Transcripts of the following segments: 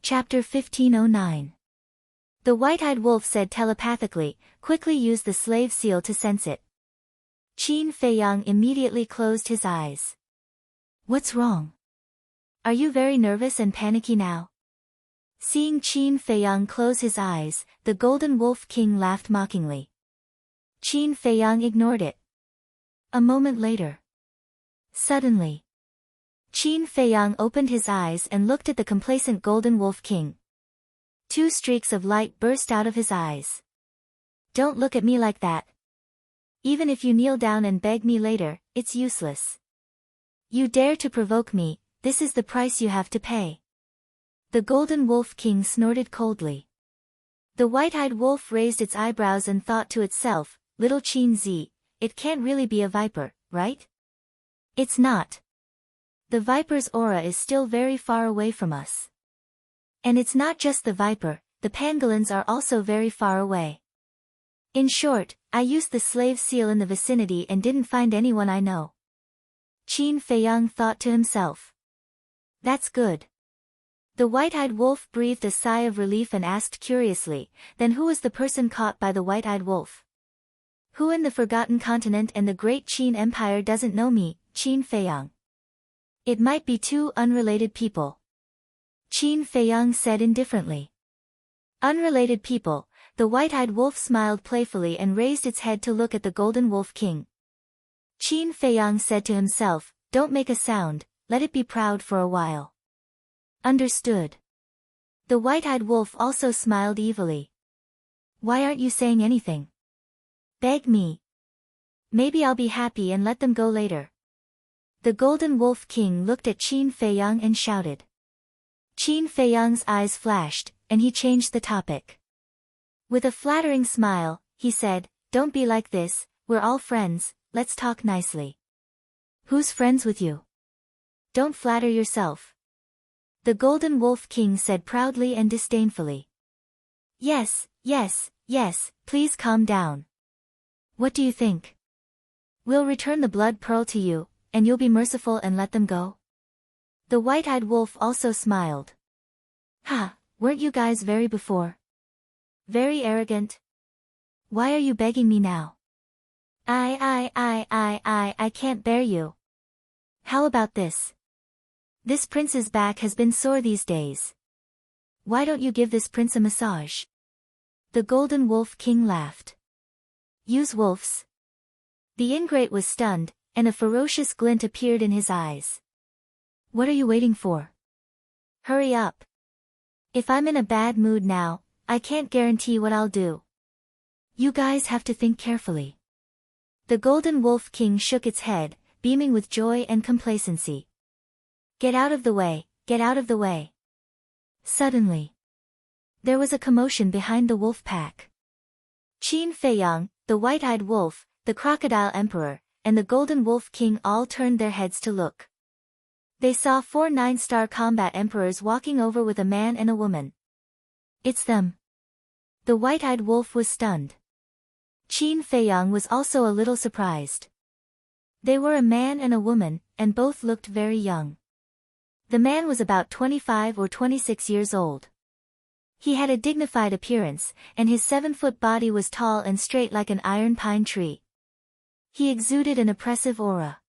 Chapter 1509. The white-eyed wolf said telepathically, quickly use the slave seal to sense it. Qin Feiyang immediately closed his eyes. What's wrong? Are you very nervous and panicky now? Seeing Qin Feiyang close his eyes, the Golden Wolf King laughed mockingly. Qin Feiyang ignored it. A moment later. Suddenly, Qin Feiyang opened his eyes and looked at the complacent Golden Wolf King. Two streaks of light burst out of his eyes. Don't look at me like that. Even if you kneel down and beg me later, it's useless. You dare to provoke me, this is the price you have to pay. The Golden Wolf King snorted coldly. The white-eyed wolf raised its eyebrows and thought to itself, little Qin Zi, it can't really be a viper, right? It's not. The viper's aura is still very far away from us. And it's not just the viper, the pangolins are also very far away. In short, I used the slave seal in the vicinity and didn't find anyone I know. Qin Feiyang thought to himself. That's good. The white-eyed wolf breathed a sigh of relief and asked curiously, then who was the person caught by the white-eyed wolf? Who in the Forgotten Continent and the Great Qin Empire doesn't know me, Qin Feiyang? It might be two unrelated people. Qin Feiyang said indifferently. Unrelated people, the white-eyed wolf smiled playfully and raised its head to look at the Golden Wolf King. Qin Feiyang said to himself, don't make a sound, let it be proud for a while. Understood. The white-eyed wolf also smiled evilly. Why aren't you saying anything? Beg me. Maybe I'll be happy and let them go later. The Golden Wolf King looked at Qin Feiyang and shouted. Qin Feiyang's eyes flashed, and he changed the topic. With a flattering smile, he said, don't be like this, we're all friends, let's talk nicely. Who's friends with you? Don't flatter yourself. The Golden Wolf King said proudly and disdainfully. Yes, please calm down. What do you think? We'll return the blood pearl to you, and you'll be merciful and let them go? The white-eyed wolf also smiled. Ha, weren't you guys very before? Very arrogant? Why are you begging me now? I can't bear you. How about this? This prince's back has been sore these days. Why don't you give this prince a massage? The Golden Wolf King laughed. Use wolves? The ingrate was stunned, and a ferocious glint appeared in his eyes. What are you waiting for? Hurry up. If I'm in a bad mood now, I can't guarantee what I'll do. You guys have to think carefully. The Golden Wolf King shook its head, beaming with joy and complacency. Get out of the way, get out of the way. Suddenly, there was a commotion behind the wolf pack. Qin Feiyang, the white-eyed wolf, the crocodile emperor, and the Golden Wolf King all turned their heads to look. They saw 4 9-star combat emperors walking over with a man and a woman. It's them. The white-eyed wolf was stunned. Qin Feiyang was also a little surprised. They were a man and a woman, and both looked very young. The man was about 25 or 26 years old. He had a dignified appearance, and his 7-foot body was tall and straight like an iron pine tree. He exuded an oppressive aura.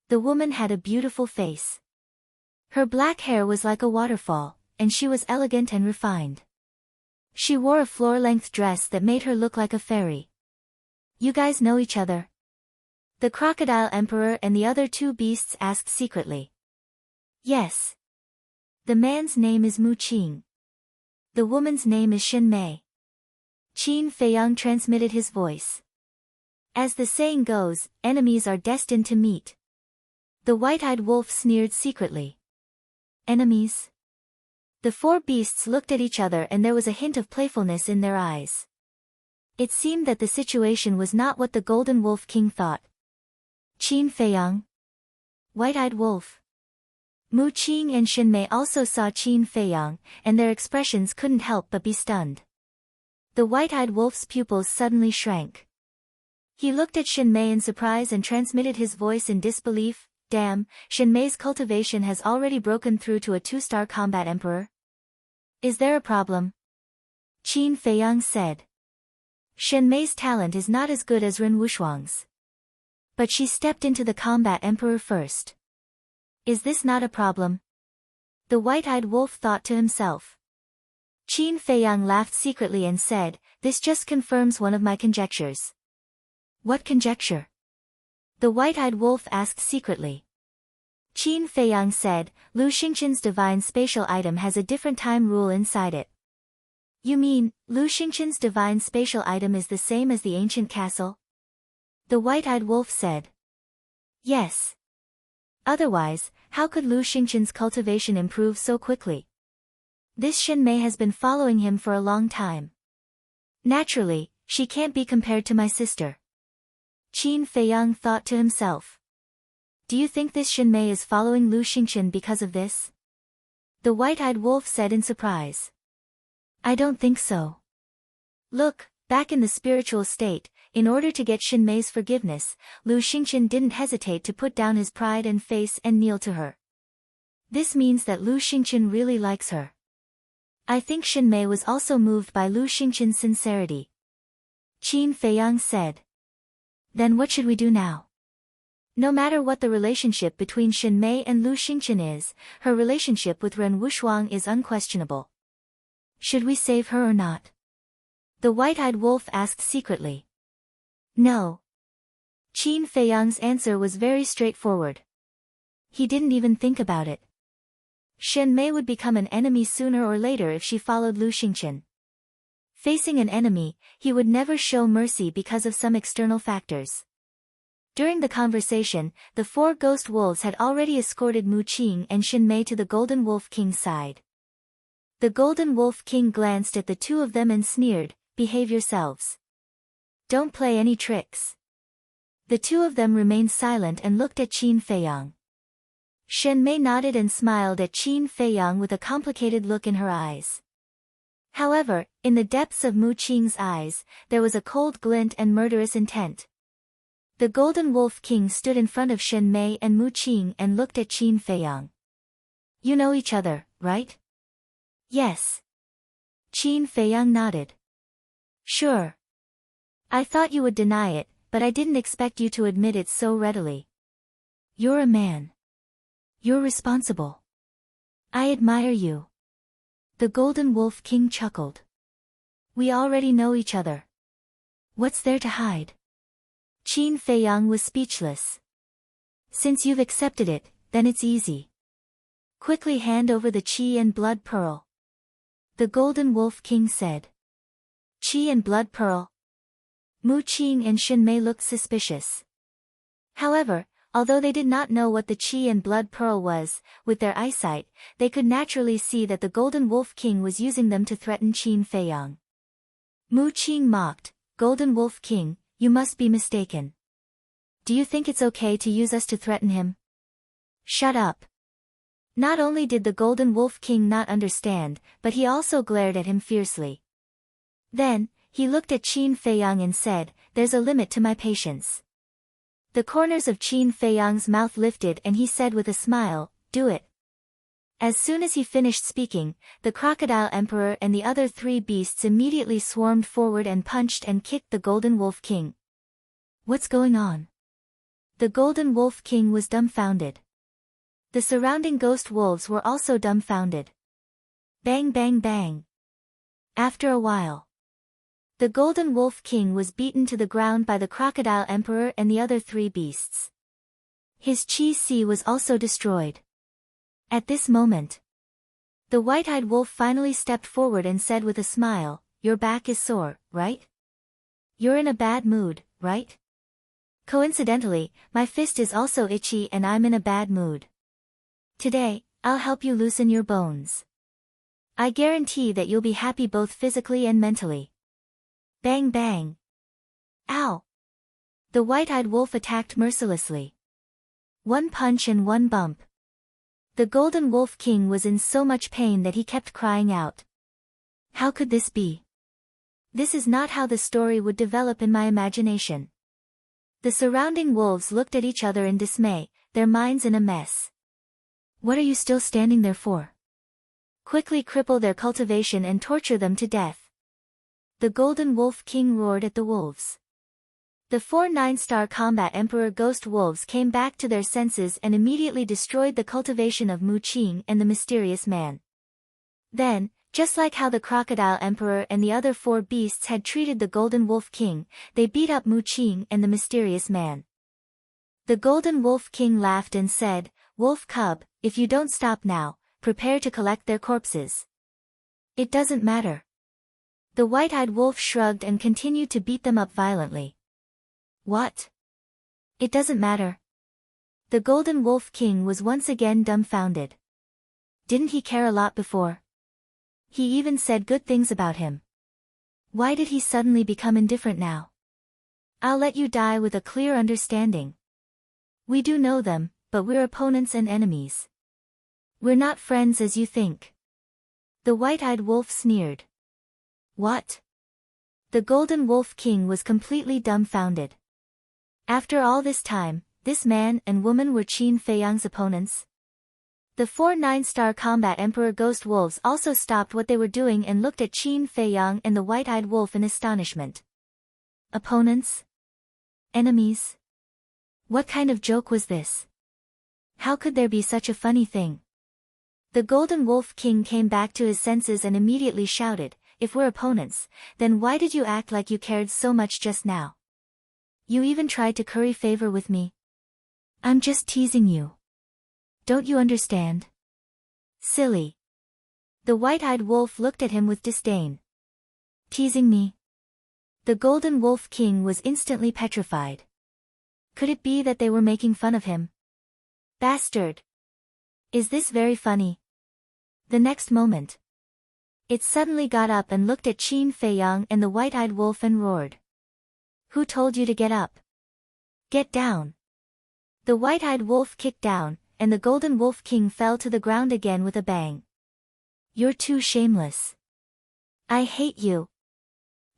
The woman had a beautiful face. Her black hair was like a waterfall, and she was elegant and refined. She wore a floor-length dress that made her look like a fairy. You guys know each other? The crocodile emperor and the other 2 beasts asked secretly. Yes. The man's name is Mu Qing. The woman's name is Xin Mei. Qin Feiyang transmitted his voice. As the saying goes, enemies are destined to meet. The white-eyed wolf sneered secretly. Enemies? The 4 beasts looked at each other and there was a hint of playfulness in their eyes. It seemed that the situation was not what the Golden Wolf King thought. Qin Feiyang? White-eyed wolf. Mu Qing and Xin Mei also saw Qin Feiyang, and their expressions couldn't help but be stunned. The white-eyed wolf's pupils suddenly shrank. He looked at Xin Mei in surprise and transmitted his voice in disbelief. Damn, Xin Mei's cultivation has already broken through to a 2-star combat emperor. Is there a problem? Qin Feiyang said. Shen Mei's talent is not as good as Ren Wushuang's. But she stepped into the combat emperor first. Is this not a problem? The white-eyed wolf thought to himself. Qin Feiyang laughed secretly and said, this just confirms one of my conjectures. What conjecture? The white-eyed wolf asked secretly. Qin Feiyang said, Lu Xingqian's divine spatial item has a different time rule inside it. You mean, Lu Xingqian's divine spatial item is the same as the ancient castle? The white-eyed wolf said. Yes. Otherwise, how could Lu Xingqian's cultivation improve so quickly? This Shen Mei has been following him for a long time. Naturally, she can't be compared to my sister. Qin Feiyang thought to himself. Do you think this Shen Mei is following Lu Xingqian because of this? The white-eyed wolf said in surprise. I don't think so. Look, back in the spiritual state, in order to get Shen Mei's forgiveness, Lu Xingqian didn't hesitate to put down his pride and face and kneel to her. This means that Lu Xingqian really likes her. I think Shen Mei was also moved by Lu Xingqian's sincerity. Qin Feiyang said. Then what should we do now? No matter what the relationship between Shen Mei and Lu Xingqian is, her relationship with Ren Wushuang is unquestionable. Should we save her or not? The white-eyed wolf asked secretly. No. Qin Feiyang's answer was very straightforward. He didn't even think about it. Shen Mei would become an enemy sooner or later if she followed Lu Xingqian. Facing an enemy, he would never show mercy because of some external factors. During the conversation, the 4 ghost wolves had already escorted Mu Qing and Shen Mei to the Golden Wolf King's side. The Golden Wolf King glanced at the 2 of them and sneered, behave yourselves. Don't play any tricks. The 2 of them remained silent and looked at Qin Feiyang. Shen Mei nodded and smiled at Qin Feiyang with a complicated look in her eyes. However, in the depths of Mu Qing's eyes, there was a cold glint and murderous intent. The Golden Wolf King stood in front of Shen Mei and Mu Qing and looked at Qin Feiyang. You know each other, right? Yes. Qin Feiyang nodded. Sure. I thought you would deny it, but I didn't expect you to admit it so readily. You're a man. You're responsible. I admire you. The Golden Wolf King chuckled. We already know each other. What's there to hide? Qin Feiyang was speechless. Since you've accepted it, then it's easy. Quickly hand over the Qi and Blood Pearl. The Golden Wolf King said. Qi and Blood Pearl? Mu Qing and Shen Mei looked suspicious. However, although they did not know what the Qi and Blood Pearl was, with their eyesight, they could naturally see that the Golden Wolf King was using them to threaten Qin Feiyang. Mu Qing mocked, Golden Wolf King, you must be mistaken. Do you think it's okay to use us to threaten him? Shut up. Not only did the Golden Wolf King not understand, but he also glared at him fiercely. Then, he looked at Qin Feiyang and said, there's a limit to my patience. The corners of Qin Feiyang's mouth lifted and he said with a smile, do it. As soon as he finished speaking, the Crocodile Emperor and the other 3 beasts immediately swarmed forward and punched and kicked the Golden Wolf King. What's going on? The Golden Wolf King was dumbfounded. The surrounding ghost wolves were also dumbfounded. Bang bang bang. After a while, the Golden Wolf King was beaten to the ground by the Crocodile Emperor and the other 3 beasts. His Qi Si was also destroyed. At this moment, the white-eyed wolf finally stepped forward and said with a smile, your back is sore, right? You're in a bad mood, right? Coincidentally, my fist is also itchy and I'm in a bad mood. Today, I'll help you loosen your bones. I guarantee that you'll be happy both physically and mentally. Bang bang. Ow! The white-eyed wolf attacked mercilessly. 1 punch and 1 bump. The Golden Wolf King was in so much pain that he kept crying out. How could this be? This is not how the story would develop in my imagination. The surrounding wolves looked at each other in dismay, their minds in a mess. What are you still standing there for? quickly cripple their cultivation and torture them to death. The Golden Wolf King roared at the wolves. The 4 9-star combat Emperor Ghost Wolves came back to their senses and immediately destroyed the cultivation of Mu Qing and the mysterious man. Then, just like how the Crocodile Emperor and the other 4 beasts had treated the Golden Wolf King, they beat up Mu Qing and the mysterious man. The Golden Wolf King laughed and said, "Wolf Cub, if you don't stop now, prepare to collect their corpses." "It doesn't matter." The white-eyed wolf shrugged and continued to beat them up violently. "What? It doesn't matter?" The Golden Wolf King was once again dumbfounded. Didn't he care a lot before? He even said good things about him. Why did he suddenly become indifferent now? "I'll let you die with a clear understanding. We do know them, but we're opponents and enemies. We're not friends as you think." The white-eyed wolf sneered. "What?" The Golden Wolf King was completely dumbfounded. After all this time, this man and woman were Qin Feiyang's opponents? The 4 9-star combat Emperor Ghost Wolves also stopped what they were doing and looked at Qin Feiyang and the white-eyed wolf in astonishment. Opponents? Enemies? What kind of joke was this? How could there be such a funny thing? The Golden Wolf King came back to his senses and immediately shouted, "If we're opponents, then why did you act like you cared so much just now? You even tried to curry favor with me. I'm just teasing you. Don't you understand? Silly." The white-eyed wolf looked at him with disdain. "Teasing me?" The Golden Wolf King was instantly petrified. Could it be that they were making fun of him? Bastard! Is this very funny? The next moment, it suddenly got up and looked at Qin Feiyang and the white-eyed wolf and roared. "Who told you to get up? Get down!" The white-eyed wolf kicked down, and the Golden Wolf King fell to the ground again with a bang. "You're too shameless. I hate you."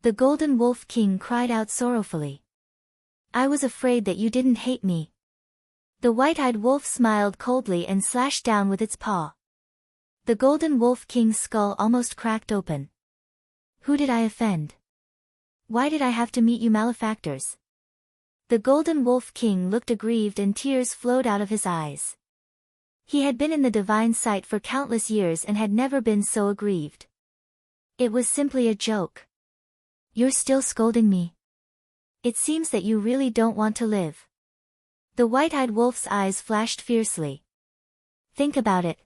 The Golden Wolf King cried out sorrowfully. "I was afraid that you didn't hate me." The white-eyed wolf smiled coldly and slashed down with its paw. The Golden Wolf King's skull almost cracked open. "Who did I offend? Why did I have to meet you malefactors?" The Golden Wolf King looked aggrieved and tears flowed out of his eyes. He had been in the divine sight for countless years and had never been so aggrieved. It was simply a joke. "You're still scolding me? It seems that you really don't want to live." The white-eyed wolf's eyes flashed fiercely. "Think about it."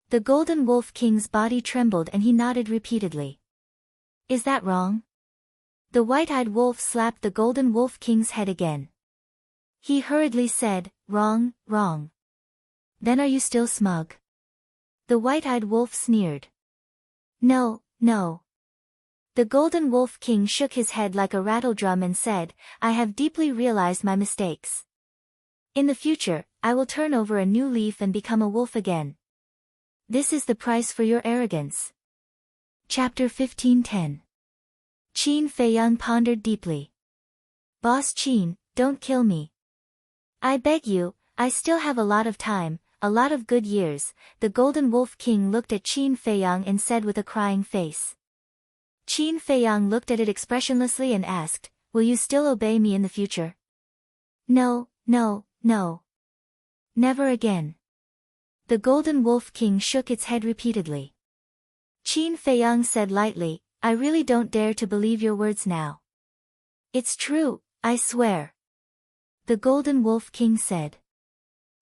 The Golden Wolf King's body trembled and he nodded repeatedly. "Is that wrong?" The white-eyed wolf slapped the Golden Wolf King's head again. He hurriedly said, "Wrong, wrong. Then are you still smug?" The white-eyed wolf sneered. "No, no." The Golden Wolf King shook his head like a rattledrum and said, "I have deeply realized my mistakes. In the future, I will turn over a new leaf and become a wolf again. This is the price for your arrogance." Chapter 15:10. Qin Feiyang pondered deeply. "Boss Qin, don't kill me. I beg you, I still have a lot of time, a lot of good years." The Golden Wolf King looked at Qin Feiyang and said with a crying face. Qin Feiyang looked at it expressionlessly and asked, "Will you still obey me in the future?" "No, no, no. Never again." The Golden Wolf King shook its head repeatedly. Qin Feiyang said lightly, "I really don't dare to believe your words now." "It's true, I swear." The Golden Wolf King said.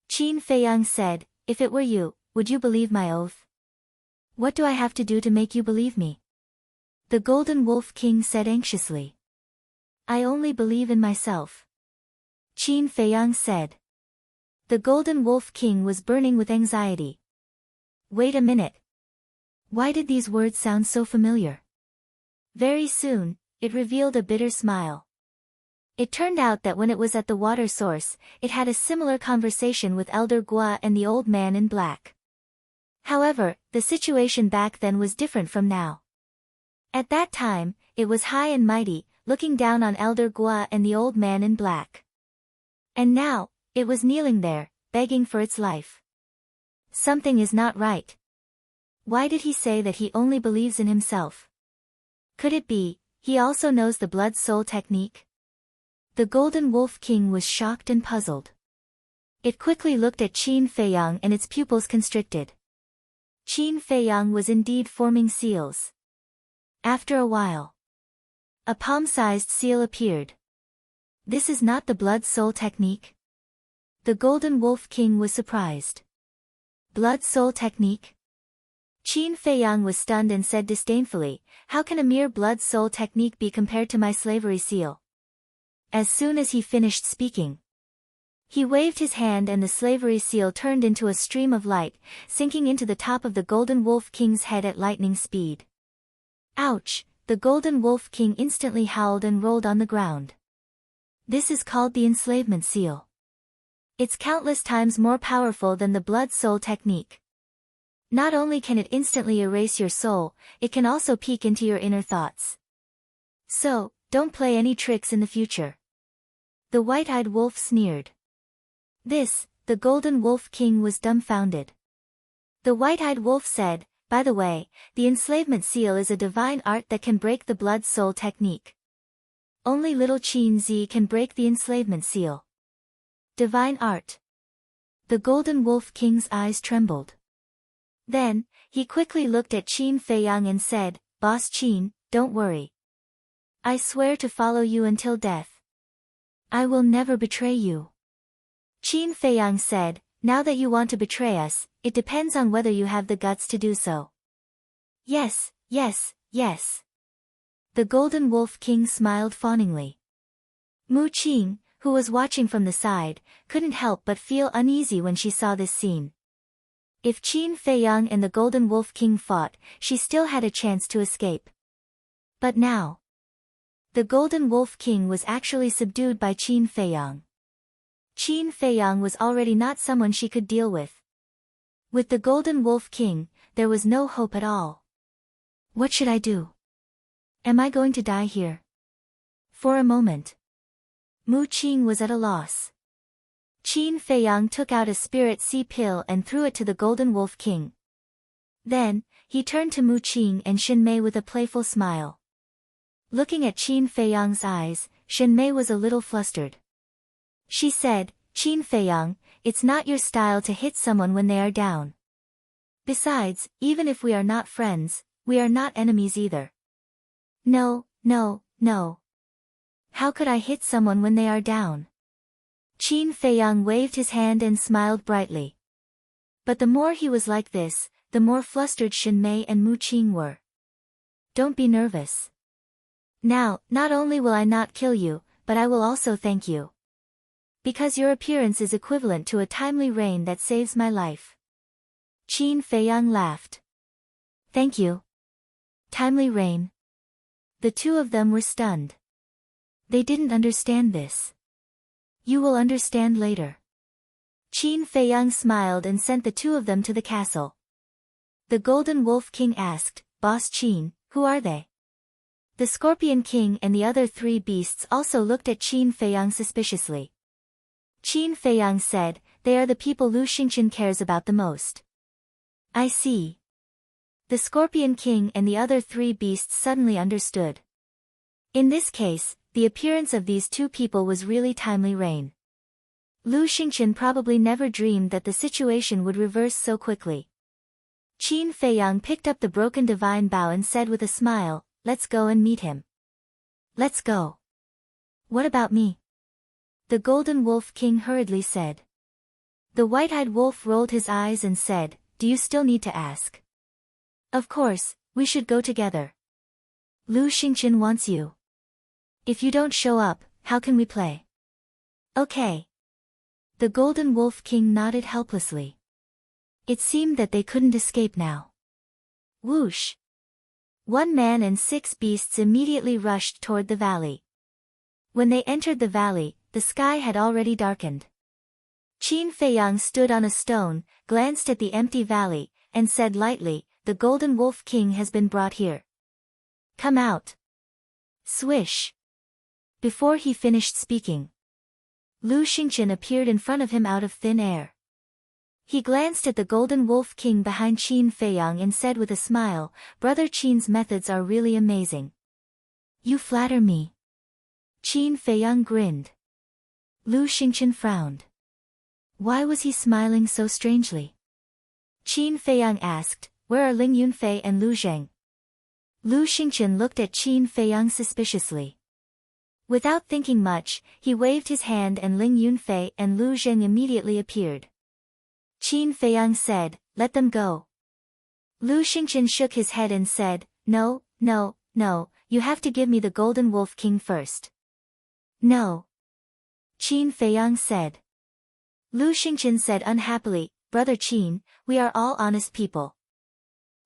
Qin Feiyang said, "If it were you, would you believe my oath? What do I have to do to make you believe me?" The Golden Wolf King said anxiously. "I only believe in myself." Qin Feiyang said. The Golden Wolf King was burning with anxiety. Wait a minute. Why did these words sound so familiar? Very soon, it revealed a bitter smile. It turned out that when it was at the water source, it had a similar conversation with Elder Gua and the old man in black. However, the situation back then was different from now. At that time, it was high and mighty, looking down on Elder Gua and the old man in black. And now, it was kneeling there, begging for its life. Something is not right. Why did he say that he only believes in himself? Could it be, he also knows the blood soul technique? The Golden Wolf King was shocked and puzzled. It quickly looked at Qin Feiyang and its pupils constricted. Qin Feiyang was indeed forming seals. After a while, a palm-sized seal appeared. This is not the blood soul technique? The Golden Wolf King was surprised. Blood soul technique? Qin Feiyang was stunned and said disdainfully, how can a mere blood soul technique be compared to my slavery seal? As soon as he finished speaking, he waved his hand and the slavery seal turned into a stream of light, sinking into the top of the Golden Wolf King's head at lightning speed. Ouch! The Golden Wolf King instantly howled and rolled on the ground. This is called the enslavement seal. It's countless times more powerful than the blood soul technique. Not only can it instantly erase your soul, it can also peek into your inner thoughts. So, don't play any tricks in the future. The white-eyed wolf sneered. The Golden Wolf King was dumbfounded. The white-eyed wolf said, by the way, the enslavement seal is a divine art that can break the blood soul technique. Only little Qin Zi can break the enslavement seal. Divine art. The Golden Wolf King's eyes trembled. Then, he quickly looked at Qin Feiyang and said, Boss Qin, don't worry. I swear to follow you until death. I will never betray you. Qin Feiyang said, now that you want to betray us, it depends on whether you have the guts to do so. Yes, yes, yes. The Golden Wolf King smiled fawningly. Mu Qing, who was watching from the side, couldn't help but feel uneasy when she saw this scene. If Qin Feiyang and the Golden Wolf King fought, she still had a chance to escape. But now, the Golden Wolf King was actually subdued by Qin Feiyang. Qin Feiyang was already not someone she could deal with. With the Golden Wolf King, there was no hope at all. What should I do? Am I going to die here? For a moment, Mu Qing was at a loss. Qin Feiyang took out a spirit sea pill and threw it to the Golden Wolf King. Then, he turned to Mu Qing and Shen Mei with a playful smile. Looking at Qin Feiyang's eyes, Shen Mei was a little flustered. She said, Qin Feiyang, it's not your style to hit someone when they are down. Besides, even if we are not friends, we are not enemies either. No, no, no. How could I hit someone when they are down? Qin Feiyang waved his hand and smiled brightly. But the more he was like this, the more flustered Shen Mei and Mu Qing were. Don't be nervous. Now, not only will I not kill you, but I will also thank you. Because your appearance is equivalent to a timely rain that saves my life. Qin Feiyang laughed. Thank you. Timely rain. The two of them were stunned. They didn't understand this. You will understand later. Qin Feiyang smiled and sent the two of them to the castle. The Golden Wolf King asked, Boss Qin, who are they? The Scorpion King and the other three beasts also looked at Qin Feiyang suspiciously. Qin Feiyang said, they are the people Lu Xingqian cares about the most. I see. The Scorpion King and the other three beasts suddenly understood. In this case, the appearance of these two people was really timely rain. Lu Xingqian probably never dreamed that the situation would reverse so quickly. Qin Feiyang picked up the broken divine bow and said with a smile, let's go and meet him. Let's go. What about me? The Golden Wolf King hurriedly said. The white-eyed wolf rolled his eyes and said, do you still need to ask? Of course, we should go together. Lu Xingqian wants you. If you don't show up, how can we play? Okay. The Golden Wolf King nodded helplessly. It seemed that they couldn't escape now. Whoosh! 1 man and 6 beasts immediately rushed toward the valley. When they entered the valley, the sky had already darkened. Qin Feiyang stood on a stone, glanced at the empty valley, and said lightly, the Golden Wolf King has been brought here. Come out. Swish. Before he finished speaking, Lu Xingqian appeared in front of him out of thin air. He glanced at the golden wolf king behind Qin Feiyang and said with a smile, "Brother Qin's methods are really amazing." "You flatter me." Qin Feiyang grinned. Lu Xingqian frowned. Why was he smiling so strangely? Qin Feiyang asked, "Where are Ling Yunfei and Lu Zheng?" Lu Xingqian looked at Qin Feiyang suspiciously. Without thinking much, he waved his hand and Ling Yunfei and Lu Zheng immediately appeared. Qin Feiyang said, "Let them go." Lu Xingqian shook his head and said, "No, no, no, you have to give me the Golden Wolf King first." "No." Qin Feiyang said. Lu Xingqian said unhappily, "Brother Qin, we are all honest people."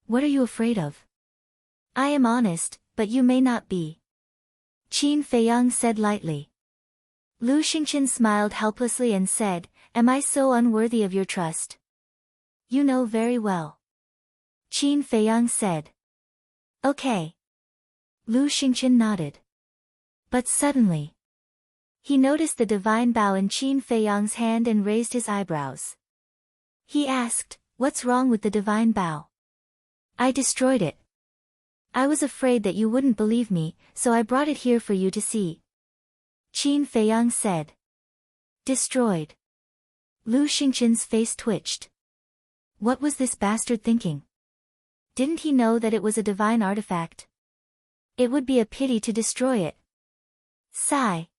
"What are you afraid of?" "I am honest, but you may not be." Qin Feiyang said lightly. Lu Xingqian smiled helplessly and said, "Am I so unworthy of your trust?" "You know very well." Qin Feiyang said. "Okay." Lu Xingqian nodded. But suddenly, he noticed the divine bow in Qin Feiyang's hand and raised his eyebrows. He asked, "What's wrong with the divine bow?" "I destroyed it. I was afraid that you wouldn't believe me, so I brought it here for you to see." Qin Feiyang said. "Destroyed?" Lu Xingqian's face twitched. What was this bastard thinking? Didn't he know that it was a divine artifact? It would be a pity to destroy it. Sigh.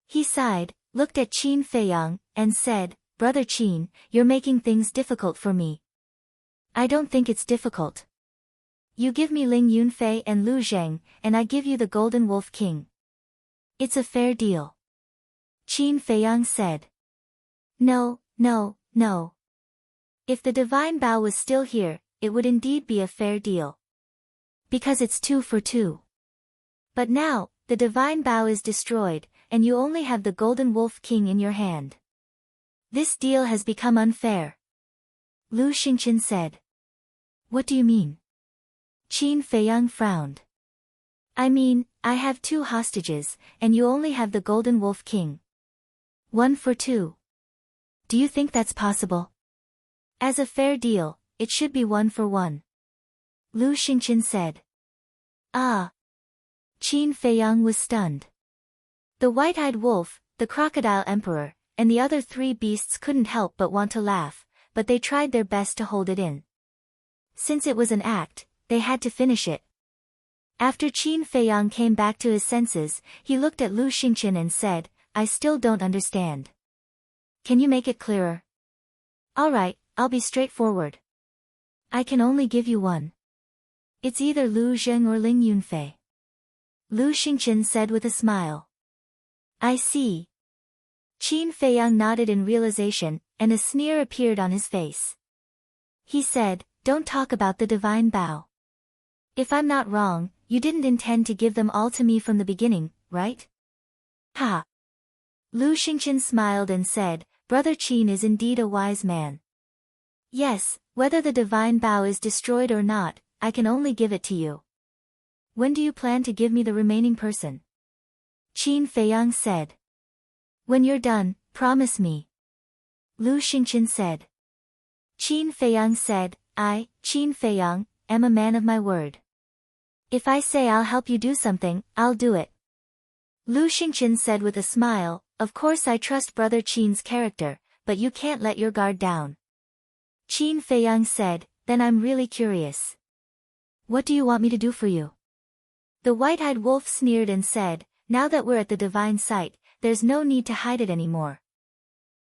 He sighed, looked at Qin Feiyang, and said, "Brother Qin, you're making things difficult for me." "I don't think it's difficult. You give me Ling Yunfei and Lu Zheng, and I give you the Golden Wolf King. It's a fair deal." Qin Feiyang said. "No, no, no. If the divine bow was still here, it would indeed be a fair deal. Because it's 2 for 2. But now, the divine bow is destroyed, and you only have the Golden Wolf King in your hand. This deal has become unfair." Lu Xingqian said. "What do you mean?" Qin Feiyang frowned. "I mean, I have 2 hostages, and you only have the Golden Wolf King. 1 for 2. Do you think that's possible? As a fair deal, it should be 1 for 1. Lu Xingqian said. "Ah." Qin Feiyang was stunned. The white-eyed wolf, the crocodile emperor, and the other 3 beasts couldn't help but want to laugh, but they tried their best to hold it in. Since it was an act, they had to finish it. After Qin Feiyang came back to his senses, he looked at Lu Xingqian and said, "I still don't understand. Can you make it clearer?" "All right, I'll be straightforward. I can only give you one. It's either Lu Zheng or Ling Yunfei." Lu Xingqian said with a smile. "I see." Qin Feiyang nodded in realization, and a sneer appeared on his face. He said, "Don't talk about the divine bow. If I'm not wrong, you didn't intend to give them all to me from the beginning, right?" "Ha!" Lu Xingqian smiled and said, "Brother Qin is indeed a wise man. Yes, whether the divine bow is destroyed or not, I can only give it to you. When do you plan to give me the remaining person?" Qin Feiyang said. "When you're done, promise me." Lu Xingqian said. Qin Feiyang said, "I, Qin Feiyang, am a man of my word. If I say I'll help you do something, I'll do it." Lu Xingqian said with a smile, "Of course I trust Brother Qin's character, but you can't let your guard down." Qin Feiyang said, "Then I'm really curious. What do you want me to do for you?" The white-eyed wolf sneered and said, "Now that we're at the divine site, there's no need to hide it anymore.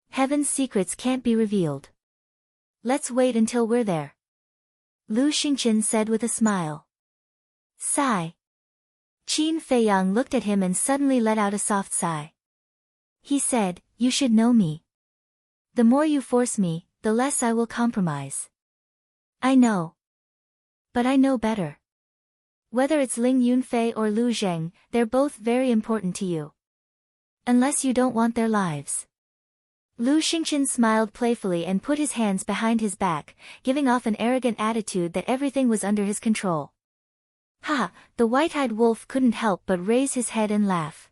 Heaven's secrets can't be revealed. Let's wait until we're there." Lu Xingqian said with a smile. Sigh. Qin Feiyang looked at him and suddenly let out a soft sigh. He said, "You should know me. The more you force me, the less I will compromise." "I know. But I know better. Whether it's Ling Yunfei or Lu Zheng, they're both very important to you. Unless you don't want their lives." Lu Xingqian smiled playfully and put his hands behind his back, giving off an arrogant attitude that everything was under his control. Ha! The white-eyed wolf couldn't help but raise his head and laugh.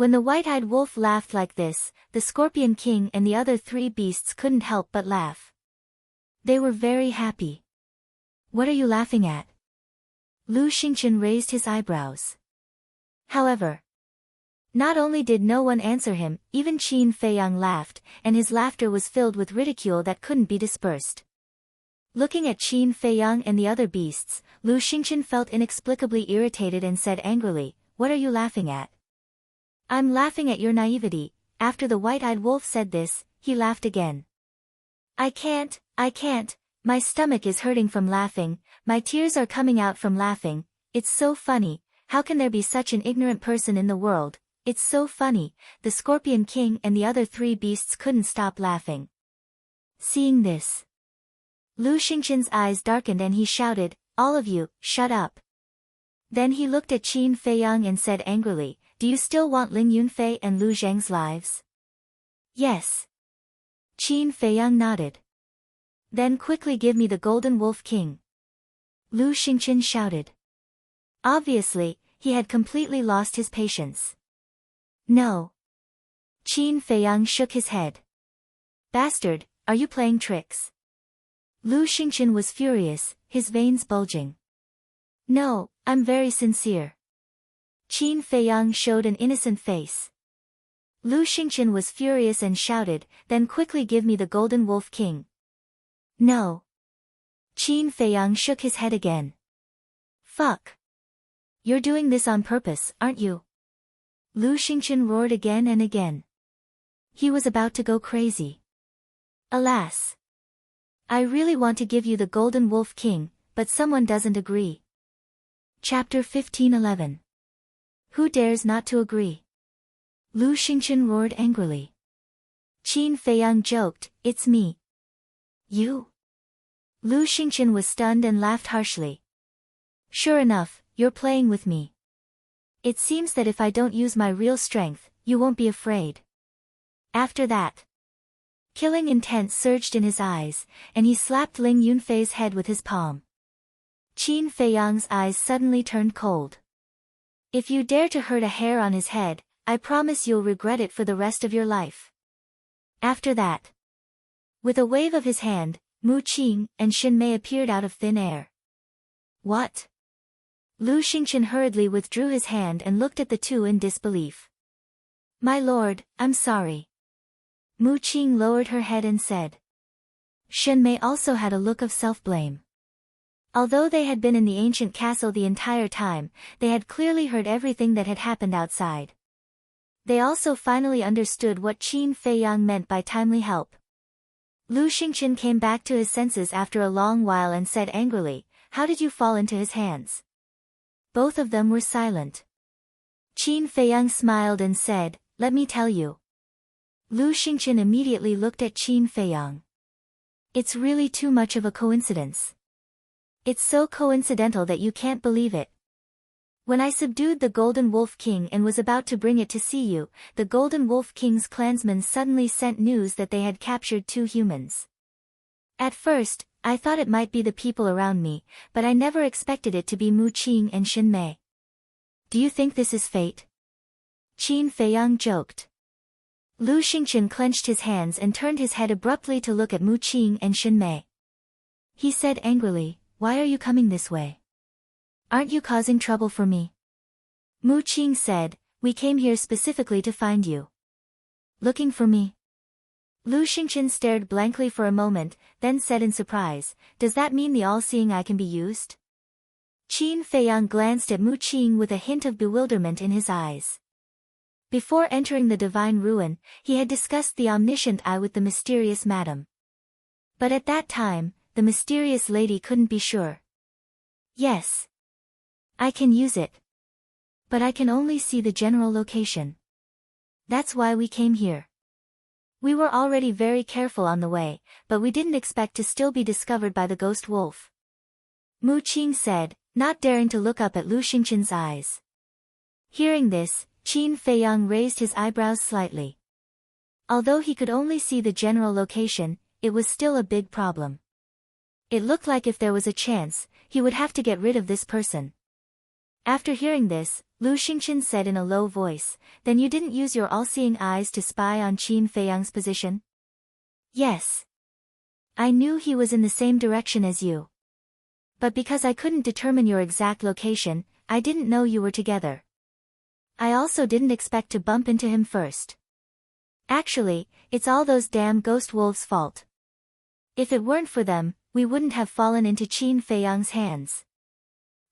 When the white-eyed wolf laughed like this, the Scorpion King and the other three beasts couldn't help but laugh. They were very happy. What are you laughing at? Lu Xingqian raised his eyebrows. However, not only did no one answer him, even Qin Feiyang laughed, and his laughter was filled with ridicule that couldn't be dispersed. Looking at Qin Feiyang and the other beasts, Lu Xingqian felt inexplicably irritated and said angrily, "What are you laughing at?" "I'm laughing at your naivety." After the white-eyed wolf said this, he laughed again. I can't. My stomach is hurting from laughing, my tears are coming out from laughing, it's so funny, how can there be such an ignorant person in the world, it's so funny." The Scorpion King and the other three beasts couldn't stop laughing. Seeing this, Lu Xingqian's eyes darkened and he shouted, "All of you, shut up." Then he looked at Qin Feiyang and said angrily, "Do you still want Ling Yunfei and Lu Zheng's lives?" "Yes." Qin Feiyang nodded. "Then quickly give me the Golden Wolf King." Lu Xingqian shouted. Obviously, he had completely lost his patience. "No." Qin Feiyang shook his head. "Bastard, are you playing tricks?" Lu Xingqian was furious, his veins bulging. "No, I'm very sincere." Qin Feiyang showed an innocent face. Lu Xingqian was furious and shouted, "Then quickly give me the Golden Wolf King." "No." Qin Feiyang shook his head again. "Fuck. You're doing this on purpose, aren't you?" Lu Xingqian roared again and again. He was about to go crazy. "Alas. I really want to give you the Golden Wolf King, but someone doesn't agree." Chapter 15:11. Who dares not to agree? Lu Xingqian roared angrily. Qin Feiyang joked, "It's me." "You?" Lu Xingqian was stunned and laughed harshly. "Sure enough, you're playing with me. It seems that if I don't use my real strength, you won't be afraid." After that, killing intent surged in his eyes, and he slapped Ling Yunfei's head with his palm. Qin Feiyang's eyes suddenly turned cold. "If you dare to hurt a hair on his head, I promise you'll regret it for the rest of your life." After that, with a wave of his hand, Mu Qing and Xin Mei appeared out of thin air. "What?" Lu Xingqian hurriedly withdrew his hand and looked at the two in disbelief. "My lord, I'm sorry." Mu Qing lowered her head and said. Xin Mei also had a look of self-blame. Although they had been in the ancient castle the entire time, they had clearly heard everything that had happened outside. They also finally understood what Qin Feiyang meant by timely help. Lu Xingqian came back to his senses after a long while and said angrily, "How did you fall into his hands?" Both of them were silent. Qin Feiyang smiled and said, "Let me tell you." Lu Xingqian immediately looked at Qin Feiyang. "It's really too much of a coincidence. It's so coincidental that you can't believe it. When I subdued the Golden Wolf King and was about to bring it to see you, the Golden Wolf King's clansmen suddenly sent news that they had captured 2 humans. At first, I thought it might be the people around me, but I never expected it to be Mu Qing and Xin Mei. Do you think this is fate?" Qin Feiyang joked. Lu Xingqian clenched his hands and turned his head abruptly to look at Mu Qing and Xin Mei. He said angrily, "Why are you coming this way? Aren't you causing trouble for me?" Mu Qing said, "We came here specifically to find you." "Looking for me?" Lu Xingqian stared blankly for a moment, then said in surprise, "Does that mean the all-seeing eye can be used?" Qin Feiyang glanced at Mu Qing with a hint of bewilderment in his eyes. Before entering the divine ruin, he had discussed the omniscient eye with the mysterious madam. But at that time, the mysterious lady couldn't be sure. "Yes. I can use it. But I can only see the general location. That's why we came here. We were already very careful on the way, but we didn't expect to still be discovered by the ghost wolf." Mu Qing said, not daring to look up at Lu Xingqian's eyes. Hearing this, Qin Feiyang raised his eyebrows slightly. Although he could only see the general location, it was still a big problem. It looked like if there was a chance, he would have to get rid of this person. After hearing this, Lu Xingqian said in a low voice, "Then you didn't use your all-seeing eyes to spy on Qin Feiyang's position?" "Yes. I knew he was in the same direction as you. But because I couldn't determine your exact location, I didn't know you were together. I also didn't expect to bump into him first. Actually, it's all those damn ghost wolves' fault. If it weren't for them, we wouldn't have fallen into Qin Feiyang's hands."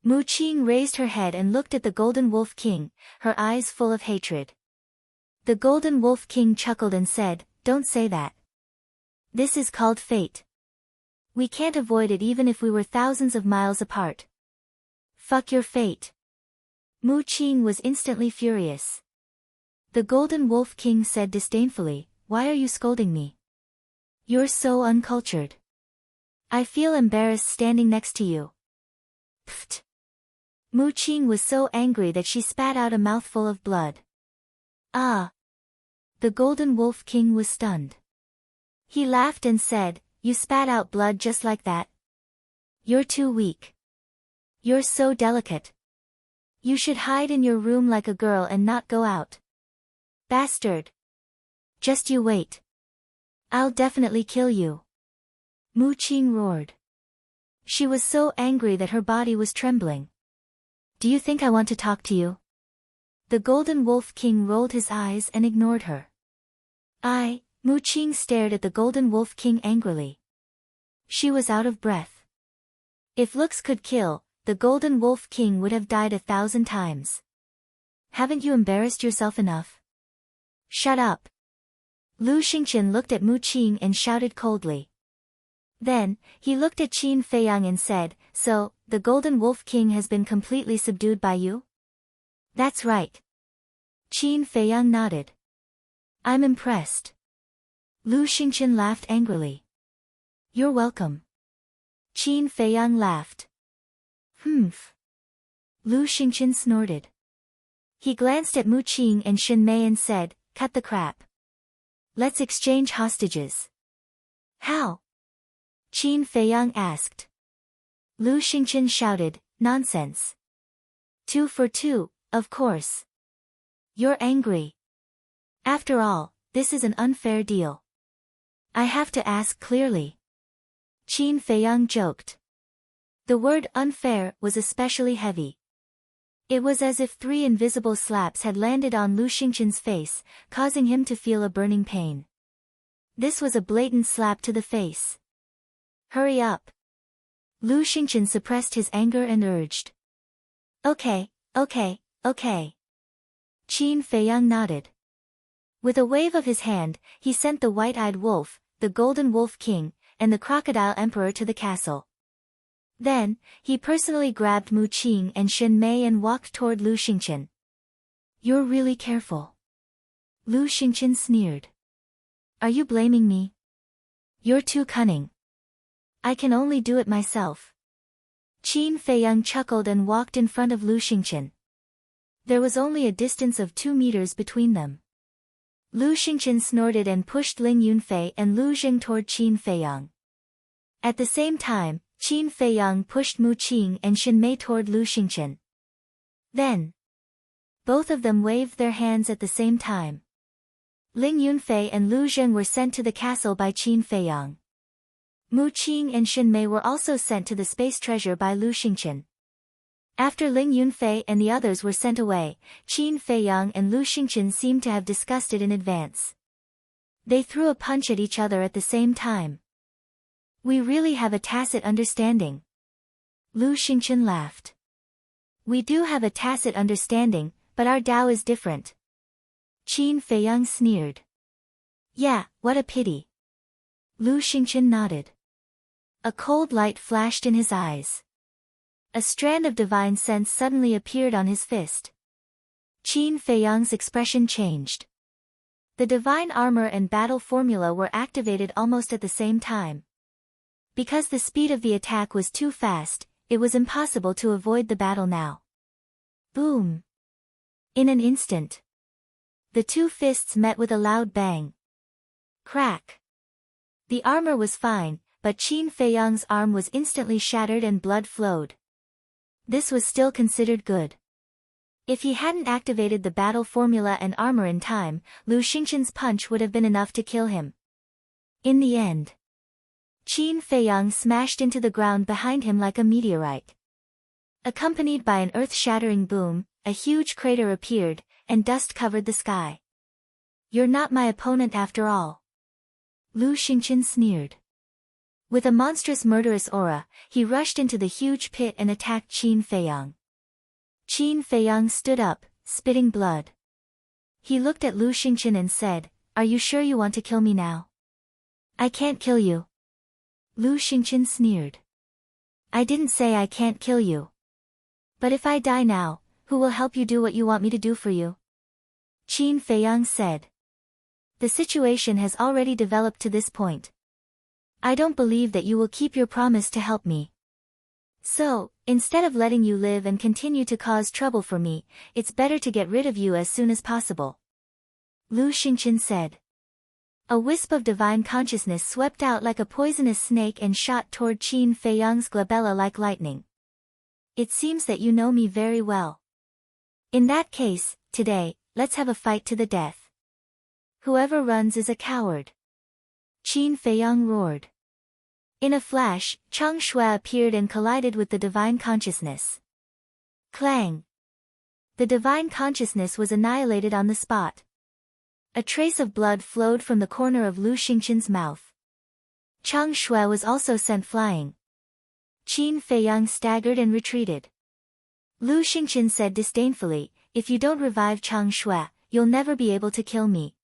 Mu Qing raised her head and looked at the Golden Wolf King, her eyes full of hatred. The Golden Wolf King chuckled and said, "Don't say that. This is called fate. We can't avoid it even if we were thousands of miles apart. Fuck your fate." Mu Qing was instantly furious. The Golden Wolf King said disdainfully, "Why are you scolding me? You're so uncultured. I feel embarrassed standing next to you." Pfft. Mu Qing was so angry that she spat out a mouthful of blood. Ah! The Golden Wolf King was stunned. He laughed and said, "You spat out blood just like that? You're too weak. You're so delicate. You should hide in your room like a girl and not go out. Bastard. Just you wait. I'll definitely kill you." Mu Qing roared. She was so angry that her body was trembling. "Do you think I want to talk to you?" The Golden Wolf King rolled his eyes and ignored her. Mu Qing stared at the Golden Wolf King angrily. She was out of breath. If looks could kill, the Golden Wolf King would have died 1,000 times. "Haven't you embarrassed yourself enough? Shut up." Lu Xingqian looked at Mu Qing and shouted coldly. Then, he looked at Qin Feiyang and said, "So, the Golden Wolf King has been completely subdued by you?" "That's right." Qin Feiyang nodded. "I'm impressed." Lu Xingqian laughed angrily. "You're welcome." Qin Feiyang laughed. "Humph." Lu Xingqian snorted. He glanced at Mu Qing and Xin Mei and said, "Cut the crap. Let's exchange hostages." "How?" Qin Feiyang asked. Lu Xingqian shouted, "Nonsense. 2 for 2, of course. You're angry. After all, this is an unfair deal. I have to ask clearly." Qin Feiyang joked. The word unfair was especially heavy. It was as if 3 invisible slaps had landed on Lu Xingqian's face, causing him to feel a burning pain. This was a blatant slap to the face. "Hurry up." Lu Xingqian suppressed his anger and urged. Okay. Qin Feiyang nodded. With a wave of his hand, he sent the white-eyed wolf, the Golden Wolf King, and the Crocodile Emperor to the castle. Then, he personally grabbed Mu Qing and Xin Mei and walked toward Lu Xingqian. "You're really careful." Lu Xingqian sneered. "Are you blaming me? You're too cunning. I can only do it myself." Qin Feiyang chuckled and walked in front of Lu Xingqian. There was only a distance of 2 meters between them. Lu Xingqian snorted and pushed Ling Yunfei and Lu Jing toward Qin Feiyang. At the same time, Qin Feiyang pushed Mu Qing and Xin Mei toward Lu Xingqian. Then, both of them waved their hands at the same time. Ling Yunfei and Lu Jing were sent to the castle by Qin Feiyang. Mu Qing and Xin Mei were also sent to the space treasure by Lu Xingqian. After Ling Yunfei and the others were sent away, Qin Feiyang and Lu Xingqian seemed to have discussed it in advance. They threw a punch at each other at the same time. "We really have a tacit understanding." Lu Xingqian laughed. "We do have a tacit understanding, but our Dao is different." Qin Feiyang sneered. "Yeah, what a pity." Lu Xingqian nodded. A cold light flashed in his eyes. A strand of divine sense suddenly appeared on his fist. Qin Feiyang's expression changed. The divine armor and battle formula were activated almost at the same time. Because the speed of the attack was too fast, it was impossible to avoid the battle now. Boom! In an instant, the 2 fists met with a loud bang. Crack! The armor was fine, but Qin Feiyang's arm was instantly shattered and blood flowed. This was still considered good. If he hadn't activated the battle formula and armor in time, Lu Xingqian's punch would have been enough to kill him. In the end, Qin Feiyang smashed into the ground behind him like a meteorite. Accompanied by an earth-shattering boom, a huge crater appeared, and dust covered the sky. "You're not my opponent after all," Lu Xingqian sneered. With a monstrous murderous aura, he rushed into the huge pit and attacked Qin Feiyang. Qin Feiyang stood up, spitting blood. He looked at Lu Xingqian and said, "Are you sure you want to kill me now?" "I can't kill you." Lu Xingqian sneered. "I didn't say I can't kill you. But if I die now, who will help you do what you want me to do for you?" Qin Feiyang said. "The situation has already developed to this point. I don't believe that you will keep your promise to help me. So, instead of letting you live and continue to cause trouble for me, it's better to get rid of you as soon as possible," Lu Xingqian said. A wisp of divine consciousness swept out like a poisonous snake and shot toward Qin Feiyang's glabella like lightning. "It seems that you know me very well. In that case, today, let's have a fight to the death. Whoever runs is a coward," Qin Feiyang roared. In a flash, Chang Shui appeared and collided with the divine consciousness. Clang! The divine consciousness was annihilated on the spot. A trace of blood flowed from the corner of Lu Xingqian's mouth. Chang Shui was also sent flying. Qin Feiyang staggered and retreated. Lu Xingqian said disdainfully, "If you don't revive Chang Shui, you'll never be able to kill me.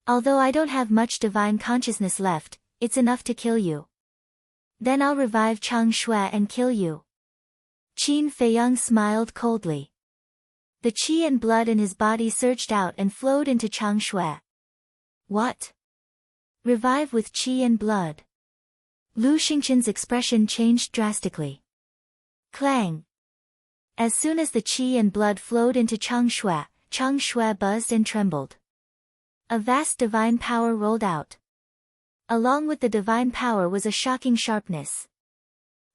Although I don't have much divine consciousness left, it's enough to kill you. Then I'll revive Chang Shui and kill you." Qin Feiyang smiled coldly. The qi and blood in his body surged out and flowed into Chang Shui. "What? Revive with qi and blood?" Lu Xingqian's expression changed drastically. Clang! As soon as the qi and blood flowed into Chang Shui buzzed and trembled. A vast divine power rolled out. Along with the divine power was a shocking sharpness.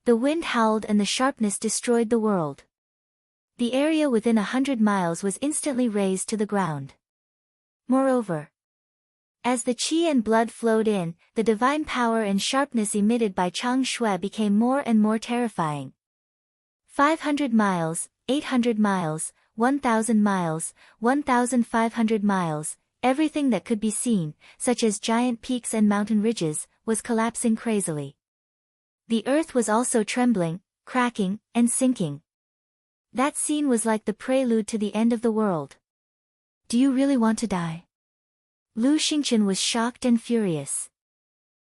The wind howled and the sharpness destroyed the world. The area within 100 miles was instantly razed to the ground. Moreover, as the qi and blood flowed in, the divine power and sharpness emitted by Chang Shui became more and more terrifying. 500 miles, 800 miles, 1,000 miles, 1,500 miles, everything that could be seen, such as giant peaks and mountain ridges, was collapsing crazily. The earth was also trembling, cracking, and sinking. That scene was like the prelude to the end of the world. "Do you really want to die?" Lu Xingqian was shocked and furious.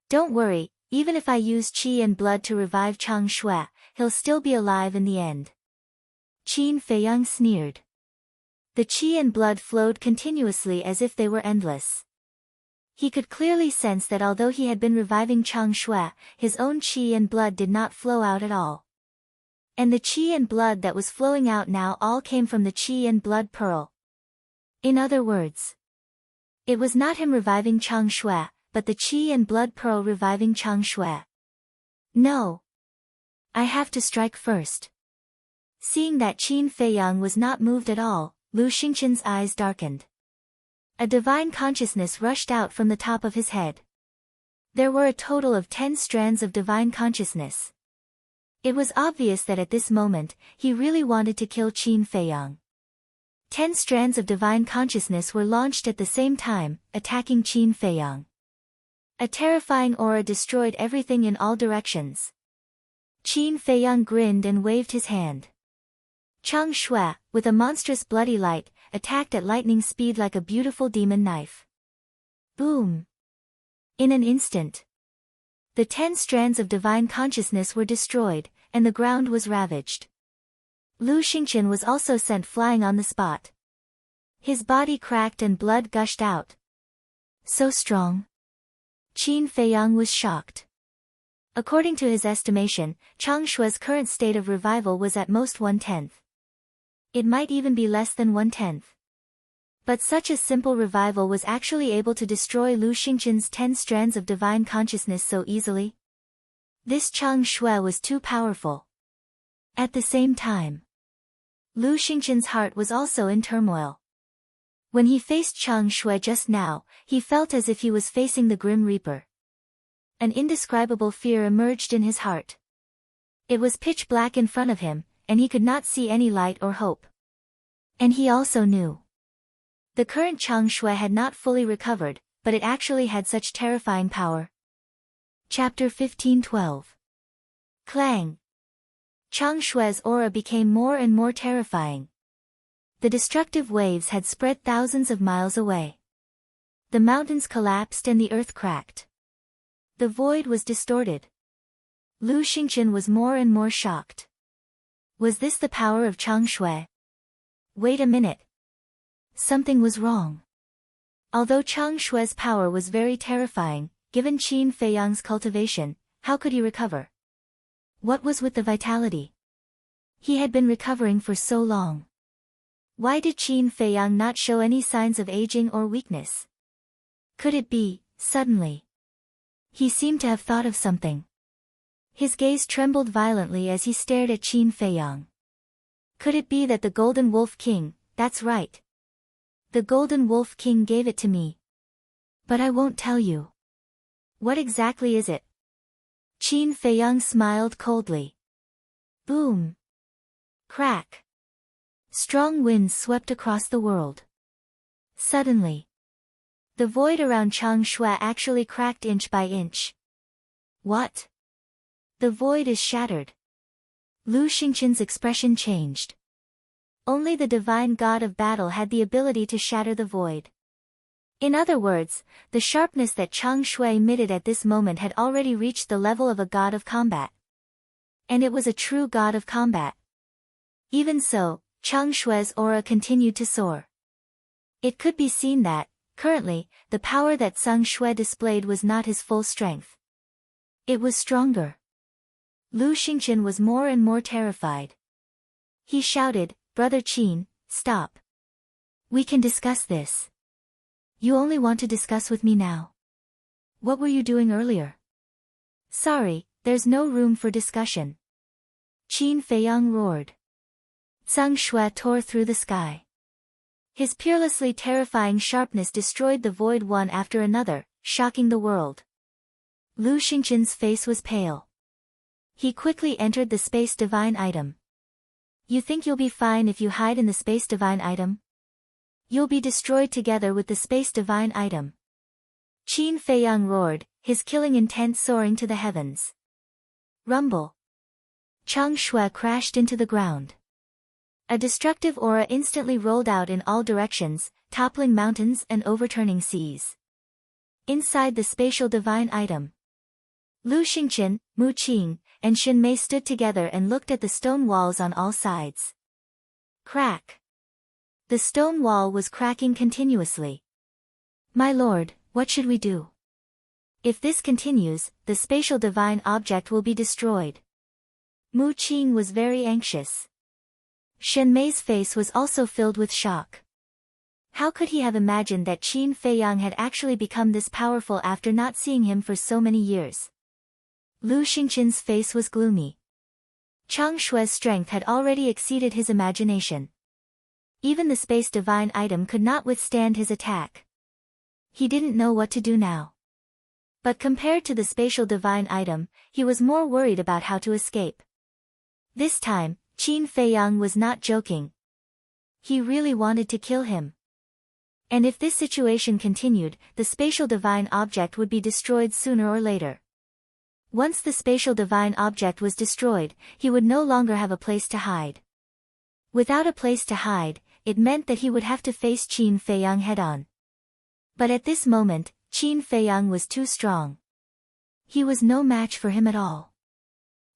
"Don't worry, even if I use qi and blood to revive Chang Shui, he'll still be alive in the end." Qin Feiyang sneered. The qi and blood flowed continuously as if they were endless. He could clearly sense that although he had been reviving Chang Shui, his own qi and blood did not flow out at all. And the qi and blood that was flowing out now all came from the qi and blood pearl. In other words, it was not him reviving Chang Shui, but the qi and blood pearl reviving Chang Shui. "No! I have to strike first." Seeing that Qin Feiyang was not moved at all, Lu Xingqian's eyes darkened. A divine consciousness rushed out from the top of his head. There were a total of 10 strands of divine consciousness. It was obvious that at this moment, he really wanted to kill Qin Feiyang. 10 strands of divine consciousness were launched at the same time, attacking Qin Feiyang. A terrifying aura destroyed everything in all directions. Qin Feiyang grinned and waved his hand. Chang Shui, with a monstrous bloody light, attacked at lightning speed like a beautiful demon knife. Boom! In an instant, the 10 strands of divine consciousness were destroyed, and the ground was ravaged. Lu Xingqian was also sent flying on the spot. His body cracked and blood gushed out. So strong. Qin Feiyang was shocked. According to his estimation, Chang Shui's current state of revival was at most 1/10. It might even be less than 1/10. But such a simple revival was actually able to destroy Lu Xingqian's 10 strands of divine consciousness so easily. This Chang Shui was too powerful. At the same time, Lu Xingqian's heart was also in turmoil. When he faced Chang Shui just now, he felt as if he was facing the Grim Reaper. An indescribable fear emerged in his heart. It was pitch black in front of him, and he could not see any light or hope. And he also knew. The current Chang Shui had not fully recovered, but it actually had such terrifying power. Chapter 15:12. Clang. Chang Shui's aura became more and more terrifying. The destructive waves had spread thousands of miles away. The mountains collapsed and the earth cracked. The void was distorted. Lu Xingqian was more and more shocked. Was this the power of Chang Shui? Wait a minute. Something was wrong. Although Chang Shui's power was very terrifying, given Qin Feiyang's cultivation, how could he recover? What was with the vitality? He had been recovering for so long. Why did Qin Feiyang not show any signs of aging or weakness? Could it be, suddenly? He seemed to have thought of something. His gaze trembled violently as he stared at Qin Feiyang. Could it be that the Golden Wolf King, that's right. The Golden Wolf King gave it to me. But I won't tell you. What exactly is it? Qin Feiyang smiled coldly. Boom. Crack. Strong winds swept across the world. Suddenly, the void around Chang Shui actually cracked inch by inch. What? The void is shattered. Lu Xingqian's expression changed. Only the divine god of battle had the ability to shatter the void. In other words, the sharpness that Chang Shui emitted at this moment had already reached the level of a god of combat. And it was a true god of combat. Even so, Chang Shui's aura continued to soar. It could be seen that, currently, the power that Chang Shui displayed was not his full strength. It was stronger. Lu Xingqian was more and more terrified. He shouted, Brother Qin, stop. We can discuss this. You only want to discuss with me now. What were you doing earlier? Sorry, there's no room for discussion. Qin Feiyang roared. Chang Shui tore through the sky. His peerlessly terrifying sharpness destroyed the void one after another, shocking the world. Lu Xingqian's face was pale. He quickly entered the Space Divine item. You think you'll be fine if you hide in the Space Divine item? You'll be destroyed together with the Space Divine item. Qin Feiyang roared, his killing intent soaring to the heavens. Rumble. Chang Shui crashed into the ground. A destructive aura instantly rolled out in all directions, toppling mountains and overturning seas. Inside the spatial divine item, Lu Xingqian, Mu Qing, and Xin Mei stood together and looked at the stone walls on all sides. Crack. The stone wall was cracking continuously. My lord, what should we do? If this continues, the spatial divine object will be destroyed. Mu Qing was very anxious. Shen Mei's face was also filled with shock. How could he have imagined that Qin Feiyang had actually become this powerful after not seeing him for so many years? Lu Xingqian's face was gloomy. Chang Shui's strength had already exceeded his imagination. Even the Space Divine item could not withstand his attack. He didn't know what to do now. But compared to the Spatial Divine item, he was more worried about how to escape. This time, Qin Feiyang was not joking. He really wanted to kill him. And if this situation continued, the Spatial Divine object would be destroyed sooner or later. Once the Spatial Divine object was destroyed, he would no longer have a place to hide. Without a place to hide, it meant that he would have to face Qin Feiyang head-on. But at this moment, Qin Feiyang was too strong. He was no match for him at all.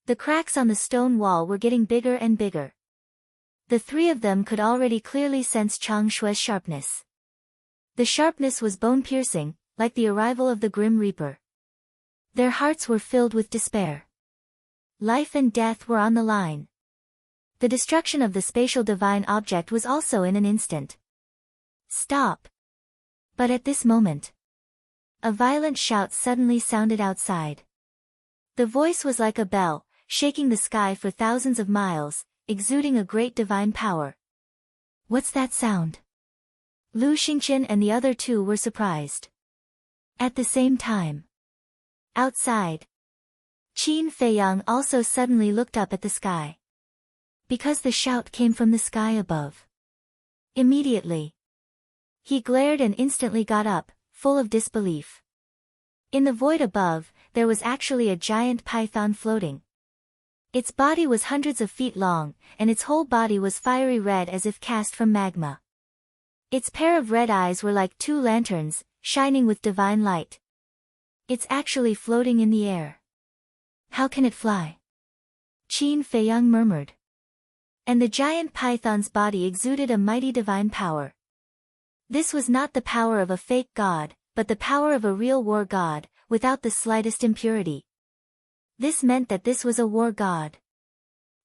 The cracks on the stone wall were getting bigger and bigger. The three of them could already clearly sense Chang Shui's sharpness. The sharpness was bone-piercing, like the arrival of the Grim Reaper. Their hearts were filled with despair. Life and death were on the line. The destruction of the spatial divine object was also in an instant. Stop! But at this moment, a violent shout suddenly sounded outside. The voice was like a bell, shaking the sky for thousands of miles. exuding a great divine power. What's that sound? Lu Xingqian and the other two were surprised. At the same time, outside, Qin Feiyang also suddenly looked up at the sky. Because the shout came from the sky above. Immediately, he glared and instantly got up, full of disbelief. In the void above, there was actually a giant python floating. Its body was hundreds of feet long, and its whole body was fiery red as if cast from magma. Its pair of red eyes were like two lanterns, shining with divine light. It's actually floating in the air. How can it fly? Qin Feiyang murmured. And the giant python's body exuded a mighty divine power. This was not the power of a fake god, but the power of a real war god, without the slightest impurity. This meant that this was a war god.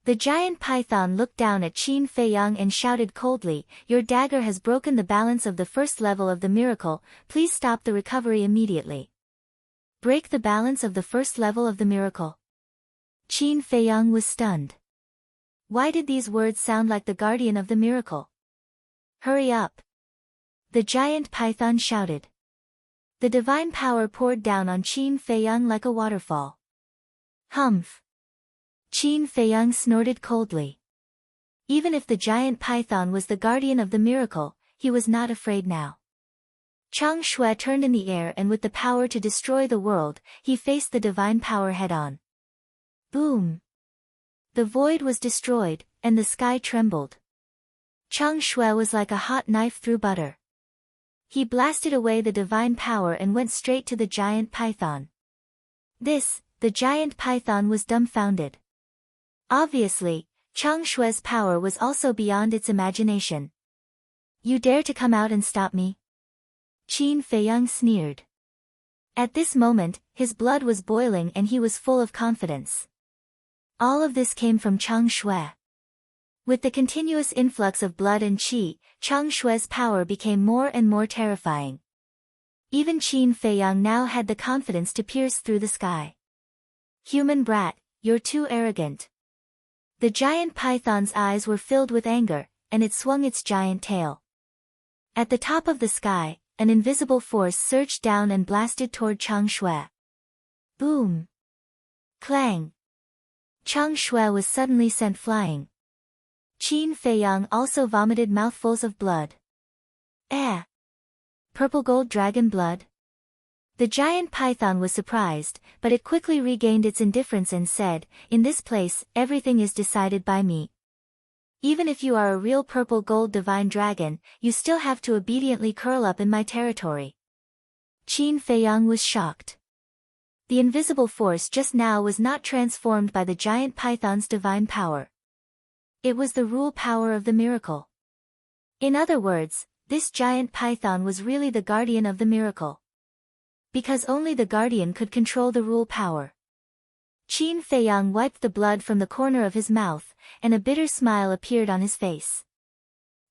The giant python looked down at Qin Feiyang and shouted coldly, "Your dagger has broken the balance of the first level of the miracle, please stop the recovery immediately." Break the balance of the first level of the miracle? Qin Feiyang was stunned. Why did these words sound like the guardian of the miracle? Hurry up! The giant python shouted. The divine power poured down on Qin Feiyang like a waterfall. Humph! Qin Feiyang snorted coldly. Even if the giant python was the guardian of the miracle, he was not afraid now. Chang Shui turned in the air and with the power to destroy the world, he faced the divine power head-on. Boom! The void was destroyed, and the sky trembled. Chang Shui was like a hot knife through butter. He blasted away the divine power and went straight to the giant python. The giant python was dumbfounded. Obviously, Chang Shui's power was also beyond its imagination. You dare to come out and stop me? Qin Feiyang sneered. At this moment, his blood was boiling and he was full of confidence. All of this came from Chang Shui. With the continuous influx of blood and qi, Chang Shui's power became more and more terrifying. Even Qin Feiyang now had the confidence to pierce through the sky. Human brat, you're too arrogant. The giant python's eyes were filled with anger, and it swung its giant tail. At the top of the sky, an invisible force surged down and blasted toward Chang Shui. Boom! Clang! Chang Shui was suddenly sent flying. Qin Feiyang also vomited mouthfuls of blood. Eh! Purple gold dragon blood? The giant python was surprised, but it quickly regained its indifference and said, "In this place, everything is decided by me. Even if you are a real purple gold divine dragon, you still have to obediently curl up in my territory." Qin Feiyang was shocked. The invisible force just now was not transformed by the giant python's divine power. It was the rule power of the miracle. In other words, this giant python was really the guardian of the miracle. Because only the guardian could control the rule power. Qin Feiyang wiped the blood from the corner of his mouth, and a bitter smile appeared on his face.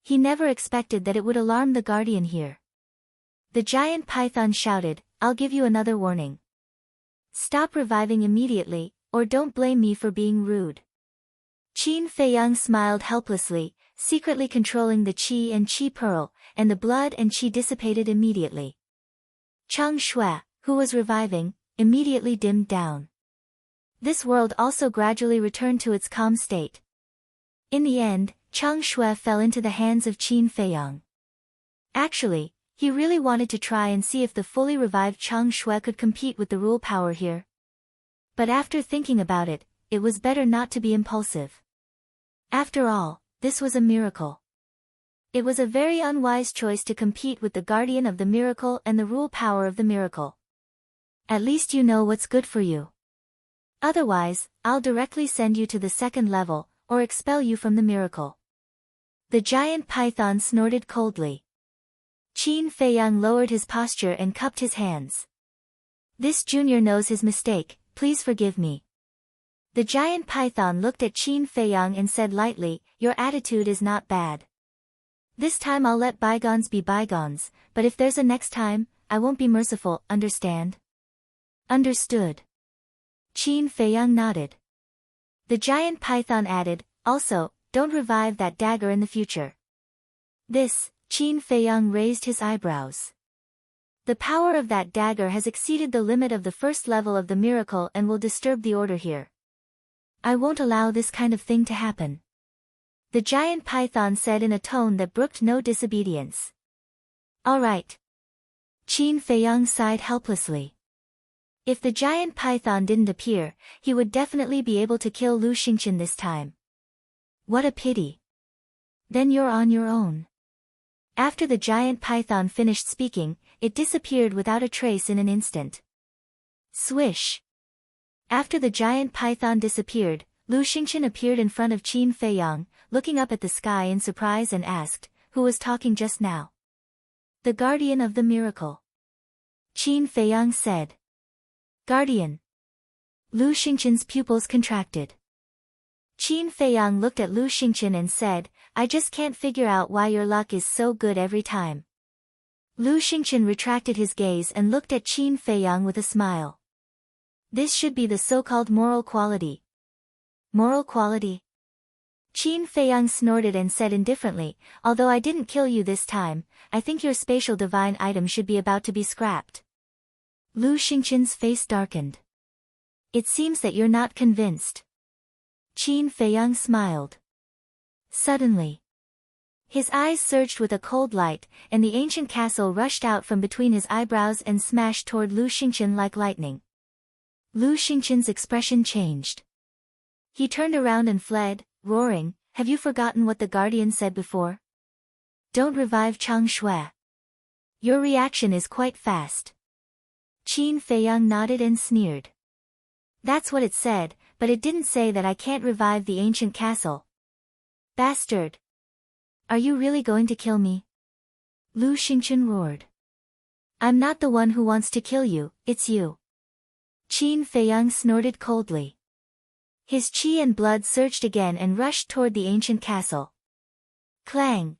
He never expected that it would alarm the guardian here. The giant python shouted, "I'll give you another warning. Stop reviving immediately, or don't blame me for being rude." Qin Feiyang smiled helplessly, secretly controlling the qi and qi pearl, and the blood and qi dissipated immediately. Chang Shui, who was reviving, immediately dimmed down. This world also gradually returned to its calm state. In the end, Chang Shui fell into the hands of Qin Feiyang. Actually, he really wanted to try and see if the fully revived Chang Shui could compete with the rule power here. But after thinking about it, it was better not to be impulsive. After all, this was a miracle. It was a very unwise choice to compete with the guardian of the miracle and the rule power of the miracle. At least you know what's good for you. Otherwise, I'll directly send you to the second level, or expel you from the miracle. The giant python snorted coldly. Qin Feiyang lowered his posture and cupped his hands. This junior knows his mistake, please forgive me. The giant python looked at Qin Feiyang and said lightly, "Your attitude is not bad. This time I'll let bygones be bygones, but if there's a next time, I won't be merciful, understand?" Understood. Qin Feiyang nodded. The giant python added, "Also, don't revive that dagger in the future. This, Qin Feiyang raised his eyebrows. The power of that dagger has exceeded the limit of the first level of the miracle and will disturb the order here. I won't allow this kind of thing to happen. The giant python said in a tone that brooked no disobedience. All right. Qin Feiyang sighed helplessly. If the giant python didn't appear, he would definitely be able to kill Lu Xingqian this time. What a pity. Then you're on your own. After the giant python finished speaking, it disappeared without a trace in an instant. Swish. After the giant python disappeared, Lu Xingqian appeared in front of Qin Feiyang, looking up at the sky in surprise and asked, "Who was talking just now?" "The guardian of the miracle." Qin Feiyang said. "Guardian." Lu Xingqian's pupils contracted. Qin Feiyang looked at Lu Xingqian and said, "I just can't figure out why your luck is so good every time." Lu Xingqian retracted his gaze and looked at Qin Feiyang with a smile. "This should be the so-called moral quality." "Moral quality?" Qin Feiyang snorted and said indifferently, "Although I didn't kill you this time, I think your spatial divine item should be about to be scrapped." Lu Xingqian's face darkened. "It seems that you're not convinced." Qin Feiyang smiled. Suddenly, his eyes surged with a cold light, and the ancient castle rushed out from between his eyebrows and smashed toward Lu Xingqian like lightning. Lu Xingqian's expression changed. He turned around and fled, roaring, "Have you forgotten what the guardian said before? Don't revive Chang Shui. Your reaction is quite fast." Qin Feiyang nodded and sneered. "That's what it said, but it didn't say that I can't revive the ancient castle." "Bastard! Are you really going to kill me?" Lu Xingqian roared. "I'm not the one who wants to kill you, it's you." Qin Feiyang snorted coldly. His qi and blood surged again and rushed toward the ancient castle. Clang!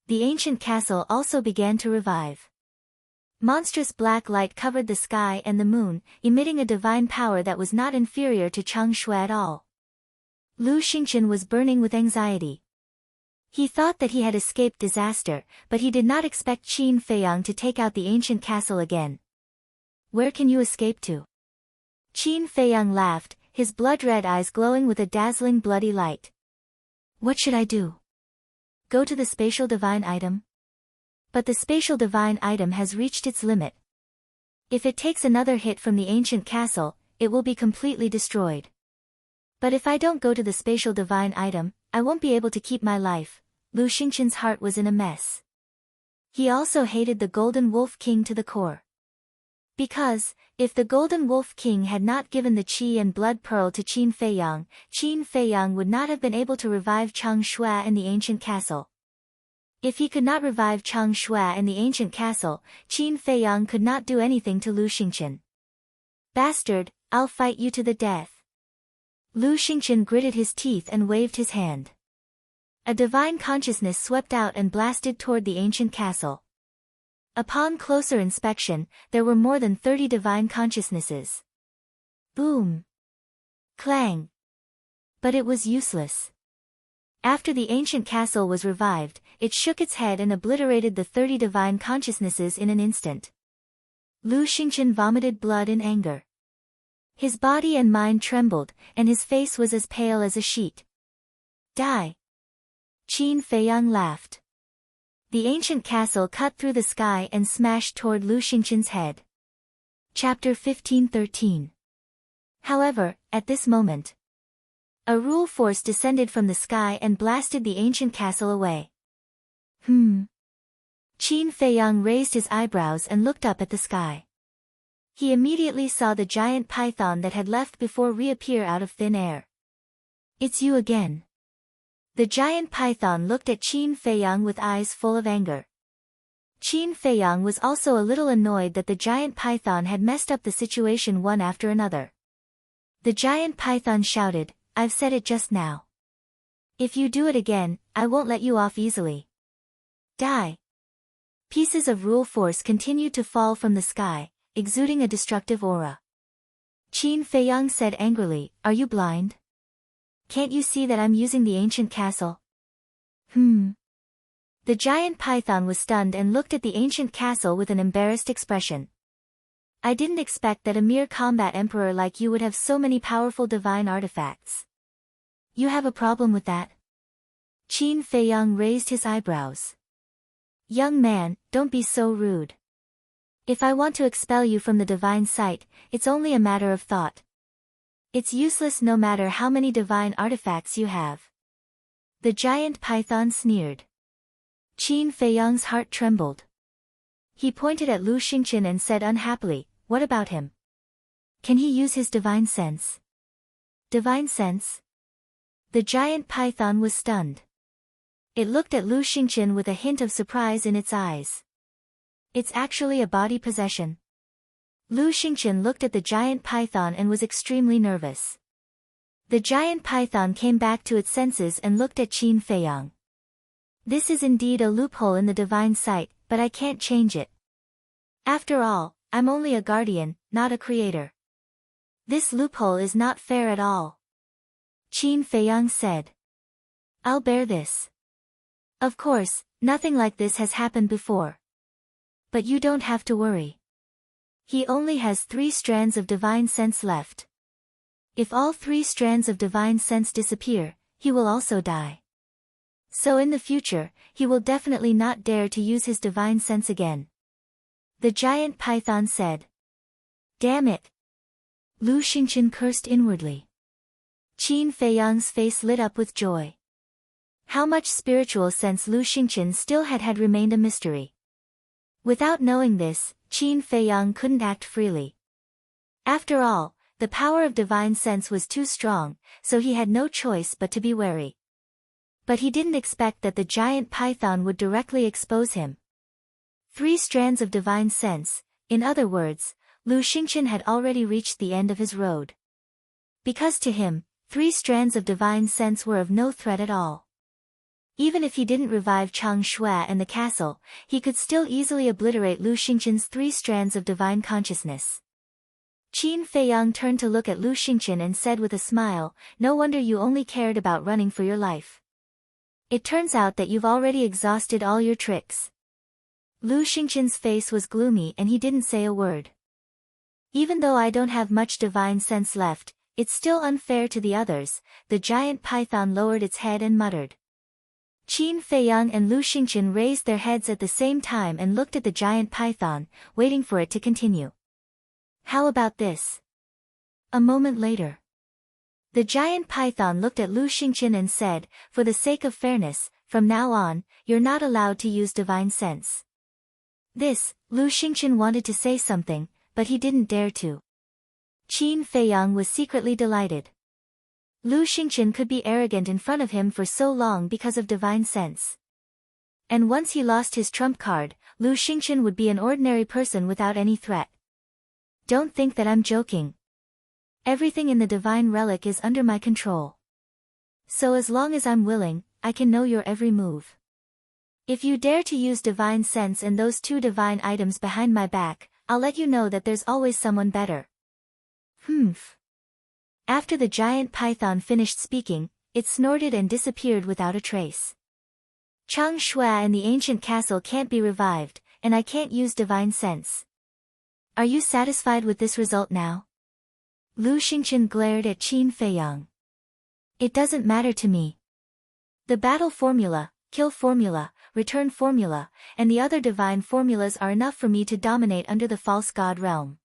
The ancient castle also began to revive. Monstrous black light covered the sky and the moon, emitting a divine power that was not inferior to Chang Shui at all. Lu Xingqian was burning with anxiety. He thought that he had escaped disaster, but he did not expect Qin Feiyang to take out the ancient castle again. "Where can you escape to?" Qin Feiyang laughed, his blood-red eyes glowing with a dazzling bloody light. "What should I do? Go to the spatial divine item?" "But the spatial divine item has reached its limit. If it takes another hit from the ancient castle, it will be completely destroyed." "But if I don't go to the spatial divine item, I won't be able to keep my life." Lu Xingqian's heart was in a mess. He also hated the Golden Wolf King to the core. Because, if the Golden Wolf King had not given the Qi and Blood Pearl to Qin Feiyang would not have been able to revive Chang Shui in the ancient castle. If he could not revive Chang Shui in the ancient castle, Qin Feiyang could not do anything to Lu Xingqian. "Bastard, I'll fight you to the death." Lu Xingqian gritted his teeth and waved his hand. A divine consciousness swept out and blasted toward the ancient castle. Upon closer inspection, there were more than 30 divine consciousnesses. Boom! Clang! But it was useless. After the ancient castle was revived, it shook its head and obliterated the 30 divine consciousnesses in an instant. Lu Xingqian vomited blood in anger. His body and mind trembled, and his face was as pale as a sheet. "Die!" Qin Feiyang laughed. The ancient castle cut through the sky and smashed toward Lu Xingqian's head. Chapter 15:13. However, at this moment, a rule force descended from the sky and blasted the ancient castle away. Qin Feiyang raised his eyebrows and looked up at the sky. He immediately saw the giant python that had left before reappear out of thin air. "It's you again." The giant python looked at Qin Feiyang with eyes full of anger. Qin Feiyang was also a little annoyed that the giant python had messed up the situation one after another. The giant python shouted, "I've said it just now. If you do it again, I won't let you off easily. Die!" Pieces of rule force continued to fall from the sky, exuding a destructive aura. Qin Feiyang said angrily, "Are you blind? can't you see that I'm using the ancient castle? The giant python was stunned and looked at the ancient castle with an embarrassed expression. I didn't expect that a mere combat emperor like you would have so many powerful divine artifacts. You have a problem with that? Qin Feiyang raised his eyebrows. Young man, don't be so rude. If I want to expel you from the divine sight, it's only a matter of thought. It's useless no matter how many divine artifacts you have. The giant python sneered. Qin Feiyang's heart trembled. He pointed at Lu Xingqian and said unhappily, what about him? Can he use his divine sense? Divine sense? The giant python was stunned. It looked at Lu Xingqian with a hint of surprise in its eyes. It's actually a body possession. Lu Xingqian looked at the giant python and was extremely nervous. The giant python came back to its senses and looked at Qin Feiyang. This is indeed a loophole in the divine sight, but I can't change it. After all, I'm only a guardian, not a creator. This loophole is not fair at all. Qin Feiyang said. I'll bear this. Of course, nothing like this has happened before. But you don't have to worry. He only has 3 strands of divine sense left. If all 3 strands of divine sense disappear, he will also die. So in the future, he will definitely not dare to use his divine sense again. The giant python said. Damn it! Lu Xingqian cursed inwardly. Qin Feiyang's face lit up with joy. How much spiritual sense Lu Xingqian still had remained a mystery. Without knowing this, Qin Feiyang couldn't act freely. After all, the power of divine sense was too strong, so he had no choice but to be wary. But he didn't expect that the giant python would directly expose him. 3 strands of divine sense, in other words, Lu Xingqian had already reached the end of his road. Because to him, 3 strands of divine sense were of no threat at all. Even if he didn't revive Chang Shui and the castle, he could still easily obliterate Lu Xingqian's 3 strands of divine consciousness. Qin Feiyang turned to look at Lu Xingqian and said with a smile, no wonder you only cared about running for your life. It turns out that you've already exhausted all your tricks. Lu Xingqian's face was gloomy and he didn't say a word. Even though I don't have much divine sense left, it's still unfair to the others, the giant python lowered its head and muttered. Qin Feiyang and Lu Xingqian raised their heads at the same time and looked at the giant python, waiting for it to continue. How about this? A moment later. The giant python looked at Lu Xingqian and said, for the sake of fairness, from now on, you're not allowed to use divine sense. This, Lu Xingqian wanted to say something, but he didn't dare to. Qin Feiyang was secretly delighted. Lu Xingqian could be arrogant in front of him for so long because of divine sense. And once he lost his trump card, Lu Xingqian would be an ordinary person without any threat. Don't think that I'm joking. Everything in the divine relic is under my control. So as long as I'm willing, I can know your every move. If you dare to use divine sense and those 2 divine items behind my back, I'll let you know that there's always someone better. After the giant python finished speaking, it snorted and disappeared without a trace. Chang Shui and the ancient castle can't be revived, and I can't use divine sense. Are you satisfied with this result now? Lu Xingqian glared at Qin Feiyang. It doesn't matter to me. The battle formula, kill formula, return formula, and the other divine formulas are enough for me to dominate under the false god realm.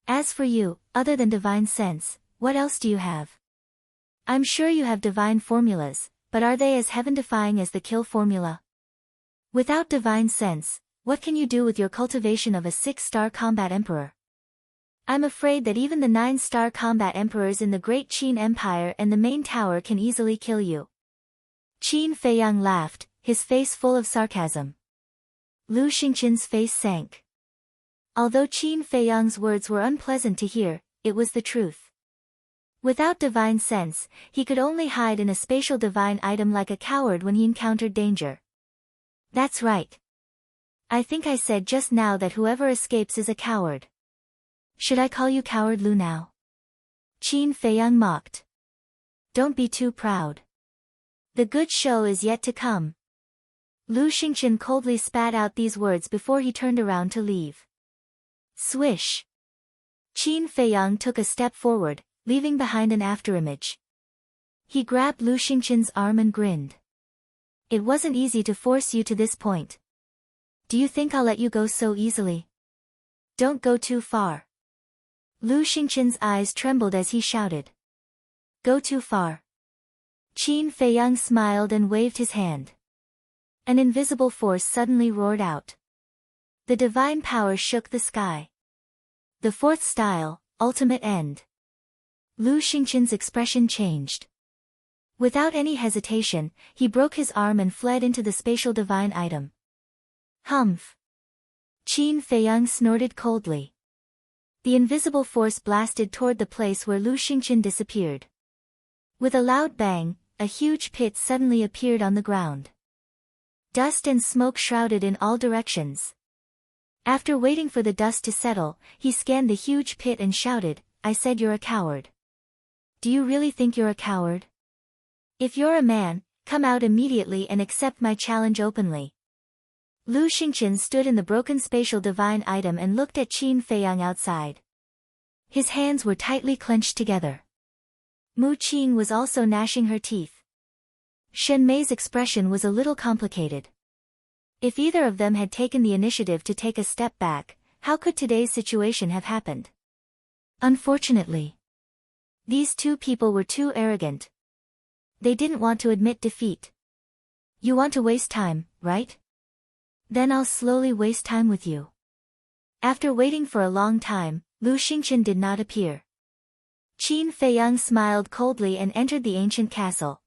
As for you, other than divine sense, what else do you have? I'm sure you have divine formulas, but are they as heaven-defying as the kill formula? Without divine sense, what can you do with your cultivation of a 6-star combat emperor? I'm afraid that even the 9-star combat emperors in the Great Qin Empire and the main tower can easily kill you. Qin Feiyang laughed, his face full of sarcasm. Lu Xingqian's face sank. Although Qin Feiyang's words were unpleasant to hear, it was the truth. Without divine sense, he could only hide in a spatial divine item like a coward when he encountered danger. That's right. I think I said just now that whoever escapes is a coward. Should I call you Coward Lu now? Qin Feiyang mocked. Don't be too proud. The good show is yet to come. Lu Xingqian coldly spat out these words before he turned around to leave. Swish. Qin Feiyang took a step forward, leaving behind an afterimage. He grabbed Lu Xingqian's arm and grinned. It wasn't easy to force you to this point. Do you think I'll let you go so easily? Don't go too far. Lu Xingqian's eyes trembled as he shouted. Go too far. Qin Feiyang smiled and waved his hand. An invisible force suddenly roared out. The divine power shook the sky. The fourth style, ultimate end. Lu Xingqian's expression changed. Without any hesitation, he broke his arm and fled into the spatial divine item. Humph. Qin Feiyang snorted coldly. The invisible force blasted toward the place where Lu Xingqian disappeared. With a loud bang, a huge pit suddenly appeared on the ground. Dust and smoke shrouded in all directions. After waiting for the dust to settle, he scanned the huge pit and shouted, I said you're a coward. Do you really think you're a coward? If you're a man, come out immediately and accept my challenge openly. Lu Xingqian stood in the broken spatial divine item and looked at Qin Feiyang outside. His hands were tightly clenched together. Mu Qing was also gnashing her teeth. Shen Mei's expression was a little complicated. If either of them had taken the initiative to take a step back, how could today's situation have happened? Unfortunately, these two people were too arrogant. They didn't want to admit defeat. You want to waste time, right? Then I'll slowly waste time with you. After waiting for a long time, Lu Xingqian did not appear. Qin Feiyang smiled coldly and entered the ancient castle.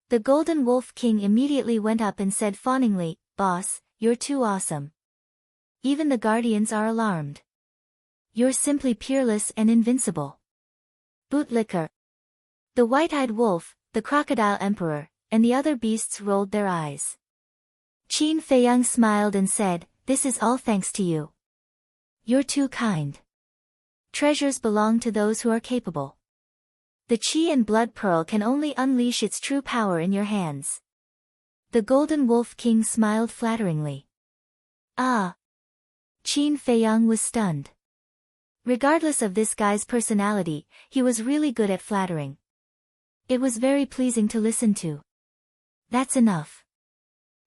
The Golden Wolf King immediately went up and said fawningly, Boss, you're too awesome. Even the guardians are alarmed. You're simply peerless and invincible. Bootlicker. The white-eyed wolf, the crocodile emperor, and the other beasts rolled their eyes. Qin Feiyang smiled and said, This is all thanks to you. You're too kind. Treasures belong to those who are capable. The Qi and Blood Pearl can only unleash its true power in your hands. The Golden Wolf King smiled flatteringly. Ah! Qin Feiyang was stunned. Regardless of this guy's personality, he was really good at flattering. It was very pleasing to listen to. That's enough.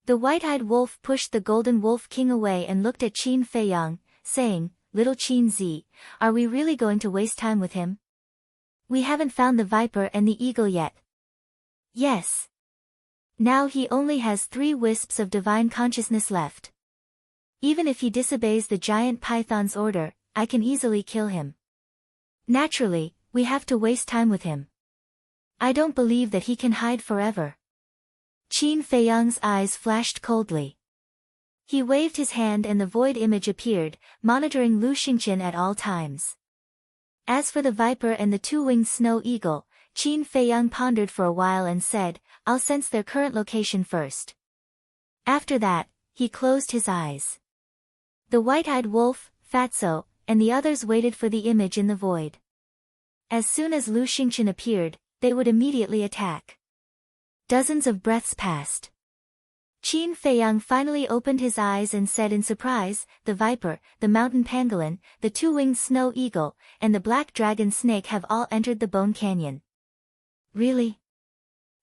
The white-eyed wolf pushed the Golden Wolf King away and looked at Qin Feiyang, saying, Little Qin Zi, are we really going to waste time with him? We haven't found the viper and the eagle yet. Yes. Now he only has 3 wisps of divine consciousness left. Even if he disobeys the giant python's order, I can easily kill him. Naturally, we have to waste time with him. I don't believe that he can hide forever. Qin Feiyang's eyes flashed coldly. He waved his hand and the void image appeared, monitoring Lu Xingqian at all times. As for the viper and the 2-winged snow eagle, Qin Feiyang pondered for a while and said, I'll sense their current location first. After that, he closed his eyes. The white-eyed wolf, Fatso, and the others waited for the image in the void. As soon as Lu Xingqian appeared, they would immediately attack. Dozens of breaths passed. Qin Feiyang finally opened his eyes and said in surprise, the viper, the mountain pangolin, the 2-winged snow eagle, and the black dragon snake have all entered the Bone Canyon. Really?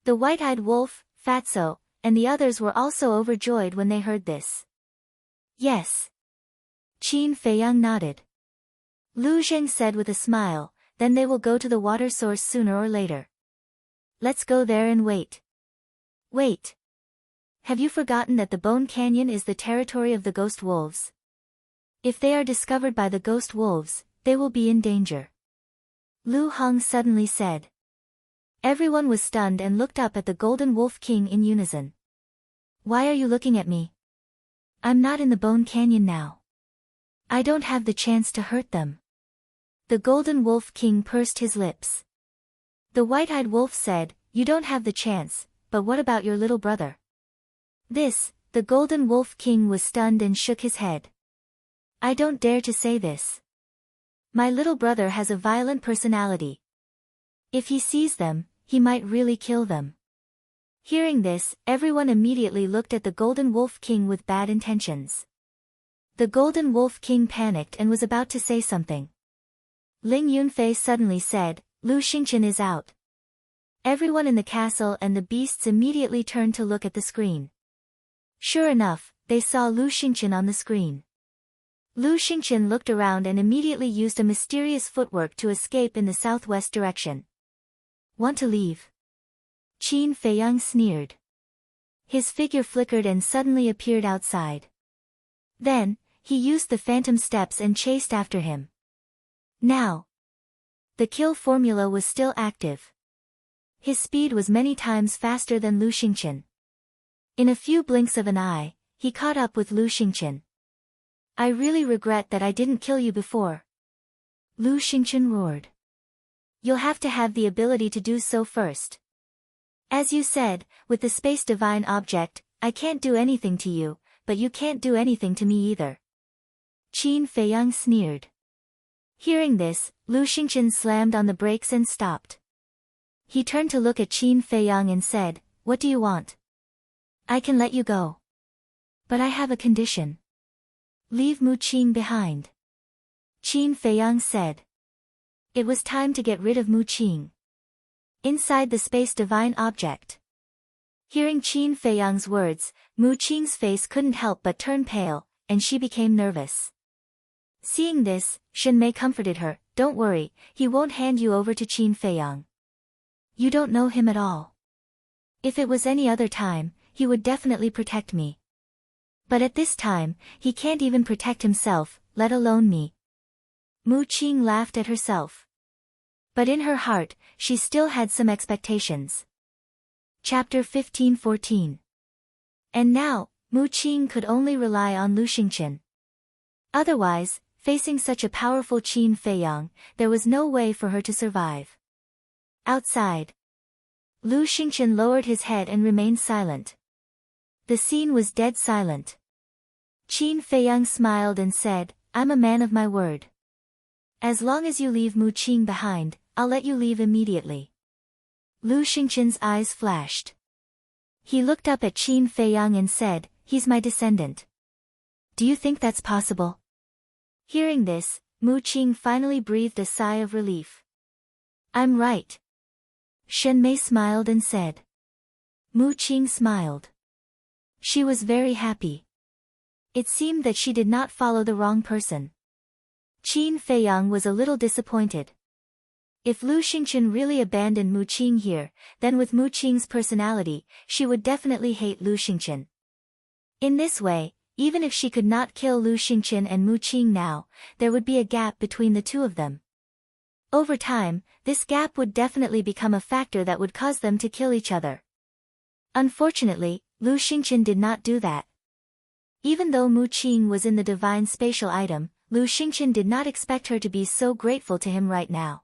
The white-eyed wolf, Fatso, and the others were also overjoyed when they heard this. Yes. Qin Feiyang nodded. Lu Zheng said with a smile, then they will go to the water source sooner or later. Let's go there and wait. Wait. Have you forgotten that the Bone Canyon is the territory of the ghost wolves? If they are discovered by the ghost wolves, they will be in danger. Lu Hong suddenly said. Everyone was stunned and looked up at the Golden Wolf King in unison. Why are you looking at me? I'm not in the Bone Canyon now. I don't have the chance to hurt them. The Golden Wolf King pursed his lips. The white-eyed wolf said, You don't have the chance, but what about your little brother? The Golden Wolf King was stunned and shook his head. I don't dare to say this. My little brother has a violent personality. If he sees them, he might really kill them. Hearing this, everyone immediately looked at the Golden Wolf King with bad intentions. The Golden Wolf King panicked and was about to say something. Ling Yunfei suddenly said, Lu Xingqian is out. Everyone in the castle and the beasts immediately turned to look at the screen. Sure enough, they saw Lu Xingqian on the screen. Lu Xingqian looked around and immediately used a mysterious footwork to escape in the southwest direction. Want to leave? Qin Feiyang sneered. His figure flickered and suddenly appeared outside. Then, he used the phantom steps and chased after him. Now, the kill formula was still active. His speed was many times faster than Lu Xingqian. In a few blinks of an eye, he caught up with Lu Xingqian. I really regret that I didn't kill you before. Lu Xingqian roared. You'll have to have the ability to do so first. As you said, with the space divine object, I can't do anything to you, but you can't do anything to me either. Qin Feiyang sneered. Hearing this, Lu Xingqian slammed on the brakes and stopped. He turned to look at Qin Feiyang and said, What do you want? I can let you go. But I have a condition. Leave Mu Qing behind. Qin Feiyang said. It was time to get rid of Mu Qing. Inside the space divine object. Hearing Qin Feiyang's words, Mu Qing's face couldn't help but turn pale, and she became nervous. Seeing this, Shen Mei comforted her, Don't worry, he won't hand you over to Qin Feiyang. You don't know him at all. If it was any other time, he would definitely protect me. But at this time, he can't even protect himself, let alone me. Mu Qing laughed at herself. But in her heart, she still had some expectations. Chapter 15-14. And now, Mu Qing could only rely on Lu Xingqian. Otherwise, facing such a powerful Qin Feiyang, there was no way for her to survive. Outside, Lu Xingqian lowered his head and remained silent. The scene was dead silent. Qin Feiyang smiled and said, I'm a man of my word. As long as you leave Mu Qing behind, I'll let you leave immediately. Lu Xingqian's eyes flashed. He looked up at Qin Feiyang and said, He's my descendant. Do you think that's possible? Hearing this, Mu Qing finally breathed a sigh of relief. I'm right. Shen Mei smiled and said. Mu Qing smiled. She was very happy. It seemed that she did not follow the wrong person. Qin Feiyang was a little disappointed. If Lu Xingqian really abandoned Mu Qing here, then with Mu Qing's personality, she would definitely hate Lu Xingqian. In this way, even if she could not kill Lu Xingqian and Mu Qing now, there would be a gap between the two of them. Over time, this gap would definitely become a factor that would cause them to kill each other. Unfortunately, Lu Xingqian did not do that. Even though Mu Qing was in the divine spatial item, Lu Xingqian did not expect her to be so grateful to him right now.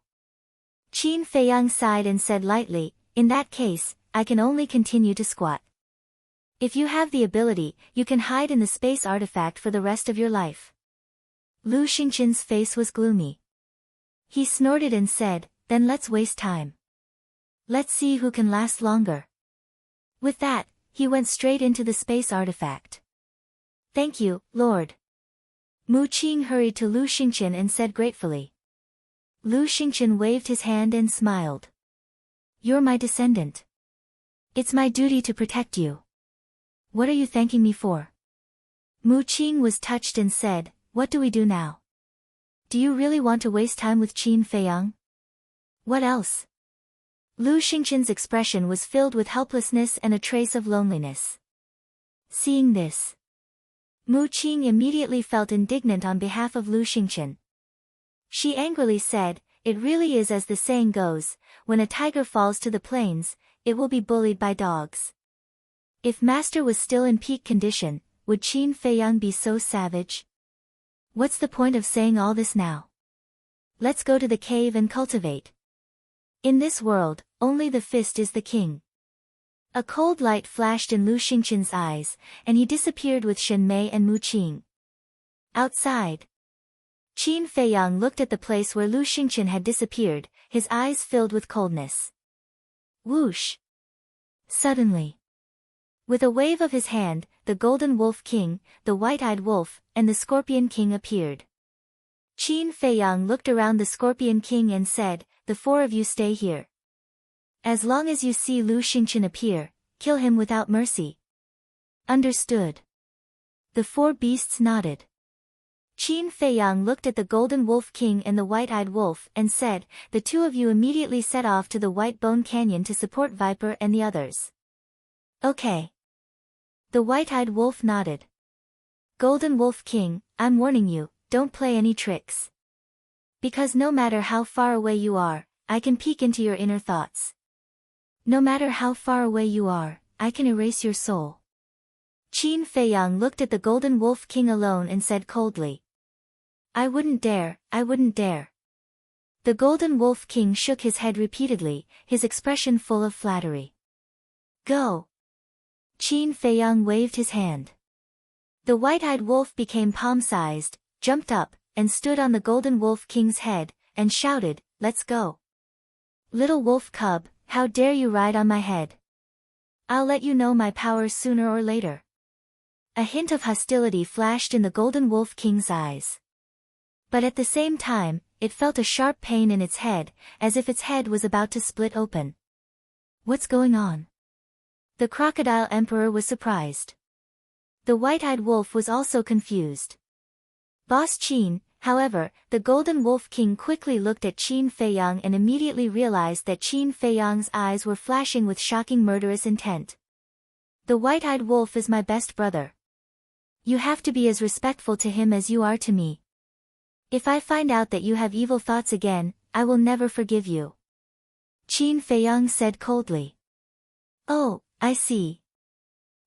Qin Feiyang sighed and said lightly, In that case, I can only continue to squat. If you have the ability, you can hide in the space artifact for the rest of your life. Lu Xingqian's face was gloomy. He snorted and said, Then let's waste time. Let's see who can last longer. With that, he went straight into the space artifact. Thank you, Lord. Mu Qing hurried to Lu Xingqian and said gratefully. Lu Xingqian waved his hand and smiled. You're my descendant. It's my duty to protect you. What are you thanking me for? Mu Qing was touched and said, What do we do now? Do you really want to waste time with Qin Feiyang? What else? Lu Xingqian's expression was filled with helplessness and a trace of loneliness. Seeing this, Mu Qing immediately felt indignant on behalf of Lu Xingqian. She angrily said, It really is as the saying goes, when a tiger falls to the plains, it will be bullied by dogs. If Master was still in peak condition, would Qin Feiyang be so savage? What's the point of saying all this now? Let's go to the cave and cultivate. In this world, only the fist is the king. A cold light flashed in Lu Xingqian's eyes, and he disappeared with Shen Mei and Mu Qing. Outside, Qin Feiyang looked at the place where Lu Xingqian had disappeared, his eyes filled with coldness. Whoosh! Suddenly, with a wave of his hand, the Golden Wolf King, the White-Eyed Wolf, and the Scorpion King appeared. Qin Feiyang looked around the Scorpion King and said, "The four of you stay here. As long as you see Lu Xingqian appear, kill him without mercy." Understood. The four beasts nodded. Qin Feiyang looked at the Golden Wolf King and the White-Eyed Wolf and said, "The two of you immediately set off to the White Bone Canyon to support Viper and the others." Okay. The White-Eyed Wolf nodded. Golden Wolf King, I'm warning you, don't play any tricks. Because no matter how far away you are, I can peek into your inner thoughts. No matter how far away you are, I can erase your soul. Qin Feiyang looked at the Golden Wolf King alone and said coldly, I wouldn't dare, I wouldn't dare. The Golden Wolf King shook his head repeatedly, his expression full of flattery. Go! Qin Feiyang waved his hand. The White-Eyed Wolf became palm-sized, jumped up, and stood on the Golden Wolf King's head, and shouted, Let's go! Little wolf cub, how dare you ride on my head? I'll let you know my power sooner or later. A hint of hostility flashed in the Golden Wolf King's eyes. But at the same time, it felt a sharp pain in its head, as if its head was about to split open. What's going on? The Crocodile Emperor was surprised. The White-Eyed Wolf was also confused. Boss Qin, however, the Golden Wolf King quickly looked at Qin Feiyang and immediately realized that Qin Feiyang's eyes were flashing with shocking murderous intent. The White-Eyed Wolf is my best brother. You have to be as respectful to him as you are to me. If I find out that you have evil thoughts again, I will never forgive you. Qin Feiyang said coldly. Oh, I see.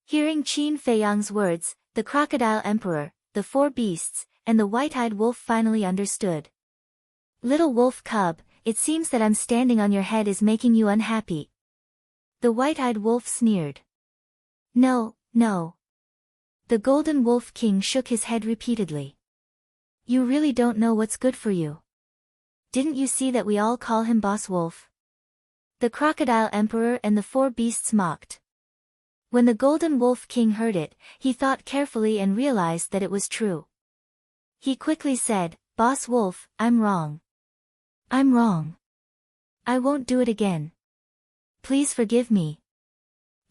Hearing Qin Feiyang's words, the Crocodile Emperor, the four beasts, and the White-Eyed Wolf finally understood. Little wolf cub, it seems that I'm standing on your head is making you unhappy. The White-Eyed Wolf sneered. No, no. The Golden Wolf King shook his head repeatedly. You really don't know what's good for you. Didn't you see that we all call him Boss Wolf? The Crocodile Emperor and the four beasts mocked. When the Golden Wolf King heard it, he thought carefully and realized that it was true. He quickly said, Boss Wolf, I'm wrong. I'm wrong. I won't do it again. Please forgive me.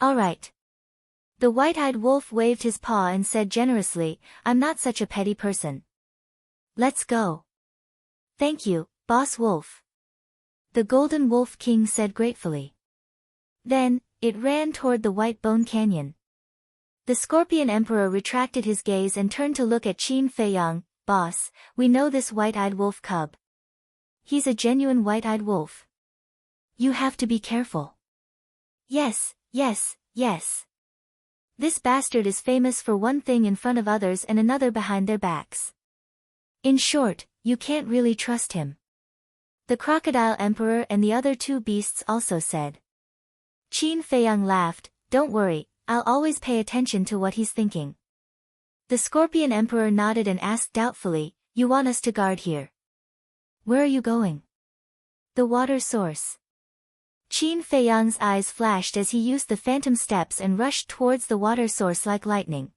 All right. The White-Eyed Wolf waved his paw and said generously, I'm not such a petty person. Let's go. Thank you, Boss Wolf. The Golden Wolf King said gratefully. Then, it ran toward the White Bone Canyon. The Scorpion Emperor retracted his gaze and turned to look at Qin Feiyang. Boss, we know this White-Eyed Wolf cub. He's a genuine White-Eyed Wolf. You have to be careful. Yes, yes, yes. This bastard is famous for one thing in front of others and another behind their backs. In short, you can't really trust him. The Crocodile Emperor and the other two beasts also said. Qin Feiyang laughed, Don't worry, I'll always pay attention to what he's thinking. The Scorpion Emperor nodded and asked doubtfully, You want us to guard here? Where are you going? The water source. Qin Feiyang's eyes flashed as he used the phantom steps and rushed towards the water source like lightning.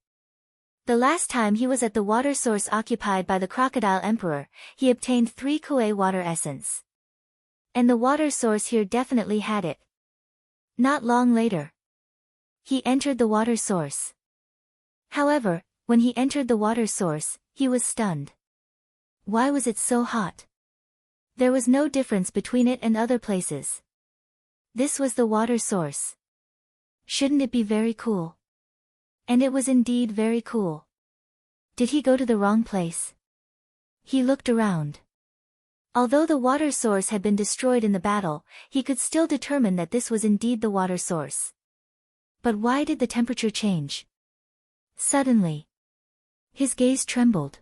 The last time he was at the water source occupied by the Crocodile Emperor, he obtained 3 Kuei water essence. And the water source here definitely had it. Not long later, he entered the water source. However, when he entered the water source, he was stunned. Why was it so hot? There was no difference between it and other places. This was the water source. Shouldn't it be very cool? And it was indeed very cool. Did he go to the wrong place? He looked around. Although the water source had been destroyed in the battle, he could still determine that this was indeed the water source. But why did the temperature change? Suddenly, his gaze trembled.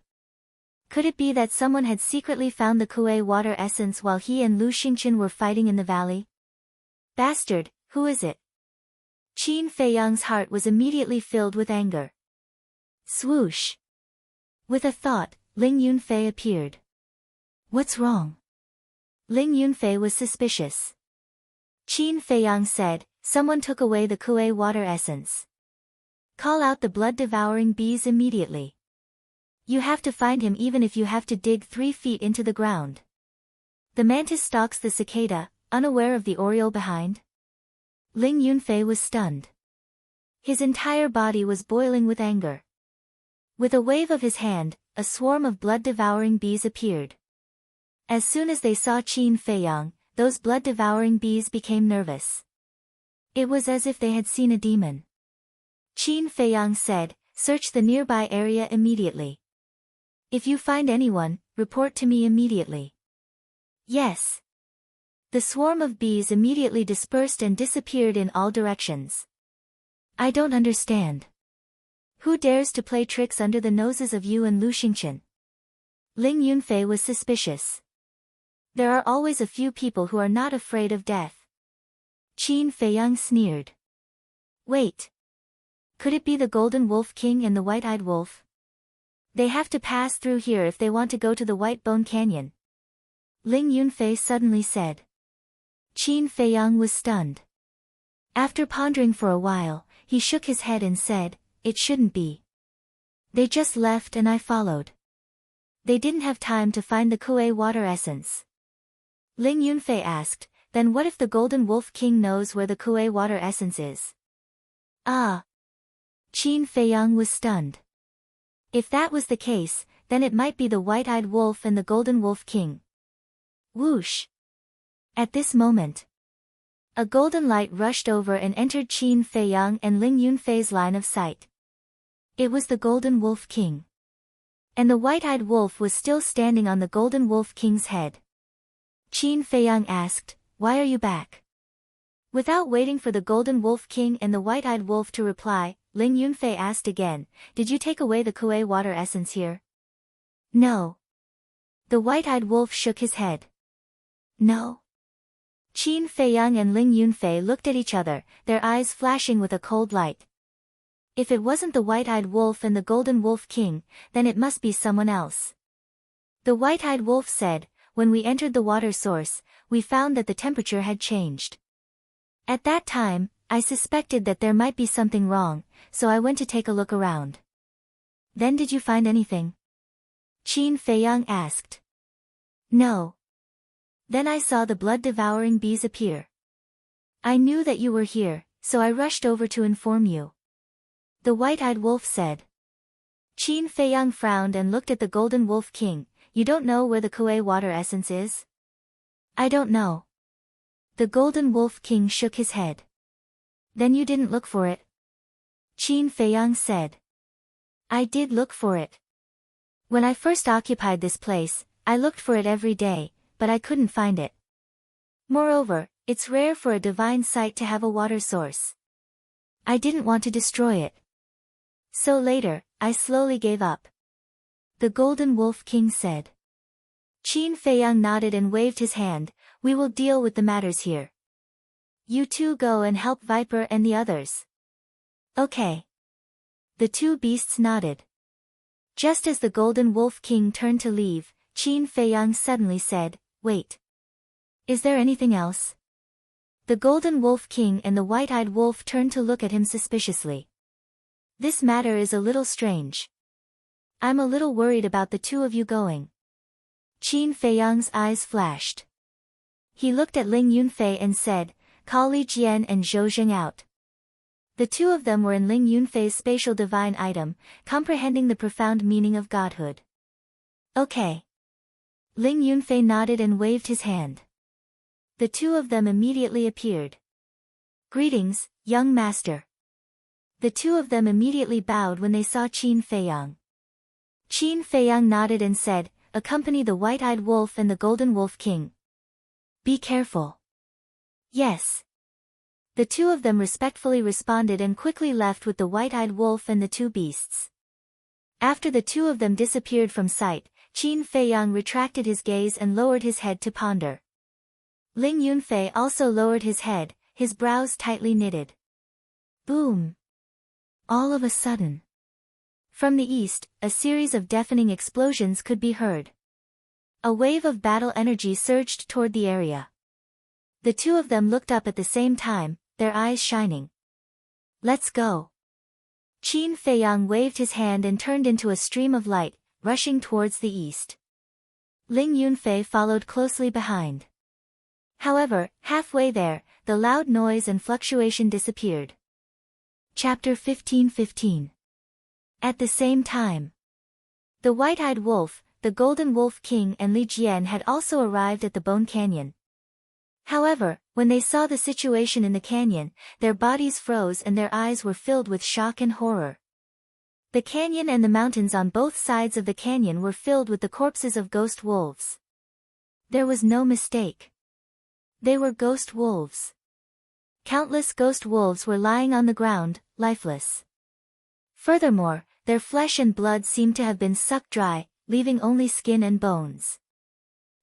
Could it be that someone had secretly found the Kuei water essence while he and Lu Xingqian were fighting in the valley? Bastard, who is it? Qin Feiyang's heart was immediately filled with anger. Swoosh! With a thought, Ling Yunfei appeared. What's wrong? Ling Yunfei was suspicious. Qin Feiyang said, someone took away the Kuei water essence. Call out the blood-devouring bees immediately. You have to find him even if you have to dig 3 feet into the ground. The mantis stalks the cicada, unaware of the oriole behind. Ling Yunfei was stunned. His entire body was boiling with anger. With a wave of his hand, a swarm of blood-devouring bees appeared. As soon as they saw Qin Feiyang, those blood-devouring bees became nervous. It was as if they had seen a demon. Qin Feiyang said, search the nearby area immediately. If you find anyone, report to me immediately. Yes. The swarm of bees immediately dispersed and disappeared in all directions. I don't understand. Who dares to play tricks under the noses of you and Lu Xingchen? Ling Yunfei was suspicious. There are always a few people who are not afraid of death. Qin Feiyang sneered. Wait. Could it be the Golden Wolf King and the White-Eyed Wolf? They have to pass through here if they want to go to the White Bone Canyon. Ling Yunfei suddenly said. Qin Feiyang was stunned. After pondering for a while, he shook his head and said, it shouldn't be. They just left and I followed. They didn't have time to find the Kuei water essence. Ling Yunfei asked, then what if the Golden Wolf King knows where the Kuei water essence is? Ah. Qin Feiyang was stunned. If that was the case, then it might be the White-Eyed Wolf and the Golden Wolf King. Whoosh. At this moment, a golden light rushed over and entered Qin Feiyang and Ling Yunfei's line of sight. It was the Golden Wolf King. And the White-Eyed Wolf was still standing on the Golden Wolf King's head. Qin Feiyang asked, why are you back? Without waiting for the Golden Wolf King and the White-Eyed Wolf to reply, Ling Yunfei asked again, did you take away the Kuei water essence here? No. The White-Eyed Wolf shook his head. No. Qin Feiyang and Ling Yunfei looked at each other, their eyes flashing with a cold light. If it wasn't the White-Eyed Wolf and the Golden Wolf King, then it must be someone else. The White-Eyed Wolf said, when we entered the water source, we found that the temperature had changed. At that time, I suspected that there might be something wrong, so I went to take a look around. Then did you find anything? Qin Feiyang asked. No. Then I saw the blood-devouring bees appear. I knew that you were here, so I rushed over to inform you. The White-Eyed Wolf said. Qin Feiyang frowned and looked at the Golden Wolf King. You don't know where the Kuei water essence is? I don't know. The Golden Wolf King shook his head. Then you didn't look for it? Qin Feiyang said. I did look for it. When I first occupied this place, I looked for it every day, but I couldn't find it. Moreover, it's rare for a divine site to have a water source. I didn't want to destroy it. So later, I slowly gave up. The Golden Wolf King said. Qin Feiyang nodded and waved his hand, we will deal with the matters here. You two go and help Viper and the others. Okay. The two beasts nodded. Just as the Golden Wolf King turned to leave, Qin Feiyang suddenly said, wait. Is there anything else? The Golden Wolf King and the White-Eyed Wolf turned to look at him suspiciously. This matter is a little strange. I'm a little worried about the two of you going. Qin Feiyang's eyes flashed. He looked at Ling Yunfei and said, call Li Jian and Zhou Zheng out. The two of them were in Ling Yunfei's spatial divine item, comprehending the profound meaning of godhood. Okay. Ling Yunfei nodded and waved his hand. The two of them immediately appeared. Greetings, young master. The two of them immediately bowed when they saw Qin Feiyang. Qin Feiyang nodded and said, accompany the White-Eyed Wolf and the Golden Wolf King. Be careful. Yes. The two of them respectfully responded and quickly left with the White-Eyed Wolf and the two beasts. After the two of them disappeared from sight, Qin Feiyang retracted his gaze and lowered his head to ponder. Ling Yunfei also lowered his head, his brows tightly knitted. Boom! All of a sudden. From the east, a series of deafening explosions could be heard. A wave of battle energy surged toward the area. The two of them looked up at the same time, their eyes shining. Let's go. Qin Feiyang waved his hand and turned into a stream of light, rushing towards the east. Ling Yunfei followed closely behind. However, halfway there, the loud noise and fluctuation disappeared. Chapter 15:15. At the same time, the White-Eyed Wolf, the Golden Wolf King and Li Jian had also arrived at the Bone Canyon. However, when they saw the situation in the canyon, their bodies froze and their eyes were filled with shock and horror. The canyon and the mountains on both sides of the canyon were filled with the corpses of ghost wolves. There was no mistake. They were ghost wolves. Countless ghost wolves were lying on the ground, lifeless. Furthermore, their flesh and blood seemed to have been sucked dry, leaving only skin and bones.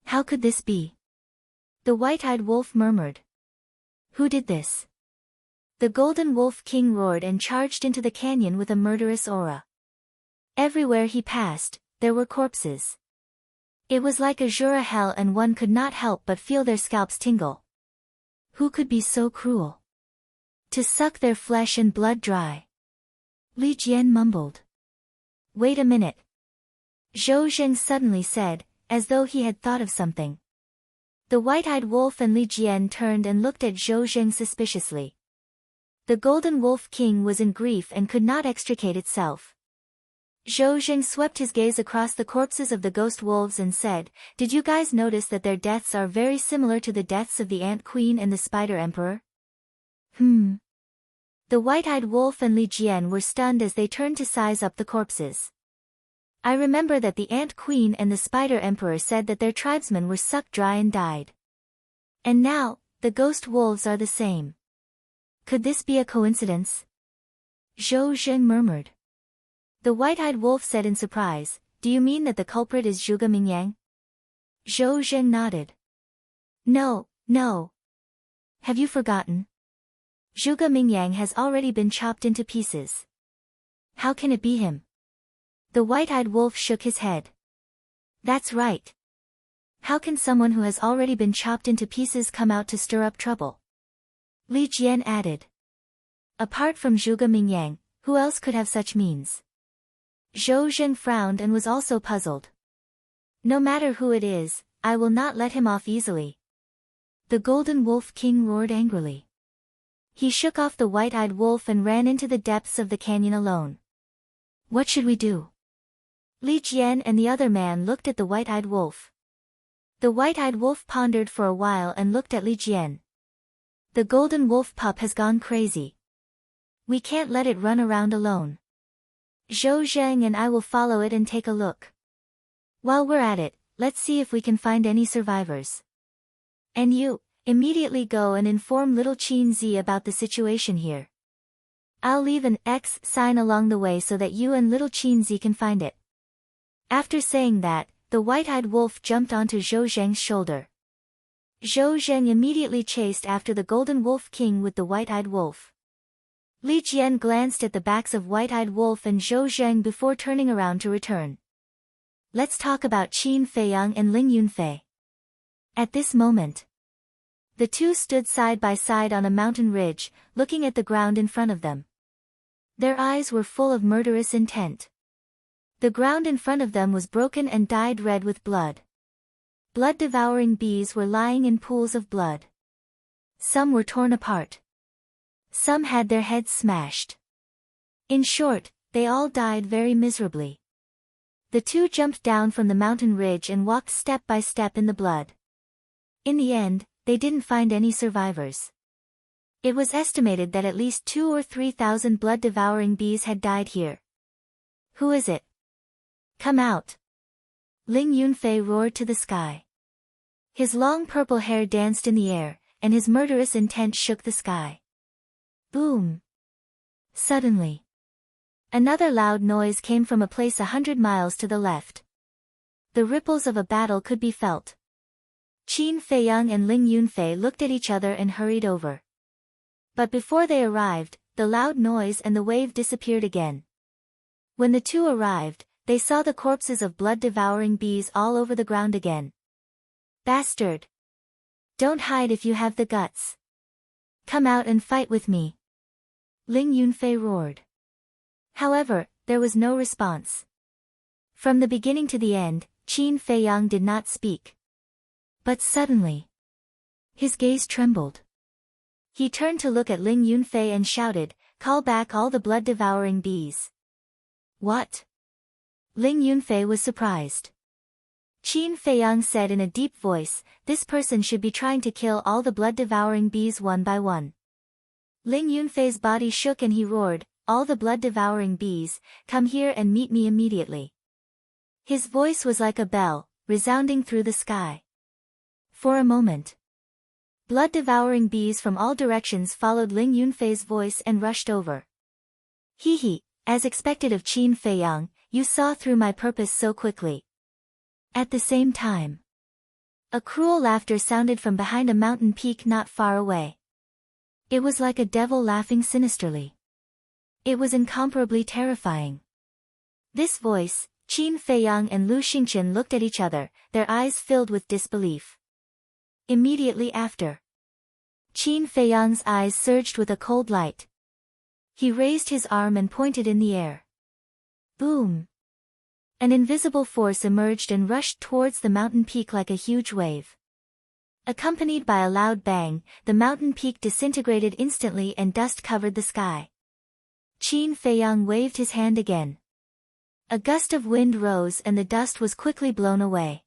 How could this be? The White-Eyed Wolf murmured. Who did this? The Golden Wolf King roared and charged into the canyon with a murderous aura. Everywhere he passed, there were corpses. It was like Azura hell and one could not help but feel their scalps tingle. Who could be so cruel? To suck their flesh and blood dry. Li Jian mumbled. Wait a minute. Zhou Zheng suddenly said, as though he had thought of something. The White-Eyed Wolf and Li Jian turned and looked at Zhou Zheng suspiciously. The Golden Wolf King was in grief and could not extricate itself. Zhou Zheng swept his gaze across the corpses of the ghost wolves and said, Did you guys notice that their deaths are very similar to the deaths of the Ant Queen and the Spider Emperor? The White-Eyed Wolf and Li Jian were stunned as they turned to size up the corpses. I remember that the Ant Queen and the Spider Emperor said that their tribesmen were sucked dry and died. And now, the ghost wolves are the same. Could this be a coincidence? Zhou Zheng murmured. The White-Eyed Wolf said in surprise, Do you mean that the culprit is Zhuge Mingyang? Zhou Zheng nodded. No. Have you forgotten? Zhuge Mingyang has already been chopped into pieces. How can it be him? The White-Eyed Wolf shook his head. That's right. How can someone who has already been chopped into pieces come out to stir up trouble? Li Jian added. Apart from Zhuge Mingyang, who else could have such means? Zhou Zheng frowned and was also puzzled. No matter who it is, I will not let him off easily. The Golden Wolf King roared angrily. He shook off the White-Eyed Wolf and ran into the depths of the canyon alone. What should we do? Li Jian and the other man looked at the White-Eyed Wolf. The White-Eyed Wolf pondered for a while and looked at Li Jian. The Golden Wolf pup has gone crazy. We can't let it run around alone. Zhou Zheng and I will follow it and take a look. While we're at it, let's see if we can find any survivors. And you, immediately go and inform little Qin Zi about the situation here. I'll leave an X sign along the way so that you and little Qin Zi can find it. After saying that, the White-Eyed Wolf jumped onto Zhou Zheng's shoulder. Zhou Zheng immediately chased after the Golden Wolf King with the White-Eyed Wolf. Li Jian glanced at the backs of White-Eyed Wolf and Zhou Zheng before turning around to return. Let's talk about Qin Feiyang and Ling Yunfei. At this moment, the two stood side by side on a mountain ridge, looking at the ground in front of them. Their eyes were full of murderous intent. The ground in front of them was broken and dyed red with blood. Blood-devouring bees were lying in pools of blood. Some were torn apart. Some had their heads smashed. In short, they all died very miserably. The two jumped down from the mountain ridge and walked step by step in the blood. In the end, they didn't find any survivors. It was estimated that at least 2,000 or 3,000 blood-devouring bees had died here. Who is it? Come out! Ling Yunfei roared to the sky. His long purple hair danced in the air, and his murderous intent shook the sky. Boom! Suddenly, another loud noise came from a place 100 miles to the left. The ripples of a battle could be felt. Qin Feiyang and Ling Yunfei looked at each other and hurried over. But before they arrived, the loud noise and the wave disappeared again. When the two arrived, they saw the corpses of blood-devouring bees all over the ground again. Bastard! Don't hide if you have the guts. Come out and fight with me. Ling Yunfei roared. However, there was no response. From the beginning to the end, Qin Feiyang did not speak. But suddenly, his gaze trembled. He turned to look at Ling Yunfei and shouted, "Call back all the blood-devouring bees." What? Ling Yunfei was surprised. Qin Feiyang said in a deep voice, "This person should be trying to kill all the blood-devouring bees one by one." Ling Yunfei's body shook and he roared, "All the blood-devouring bees, come here and meet me immediately." His voice was like a bell, resounding through the sky. For a moment, blood-devouring bees from all directions followed Ling Yunfei's voice and rushed over. "Hee, as expected of Qin Feiyang, you saw through my purpose so quickly." At the same time, a cruel laughter sounded from behind a mountain peak not far away. It was like a devil laughing sinisterly. It was incomparably terrifying. This voice, Qin Feiyang and Lu Xingchen looked at each other, their eyes filled with disbelief. Immediately after, Qin Feiyang's eyes surged with a cold light. He raised his arm and pointed in the air. Boom! An invisible force emerged and rushed towards the mountain peak like a huge wave. Accompanied by a loud bang, the mountain peak disintegrated instantly and dust covered the sky. Qin Feiyang waved his hand again. A gust of wind rose and the dust was quickly blown away.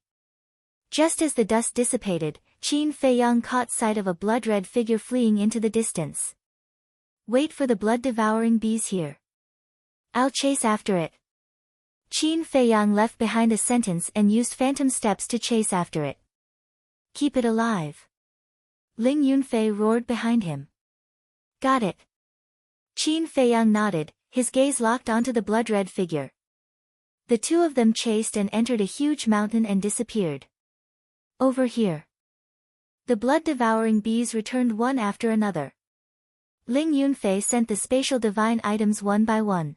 Just as the dust dissipated, Qin Feiyang caught sight of a blood-red figure fleeing into the distance. "Wait for the blood-devouring bees here. I'll chase after it." Qin Feiyang left behind a sentence and used phantom steps to chase after it. "Keep it alive." Ling Yunfei roared behind him. "Got it." Qin Feiyang nodded, his gaze locked onto the blood-red figure. The two of them chased and entered a huge mountain and disappeared. "Over here." The blood-devouring bees returned one after another. Ling Yunfei sent the spatial divine items one by one.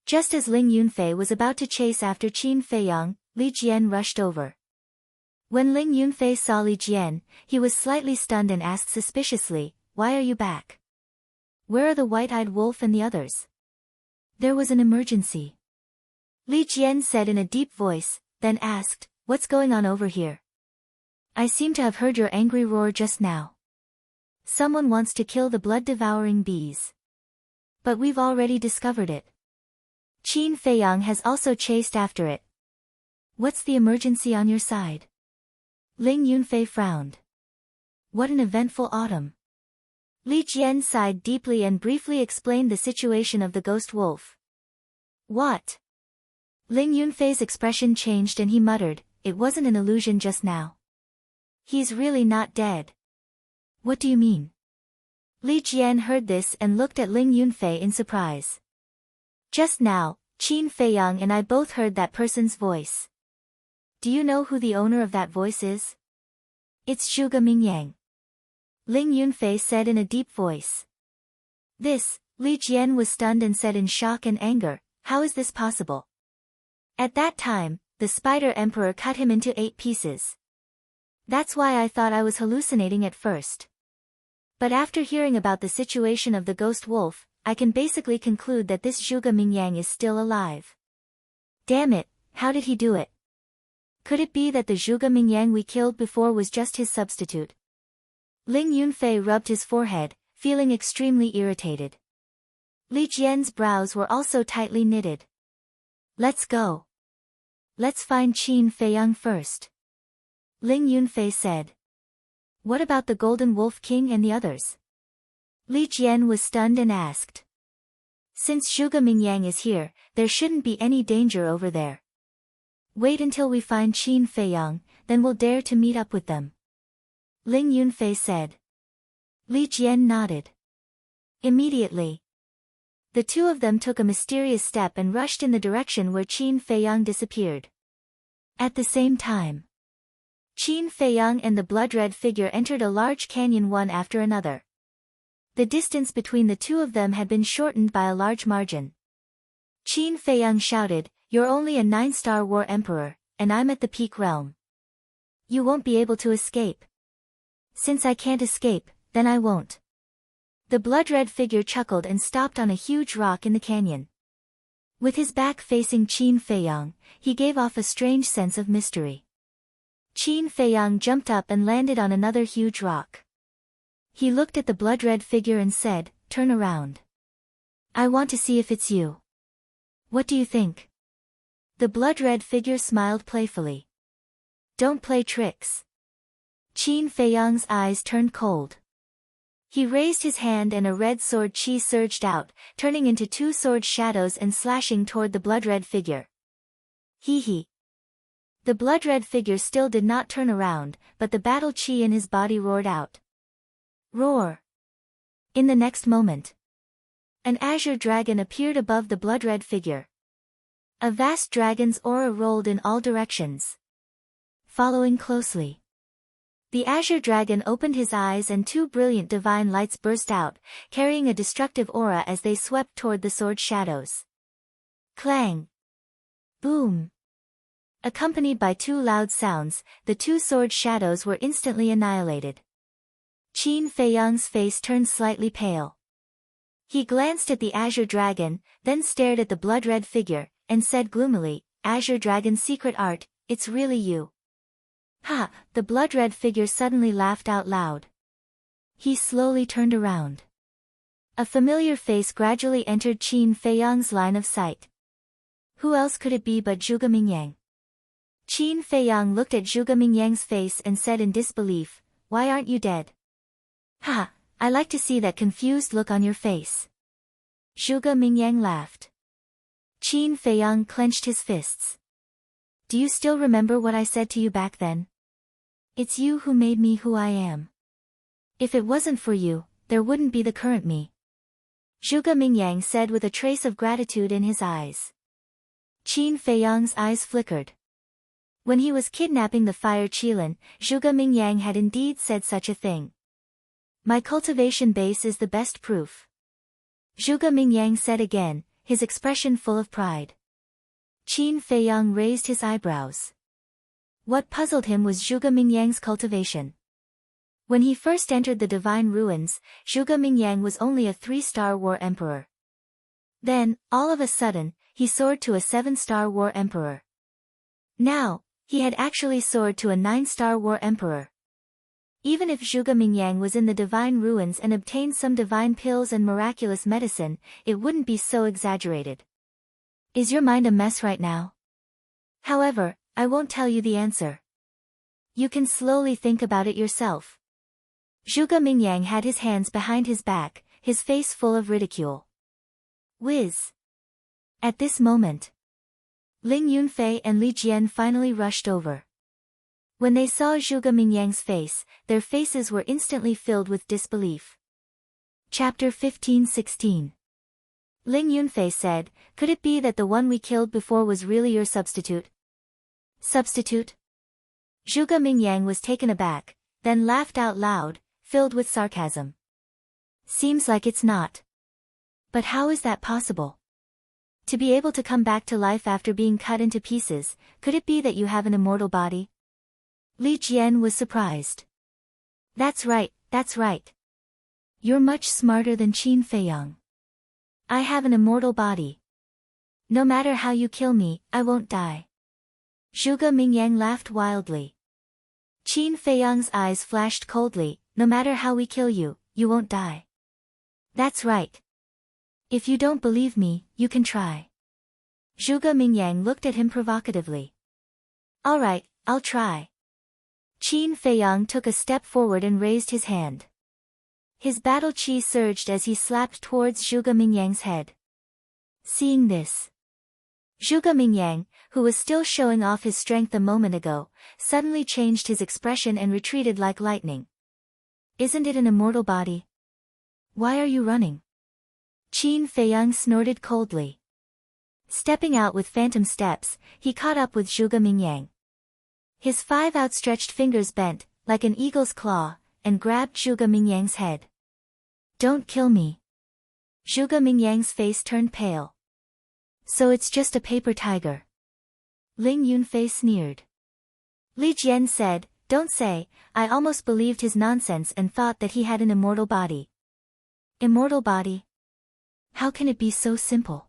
Just as Ling Yunfei was about to chase after Qin Feiyang, Li Jian rushed over. When Ling Yunfei saw Li Jian, he was slightly stunned and asked suspiciously, "Why are you back? Where are the white-eyed wolf and the others?" "There was an emergency," Li Jian said in a deep voice, then asked, "What's going on over here? I seem to have heard your angry roar just now. Someone wants to kill the blood-devouring bees. But we've already discovered it. Qin Feiyang has also chased after it. What's the emergency on your side?" Ling Yunfei frowned. "What an eventful autumn." Li Jian sighed deeply and briefly explained the situation of the ghost wolf. "What?" Ling Yunfei's expression changed and he muttered, "It wasn't an illusion just now. He's really not dead." "What do you mean?" Li Jian heard this and looked at Ling Yunfei in surprise. "Just now, Qin Feiyang and I both heard that person's voice. Do you know who the owner of that voice is?" "It's Zhuge Mingyang," Ling Yunfei said in a deep voice. Li Jian was stunned and said in shock and anger, "How is this possible?" At that time, the Spider Emperor cut him into 8 pieces. That's why I thought I was hallucinating at first. But after hearing about the situation of the ghost wolf, I can basically conclude that this Zhuge Mingyang is still alive. Damn it, how did he do it? Could it be that the Zhuge Mingyang we killed before was just his substitute? Ling Yunfei rubbed his forehead, feeling extremely irritated. Li Jian's brows were also tightly knitted. "Let's go. Let's find Qin Feiyang first," Ling Yunfei said. "What about the Golden Wolf King and the others?" Li Jian was stunned and asked. "Since Zhuge Mingyang is here, there shouldn't be any danger over there. Wait until we find Qin Feiyang, then we'll dare to meet up with them," Ling Yunfei said. Li Jian nodded. Immediately, the two of them took a mysterious step and rushed in the direction where Qin Feiyang disappeared. At the same time, Qin Feiyang and the blood-red figure entered a large canyon one after another. The distance between the two of them had been shortened by a large margin. Qin Feiyang shouted, "You're only a 9-star war emperor, and I'm at the peak realm. You won't be able to escape." Since I can't escape, then I won't. The blood-red figure chuckled and stopped on a huge rock in the canyon. With his back facing Qin Feiyang, he gave off a strange sense of mystery. Qin Feiyang jumped up and landed on another huge rock. He looked at the blood-red figure and said, "Turn around. I want to see if it's you. What do you think?" The blood-red figure smiled playfully. "Don't play tricks." Qin Feiyang's eyes turned cold. He raised his hand and a red sword chi surged out, turning into two sword shadows and slashing toward the blood-red figure. Hee hee. The blood-red figure still did not turn around, but the battle chi in his body roared out. Roar! In the next moment, an azure dragon appeared above the blood-red figure. A vast dragon's aura rolled in all directions. Following closely, the azure dragon opened his eyes and two brilliant divine lights burst out, carrying a destructive aura as they swept toward the sword shadows. Clang! Boom! Accompanied by two loud sounds, the two sword shadows were instantly annihilated. Qin Feiyang's face turned slightly pale. He glanced at the azure dragon, then stared at the blood-red figure, and said gloomily, "Azure Dragon's secret art, it's really you." Ha! The blood-red figure suddenly laughed out loud. He slowly turned around. A familiar face gradually entered Qin Feiyang's line of sight. Who else could it be but Zhuge Mingyang? Qin Feiyang looked at Zhuge Mingyang's face and said in disbelief, "Why aren't you dead?" "Ha! I like to see that confused look on your face." Zhuge Mingyang laughed. Qin Feiyang clenched his fists. "Do you still remember what I said to you back then? It's you who made me who I am. If it wasn't for you, there wouldn't be the current me." Zhuge Mingyang said with a trace of gratitude in his eyes. Qin Feiyang's eyes flickered. When he was kidnapping the fire Qilin, Zhuge Mingyang had indeed said such a thing. "My cultivation base is the best proof," Zhuge Mingyang said again, his expression full of pride. Qin Feiyang raised his eyebrows. What puzzled him was Zhuge Mingyang's cultivation. When he first entered the divine ruins, Zhuge Mingyang was only a 3-star war emperor. Then, all of a sudden, he soared to a 7-star war emperor. Now, he had actually soared to a 9-star war emperor. Even if Zhuge Mingyang was in the divine ruins and obtained some divine pills and miraculous medicine, it wouldn't be so exaggerated. Is your mind a mess right now? However, I won't tell you the answer. You can slowly think about it yourself. Zhuge Mingyang had his hands behind his back, his face full of ridicule. Whiz! At this moment, Ling Yunfei and Li Jian finally rushed over. When they saw Zhuge Mingyang's face, their faces were instantly filled with disbelief. Chapter 15-16. Ling Yunfei said, "Could it be that the one we killed before was really your substitute?" Substitute? Zhuge Mingyang was taken aback, then laughed out loud, filled with sarcasm. Seems like it's not. But how is that possible? To be able to come back to life after being cut into pieces, could it be that you have an immortal body? Li Jian was surprised. That's right, that's right. You're much smarter than Qin Feiyang. I have an immortal body. No matter how you kill me, I won't die. Zhuge Mingyang laughed wildly. Qin Feiyang's eyes flashed coldly, "No matter how we kill you, you won't die." That's right. If you don't believe me, you can try. Zhuge Mingyang looked at him provocatively. All right, I'll try. Qin Feiyang took a step forward and raised his hand. His battle chi surged as he slapped towards Zhuge Mingyang's head. Seeing this, Zhuge Mingyang, who was still showing off his strength a moment ago, suddenly changed his expression and retreated like lightning. Isn't it an immortal body? Why are you running? Qin Feiyang snorted coldly. Stepping out with phantom steps, he caught up with Zhuge Mingyang. His 5 outstretched fingers bent, like an eagle's claw, and grabbed Zhuge Mingyang's head. Don't kill me. Zhuge Mingyang's face turned pale. So it's just a paper tiger. Ling Yunfei sneered. Li Jian said, Don't say, I almost believed his nonsense and thought that he had an immortal body. Immortal body? How can it be so simple?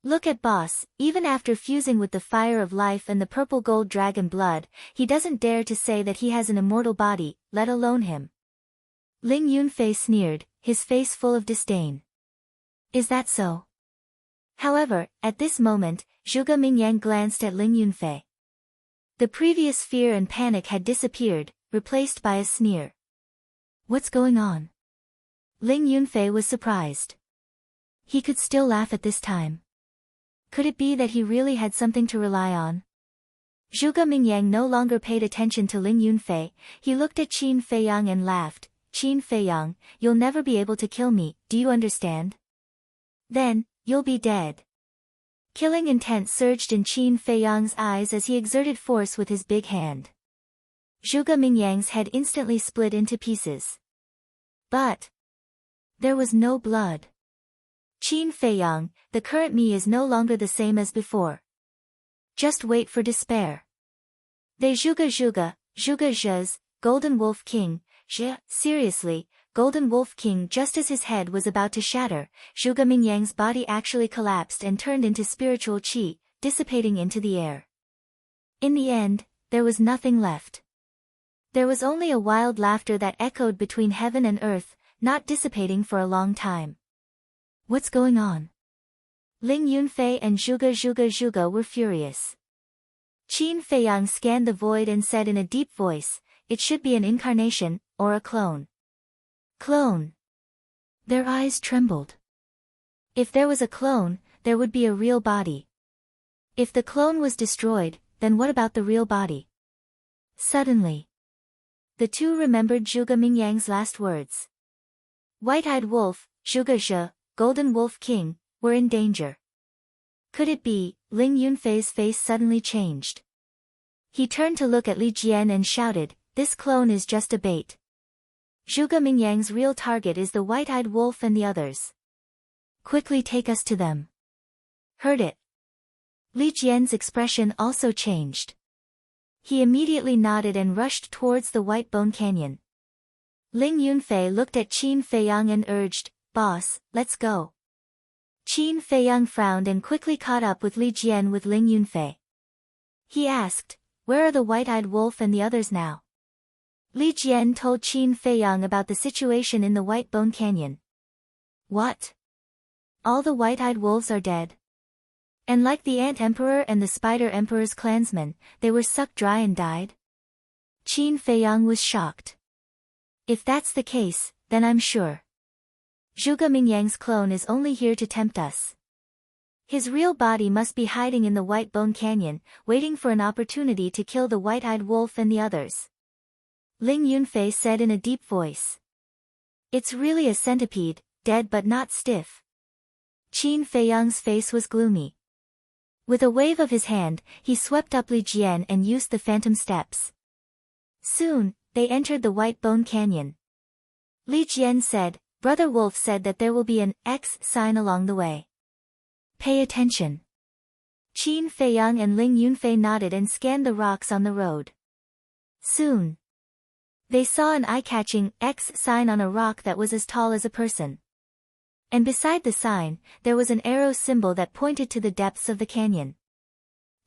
Look at boss, even after fusing with the fire of life and the purple gold dragon blood, he doesn't dare to say that he has an immortal body, let alone him. Ling Yunfei sneered, his face full of disdain. Is that so? However, at this moment, Zhuge Mingyang glanced at Ling Yunfei. The previous fear and panic had disappeared, replaced by a sneer. What's going on? Ling Yunfei was surprised. He could still laugh at this time. Could it be that he really had something to rely on? Zhuge Mingyang no longer paid attention to Ling Yunfei, he looked at Qin Feiyang and laughed. Qin Feiyang, you'll never be able to kill me, do you understand? Then, you'll be dead. Killing intent surged in Qin Feiyang's eyes as he exerted force with his big hand. Zhuge Mingyang's head instantly split into pieces. But there was no blood. Qin Feiyang, the current me is no longer the same as before. Just wait for despair. They Zhuge, Golden Wolf King, seriously, Golden Wolf King. Just as his head was about to shatter, Zhuge Mingyang's body actually collapsed and turned into spiritual qi, dissipating into the air. In the end, there was nothing left. There was only a wild laughter that echoed between heaven and earth, not dissipating for a long time. What's going on? Ling Yunfei and Zhuge were furious. Qin Feiyang scanned the void and said in a deep voice, it should be an incarnation, or a clone. Clone. Their eyes trembled. If there was a clone, there would be a real body. If the clone was destroyed, then what about the real body? Suddenly, the two remembered Zhuge Mingyang's last words. White-eyed wolf, Zhuge, Golden Wolf King, were in danger. Could it be? Ling Yunfei's face suddenly changed. He turned to look at Li Jian and shouted, this clone is just a bait. Zhuge Mingyang's real target is the white-eyed wolf and the others. Quickly take us to them. Heard it. Li Jian's expression also changed. He immediately nodded and rushed towards the White Bone Canyon. Ling Yunfei looked at Qin Feiyang and urged, boss, let's go. Qin Feiyang frowned and quickly caught up with Li Jian with Ling Yunfei. He asked, where are the white-eyed wolf and the others now? Li Jian told Qin Feiyang about the situation in the White Bone Canyon. What? All the white-eyed wolves are dead? And like the Ant Emperor and the Spider Emperor's clansmen, they were sucked dry and died? Qin Feiyang was shocked. If that's the case, then I'm sure Zhuge Mingyang's clone is only here to tempt us. His real body must be hiding in the White Bone Canyon, waiting for an opportunity to kill the white-eyed wolf and the others. Ling Yunfei said in a deep voice. It's really a centipede, dead but not stiff. Qin Feiyang's face was gloomy. With a wave of his hand, he swept up Li Jian and used the phantom steps. Soon, they entered the White Bone Canyon. Li Jian said, Brother Wolf said that there will be an X sign along the way. Pay attention. Qin Feiyang and Ling Yunfei nodded and scanned the rocks on the road. Soon, they saw an eye-catching X sign on a rock that was as tall as a person. And beside the sign, there was an arrow symbol that pointed to the depths of the canyon.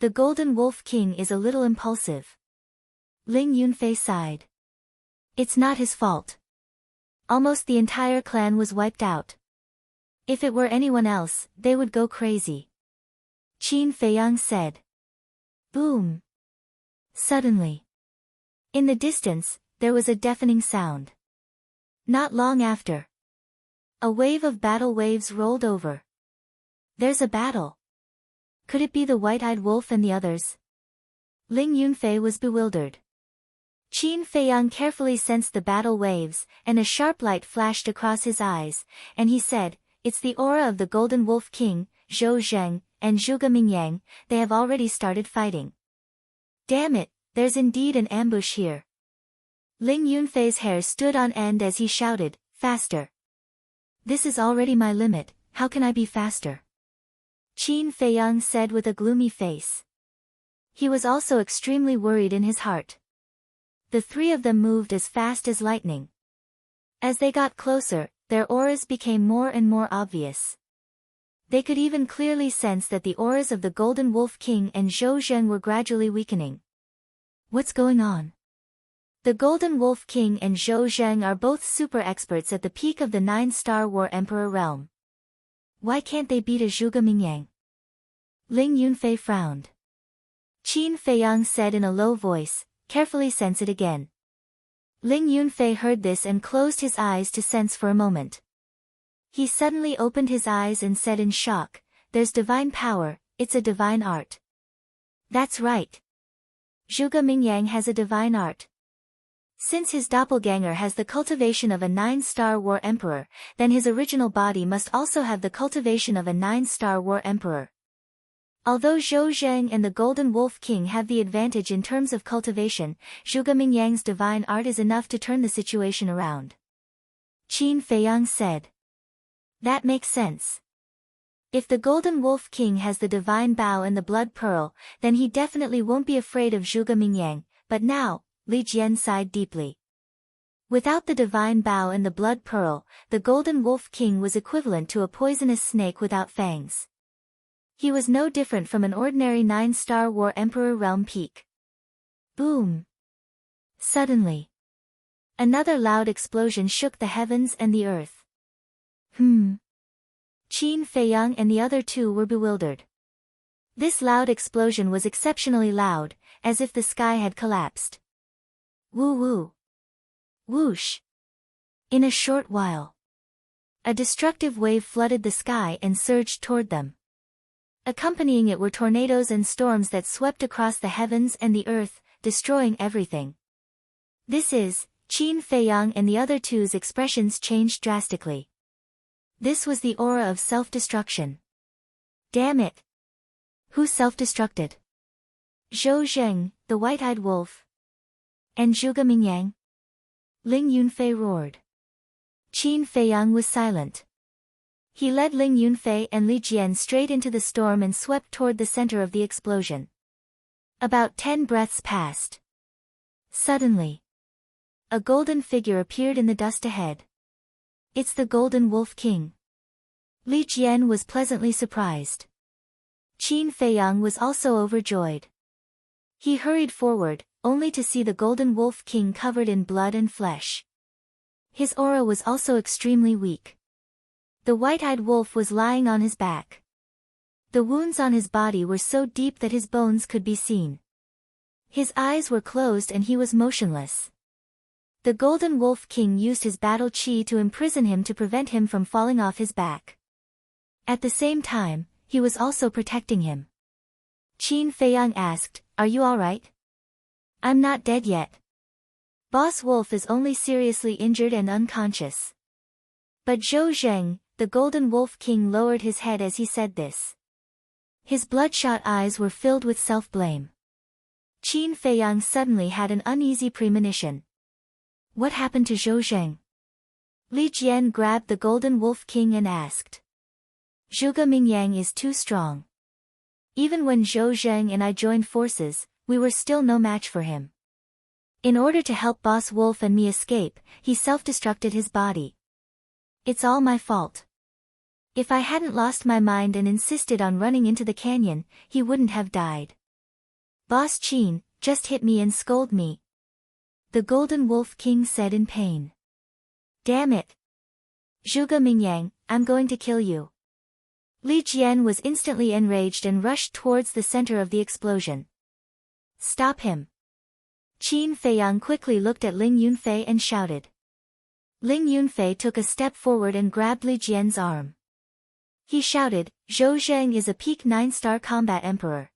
The Golden Wolf King is a little impulsive. Ling Yunfei sighed. It's not his fault. Almost the entire clan was wiped out. If it were anyone else, they would go crazy. Qin Feiyang said. Boom. Suddenly, in the distance, there was a deafening sound. Not long after, a wave of battle waves rolled over. There's a battle. Could it be the white-eyed wolf and the others? Ling Yunfei was bewildered. Qin Feiyang carefully sensed the battle waves, and a sharp light flashed across his eyes, and he said, it's the aura of the Golden Wolf King, Zhou Zheng, and Zhuge Mingyang, they have already started fighting. Damn it, there's indeed an ambush here. Ling Yunfei's hair stood on end as he shouted, faster. This is already my limit, how can I be faster? Qin Feiyang said with a gloomy face. He was also extremely worried in his heart. The three of them moved as fast as lightning. As they got closer, their auras became more and more obvious. They could even clearly sense that the auras of the Golden Wolf King and Zhou Zheng were gradually weakening. What's going on? The Golden Wolf King and Zhou Zheng are both super experts at the peak of the 9-star War Emperor realm. Why can't they beat a Zhuge Mingyang? Ling Yunfei frowned. Qin Feiyang said in a low voice, carefully sense it again. Ling Yunfei heard this and closed his eyes to sense for a moment. He suddenly opened his eyes and said in shock, there's divine power, it's a divine art. That's right. Zhuge Mingyang has a divine art. Since his doppelganger has the cultivation of a 9-star War Emperor, then his original body must also have the cultivation of a 9-star War Emperor. Although Zhou Zheng and the Golden Wolf King have the advantage in terms of cultivation, Zhuge Mingyang's divine art is enough to turn the situation around. Qin Feiyang said. That makes sense. If the Golden Wolf King has the divine Bao and the blood pearl, then he definitely won't be afraid of Zhuge Mingyang, but now, Li Jian sighed deeply. Without the divine Bao and the blood pearl, the Golden Wolf King was equivalent to a poisonous snake without fangs. He was no different from an ordinary 9-star War Emperor realm peak. Boom! Suddenly, another loud explosion shook the heavens and the earth. Qin Feiyang and the other two were bewildered. This loud explosion was exceptionally loud, as if the sky had collapsed. Woo woo. Whoosh. In a short while, a destructive wave flooded the sky and surged toward them. Accompanying it were tornadoes and storms that swept across the heavens and the earth, destroying everything. Qin Feiyang and the other two's expressions changed drastically. This was the aura of self-destruction. Damn it! Who self-destructed? Zhou Zheng, the white-eyed wolf. And Zhuge Mingyang? Ling Yunfei roared. Qin Feiyang was silent. He led Ling Yunfei and Li Jian straight into the storm and swept toward the center of the explosion. About 10 breaths passed. Suddenly, a golden figure appeared in the dust ahead. It's the Golden Wolf King. Li Jian was pleasantly surprised. Qin Feiyang was also overjoyed. He hurried forward, only to see the Golden Wolf King covered in blood and flesh. His aura was also extremely weak. The white-eyed wolf was lying on his back. The wounds on his body were so deep that his bones could be seen. His eyes were closed and he was motionless. The Golden Wolf King used his battle chi to imprison him to prevent him from falling off his back. At the same time, he was also protecting him. Qin Feiyang asked, "Are you alright?" "I'm not dead yet. Boss Wolf is only seriously injured and unconscious." But Zhou Zheng, the Golden Wolf King, lowered his head as he said this. His bloodshot eyes were filled with self-blame. Qin Feiyang suddenly had an uneasy premonition. What happened to Zhou Zheng? Li Jian grabbed the Golden Wolf King and asked. Zhuge Mingyang is too strong. Even when Zhou Zheng and I joined forces, we were still no match for him. In order to help Boss Wolf and me escape, he self-destructed his body. It's all my fault. If I hadn't lost my mind and insisted on running into the canyon, he wouldn't have died. Boss Qin, just hit me and scold me. The Golden Wolf King said in pain. Damn it. Zhuge Mingyang, I'm going to kill you. Li Jian was instantly enraged and rushed towards the center of the explosion. Stop him. Qin Feiyang quickly looked at Ling Yunfei and shouted. Ling Yunfei took a step forward and grabbed Li Jian's arm. He shouted, Zhou Zheng is a peak 9-star combat emperor.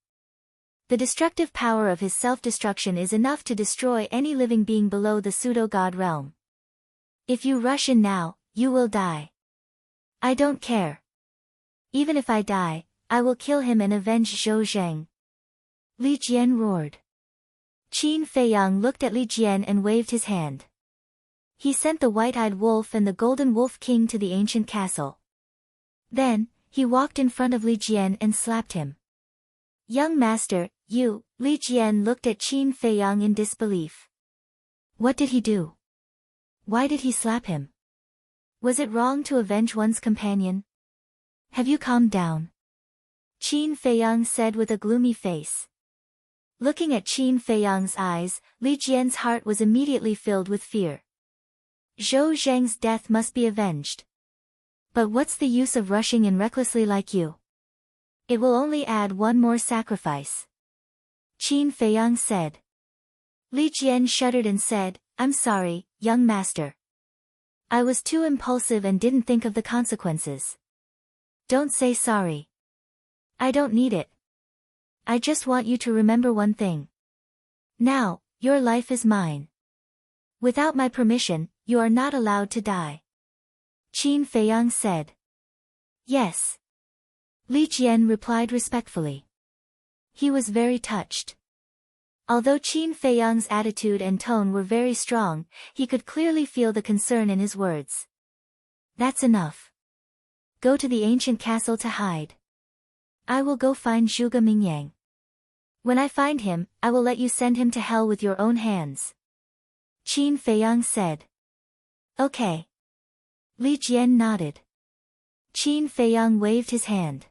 The destructive power of his self-destruction is enough to destroy any living being below the pseudo-god realm. If you rush in now, you will die. I don't care. Even if I die, I will kill him and avenge Zhou Zheng. Li Jian roared. Qin Feiyang looked at Li Jian and waved his hand. He sent the white-eyed wolf and the Golden Wolf King to the ancient castle. Then, he walked in front of Li Jian and slapped him. Young master, you, Li Jian looked at Qin Feiyang in disbelief. What did he do? Why did he slap him? Was it wrong to avenge one's companion? Have you calmed down? Qin Feiyang said with a gloomy face. Looking at Qin Feiyang's eyes, Li Jian's heart was immediately filled with fear. Zhou Zheng's death must be avenged. But what's the use of rushing in recklessly like you? It will only add one more sacrifice. Qin Feiyang said. Li Jian shuddered and said, I'm sorry, young master. I was too impulsive and didn't think of the consequences. Don't say sorry. I don't need it. I just want you to remember one thing. Now, your life is mine. Without my permission, you are not allowed to die. Qin Feiyang said. Yes. Li Jian replied respectfully. He was very touched. Although Qin Feiyang's attitude and tone were very strong, he could clearly feel the concern in his words. That's enough. Go to the ancient castle to hide. I will go find Zhuge Mingyang. When I find him, I will let you send him to hell with your own hands. Qin Feiyang said. Okay. Li Jian nodded. Qin Feiyang waved his hand.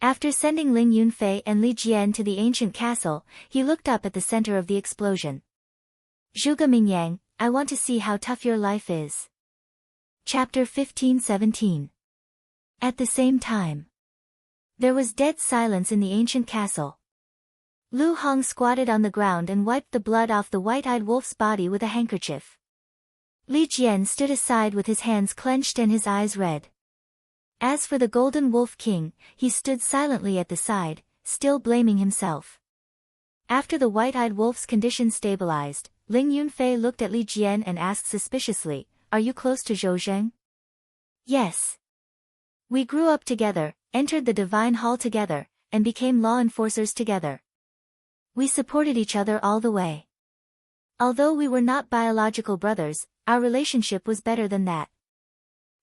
After sending Ling Yunfei and Li Jian to the ancient castle, he looked up at the center of the explosion. Zhuge Mingyang, I want to see how tough your life is. Chapter 15-17. At the same time. There was dead silence in the ancient castle. Lu Hong squatted on the ground and wiped the blood off the white-eyed wolf's body with a handkerchief. Li Jian stood aside with his hands clenched and his eyes red. As for the Golden Wolf King, he stood silently at the side, still blaming himself. After the white-eyed wolf's condition stabilized, Ling Yunfei looked at Li Jian and asked suspiciously, Are you close to Zhou Zheng? Yes. We grew up together, entered the divine hall together, and became law enforcers together. We supported each other all the way. Although we were not biological brothers, our relationship was better than that.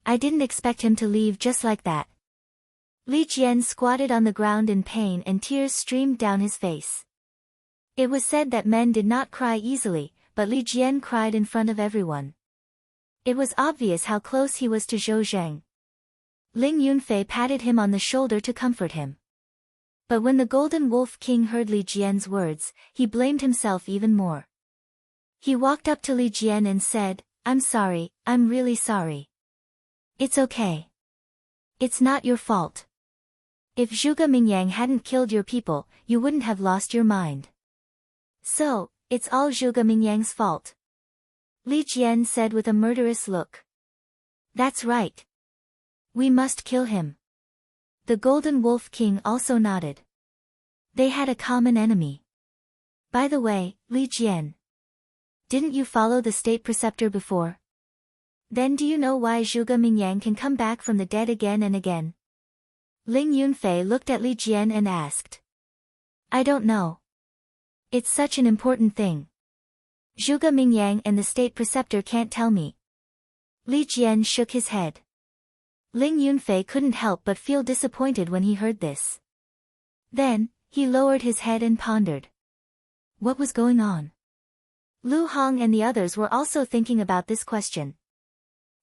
I didn't expect him to leave just like that. Li Jian squatted on the ground in pain and tears streamed down his face. It was said that men did not cry easily, but Li Jian cried in front of everyone. It was obvious how close he was to Zhou Zheng. Ling Yunfei patted him on the shoulder to comfort him. But when the Golden Wolf King heard Li Jian's words, he blamed himself even more. He walked up to Li Jian and said, I'm sorry, I'm really sorry. It's okay. It's not your fault. If Zhuge Mingyang hadn't killed your people, you wouldn't have lost your mind. So, it's all Zhuge Mingyang's fault. Li Jian said with a murderous look. That's right. We must kill him. The Golden Wolf King also nodded. They had a common enemy. By the way, Li Jian. Didn't you follow the state preceptor before? Then do you know why Zhuge Mingyang can come back from the dead again and again? Ling Yunfei looked at Li Jian and asked. I don't know. It's such an important thing. Zhuge Mingyang and the state preceptor can't tell me. Li Jian shook his head. Ling Yunfei couldn't help but feel disappointed when he heard this. Then, he lowered his head and pondered. What was going on? Lu Hong and the others were also thinking about this question.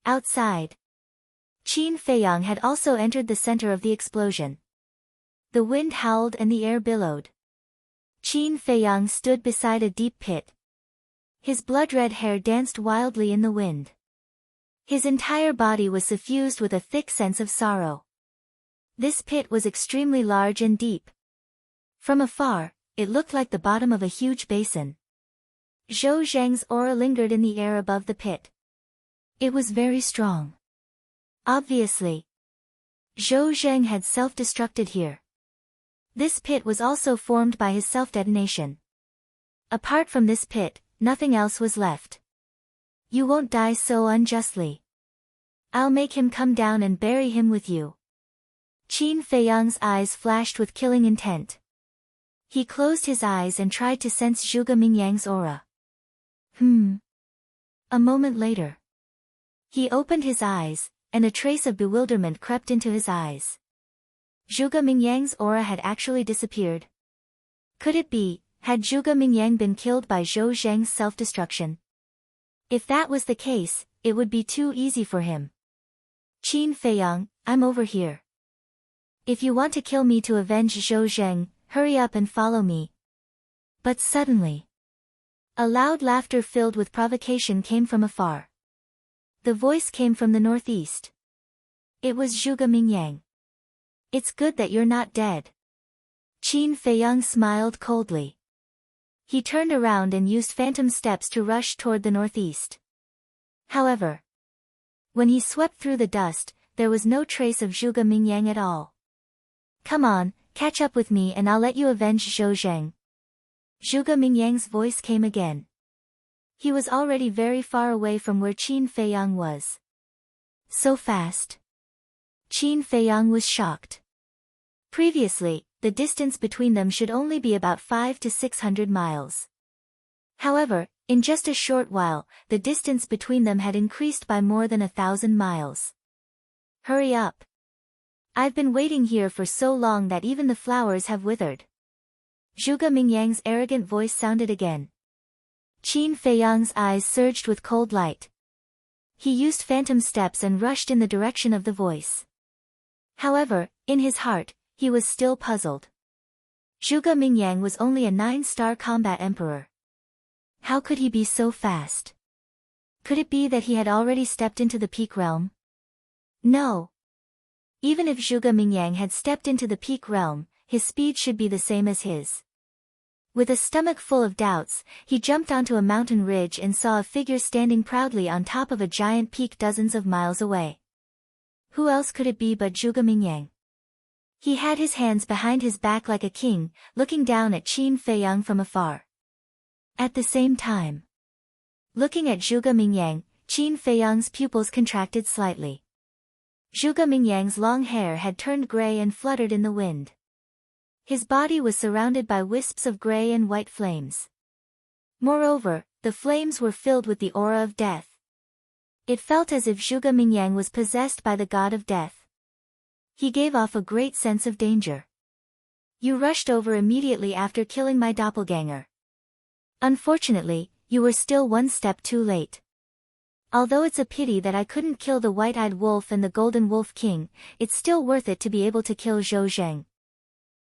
Outside. Qin Feiyang had also entered the center of the explosion. The wind howled and the air billowed. Qin Feiyang stood beside a deep pit. His blood-red hair danced wildly in the wind. His entire body was suffused with a thick sense of sorrow. This pit was extremely large and deep. From afar, it looked like the bottom of a huge basin. Zhou Zheng's aura lingered in the air above the pit. It was very strong. Obviously, Zhou Zheng had self-destructed here. This pit was also formed by his self-detonation. Apart from this pit, nothing else was left. You won't die so unjustly. I'll make him come down and bury him with you. Qin Feiyang's eyes flashed with killing intent. He closed his eyes and tried to sense Zhuge Mingyang's aura. A moment later. He opened his eyes, and a trace of bewilderment crept into his eyes. Zhuge Mingyang's aura had actually disappeared. Could it be, had Zhuge Mingyang been killed by Zhou Zheng's self-destruction? If that was the case, it would be too easy for him. Qin Feiyang, I'm over here. If you want to kill me to avenge Zhou Zheng, hurry up and follow me. But suddenly, a loud laughter filled with provocation came from afar. The voice came from the northeast. It was Zhuge Mingyang. It's good that you're not dead. Qin Feiyang smiled coldly. He turned around and used phantom steps to rush toward the northeast. However, when he swept through the dust, there was no trace of Zhuge Mingyang at all. Come on, catch up with me and I'll let you avenge Zhou Zheng. Zhuge Mingyang's voice came again. He was already very far away from where Qin Feiyang was. So fast. Qin Feiyang was shocked. Previously, the distance between them should only be about 500 to 600 miles. However, in just a short while, the distance between them had increased by more than 1,000 miles. Hurry up. I've been waiting here for so long that even the flowers have withered. Zhuge Mingyang's arrogant voice sounded again. Qin Feiyang's eyes surged with cold light. He used phantom steps and rushed in the direction of the voice. However, in his heart, he was still puzzled. Zhuge Mingyang was only a 9-star combat emperor. How could he be so fast? Could it be that he had already stepped into the peak realm? No. Even if Zhuge Mingyang had stepped into the peak realm, his speed should be the same as his. With a stomach full of doubts, he jumped onto a mountain ridge and saw a figure standing proudly on top of a giant peak dozens of miles away. Who else could it be but Zhuge Mingyang? He had his hands behind his back like a king, looking down at Qin Feiyang from afar. At the same time, looking at Zhuge Mingyang, Qin Feiyang's pupils contracted slightly. Zhuge Mingyang's long hair had turned gray and fluttered in the wind. His body was surrounded by wisps of gray and white flames. Moreover, the flames were filled with the aura of death. It felt as if Zhuge Mingyang was possessed by the god of death. He gave off a great sense of danger. You rushed over immediately after killing my doppelganger. Unfortunately, you were still one step too late. Although it's a pity that I couldn't kill the white-eyed wolf and the golden wolf king, it's still worth it to be able to kill Zhou Zheng.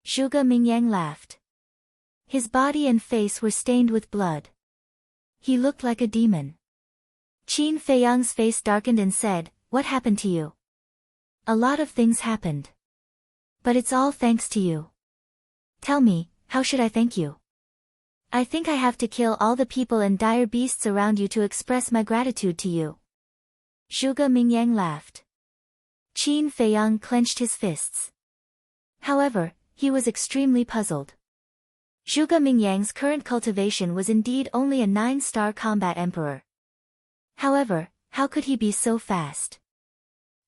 Zhuge Mingyang laughed. His body and face were stained with blood. He looked like a demon. Qin Feiyang's face darkened and said, "What happened to you?" "A lot of things happened. But it's all thanks to you." "Tell me, how should I thank you?" "I think I have to kill all the people and dire beasts around you to express my gratitude to you." Zhuge Mingyang laughed. Qin Feiyang clenched his fists. However, he was extremely puzzled. Zhuge Mingyang's current cultivation was indeed only a 9-star combat emperor. However, how could he be so fast?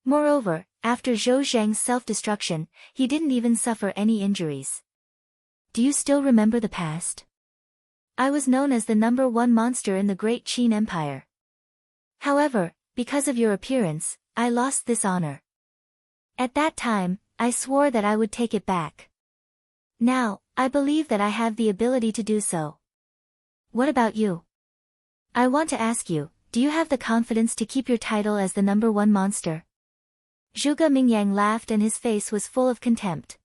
Moreover, after Zhou Zheng's self-destruction, he didn't even suffer any injuries. Do you still remember the past? I was known as the #1 monster in the Great Qin Empire. However, because of your appearance, I lost this honor. At that time, I swore that I would take it back. Now, I believe that I have the ability to do so. What about you? I want to ask you, do you have the confidence to keep your title as the #1 monster? Zhuge Mingyang laughed and his face was full of contempt.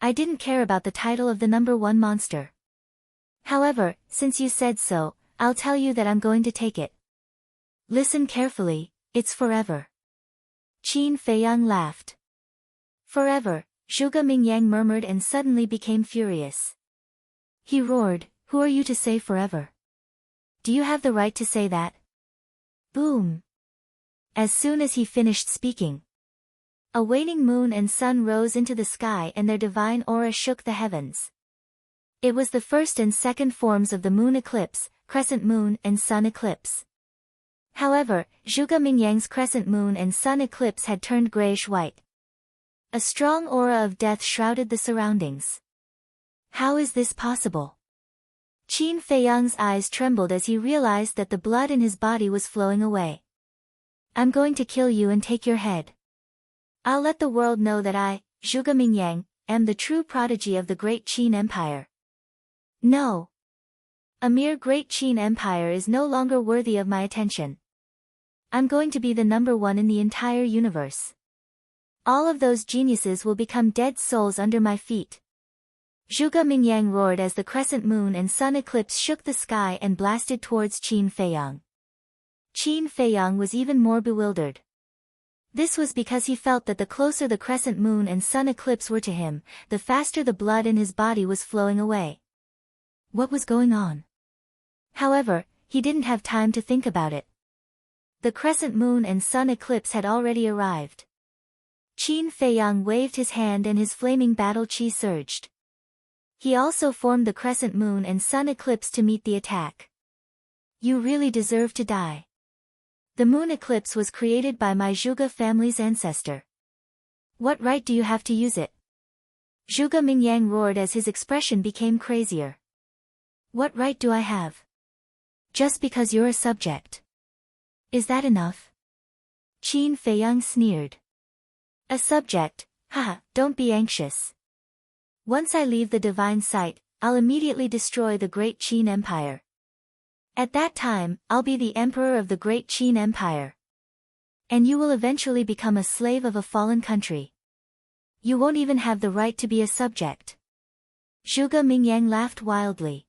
I didn't care about the title of the #1 monster. However, since you said so, I'll tell you that I'm going to take it. Listen carefully, it's forever. Qin Feiyang laughed. Forever, Zhuge Mingyang murmured and suddenly became furious. He roared, "Who are you to say forever? Do you have the right to say that?" Boom! As soon as he finished speaking, a waning moon and sun rose into the sky and their divine aura shook the heavens. It was the first and second forms of the moon eclipse, crescent moon and sun eclipse. However, Zhuge Mingyang's crescent moon and sun eclipse had turned grayish-white. A strong aura of death shrouded the surroundings. How is this possible? Qin Feiyang's eyes trembled as he realized that the blood in his body was flowing away. I'm going to kill you and take your head. I'll let the world know that I, Zhuge Mingyang, am the true prodigy of the Great Qin Empire. No. A mere great Qin empire is no longer worthy of my attention. I'm going to be the number one in the entire universe. All of those geniuses will become dead souls under my feet. Zhuge Mingyang roared as the crescent moon and sun eclipse shook the sky and blasted towards Qin Feiyang. Qin Feiyang was even more bewildered. This was because he felt that the closer the crescent moon and sun eclipse were to him, the faster the blood in his body was flowing away. What was going on? However, he didn't have time to think about it. The crescent moon and sun eclipse had already arrived. Qin Feiyang waved his hand and his flaming battle chi surged. He also formed the crescent moon and sun eclipse to meet the attack. You really deserve to die. The moon eclipse was created by my Zhuge family's ancestor. What right do you have to use it? Zhuge Mingyang roared as his expression became crazier. What right do I have? Just because you're a subject. Is that enough? Qin Feiyang sneered. A subject, haha, don't be anxious. Once I leave the divine sight, I'll immediately destroy the great Qin Empire. At that time, I'll be the emperor of the great Qin Empire. And you will eventually become a slave of a fallen country. You won't even have the right to be a subject. Zhuge Mingyang laughed wildly.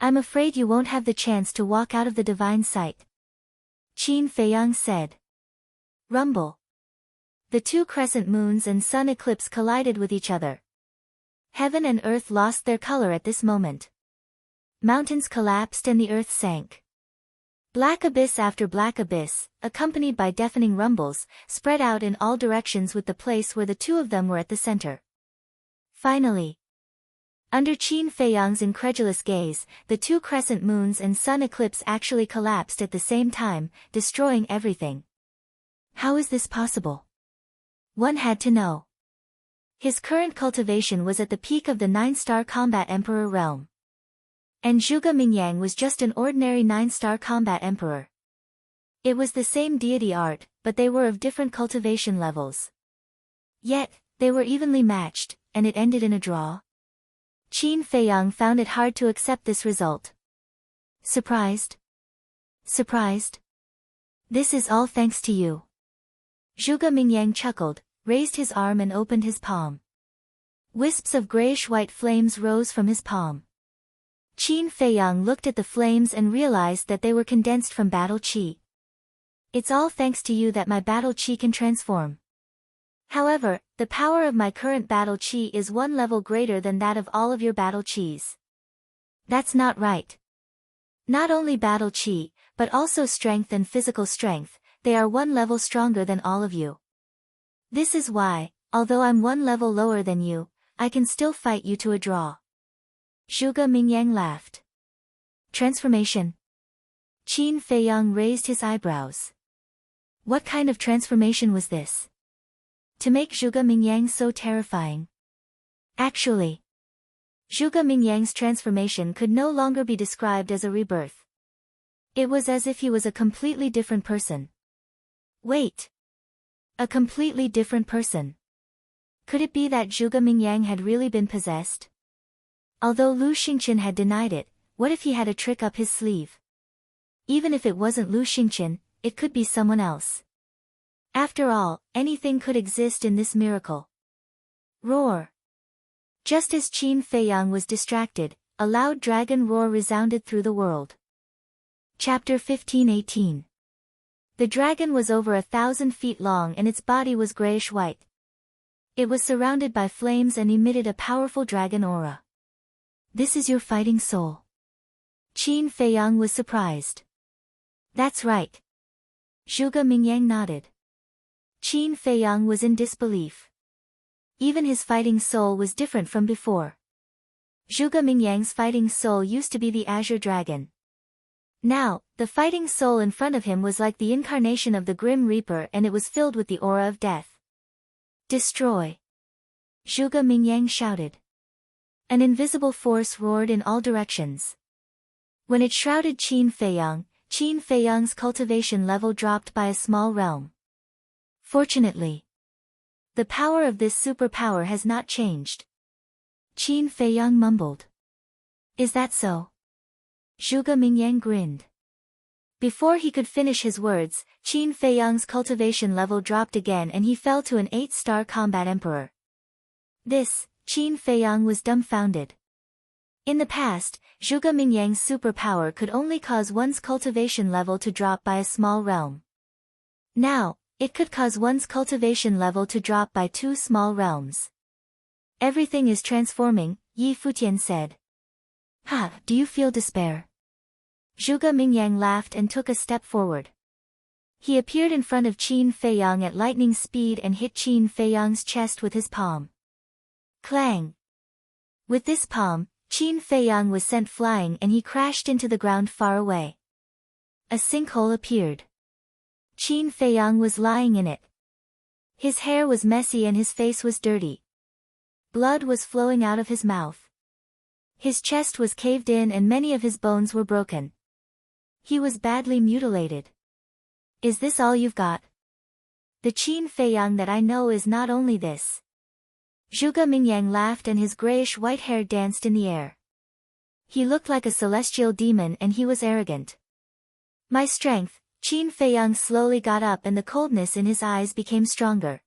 I'm afraid you won't have the chance to walk out of the divine sight. Qin Feiyang said. Rumble. The two crescent moons and sun eclipse collided with each other. Heaven and earth lost their color at this moment. Mountains collapsed and the earth sank. Black abyss after black abyss, accompanied by deafening rumbles, spread out in all directions with the place where the two of them were at the center. Finally, under Qin Feiyang's incredulous gaze, the two crescent moons and sun eclipse actually collapsed at the same time, destroying everything. How is this possible? One had to know. His current cultivation was at the peak of the 9-star combat emperor realm. And Zhuge Mingyang was just an ordinary 9-star combat emperor. It was the same deity art, but they were of different cultivation levels. Yet, they were evenly matched, and it ended in a draw. Qin Feiyang found it hard to accept this result. Surprised? Surprised? This is all thanks to you. Zhuge Mingyang chuckled, raised his arm and opened his palm. Wisps of grayish-white flames rose from his palm. Qin Feiyang looked at the flames and realized that they were condensed from battle chi. It's all thanks to you that my battle chi can transform. However, the power of my current battle chi is one level greater than that of all of your battle chis. That's not right. Not only battle chi, but also strength and physical strength, they are one level stronger than all of you. This is why, although I'm one level lower than you, I can still fight you to a draw. Zhuge Mingyang laughed. Transformation? Qin Feiyang raised his eyebrows. What kind of transformation was this? To make Zhuge Mingyang so terrifying? Actually, Zhuge Mingyang's transformation could no longer be described as a rebirth. It was as if he was a completely different person. Wait. A completely different person. Could it be that Zhuge Mingyang had really been possessed? Although Lu Xingqian had denied it, what if he had a trick up his sleeve? Even if it wasn't Lu Xingqian, it could be someone else. After all, anything could exist in this miracle. Roar! Just as Qin Feiyang was distracted, a loud dragon roar resounded through the world. Chapter 15:18. The dragon was over 1,000 feet long and its body was grayish-white. It was surrounded by flames and emitted a powerful dragon aura. This is your fighting soul. Qin Feiyang was surprised. That's right. Zhuge Mingyang nodded. Qin Feiyang was in disbelief. Even his fighting soul was different from before. Zhuge Mingyang's fighting soul used to be the Azure Dragon. Now, the fighting soul in front of him was like the incarnation of the Grim Reaper and it was filled with the aura of death. Destroy! Zhuge Mingyang shouted. An invisible force roared in all directions. When it shrouded Qin Feiyang's cultivation level dropped by a small realm. Fortunately, the power of this superpower has not changed. Qin Feiyang mumbled. Is that so? Zhuge Mingyang grinned. Before he could finish his words, Qin Feiyang's cultivation level dropped again and he fell to an 8-star combat emperor. This, Qin Feiyang was dumbfounded. In the past, Zhuge Mingyang's superpower could only cause one's cultivation level to drop by a small realm. Now, it could cause one's cultivation level to drop by 2 small realms. Everything is transforming, Yi Futian said. Ha, do you feel despair? Zhuge Mingyang laughed and took a step forward. He appeared in front of Qin Feiyang at lightning speed and hit Qin Feiyang's chest with his palm. Clang! With this palm, Qin Feiyang was sent flying and he crashed into the ground far away. A sinkhole appeared. Qin Feiyang was lying in it. His hair was messy and his face was dirty. Blood was flowing out of his mouth. His chest was caved in and many of his bones were broken. He was badly mutilated. Is this all you've got? The Qin Feiyang that I know is not only this. Zhuge Mingyang laughed and his grayish-white hair danced in the air. He looked like a celestial demon and he was arrogant. My strength, Qin Feiyang slowly got up and the coldness in his eyes became stronger.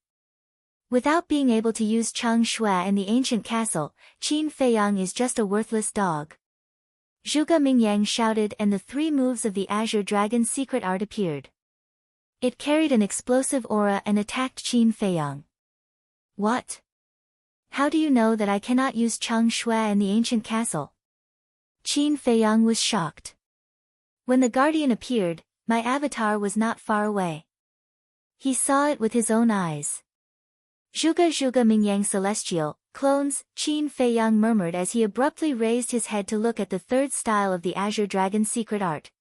Without being able to use Chang Shui and the ancient castle, Qin Feiyang is just a worthless dog. Zhuge Mingyang shouted and the 3 moves of the Azure Dragon's secret art appeared. It carried an explosive aura and attacked Qin Feiyang. What? How do you know that I cannot use Chang Shui and the ancient castle? Qin Feiyang was shocked. When the guardian appeared, my avatar was not far away. He saw it with his own eyes. Zhuge Mingyang Celestial, clones, Qin Feiyang murmured as he abruptly raised his head to look at the 3rd style of the Azure Dragon's secret art.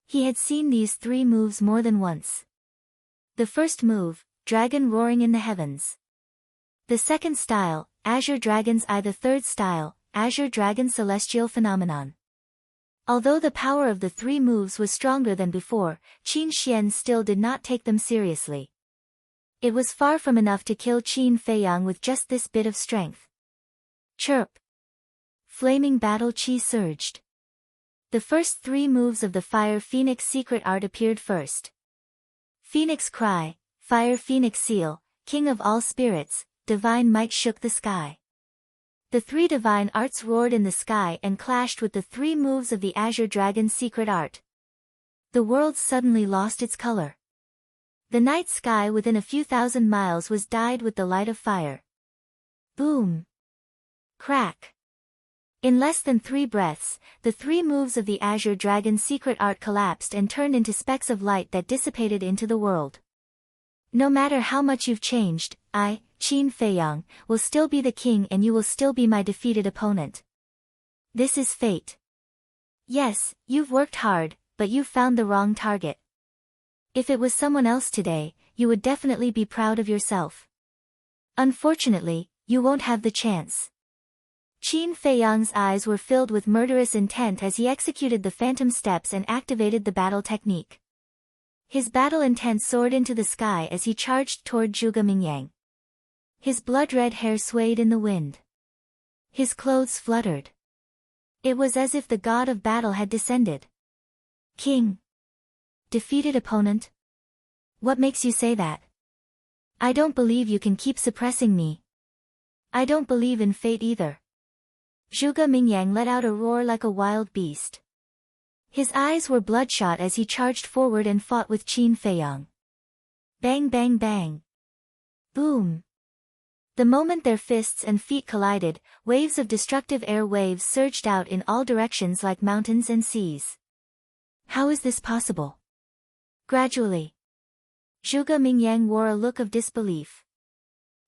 He had seen these 3 moves more than once. The first move, Dragon Roaring in the Heavens. The second style, Azure Dragon's Eye. The third style, Azure Dragon Celestial Phenomenon. Although the power of the 3 moves was stronger than before, Qin Xian still did not take them seriously. It was far from enough to kill Qin Feiyang with just this bit of strength. Chirp! Flaming battle chi surged. The first 3 moves of the Fire Phoenix secret art appeared first. Phoenix Cry, Fire Phoenix Seal, King of all spirits, Divine Might shook the sky. The 3 divine arts roared in the sky and clashed with the 3 moves of the Azure Dragon's secret art. The world suddenly lost its color. The night sky within a few thousand miles was dyed with the light of fire. Boom! Crack! In less than 3 breaths, the 3 moves of the Azure Dragon's secret art collapsed and turned into specks of light that dissipated into the world. No matter how much you've changed, I, Qin Feiyang, will still be the king and you will still be my defeated opponent. This is fate. Yes, you've worked hard, but you've found the wrong target. If it was someone else today, you would definitely be proud of yourself. Unfortunately, you won't have the chance. Qin Feiyang's eyes were filled with murderous intent as he executed the phantom steps and activated the battle technique. His battle intent soared into the sky as he charged toward Zhuge Mingyang. His blood-red hair swayed in the wind. His clothes fluttered. It was as if the god of battle had descended. King. Defeated opponent? What makes you say that? I don't believe you can keep suppressing me. I don't believe in fate either. Zhuge Mingyang let out a roar like a wild beast. His eyes were bloodshot as he charged forward and fought with Qin Feiyang. Bang bang bang. Boom. The moment their fists and feet collided, waves of destructive air waves surged out in all directions like mountains and seas. How is this possible? Gradually. Zhuge Mingyang wore a look of disbelief.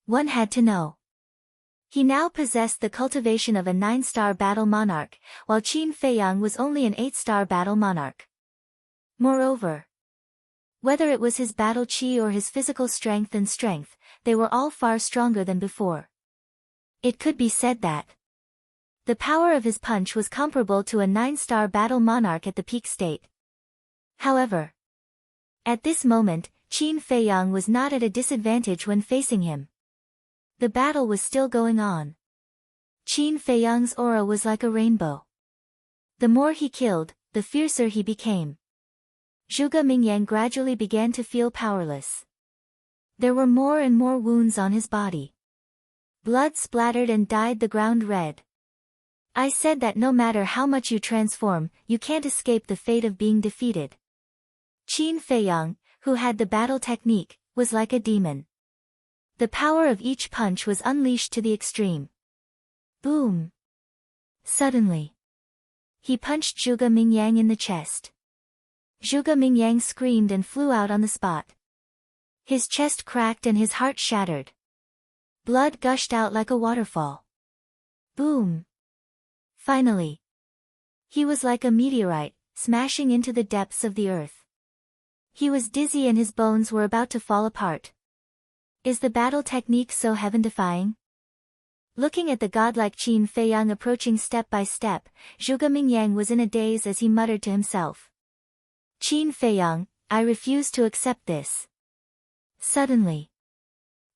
One had to know. He now possessed the cultivation of a 9-star battle monarch, while Qin Feiyang was only an 8-star battle monarch. Moreover, whether it was his battle chi or his physical strength, they were all far stronger than before. It could be said that the power of his punch was comparable to a 9-star battle monarch at the peak state. However, at this moment, Qin Feiyang was not at a disadvantage when facing him. The battle was still going on. Qin Feiyang's aura was like a rainbow. The more he killed, the fiercer he became. Zhuge Mingyang gradually began to feel powerless. There were more and more wounds on his body. Blood splattered and dyed the ground red. I said that no matter how much you transform, you can't escape the fate of being defeated. Qin Feiyang, who had the battle technique, was like a demon. The power of each punch was unleashed to the extreme. Boom! Suddenly, he punched Zhuge Mingyang in the chest. Zhuge Mingyang screamed and flew out on the spot. His chest cracked and his heart shattered. Blood gushed out like a waterfall. Boom! Finally, he was like a meteorite, smashing into the depths of the earth. He was dizzy and his bones were about to fall apart. Is the battle technique so heaven-defying? Looking at the godlike Qin Feiyang approaching step by step, Zhuge Mingyang was in a daze as he muttered to himself. Qin Feiyang, I refuse to accept this. Suddenly,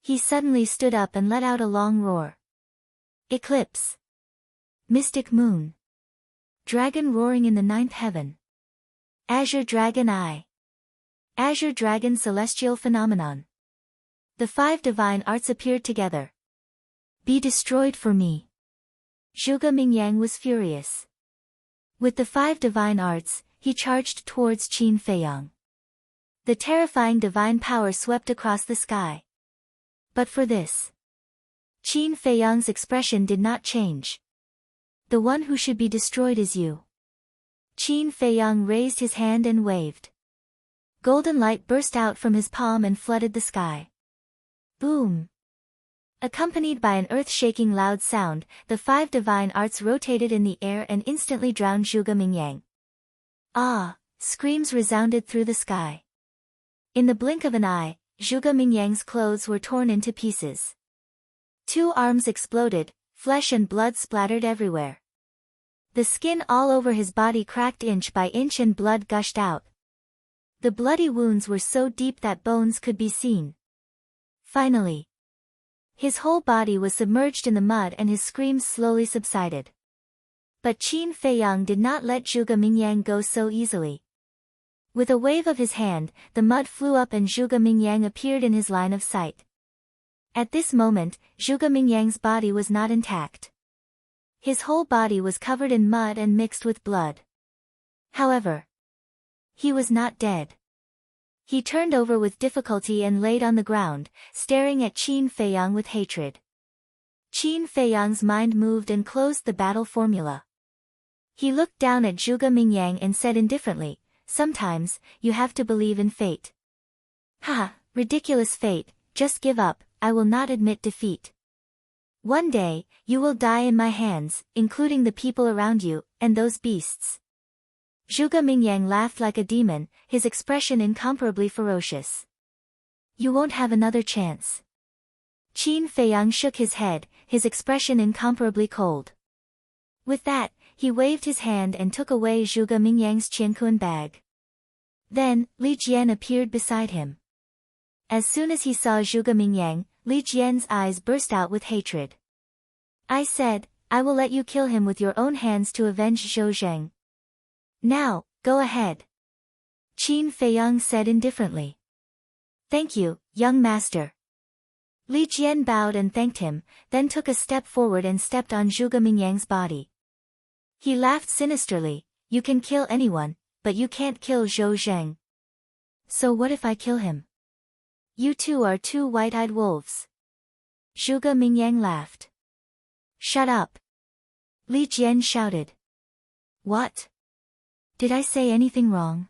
he stood up and let out a long roar. Eclipse. Mystic moon. Dragon roaring in the ninth heaven. Azure dragon eye. Azure dragon celestial phenomenon. The 5 divine arts appeared together. Be destroyed for me. Zhuge Mingyang was furious. With the 5 divine arts, he charged towards Qin Feiyang. The terrifying divine power swept across the sky. But for this, Qin Feiyang's expression did not change. The one who should be destroyed is you. Qin Feiyang raised his hand and waved. Golden light burst out from his palm and flooded the sky. Boom! Accompanied by an earth-shaking loud sound, the 5 divine arts rotated in the air and instantly drowned Zhuge Mingyang. Ah! Screams resounded through the sky. In the blink of an eye, Zhuge Mingyang's clothes were torn into pieces. 2 arms exploded, flesh and blood splattered everywhere. The skin all over his body cracked inch by inch and blood gushed out. The bloody wounds were so deep that bones could be seen. Finally, his whole body was submerged in the mud and his screams slowly subsided. But Qin Feiyang did not let Zhuge Mingyang go so easily. With a wave of his hand, the mud flew up and Zhuge Mingyang appeared in his line of sight. At this moment, Zhuge Mingyang's body was not intact. His whole body was covered in mud and mixed with blood. However, he was not dead. He turned over with difficulty and laid on the ground, staring at Qin Feiyang with hatred. Qin Feiyang's mind moved and closed the battle formula. He looked down at Zhuge Mingyang and said indifferently, sometimes, you have to believe in fate. Haha, ridiculous fate, just give up, I will not admit defeat. One day, you will die in my hands, including the people around you, and those beasts. Zhuge Mingyang laughed like a demon, his expression incomparably ferocious. You won't have another chance. Qin Feiyang shook his head, his expression incomparably cold. With that, he waved his hand and took away Zhuge Mingyang's qianquan bag. Then, Li Jian appeared beside him. As soon as he saw Zhuge Mingyang, Li Jian's eyes burst out with hatred. I said, I will let you kill him with your own hands to avenge Zhou Zheng. Now, go ahead. Qin Feiyang said indifferently. Thank you, young master. Li Jian bowed and thanked him, then took a step forward and stepped on Zhuge Mingyang's body. He laughed sinisterly, you can kill anyone, but you can't kill Zhou Zheng. So what if I kill him? You two are 2 white-eyed wolves. Zhuge Mingyang laughed. Shut up. Li Jian shouted. What? Did I say anything wrong?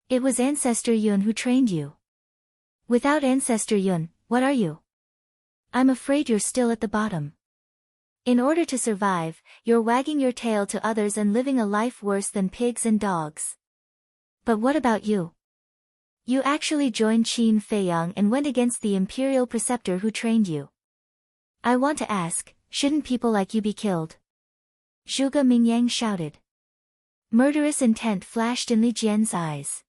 It was Ancestor Yun who trained you. Without Ancestor Yun, what are you? I'm afraid you're still at the bottom. In order to survive, you're wagging your tail to others and living a life worse than pigs and dogs. But what about you? You actually joined Qin Feiyang and went against the Imperial Preceptor who trained you. I want to ask, shouldn't people like you be killed? Zhuge Mingyang shouted. Murderous intent flashed in Li Jian's eyes.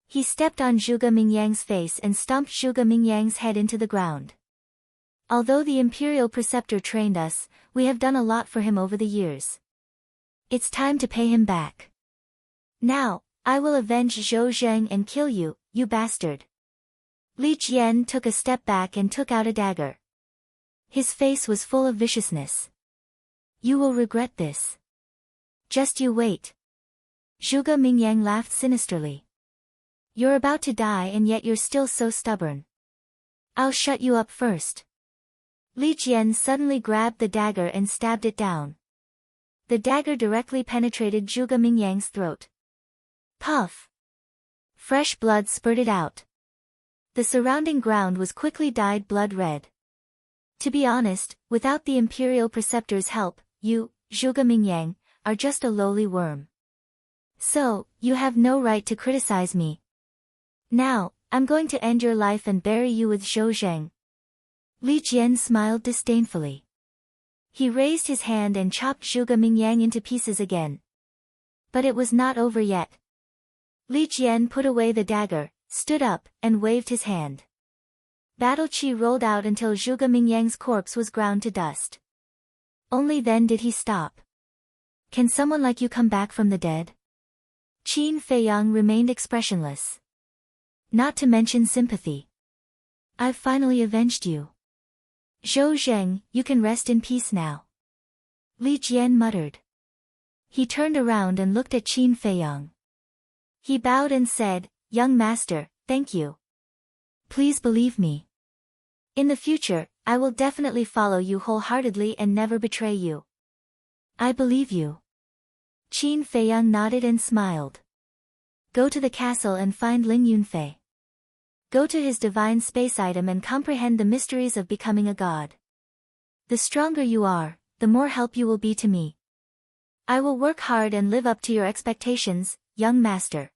He stepped on Zhuge Mingyang's face and stomped Zhuge Mingyang's head into the ground. Although the Imperial Preceptor trained us, we have done a lot for him over the years. It's time to pay him back. Now, I will avenge Zhou Zheng and kill you, you bastard. Li Jian took a step back and took out a dagger. His face was full of viciousness. You will regret this. Just you wait. Zhuge Mingyang laughed sinisterly. You're about to die and yet you're still so stubborn. I'll shut you up first. Li Jian suddenly grabbed the dagger and stabbed it down. The dagger directly penetrated Zhuge Mingyang's throat. Puff! Fresh blood spurted out. The surrounding ground was quickly dyed blood red. To be honest, without the Imperial Preceptor's help, you, Zhuge Mingyang, are just a lowly worm. So, you have no right to criticize me. Now, I'm going to end your life and bury you with Zhou Zheng. Li Jian smiled disdainfully. He raised his hand and chopped Zhuge Mingyang into pieces again. But it was not over yet. Li Jian put away the dagger, stood up, and waved his hand. Battle qi rolled out until Zhuge Mingyang's corpse was ground to dust. Only then did he stop. Can someone like you come back from the dead? Qin Feiyang remained expressionless. Not to mention sympathy. I've finally avenged you. Zhou Zheng, you can rest in peace now. Li Jian muttered. He turned around and looked at Qin Feiyang. He bowed and said, Young master, thank you. Please believe me. In the future, I will definitely follow you wholeheartedly and never betray you. I believe you. Qin Feiyang nodded and smiled. Go to the castle and find Ling Yunfei. Go to his divine space item and comprehend the mysteries of becoming a god. The stronger you are, the more help you will be to me. I will work hard and live up to your expectations, young master.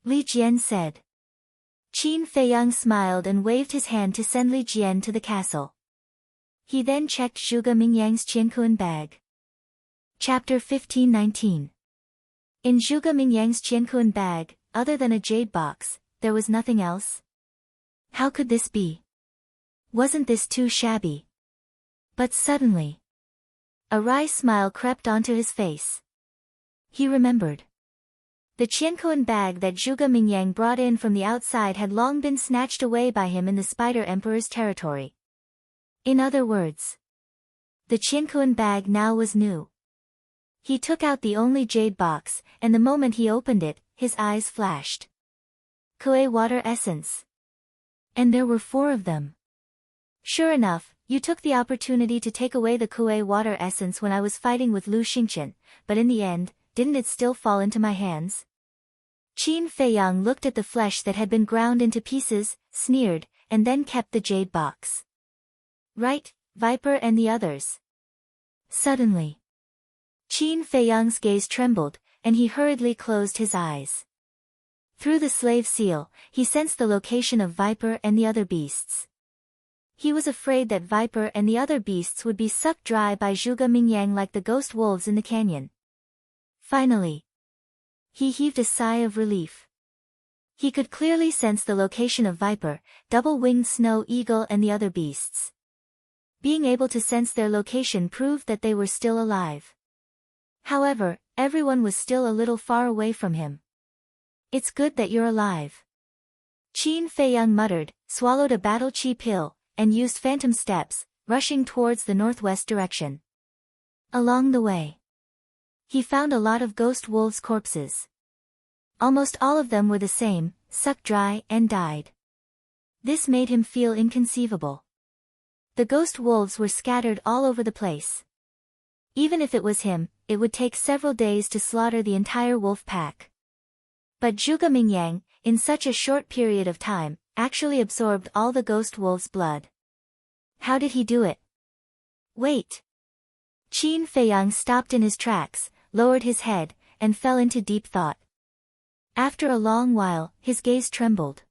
Li Jian said. Qin Feiyang smiled and waved his hand to send Li Jian to the castle. He then checked Zhuge Mingyang's Qiankuan bag. Chapter 1519. In Zhuge Mingyang's Qiankuan bag, other than a jade box, there was nothing else. How could this be? Wasn't this too shabby? But suddenly, a wry smile crept onto his face. He remembered. The Qiankuan bag that Zhuge Mingyang brought in from the outside had long been snatched away by him in the Spider Emperor's territory. In other words, the Qiankuan bag now was new. He took out the only jade box, and the moment he opened it, his eyes flashed. Kuei water essence. And there were 4 of them. Sure enough, you took the opportunity to take away the Kuei water essence when I was fighting with Lu Xingqian, but in the end, didn't it still fall into my hands? Qin Feiyang looked at the flesh that had been ground into pieces, sneered, and then kept the jade box. Right, Viper and the others. Suddenly, Qin Feiyang's gaze trembled, and he hurriedly closed his eyes. Through the slave seal, he sensed the location of Viper and the other beasts. He was afraid that Viper and the other beasts would be sucked dry by Zhuge Mingyang like the ghost wolves in the canyon. Finally, he heaved a sigh of relief. He could clearly sense the location of Viper, double-winged snow eagle and the other beasts. Being able to sense their location proved that they were still alive. However, everyone was still a little far away from him. It's good that you're alive. Qin Feiyang muttered, swallowed a battle qi pill, and used phantom steps, rushing towards the northwest direction. Along the way, he found a lot of ghost wolves' corpses. Almost all of them were the same, sucked dry and died. This made him feel inconceivable. The ghost wolves were scattered all over the place. Even if it was him, it would take several days to slaughter the entire wolf pack. But Zhuge Mingyang, in such a short period of time, actually absorbed all the ghost wolves' blood. How did he do it? Wait! Qin Feiyang stopped in his tracks, lowered his head, and fell into deep thought. After a long while, his gaze trembled.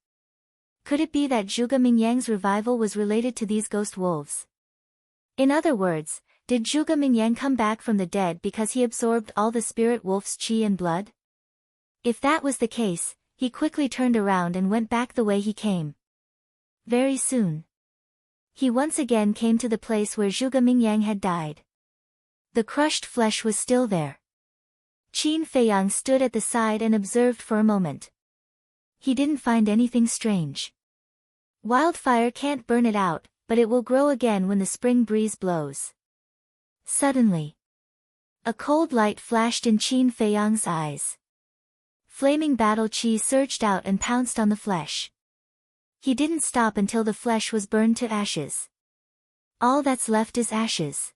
Could it be that Zhuge Mingyang's revival was related to these ghost wolves? In other words, did Zhuge Mingyang come back from the dead because he absorbed all the spirit wolf's qi and blood? If that was the case, he quickly turned around and went back the way he came. Very soon, he once again came to the place where Zhuge Mingyang had died. The crushed flesh was still there. Qin Feiyang stood at the side and observed for a moment. He didn't find anything strange. Wildfire can't burn it out, but it will grow again when the spring breeze blows. Suddenly, a cold light flashed in Qin Feiyang's eyes. Flaming battle chi surged out and pounced on the flesh. He didn't stop until the flesh was burned to ashes. All that's left is ashes.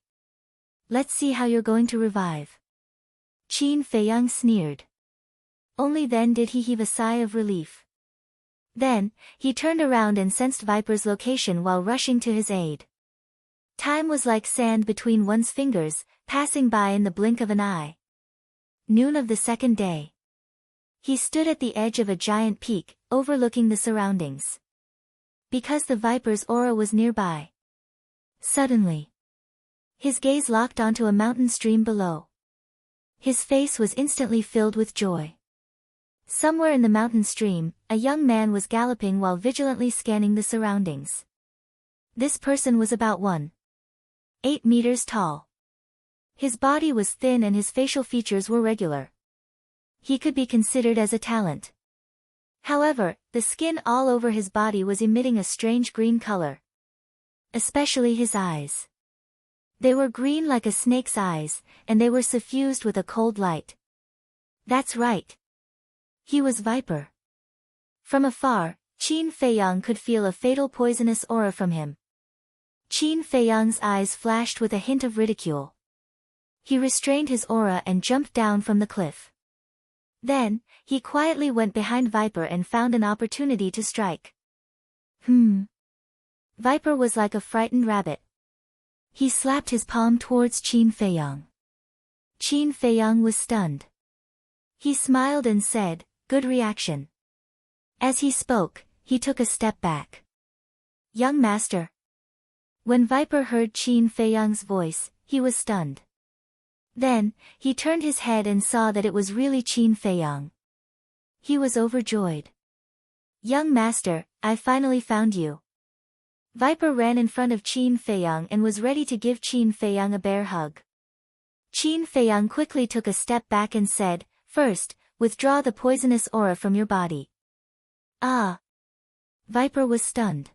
Let's see how you're going to revive. Qin Feiyang sneered. Only then did he heave a sigh of relief. Then, he turned around and sensed Viper's location while rushing to his aid. Time was like sand between one's fingers, passing by in the blink of an eye. Noon of the second day. He stood at the edge of a giant peak, overlooking the surroundings. Because the Viper's aura was nearby. Suddenly, his gaze locked onto a mountain stream below. His face was instantly filled with joy. Somewhere in the mountain stream, a young man was galloping while vigilantly scanning the surroundings. This person was about 1.8 meters tall. His body was thin and his facial features were regular. He could be considered as a talent. However, the skin all over his body was emitting a strange green color. Especially his eyes. They were green like a snake's eyes, and they were suffused with a cold light. That's right. He was Viper. From afar, Qin Feiyang could feel a fatal poisonous aura from him. Qin Feiyang's eyes flashed with a hint of ridicule. He restrained his aura and jumped down from the cliff. Then, he quietly went behind Viper and found an opportunity to strike. Viper was like a frightened rabbit. He slapped his palm towards Qin Feiyang. Qin Feiyang was stunned. He smiled and said, "Good reaction." As he spoke, he took a step back. "Young master." When Viper heard Qin Feiyang's voice, he was stunned. Then, he turned his head and saw that it was really Qin Feiyang. He was overjoyed. "Young master, I finally found you." Viper ran in front of Qin Feiyang and was ready to give Qin Feiyang a bear hug. Qin Feiyang quickly took a step back and said, "First, withdraw the poisonous aura from your body." "Ah." Viper was stunned.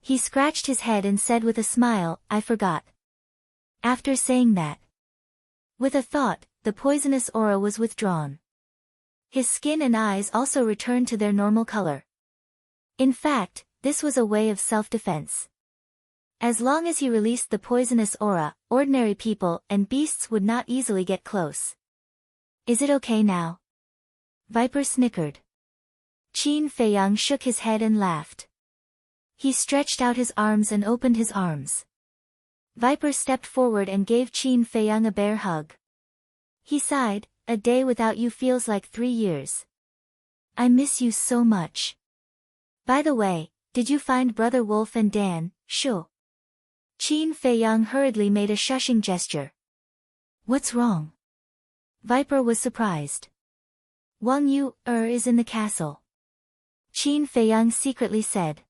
He scratched his head and said with a smile, "I forgot." After saying that, with a thought, the poisonous aura was withdrawn. His skin and eyes also returned to their normal color. In fact, this was a way of self-defense. As long as he released the poisonous aura, ordinary people and beasts would not easily get close. "Is it okay now?" Viper snickered. Qin Feiyang shook his head and laughed. He stretched out his arms and opened his arms. Viper stepped forward and gave Qin Feiyang a bear hug. He sighed, "A day without you feels like 3 years. I miss you so much. By the way, did you find Brother Wolf and Dan, Shu?" Qin Feiyang hurriedly made a shushing gesture. "What's wrong?" Viper was surprised. "Wang Yu is in the castle." Qin Feiyang secretly said.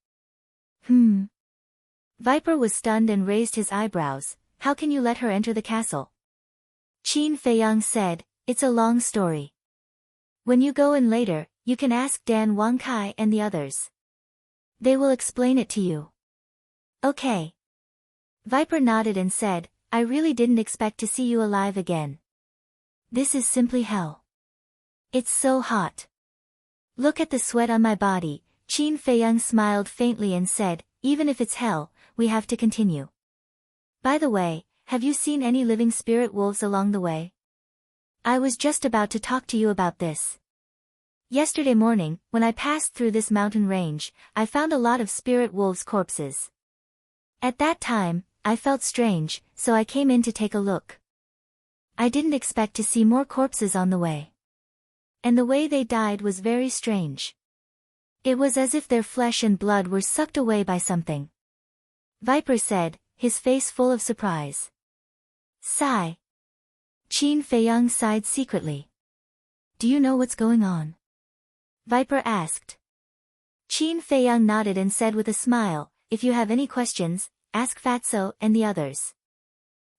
Viper was stunned and raised his eyebrows. "How can you let her enter the castle?" Qin Feiyang said, "It's a long story. When you go in later, you can ask Dan Wang Kai and the others. They will explain it to you." "Okay." Viper nodded and said, "I really didn't expect to see you alive again. This is simply hell. It's so hot. Look at the sweat on my body." Qin Feiyang smiled faintly and said, "Even if it's hell, we have to continue. By the way, have you seen any living spirit wolves along the way? I was just about to talk to you about this. Yesterday morning, when I passed through this mountain range, I found a lot of spirit wolves' corpses. At that time, I felt strange, so I came in to take a look. I didn't expect to see more corpses on the way. And the way they died was very strange. It was as if their flesh and blood were sucked away by something." Viper said, his face full of surprise. "Sigh." Qin Feiyang sighed secretly. "Do you know what's going on?" Viper asked. Qin Feiyang nodded and said with a smile, "If you have any questions, ask Fatso and the others."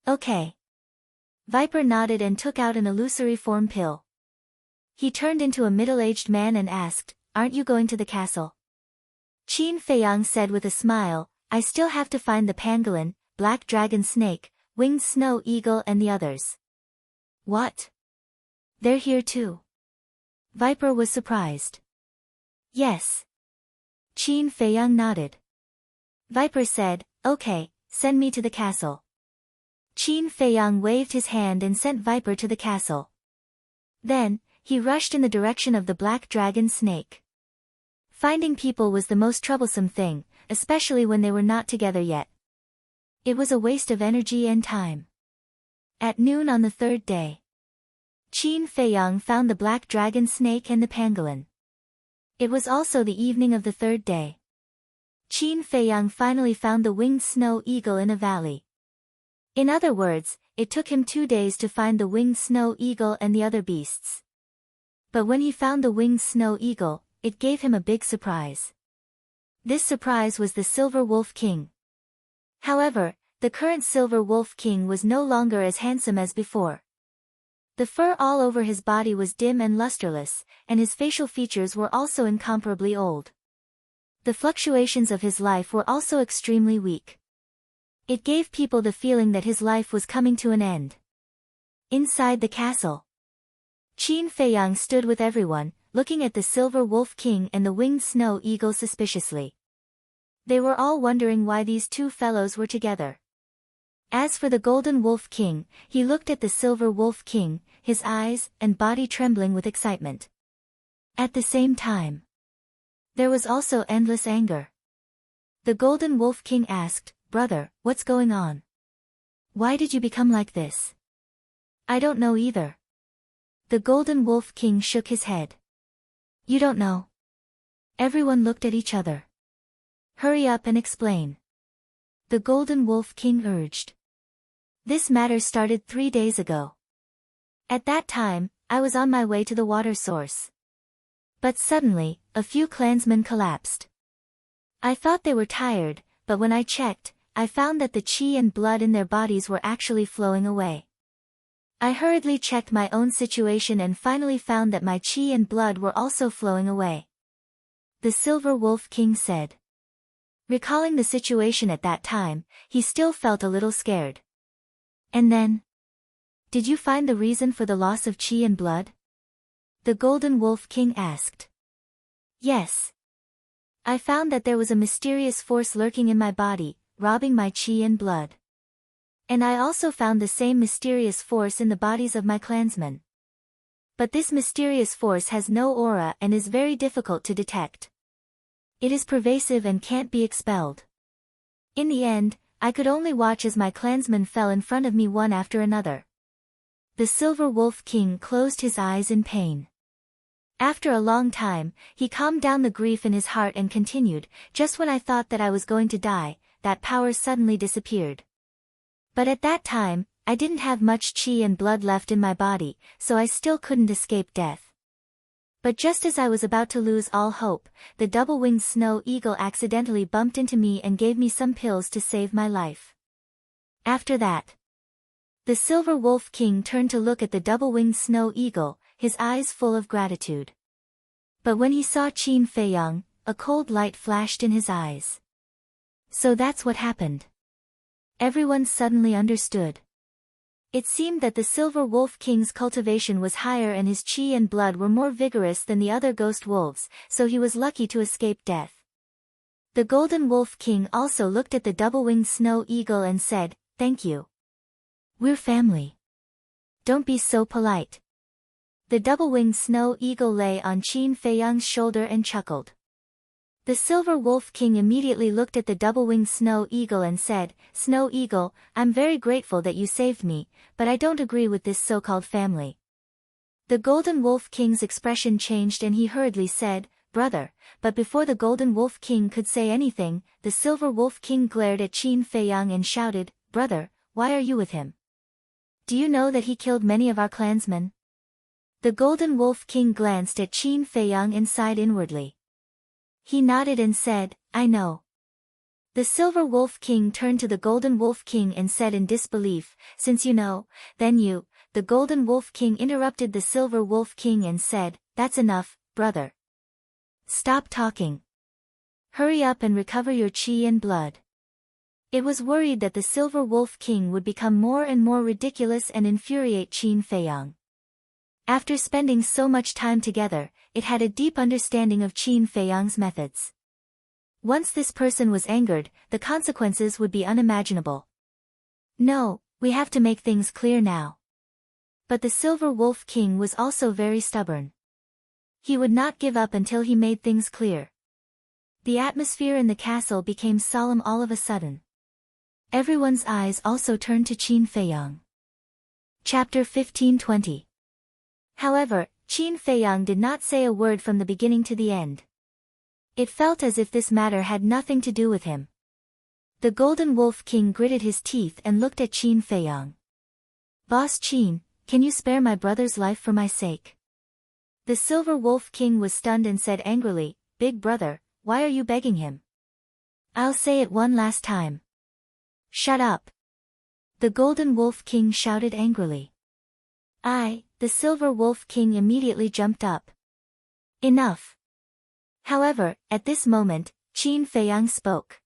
"Okay." Viper nodded and took out an illusory form pill. He turned into a middle-aged man and asked, "Aren't you going to the castle?" Qin Feiyang said with a smile, "I still have to find the pangolin, black dragon snake, winged snow eagle and the others." "What? They're here too?" Viper was surprised. "Yes." Qin Feiyang nodded. Viper said, "Okay, send me to the castle." Qin Feiyang waved his hand and sent Viper to the castle. Then, he rushed in the direction of the black dragon snake. Finding people was the most troublesome thing, especially when they were not together yet. It was a waste of energy and time. At noon on the third day, Qin Feiyang found the black dragon snake and the pangolin. It was also the evening of the third day. Qin Feiyang finally found the winged snow eagle in a valley. In other words, it took him 2 days to find the winged snow eagle and the other beasts. But when he found the winged snow eagle, it gave him a big surprise. This surprise was the Silver Wolf King. However, the current Silver Wolf King was no longer as handsome as before. The fur all over his body was dim and lusterless, and his facial features were also incomparably old. The fluctuations of his life were also extremely weak. It gave people the feeling that his life was coming to an end. Inside the castle, Qin Feiyang stood with everyone, looking at the Silver Wolf King and the winged snow eagle suspiciously. They were all wondering why these two fellows were together. As for the Golden Wolf King, he looked at the Silver Wolf King, his eyes and body trembling with excitement. At the same time, there was also endless anger. The Golden Wolf King asked, "Brother, what's going on? Why did you become like this?" "I don't know either." The Golden Wolf King shook his head. "You don't know?" Everyone looked at each other. "Hurry up and explain," the Golden Wolf King urged. "This matter started 3 days ago. At that time, I was on my way to the water source. But suddenly, a few clansmen collapsed. I thought they were tired, but when I checked, I found that the qi and blood in their bodies were actually flowing away. I hurriedly checked my own situation and finally found that my qi and blood were also flowing away," the Silver Wolf King said. Recalling the situation at that time, he still felt a little scared. "And then? Did you find the reason for the loss of qi and blood?" the Golden Wolf King asked. "Yes. I found that there was a mysterious force lurking in my body, robbing my qi and blood. And I also found the same mysterious force in the bodies of my clansmen. But this mysterious force has no aura and is very difficult to detect. It is pervasive and can't be expelled. In the end, I could only watch as my clansmen fell in front of me one after another." The Silver Wolf King closed his eyes in pain. After a long time, he calmed down the grief in his heart and continued, "Just when I thought that I was going to die, that power suddenly disappeared. But at that time, I didn't have much qi and blood left in my body, so I still couldn't escape death. But just as I was about to lose all hope, the double-winged snow eagle accidentally bumped into me and gave me some pills to save my life. After that." The Silver Wolf King turned to look at the double-winged snow eagle, his eyes full of gratitude. But when he saw Qin Feiyang, a cold light flashed in his eyes. So that's what happened. Everyone suddenly understood. It seemed that the Silver Wolf King's cultivation was higher and his qi and blood were more vigorous than the other ghost wolves, so he was lucky to escape death. The Golden Wolf King also looked at the double-winged snow eagle and said, "Thank you. We're family. Don't be so polite." The double-winged snow eagle lay on Qin Feiyang's shoulder and chuckled. The Silver Wolf King immediately looked at the double-winged snow eagle and said, "Snow Eagle, I'm very grateful that you saved me, but I don't agree with this so-called family." The Golden Wolf King's expression changed and he hurriedly said, "Brother," but before the Golden Wolf King could say anything, the Silver Wolf King glared at Qin Feiyang and shouted, "Brother, why are you with him? Do you know that he killed many of our clansmen?" The Golden Wolf King glanced at Qin Feiyang and sighed inwardly. He nodded and said, "I know." The Silver Wolf King turned to the Golden Wolf King and said in disbelief, "Since you know, then you..." The Golden Wolf King interrupted the Silver Wolf King and said, "That's enough, brother. Stop talking. Hurry up and recover your chi and blood." It was worried that the Silver Wolf King would become more and more ridiculous and infuriate Qin Feiyang. After spending so much time together, it had a deep understanding of Qin Feiyang's methods. Once this person was angered, the consequences would be unimaginable. "No, we have to make things clear now." But the Silver Wolf King was also very stubborn. He would not give up until he made things clear. The atmosphere in the castle became solemn all of a sudden. Everyone's eyes also turned to Qin Feiyang. Chapter 15-20. However, Qin Feiyang did not say a word from the beginning to the end. It felt as if this matter had nothing to do with him. The Golden Wolf King gritted his teeth and looked at Qin Feiyang. "Boss Qin, can you spare my brother's life for my sake?" The Silver Wolf King was stunned and said angrily, "Big brother, why are you begging him? I'll say it one last time. Shut up." The Golden Wolf King shouted angrily. The Silver Wolf King immediately jumped up. "Enough." However, at this moment, Qin Feiyang spoke.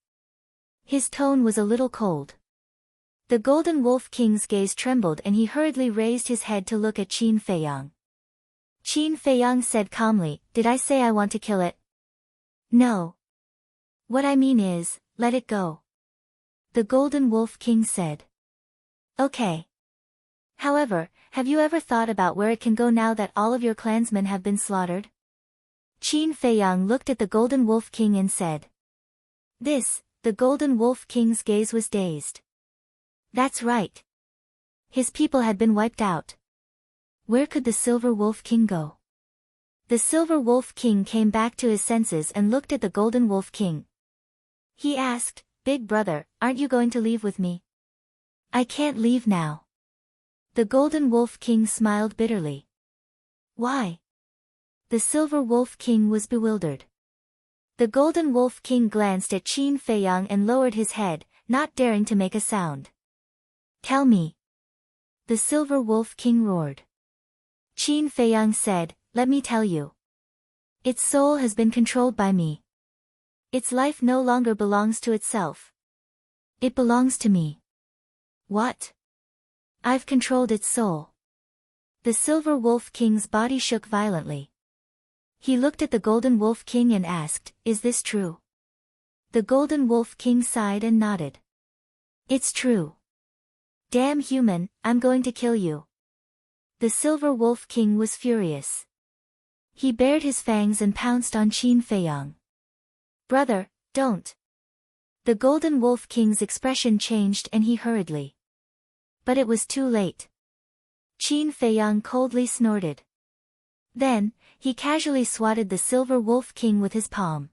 His tone was a little cold. The Golden Wolf King's gaze trembled and he hurriedly raised his head to look at Qin Feiyang. Qin Feiyang said calmly, "Did I say I want to kill it?" "No. What I mean is, let it go." The Golden Wolf King said. "Okay. However, have you ever thought about where it can go now that all of your clansmen have been slaughtered?" Qin Feiyang looked at the Golden Wolf King and said. The Golden Wolf King's gaze was dazed. That's right. His people had been wiped out. Where could the Silver Wolf King go? The Silver Wolf King came back to his senses and looked at the Golden Wolf King. He asked, "Big brother, aren't you going to leave with me?" "I can't leave now." The Golden Wolf King smiled bitterly. "Why?" The Silver Wolf King was bewildered. The Golden Wolf King glanced at Qin Feiyang and lowered his head, not daring to make a sound. "Tell me." The Silver Wolf King roared. Qin Feiyang said, "Let me tell you. Its soul has been controlled by me. Its life no longer belongs to itself. It belongs to me." "What?" "I've controlled its soul." The Silver Wolf King's body shook violently. He looked at the Golden Wolf King and asked, "Is this true?" The Golden Wolf King sighed and nodded. "It's true." "Damn human, I'm going to kill you." The Silver Wolf King was furious. He bared his fangs and pounced on Qin Feiyang. "Brother, don't." The Golden Wolf King's expression changed and he hurriedly. But it was too late. Qin Feiyang coldly snorted. Then, he casually swatted the Silver Wolf King with his palm.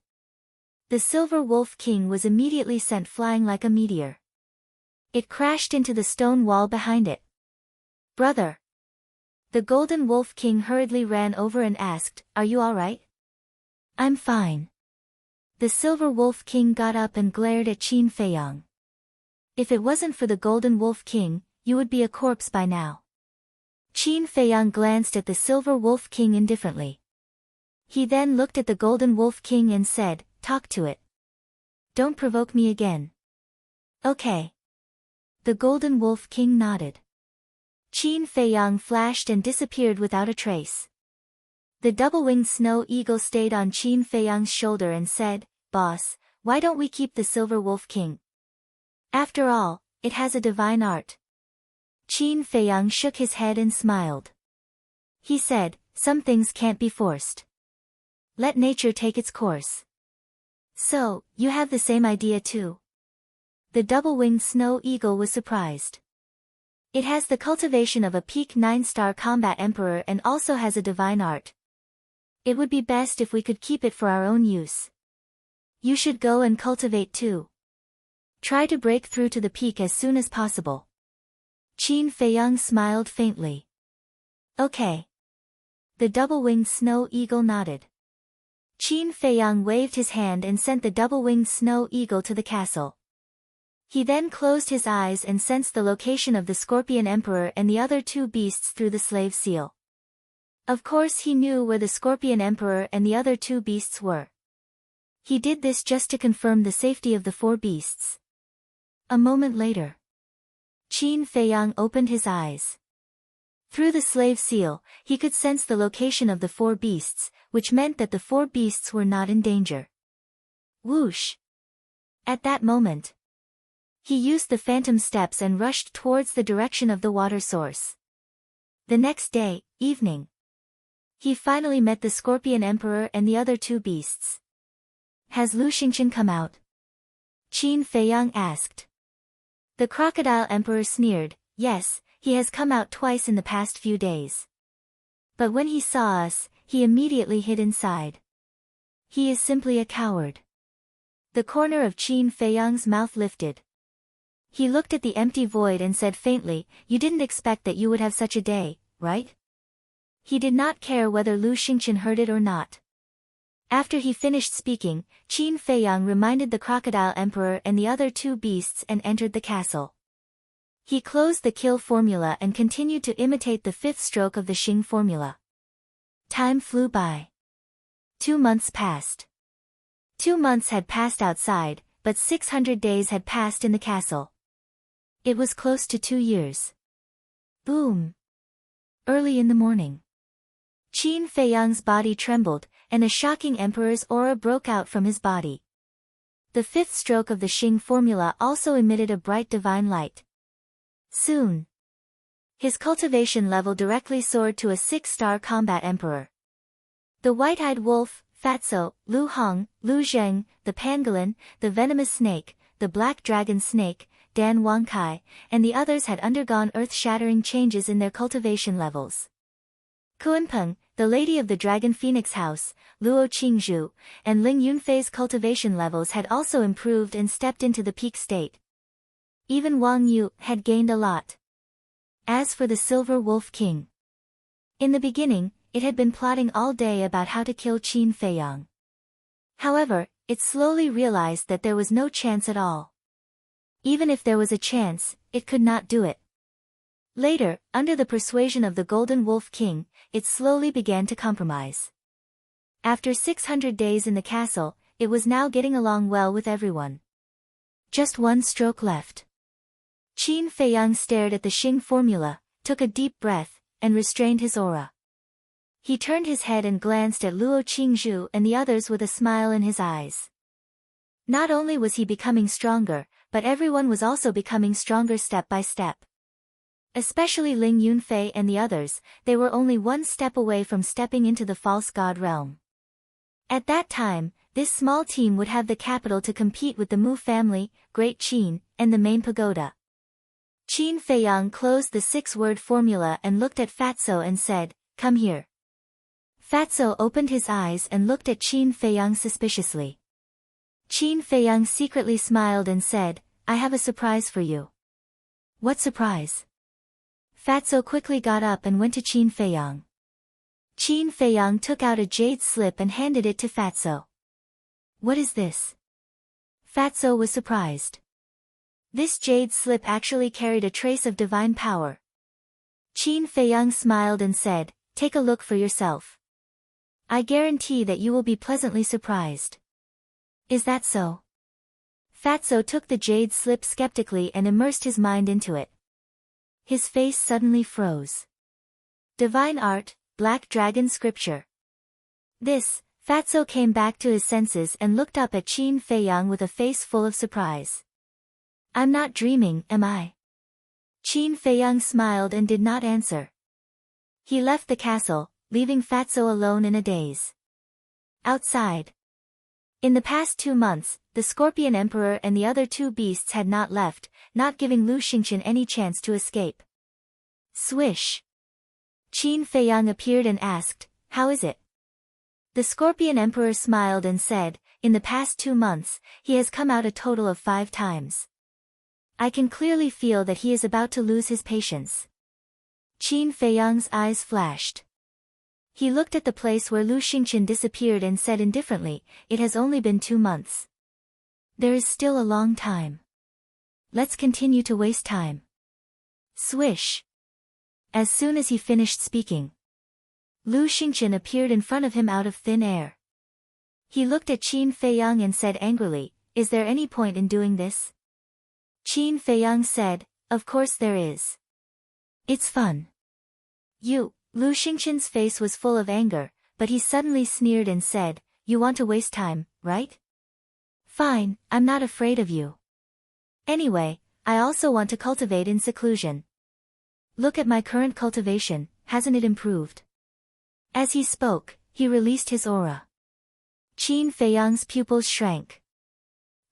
The Silver Wolf King was immediately sent flying like a meteor. It crashed into the stone wall behind it. "Brother!" The Golden Wolf King hurriedly ran over and asked, "Are you all right?" "I'm fine." The Silver Wolf King got up and glared at Qin Feiyang. "If it wasn't for the Golden Wolf King, you would be a corpse by now." Qin Feiyang glanced at the Silver Wolf King indifferently. He then looked at the Golden Wolf King and said, "Talk to it. Don't provoke me again." "Okay." The Golden Wolf King nodded. Qin Feiyang flashed and disappeared without a trace. The double-winged snow eagle stayed on Qin Feiyang's shoulder and said, "Boss, why don't we keep the Silver Wolf King? After all, it has a divine art." Qin Feiyang shook his head and smiled. He said, "Some things can't be forced. Let nature take its course." "So, you have the same idea too?" The double-winged snow eagle was surprised. "It has the cultivation of a peak 9-star combat emperor and also has a divine art. It would be best if we could keep it for our own use. You should go and cultivate too. Try to break through to the peak as soon as possible." Qin Feiyang smiled faintly. "Okay." The double-winged snow eagle nodded. Qin Feiyang waved his hand and sent the double-winged snow eagle to the castle. He then closed his eyes and sensed the location of the Scorpion Emperor and the other two beasts through the slave seal. Of course he knew where the Scorpion Emperor and the other two beasts were. He did this just to confirm the safety of the four beasts. A moment later, Qin Feiyang opened his eyes. Through the slave seal, he could sense the location of the four beasts, which meant that the four beasts were not in danger. Whoosh! At that moment, he used the phantom steps and rushed towards the direction of the water source. The next day, evening, he finally met the Scorpion Emperor and the other two beasts. Has Lu Xingqian come out? Qin Feiyang asked. The Crocodile Emperor sneered, yes, he has come out twice in the past few days. But when he saw us, he immediately hid inside. He is simply a coward. The corner of Qin Feiyang's mouth lifted. He looked at the empty void and said faintly, you didn't expect that you would have such a day, right? He did not care whether Lu Xingqian heard it or not. After he finished speaking, Qin Feiyang reminded the Crocodile Emperor and the other two beasts and entered the castle. He closed the kill formula and continued to imitate the fifth stroke of the Xing formula. Time flew by. 2 months passed. 2 months had passed outside, but 600 days had passed in the castle. It was close to 2 years. Boom! Early in the morning, Qin Feiyang's body trembled, and a shocking emperor's aura broke out from his body. The fifth stroke of the Xing formula also emitted a bright divine light. Soon, his cultivation level directly soared to a 6-star combat emperor. The white-eyed wolf, Fatso, Lu Hong, Lu Zheng, the pangolin, the venomous snake, the black dragon snake, Dan Wangkai, and the others had undergone earth-shattering changes in their cultivation levels. Kuanpeng, the lady of the Dragon Phoenix House, Luo Qingzhu, and Ling Yunfei's cultivation levels had also improved and stepped into the peak state. Even Wang Yu had gained a lot. As for the Silver Wolf King, in the beginning, it had been plotting all day about how to kill Qin Feiyang. However, it slowly realized that there was no chance at all. Even if there was a chance, it could not do it. Later, under the persuasion of the Golden Wolf King, it slowly began to compromise. After 600 days in the castle, it was now getting along well with everyone. Just 1 stroke left. Qin Feiyang stared at the Xing formula, took a deep breath, and restrained his aura. He turned his head and glanced at Luo Qingzhu and the others with a smile in his eyes. Not only was he becoming stronger, but everyone was also becoming stronger step by step. Especially Ling Yunfei and the others, they were only 1 step away from stepping into the false god realm. At that time, this small team would have the capital to compete with the Mu family, Great Qin, and the main pagoda. Qin Feiyang closed the 6-word formula and looked at Fatso and said, "Come here." Fatso opened his eyes and looked at Qin Feiyang suspiciously. Qin Feiyang secretly smiled and said, "I have a surprise for you." "What surprise?" Fatso quickly got up and went to Qin Feiyang. Qin Feiyang took out a jade slip and handed it to Fatso. "What is this?" Fatso was surprised. This jade slip actually carried a trace of divine power. Qin Feiyang smiled and said, "Take a look for yourself. I guarantee that you will be pleasantly surprised." "Is that so?" Fatso took the jade slip skeptically and immersed his mind into it. His face suddenly froze. Divine art, Black Dragon scripture. This, Fatso came back to his senses and looked up at Qin Feiyang with a face full of surprise. "I'm not dreaming, am I?" Qin Feiyang smiled and did not answer. He left the castle, leaving Fatso alone in a daze. Outside. In the past 2 months, the Scorpion Emperor and the other two beasts had not left, not giving Lu Xingqian any chance to escape. Swish! Qin Feiyang appeared and asked, "How is it?" The Scorpion Emperor smiled and said, "In the past 2 months, he has come out a total of 5 times. I can clearly feel that he is about to lose his patience." Qin Feiyang's eyes flashed. He looked at the place where Lu Xingqian disappeared and said indifferently, "It has only been 2 months. There is still a long time. Let's continue to waste time." Swish. As soon as he finished speaking, Lu Xingqian appeared in front of him out of thin air. He looked at Qin Feiyang and said angrily, "Is there any point in doing this?" Qin Feiyang said, "Of course there is. It's fun." Lu Xingqian's face was full of anger, but he suddenly sneered and said, "You want to waste time, right? Fine, I'm not afraid of you. Anyway, I also want to cultivate in seclusion. Look at my current cultivation, hasn't it improved?" As he spoke, he released his aura. Qin Feiyang's pupils shrank.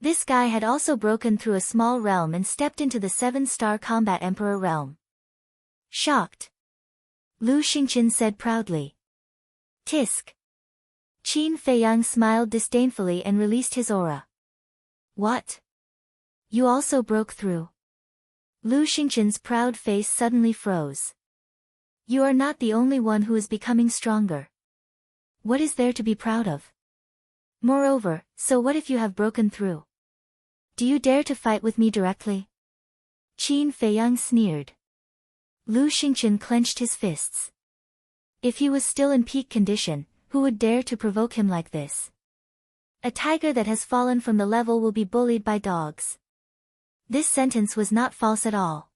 This guy had also broken through a small realm and stepped into the 7-star combat emperor realm. Shocked, Lu Xingqian said proudly. "Tisk." Qin Feiyang smiled disdainfully and released his aura. "What? You also broke through?" Lu Xingqian's proud face suddenly froze. "You are not the only one who is becoming stronger. What is there to be proud of? Moreover, so what if you have broken through? Do you dare to fight with me directly?" Qin Feiyang sneered. Lu Xingqian clenched his fists. If he was still in peak condition, who would dare to provoke him like this? A tiger that has fallen from the level will be bullied by dogs. This sentence was not false at all.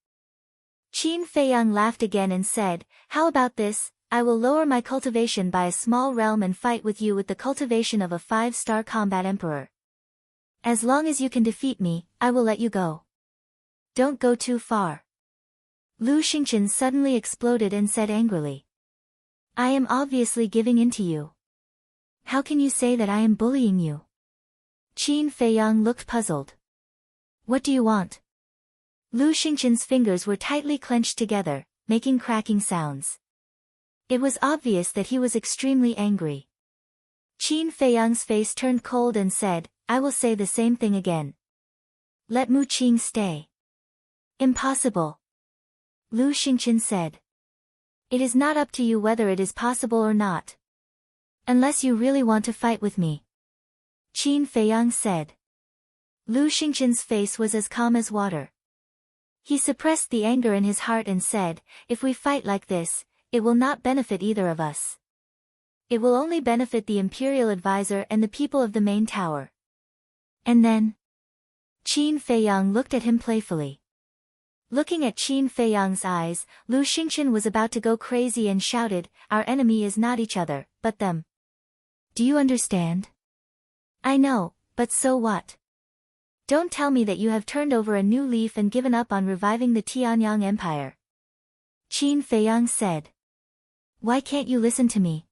Qin Feiyang laughed again and said, "How about this? I will lower my cultivation by a small realm and fight with you with the cultivation of a 5-star combat emperor. As long as you can defeat me, I will let you go. Don't go too far." Lu Xingqian suddenly exploded and said angrily, "I am obviously giving in to you. How can you say that I am bullying you?" Qin Feiyang looked puzzled. "What do you want?" Lu Xingqian's fingers were tightly clenched together, making cracking sounds. It was obvious that he was extremely angry. Qin Feiyang's face turned cold and said, "I will say the same thing again. Let Mu Qing stay." "Impossible," Lu Xingqian said. "It is not up to you whether it is possible or not. Unless you really want to fight with me," Qin Feiyang said. Lu Xingqian's face was as calm as water. He suppressed the anger in his heart and said, "If we fight like this, it will not benefit either of us. It will only benefit the imperial advisor and the people of the main tower." And then, Qin Feiyang looked at him playfully. Looking at Qin Feiyang's eyes, Lu Xingqian was about to go crazy and shouted, "Our enemy is not each other, but them. Do you understand?" "I know, but so what? Don't tell me that you have turned over a new leaf and given up on reviving the Tianyang Empire," Qin Feiyang said. "Why can't you listen to me?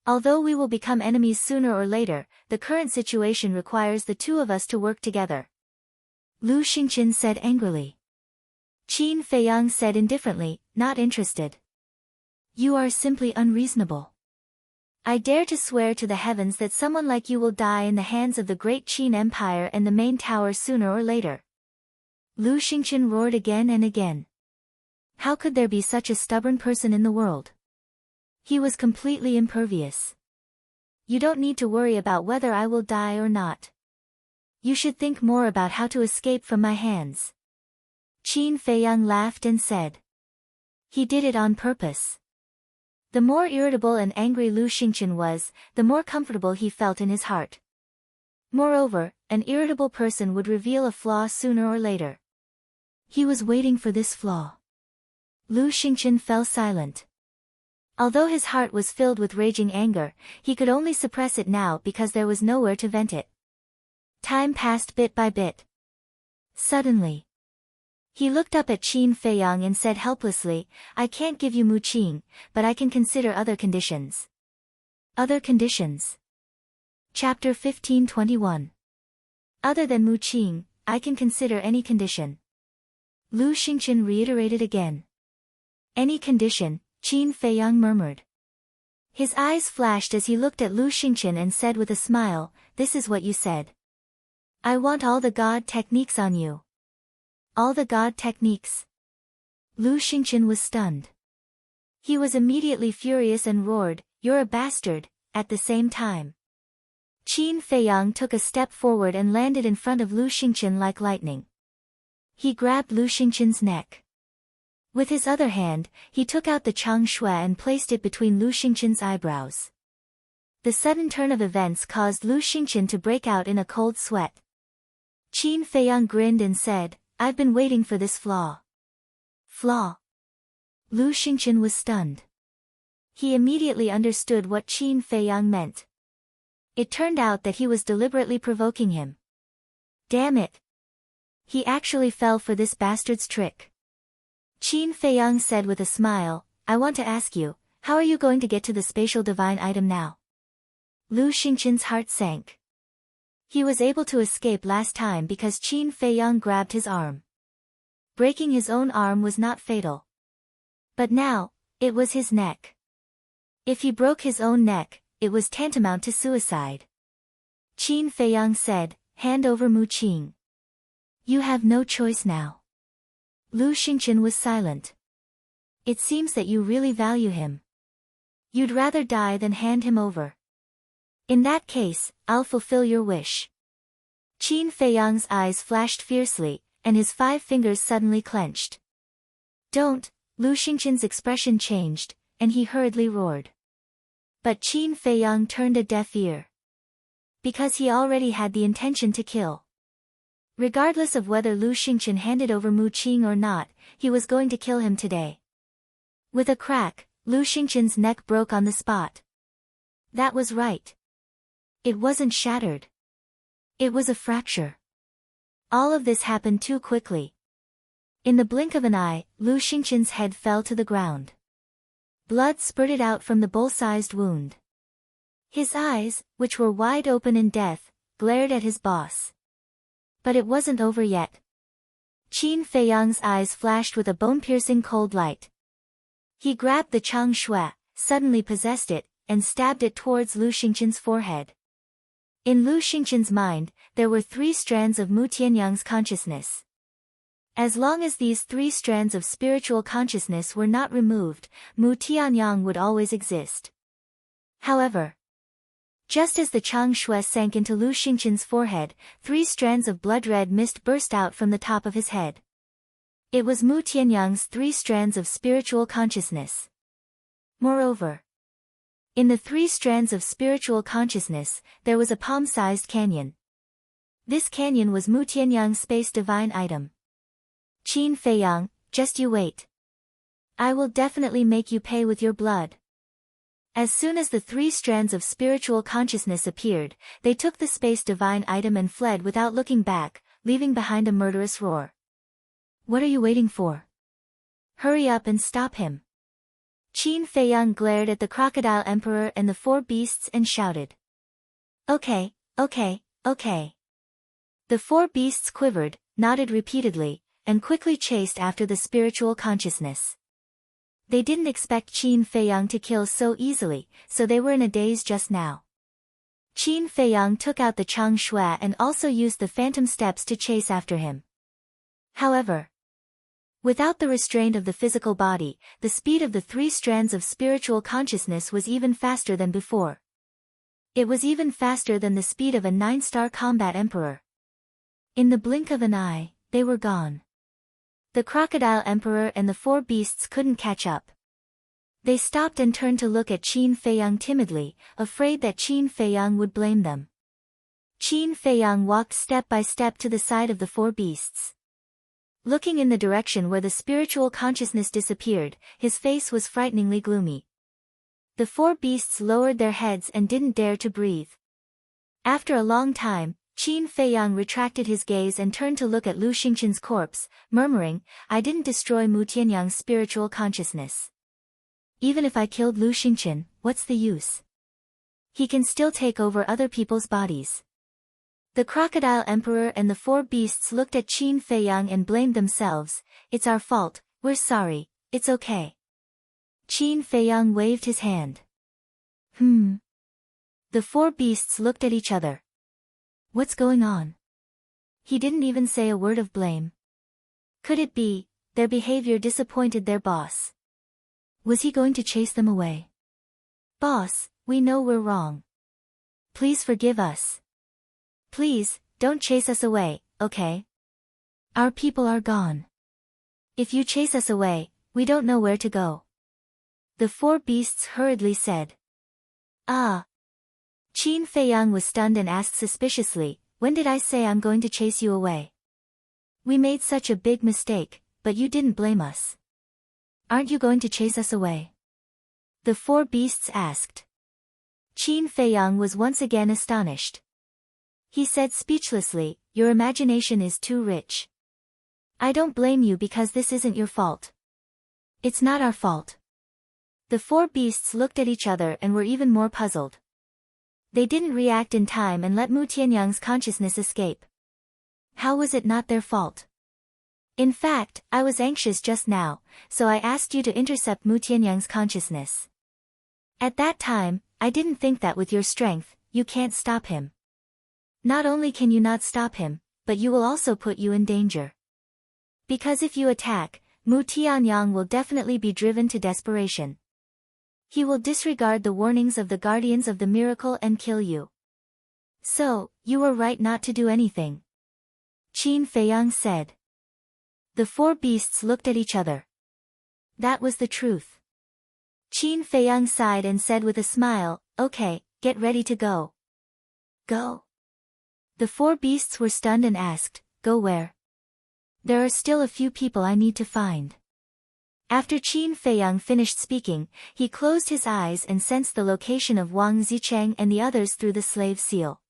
Although we will become enemies sooner or later, the current situation requires the two of us to work together," Lu Xingqian said angrily. Qin Feiyang said indifferently, not interested. "You are simply unreasonable. I dare to swear to the heavens that someone like you will die in the hands of the great Qin Empire and the main tower sooner or later." Lu Xingqian roared again and again. How could there be such a stubborn person in the world? He was completely impervious. "You don't need to worry about whether I will die or not. You should think more about how to escape from my hands." Qin Feiyang laughed and said. He did it on purpose. The more irritable and angry Lu Xingqian was, the more comfortable he felt in his heart. Moreover, an irritable person would reveal a flaw sooner or later. He was waiting for this flaw. Lu Xingqian fell silent. Although his heart was filled with raging anger, he could only suppress it now because there was nowhere to vent it. Time passed bit by bit. Suddenly, he looked up at Qin Feiyang and said helplessly, "I can't give you Mu Qing, but I can consider other conditions." Other conditions. Chapter 1521. Other than Mu Qing, I can consider any condition. Lu Xingqian reiterated again. Any condition, Qin Feiyang murmured. His eyes flashed as he looked at Lu Xingqian and said with a smile, "This is what you said. I want all the god techniques on you." All the god techniques. Lu Xingqian was stunned. He was immediately furious and roared, "You're a bastard," at the same time. Qin Feiyang took a step forward and landed in front of Lu Xingqian like lightning. He grabbed Lu Xingqian's neck. With his other hand, he took out the Chang Shui and placed it between Lu Xingqian's eyebrows. The sudden turn of events caused Lu Xingqian to break out in a cold sweat. Qin Feiyang grinned and said, "I've been waiting for this flaw." Flaw? Lu Xingqian was stunned. He immediately understood what Qin Feiyang meant. It turned out that he was deliberately provoking him. Damn it! He actually fell for this bastard's trick. Qin Feiyang said with a smile, "I want to ask you, how are you going to get to the spatial divine item now?" Lu Xingqian's heart sank. He was able to escape last time because Qin Feiyang grabbed his arm. Breaking his own arm was not fatal. But now, it was his neck. If he broke his own neck, it was tantamount to suicide. Qin Feiyang said, "Hand over Mu Qing. You have no choice now." Lu Xingqian was silent. "It seems that you really value him. You'd rather die than hand him over. In that case, I'll fulfill your wish." Qin Feiyang's eyes flashed fiercely, and his 5 fingers suddenly clenched. "Don't!" Lu Xingqian's expression changed, and he hurriedly roared. But Qin Feiyang turned a deaf ear. Because he already had the intention to kill. Regardless of whether Lu Xingqian handed over Mu Qing or not, he was going to kill him today. With a crack, Lu Xingqian's neck broke on the spot. That was right. It wasn't shattered. It was a fracture. All of this happened too quickly. In the blink of an eye, Lu Xingqian's head fell to the ground. Blood spurted out from the bull-sized wound. His eyes, which were wide open in death, glared at his boss. But it wasn't over yet. Qin Feiyang's eyes flashed with a bone-piercing cold light. He grabbed the Chang Shui, suddenly possessed it, and stabbed it towards Lu Xingqian's forehead. In Lu Xingqian's mind, there were 3 strands of Mu Tianyang's consciousness. As long as these 3 strands of spiritual consciousness were not removed, Mu Tianyang would always exist. However, just as the Chang Shui sank into Lu Xingqian's forehead, 3 strands of blood-red mist burst out from the top of his head. It was Mu Tianyang's 3 strands of spiritual consciousness. Moreover, in the 3 strands of spiritual consciousness, there was a palm-sized canyon. This canyon was Mu Tianyang's space divine item. Qin Feiyang, just you wait. I will definitely make you pay with your blood. As soon as the 3 strands of spiritual consciousness appeared, they took the space divine item and fled without looking back, leaving behind a murderous roar. What are you waiting for? Hurry up and stop him. Qin Feiyang glared at the crocodile emperor and the 4 beasts and shouted. Okay, okay, okay. The 4 beasts quivered, nodded repeatedly, and quickly chased after the spiritual consciousness. They didn't expect Qin Feiyang to kill so easily, so they were in a daze just now. Qin Feiyang took out the Chang Shui and also used the phantom steps to chase after him. However, without the restraint of the physical body, the speed of the 3 strands of spiritual consciousness was even faster than before. It was even faster than the speed of a 9-star combat emperor. In the blink of an eye, they were gone. The crocodile emperor and the 4 beasts couldn't catch up. They stopped and turned to look at Qin Feiyang timidly, afraid that Qin Feiyang would blame them. Qin Feiyang walked step by step to the side of the 4 beasts. Looking in the direction where the spiritual consciousness disappeared, his face was frighteningly gloomy. The 4 beasts lowered their heads and didn't dare to breathe. After a long time, Qin Feiyang retracted his gaze and turned to look at Lu Xingqian's corpse, murmuring, I didn't destroy Mu Tianyang's spiritual consciousness. Even if I killed Lu Xingqian, what's the use? He can still take over other people's bodies. The crocodile emperor and the 4 beasts looked at Qin Feiyang and blamed themselves. It's our fault, we're sorry, it's okay. Qin Feiyang waved his hand. The 4 beasts looked at each other. What's going on? He didn't even say a word of blame. Could it be, their behavior disappointed their boss? Was he going to chase them away? Boss, we know we're wrong. Please forgive us. Please, don't chase us away, okay? Our people are gone. If you chase us away, we don't know where to go. The four beasts hurriedly said. Ah. Qin Feiyang was stunned and asked suspiciously, when did I say I'm going to chase you away? We made such a big mistake, but you didn't blame us. Aren't you going to chase us away? The four beasts asked. Qin Feiyang was once again astonished. He said speechlessly, your imagination is too rich. I don't blame you because this isn't your fault. It's not our fault. The four beasts looked at each other and were even more puzzled. They didn't react in time and let Mu Tianyang's consciousness escape. How was it not their fault? In fact, I was anxious just now, so I asked you to intercept Mu Tianyang's consciousness. At that time, I didn't think that with your strength, you can't stop him. Not only can you not stop him, but you will also put you in danger. Because if you attack, Mu Tianyang will definitely be driven to desperation. He will disregard the warnings of the guardians of the miracle and kill you. So, you were right not to do anything. Qin Feiyang said. The four beasts looked at each other. That was the truth. Qin Feiyang sighed and said with a smile, okay, get ready to go. Go? The four beasts were stunned and asked, go where? There are still a few people I need to find. After Qin Feiyang finished speaking, he closed his eyes and sensed the location of Wang Zicheng and the others through the slave seal.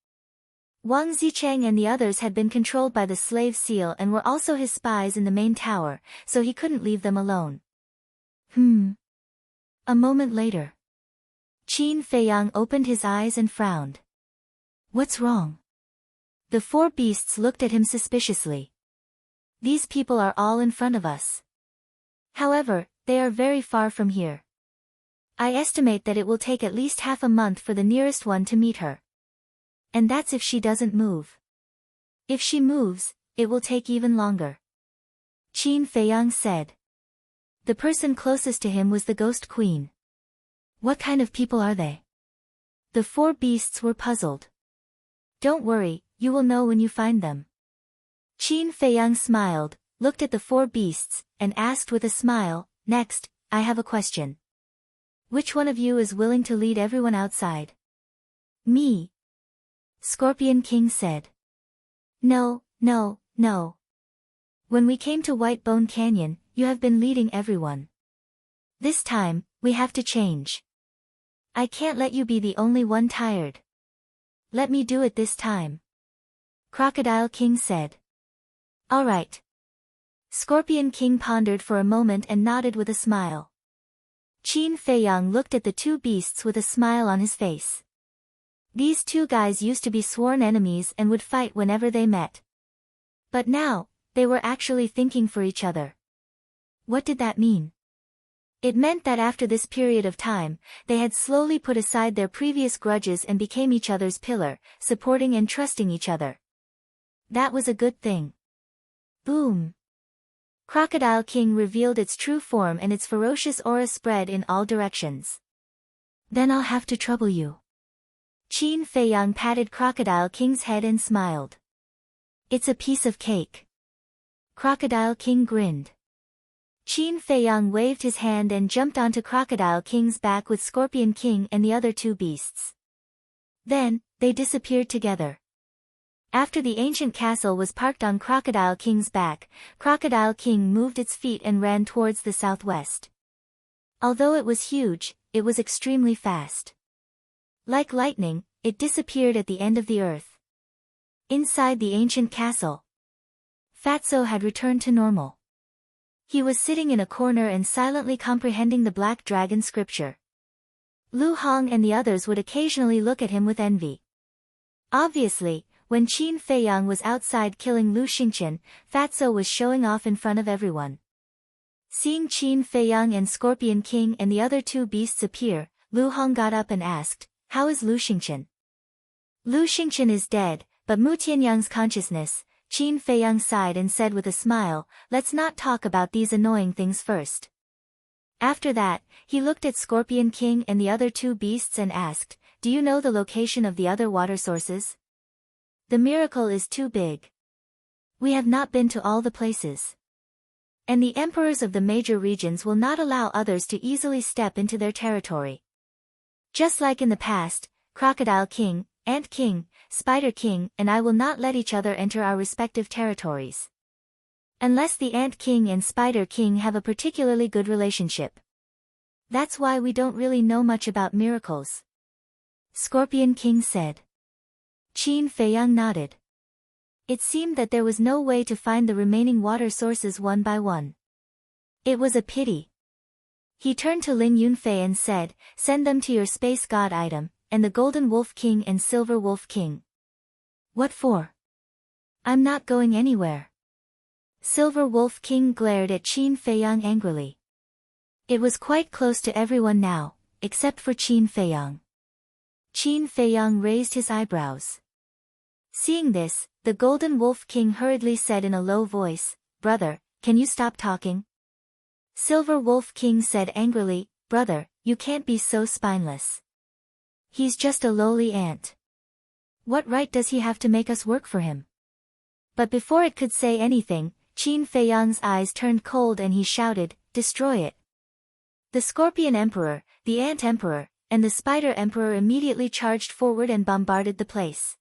Wang Zicheng and the others had been controlled by the slave seal and were also his spies in the main tower, so he couldn't leave them alone. A moment later. Qin Feiyang opened his eyes and frowned. What's wrong? The four beasts looked at him suspiciously. These people are all in front of us. However, they are very far from here. I estimate that it will take at least half a month for the nearest one to meet her. And that's if she doesn't move. If she moves, it will take even longer. Qin Feiyang said. The person closest to him was the Ghost Queen. What kind of people are they? The four beasts were puzzled. Don't worry, you will know when you find them. Qin Feiyang smiled, looked at the four beasts, and asked with a smile, next, I have a question. Which one of you is willing to lead everyone outside? Me. Scorpion King said. No. When we came to White Bone Canyon, you have been leading everyone. This time, we have to change. I can't let you be the only one tired. Let me do it this time. Crocodile King said. All right. Scorpion King pondered for a moment and nodded with a smile. Qin Feiyang looked at the two beasts with a smile on his face. These two guys used to be sworn enemies and would fight whenever they met. But now, they were actually thinking for each other. What did that mean? It meant that after this period of time, they had slowly put aside their previous grudges and became each other's pillar, supporting and trusting each other. That was a good thing. Boom! Crocodile King revealed its true form and its ferocious aura spread in all directions. Then I'll have to trouble you. Qin Feiyang patted Crocodile King's head and smiled. It's a piece of cake. Crocodile King grinned. Qin Feiyang waved his hand and jumped onto Crocodile King's back with Scorpion King and the other two beasts. Then, they disappeared together. After the ancient castle was parked on Crocodile King's back, Crocodile King moved its feet and ran towards the southwest. Although it was huge, it was extremely fast. Like lightning, it disappeared at the end of the earth. Inside the ancient castle, Fatso had returned to normal. He was sitting in a corner and silently comprehending the Black Dragon scripture. Lu Hong and the others would occasionally look at him with envy. Obviously, when Qin Feiyang was outside killing Lu Xingqian, Fatso was showing off in front of everyone. Seeing Qin Feiyang and Scorpion King and the other two beasts appear, Lu Hong got up and asked, how is Lu Xingqian? Lu Xingqian is dead, but Mu Tianyang's consciousness. Qin Feiyang sighed and said with a smile, let's not talk about these annoying things first. After that, he looked at Scorpion King and the other two beasts and asked, "Do you know the location of the other water sources? The miracle is too big. We have not been to all the places. And the emperors of the major regions will not allow others to easily step into their territory. Just like in the past, Crocodile King, Ant King, Spider King, and I will not let each other enter our respective territories. Unless the Ant King and Spider King have a particularly good relationship. That's why we don't really know much about miracles," Scorpion King said. Qin Feiyang nodded. It seemed that there was no way to find the remaining water sources one by one. It was a pity. He turned to Lin Yunfei and said, "Send them to your space god item, and the Golden Wolf King and Silver Wolf King." "What for? I'm not going anywhere." Silver Wolf King glared at Qin Feiyang angrily. It was quite close to everyone now, except for Qin Feiyang. Qin Feiyang raised his eyebrows. Seeing this, the Golden Wolf King hurriedly said in a low voice, "Brother, can you stop talking?" Silver Wolf King said angrily, "Brother, you can't be so spineless. He's just a lowly ant. What right does he have to make us work for him?" But before it could say anything, Qin Feiyang's eyes turned cold and he shouted, "Destroy it." The Scorpion Emperor, the Ant Emperor, and the Spider Emperor immediately charged forward and bombarded the place.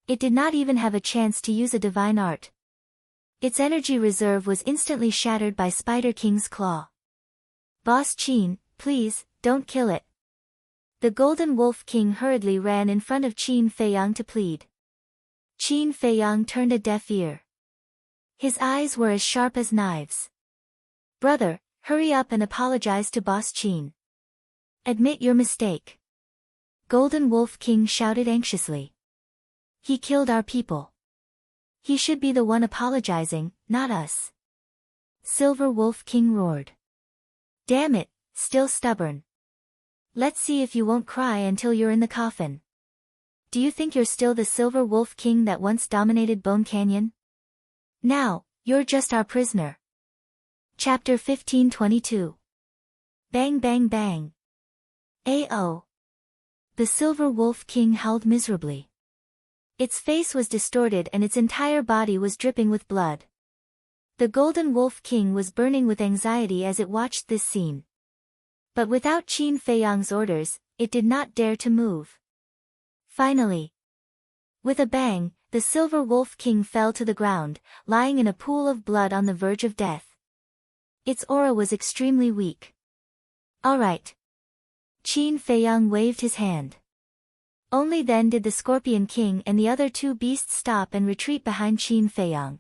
It did not even have a chance to use a divine art. Its energy reserve was instantly shattered by Spider King's claw. "Boss Qin, please, don't kill it." The Golden Wolf King hurriedly ran in front of Qin Feiyang to plead. Qin Feiyang turned a deaf ear. His eyes were as sharp as knives. "Brother, hurry up and apologize to Boss Qin. Admit your mistake." Golden Wolf King shouted anxiously. "He killed our people. He should be the one apologizing, not us." Silver Wolf King roared. "Damn it, still stubborn. Let's see if you won't cry until you're in the coffin. Do you think you're still the Silver Wolf King that once dominated Bone Canyon? Now, you're just our prisoner." Chapter 1522. Bang bang bang. A.O. The Silver Wolf King howled miserably. Its face was distorted and its entire body was dripping with blood. The Golden Wolf King was burning with anxiety as it watched this scene. But without Qin Feiyang's orders, it did not dare to move. Finally, with a bang, the Silver Wolf King fell to the ground, lying in a pool of blood on the verge of death. Its aura was extremely weak. "All right." Qin Feiyang waved his hand. Only then did the Scorpion King and the other two beasts stop and retreat behind Qin Feiyang.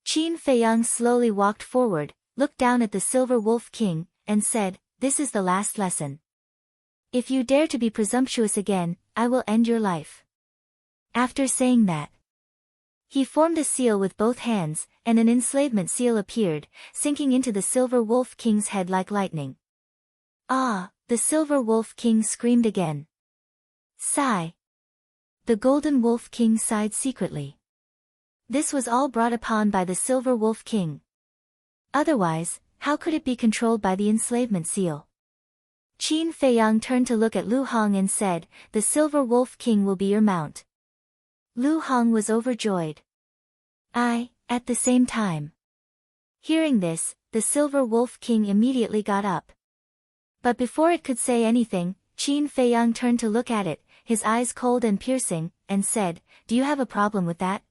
Qin Feiyang slowly walked forward, looked down at the Silver Wolf King, and said, "This is the last lesson. If you dare to be presumptuous again, I will end your life." After saying that, he formed a seal with both hands, and an enslavement seal appeared, sinking into the Silver Wolf King's head like lightning. "Ah!" the Silver Wolf King screamed again. Sigh. The Golden Wolf King sighed secretly. This was all brought upon by the Silver Wolf King. Otherwise, how could it be controlled by the enslavement seal? Qin Feiyang turned to look at Lu Hong and said, "The Silver Wolf King will be your mount." Lu Hong was overjoyed. At the same time. Hearing this, the Silver Wolf King immediately got up. But before it could say anything, Qin Feiyang turned to look at it, his eyes cold and piercing, and said, "Do you have a problem with that?"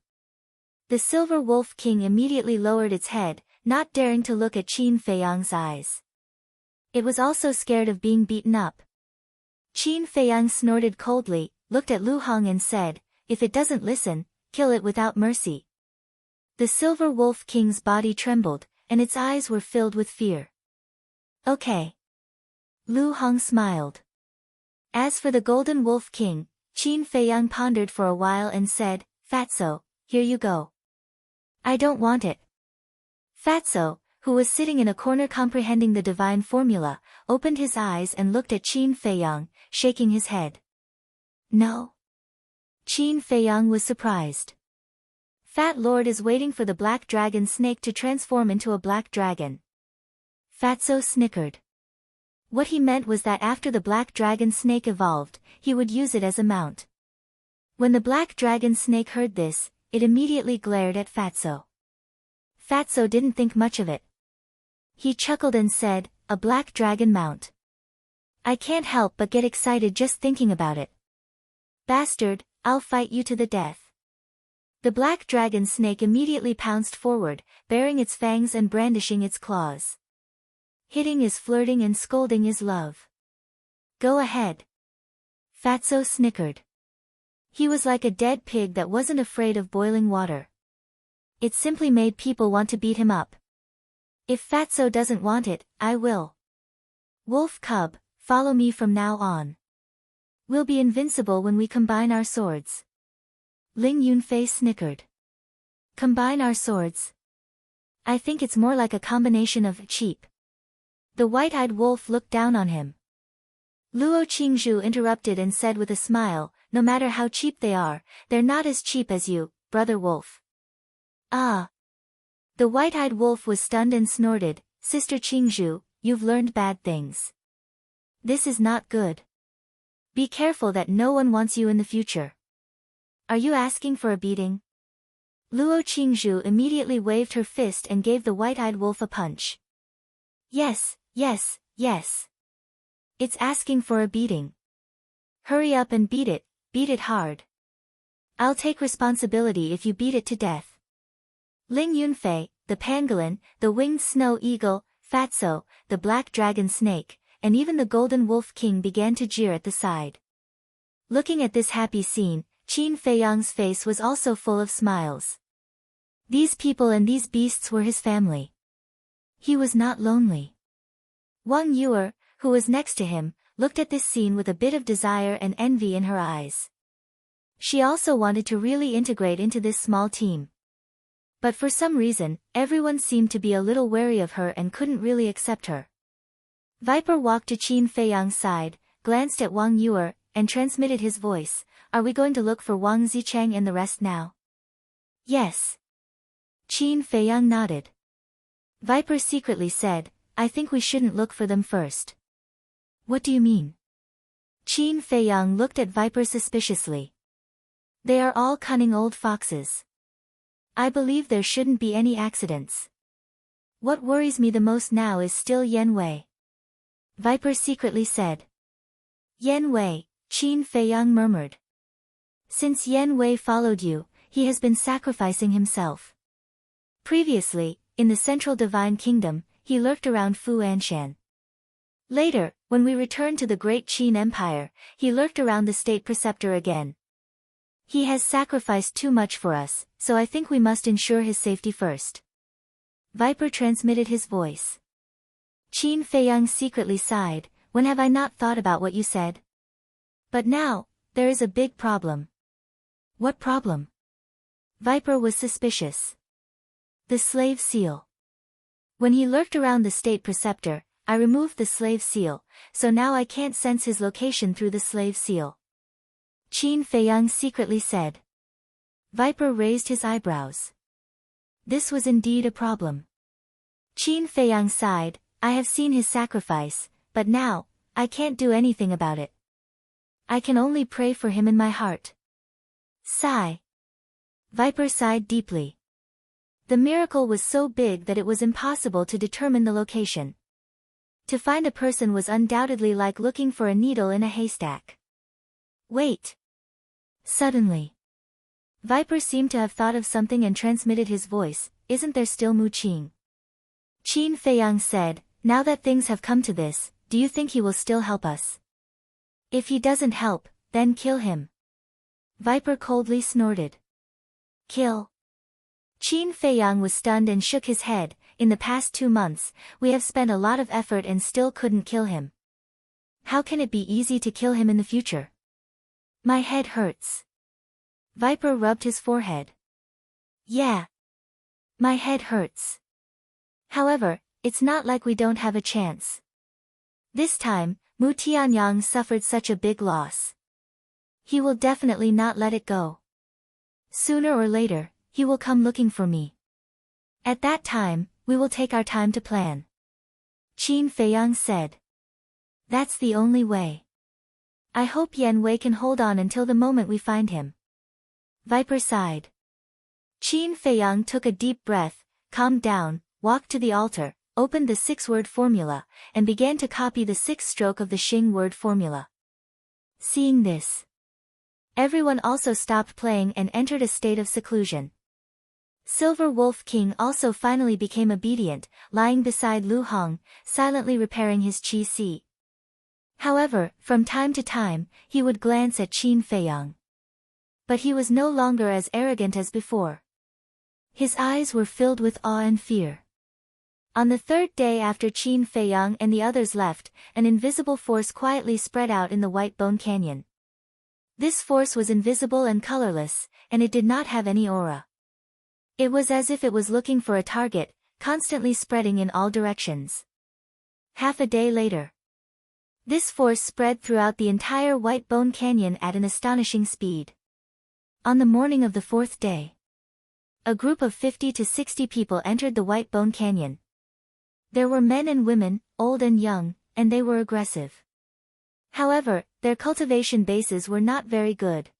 The Silver Wolf King immediately lowered its head, not daring to look at Qin Feiyang's eyes. It was also scared of being beaten up. Qin Feiyang snorted coldly, looked at Lu Hong and said, "If it doesn't listen, kill it without mercy." The Silver Wolf King's body trembled, and its eyes were filled with fear. "Okay." Lu Hong smiled. As for the Golden Wolf King, Qin Feiyang pondered for a while and said, "Fatso, here you go." "I don't want it." Fatso, who was sitting in a corner comprehending the divine formula, opened his eyes and looked at Qin Feiyang, shaking his head. "No." Qin Feiyang was surprised. Fat Lord is waiting for the black dragon snake to transform into a black dragon. Fatso snickered. What he meant was that after the black dragon snake evolved, he would use it as a mount. When the black dragon snake heard this, it immediately glared at Fatso. Fatso didn't think much of it. He chuckled and said, "A black dragon mount. I can't help but get excited just thinking about it. Bastard, I'll fight you to the death." The black dragon snake immediately pounced forward, baring its fangs and brandishing its claws. Hitting is flirting and scolding is love. Go ahead. Fatso snickered. He was like a dead pig that wasn't afraid of boiling water. It simply made people want to beat him up. If Fatso doesn't want it, I will. Wolf cub, follow me from now on. We'll be invincible when we combine our swords. Ling Yunfei snickered. Combine our swords? I think it's more like a combination of cheap. The white-eyed wolf looked down on him. Luo Qingzhu interrupted and said with a smile, "No matter how cheap they are, they're not as cheap as you, brother wolf." Ah! The white-eyed wolf was stunned and snorted, "Sister Qingzhu, you've learned bad things. This is not good. Be careful that no one wants you in the future. Are you asking for a beating?" Luo Qingzhu immediately waved her fist and gave the white-eyed wolf a punch. Yes, yes, yes. It's asking for a beating. Hurry up and beat it hard. I'll take responsibility if you beat it to death. Ling Yunfei, the pangolin, the winged snow eagle, Fatso, the black dragon snake, and even the golden wolf king began to jeer at the side. Looking at this happy scene, Qin Feiyang's face was also full of smiles. These people and these beasts were his family. He was not lonely. Wang Yuer, who was next to him, looked at this scene with a bit of desire and envy in her eyes. She also wanted to really integrate into this small team. But for some reason, everyone seemed to be a little wary of her and couldn't really accept her. Viper walked to Qin Feiyang's side, glanced at Wang Yuer, and transmitted his voice, "Are we going to look for Wang Zicheng and the rest now?" "Yes." Qin Feiyang nodded. Viper secretly said, "I think we shouldn't look for them first." "What do you mean?" Qin Feiyang looked at Viper suspiciously. "They are all cunning old foxes. I believe there shouldn't be any accidents. What worries me the most now is still Yan Wei." Viper secretly said. "Yan Wei," Qin Feiyang murmured. "Since Yan Wei followed you, he has been sacrificing himself. Previously, in the Central Divine Kingdom, he lurked around Fu Anshan. Later, when we returned to the Great Qin Empire, he lurked around the State Preceptor again. He has sacrificed too much for us, so I think we must ensure his safety first." Viper transmitted his voice. Qin Feiyang secretly sighed, "When have I not thought about what you said? But now, there is a big problem." "What problem?" Viper was suspicious. "The slave seal. When he lurked around the State Preceptor, I removed the slave seal, so now I can't sense his location through the slave seal." Qin Feiyang secretly said. Viper raised his eyebrows. This was indeed a problem. Qin Feiyang sighed, "I have seen his sacrifice, but now, I can't do anything about it. I can only pray for him in my heart." Sigh. Viper sighed deeply. The miracle was so big that it was impossible to determine the location. To find a person was undoubtedly like looking for a needle in a haystack. Wait. Suddenly, Viper seemed to have thought of something and transmitted his voice, "Isn't there still Mu Qing?" Qin Feiyang said, "Now that things have come to this, do you think he will still help us? If he doesn't help, then kill him." Viper coldly snorted. "Kill?" Qin Feiyang was stunned and shook his head. "In the past 2 months, we have spent a lot of effort and still couldn't kill him. How can it be easy to kill him in the future? My head hurts." Viper rubbed his forehead. "Yeah. My head hurts. However, it's not like we don't have a chance. This time, Mu Tianyang suffered such a big loss. He will definitely not let it go. Sooner or later, he will come looking for me. At that time, we will take our time to plan." Qin Feiyang said. That's the only way. I hope Yan Wei can hold on until the moment we find him. Viper sighed. Qin Feiyang took a deep breath, calmed down, walked to the altar, opened the 6-word formula, and began to copy the 6th stroke of the Xing word formula. Seeing this, everyone also stopped playing and entered a state of seclusion. Silver Wolf King also finally became obedient, lying beside Lu Hong, silently repairing his qi si. However, from time to time, he would glance at Qin Feiyang. But he was no longer as arrogant as before. His eyes were filled with awe and fear. On the 3rd day after Qin Feiyang and the others left, an invisible force quietly spread out in the White Bone Canyon. This force was invisible and colorless, and it did not have any aura. It was as if it was looking for a target, constantly spreading in all directions. Half a day later, this force spread throughout the entire White Bone Canyon at an astonishing speed. On the morning of the 4th day, a group of 50 to 60 people entered the White Bone Canyon. There were men and women, old and young, and they were aggressive. However, their cultivation bases were not very good.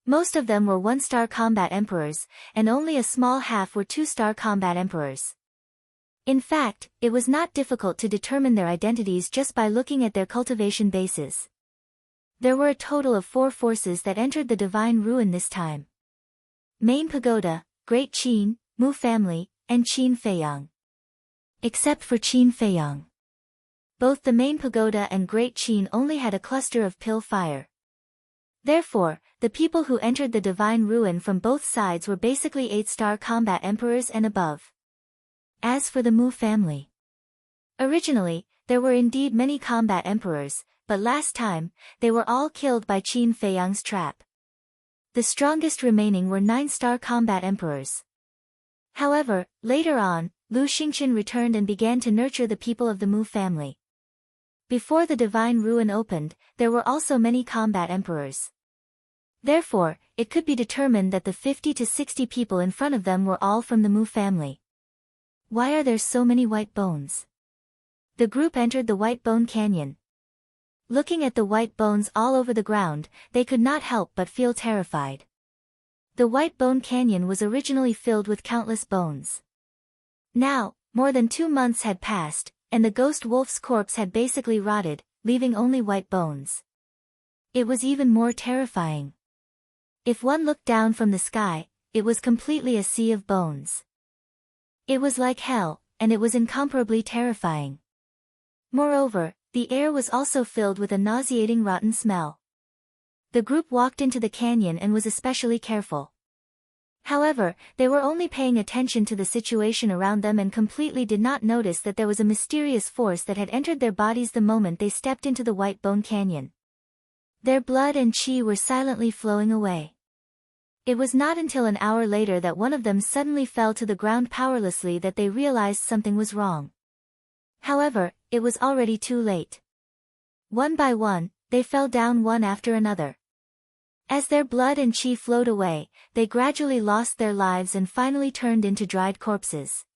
Most of them were 1-star combat emperors, and only a small half were 2-star combat emperors. In fact, it was not difficult to determine their identities just by looking at their cultivation bases. There were a total of 4 forces that entered the Divine Ruin this time. Main Pagoda, Great Qin, Mu family, and Qin Feiyang. Except for Qin Feiyang. Both the Main Pagoda and Great Qin only had a cluster of pill fire. Therefore, the people who entered the Divine Ruin from both sides were basically 8-star combat emperors and above. As for the Mu family, originally, there were indeed many combat emperors, but last time, they were all killed by Qin Feiyang's trap. The strongest remaining were 9-star combat emperors. However, later on, Lu Xingqian returned and began to nurture the people of the Mu family. Before the Divine Ruin opened, there were also many combat emperors. Therefore, it could be determined that the 50 to 60 people in front of them were all from the Mu family. Why are there so many white bones? The group entered the White Bone Canyon. Looking at the white bones all over the ground, they could not help but feel terrified. The White Bone Canyon was originally filled with countless bones. Now, more than 2 months had passed, and the ghost wolf's corpse had basically rotted, leaving only white bones. It was even more terrifying. If one looked down from the sky, it was completely a sea of bones. It was like hell, and it was incomparably terrifying. Moreover, the air was also filled with a nauseating rotten smell. The group walked into the canyon and was especially careful. However, they were only paying attention to the situation around them and completely did not notice that there was a mysterious force that had entered their bodies the moment they stepped into the White Bone Canyon. Their blood and qi were silently flowing away. It was not until an hour later that one of them suddenly fell to the ground powerlessly that they realized something was wrong. However, it was already too late. One by one, they fell down one after another. As their blood and qi flowed away, they gradually lost their lives and finally turned into dried corpses.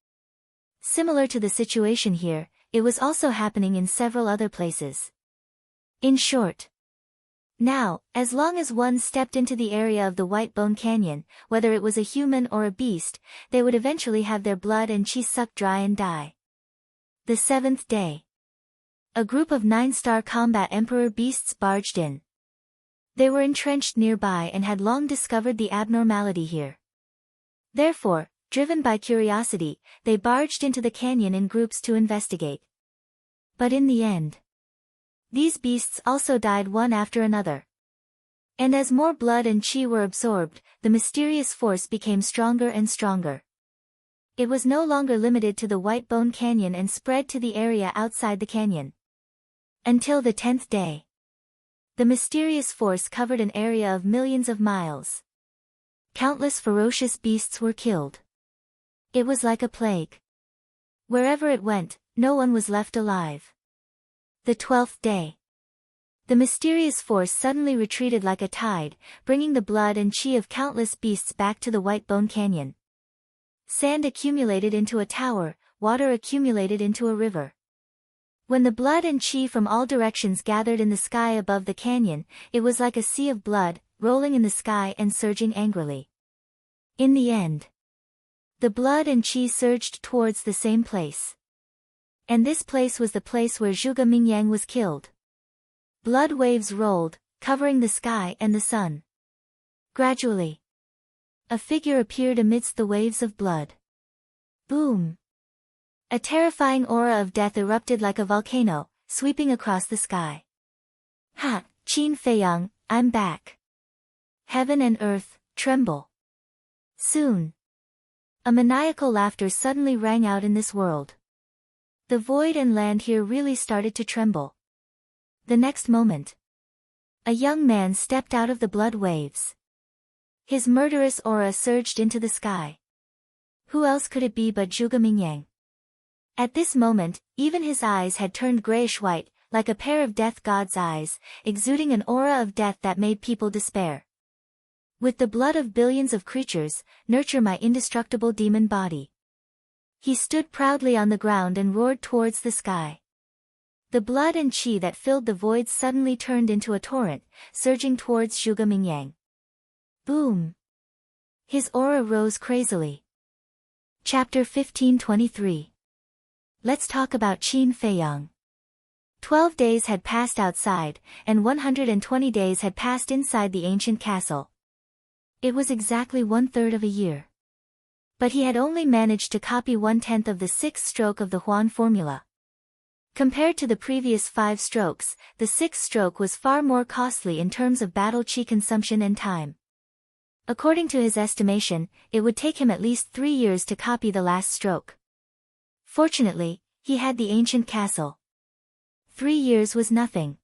Similar to the situation here, it was also happening in several other places. In short, now, as long as one stepped into the area of the White Bone Canyon, whether it was a human or a beast, they would eventually have their blood and qi sucked dry and die. The 7th day. A group of 9-star combat emperor beasts barged in. They were entrenched nearby and had long discovered the abnormality here. Therefore, driven by curiosity, they barged into the canyon in groups to investigate. But in the end, these beasts also died one after another. And as more blood and qi were absorbed, the mysterious force became stronger and stronger. It was no longer limited to the White Bone Canyon and spread to the area outside the canyon. Until the 10th day. The mysterious force covered an area of millions of miles. Countless ferocious beasts were killed. It was like a plague. Wherever it went, no one was left alive. The 12th day. The mysterious force suddenly retreated like a tide, bringing the blood and qi of countless beasts back to the White Bone Canyon. Sand accumulated into a tower, water accumulated into a river. When the blood and chi from all directions gathered in the sky above the canyon, it was like a sea of blood, rolling in the sky and surging angrily. In the end, the blood and chi surged towards the same place. And this place was the place where Zhuge Mingyang was killed. Blood waves rolled, covering the sky and the sun. Gradually, a figure appeared amidst the waves of blood. Boom! A terrifying aura of death erupted like a volcano, sweeping across the sky. Ha! Qin Feiyang, I'm back. Heaven and earth, tremble. Soon. A maniacal laughter suddenly rang out in this world. The void and land here really started to tremble. The next moment, a young man stepped out of the blood waves. His murderous aura surged into the sky. Who else could it be but Zhuge Mingyang? At this moment, even his eyes had turned grayish-white, like a pair of death god's eyes, exuding an aura of death that made people despair. With the blood of billions of creatures, nurture my indestructible demon body. He stood proudly on the ground and roared towards the sky. The blood and chi that filled the void suddenly turned into a torrent, surging towards Zhuge Mingyang. Boom! His aura rose crazily. Chapter 1523. Let's talk about Qin Feiyang. 12 days had passed outside, and 120 days had passed inside the ancient castle. It was exactly 1/3 of a year. But he had only managed to copy 1/10 of the 6th stroke of the Huan formula. Compared to the previous 5 strokes, the 6th stroke was far more costly in terms of battle chi consumption and time. According to his estimation, it would take him at least 3 years to copy the last stroke. Fortunately, he had the ancient castle. 3 years was nothing.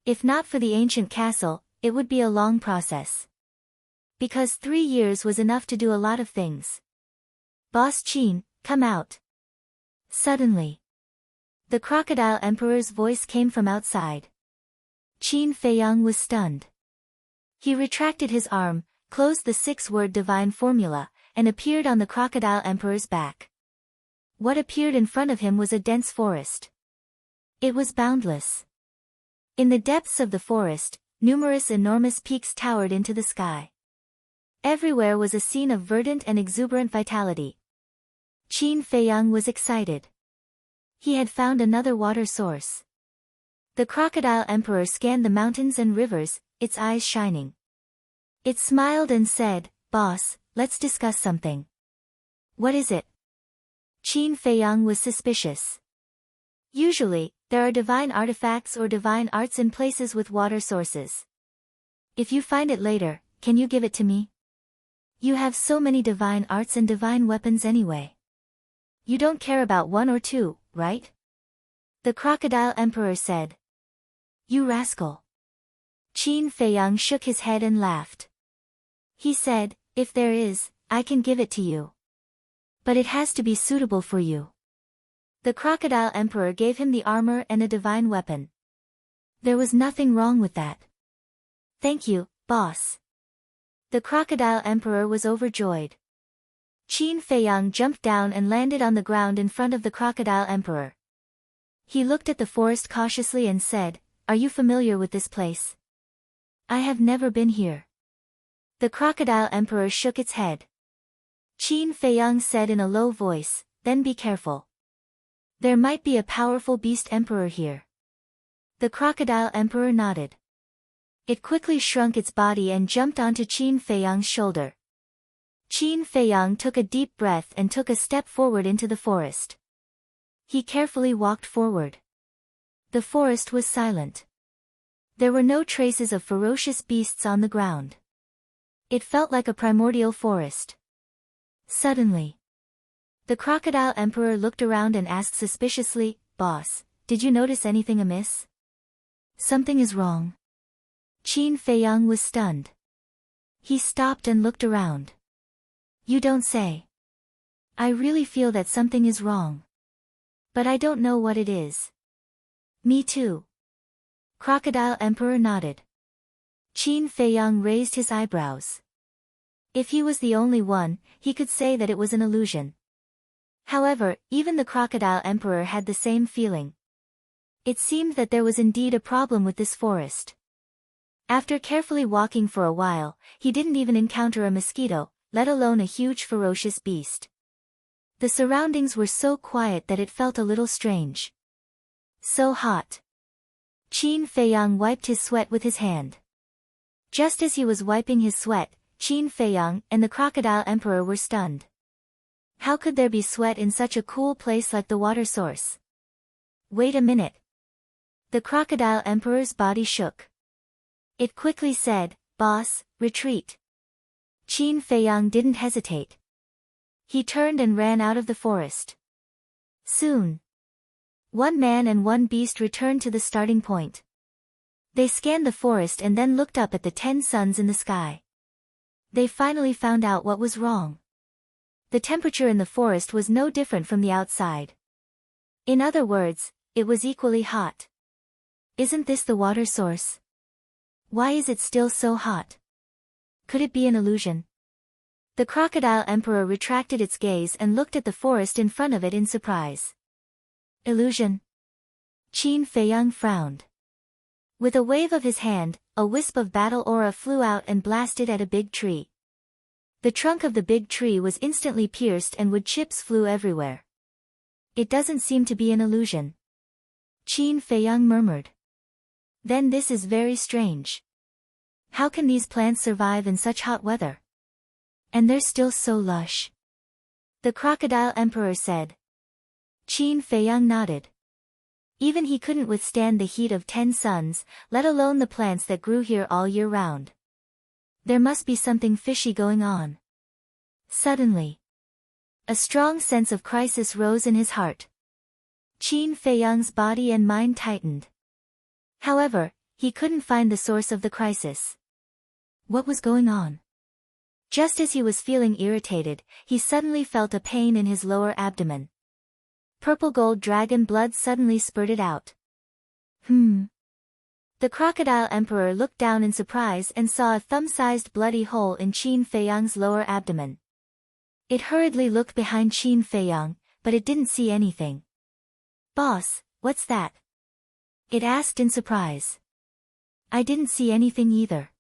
If not for the ancient castle, it would be a long process. Because 3 years was enough to do a lot of things. Boss Qin, come out. Suddenly, the crocodile emperor's voice came from outside. Qin Feiyang was stunned. He retracted his arm, closed the 6-word divine formula, and appeared on the crocodile emperor's back. What appeared in front of him was a dense forest. It was boundless. In the depths of the forest, numerous enormous peaks towered into the sky. Everywhere was a scene of verdant and exuberant vitality. Qin Feiyang was excited. He had found another water source. The crocodile emperor scanned the mountains and rivers, its eyes shining. It smiled and said, "Boss, let's discuss something." "What is it?" Qin Feiyang was suspicious. Usually, there are divine artifacts or divine arts in places with water sources. If you find it later, can you give it to me? You have so many divine arts and divine weapons anyway. You don't care about 1 or 2, right? The crocodile emperor said. You rascal. Qin Feiyang shook his head and laughed. He said, if there is, I can give it to you. But it has to be suitable for you. The crocodile emperor gave him the armor and a divine weapon. There was nothing wrong with that. Thank you, boss. The crocodile emperor was overjoyed. Qin Feiyang jumped down and landed on the ground in front of the crocodile emperor. He looked at the forest cautiously and said, Are you familiar with this place? I have never been here. The crocodile emperor shook its head. Qin Feiyang said in a low voice, Then be careful. There might be a powerful beast emperor here. The crocodile emperor nodded. It quickly shrunk its body and jumped onto Qin Feiyang's shoulder. Qin Feiyang took a deep breath and took a step forward into the forest. He carefully walked forward. The forest was silent. There were no traces of ferocious beasts on the ground. It felt like a primordial forest. Suddenly, the crocodile emperor looked around and asked suspiciously, Boss, did you notice anything amiss? Something is wrong. Qin Feiyang was stunned. He stopped and looked around. You don't say. I really feel that something is wrong. But I don't know what it is. Me too. Crocodile emperor nodded. Qin Feiyang raised his eyebrows. If he was the only one, he could say that it was an illusion. However, even the crocodile emperor had the same feeling. It seemed that there was indeed a problem with this forest. After carefully walking for a while, he didn't even encounter a mosquito, let alone a huge ferocious beast. The surroundings were so quiet that it felt a little strange. So hot. Qin Feiyang wiped his sweat with his hand. Just as he was wiping his sweat, Qin Feiyang and the Crocodile Emperor were stunned. How could there be sweat in such a cool place like the water source? Wait a minute. The Crocodile Emperor's body shook. It quickly said, "Boss, retreat." Qin Feiyang didn't hesitate. He turned and ran out of the forest. Soon, one man and one beast returned to the starting point. They scanned the forest and then looked up at the 10 suns in the sky. They finally found out what was wrong. The temperature in the forest was no different from the outside. In other words, it was equally hot. Isn't this the water source? Why is it still so hot? Could it be an illusion? The Crocodile Emperor retracted its gaze and looked at the forest in front of it in surprise. Illusion? Qin Feiyang frowned. With a wave of his hand, a wisp of battle aura flew out and blasted at a big tree. The trunk of the big tree was instantly pierced and wood chips flew everywhere. It doesn't seem to be an illusion. Qin Feiyang murmured. Then this is very strange. How can these plants survive in such hot weather? And they're still so lush. The Crocodile Emperor said. Qin Feiyang nodded. Even he couldn't withstand the heat of 10 suns, let alone the plants that grew here all year round. There must be something fishy going on. Suddenly, a strong sense of crisis rose in his heart. Qin Feiyang's body and mind tightened. However, he couldn't find the source of the crisis. What was going on? Just as he was feeling irritated, he suddenly felt a pain in his lower abdomen. Purple gold dragon blood suddenly spurted out. The Crocodile Emperor looked down in surprise and saw a thumb-sized bloody hole in Qin Feiyang's lower abdomen. It hurriedly looked behind Qin Feiyang, but it didn't see anything. "Boss, what's that?" it asked in surprise. "I didn't see anything either.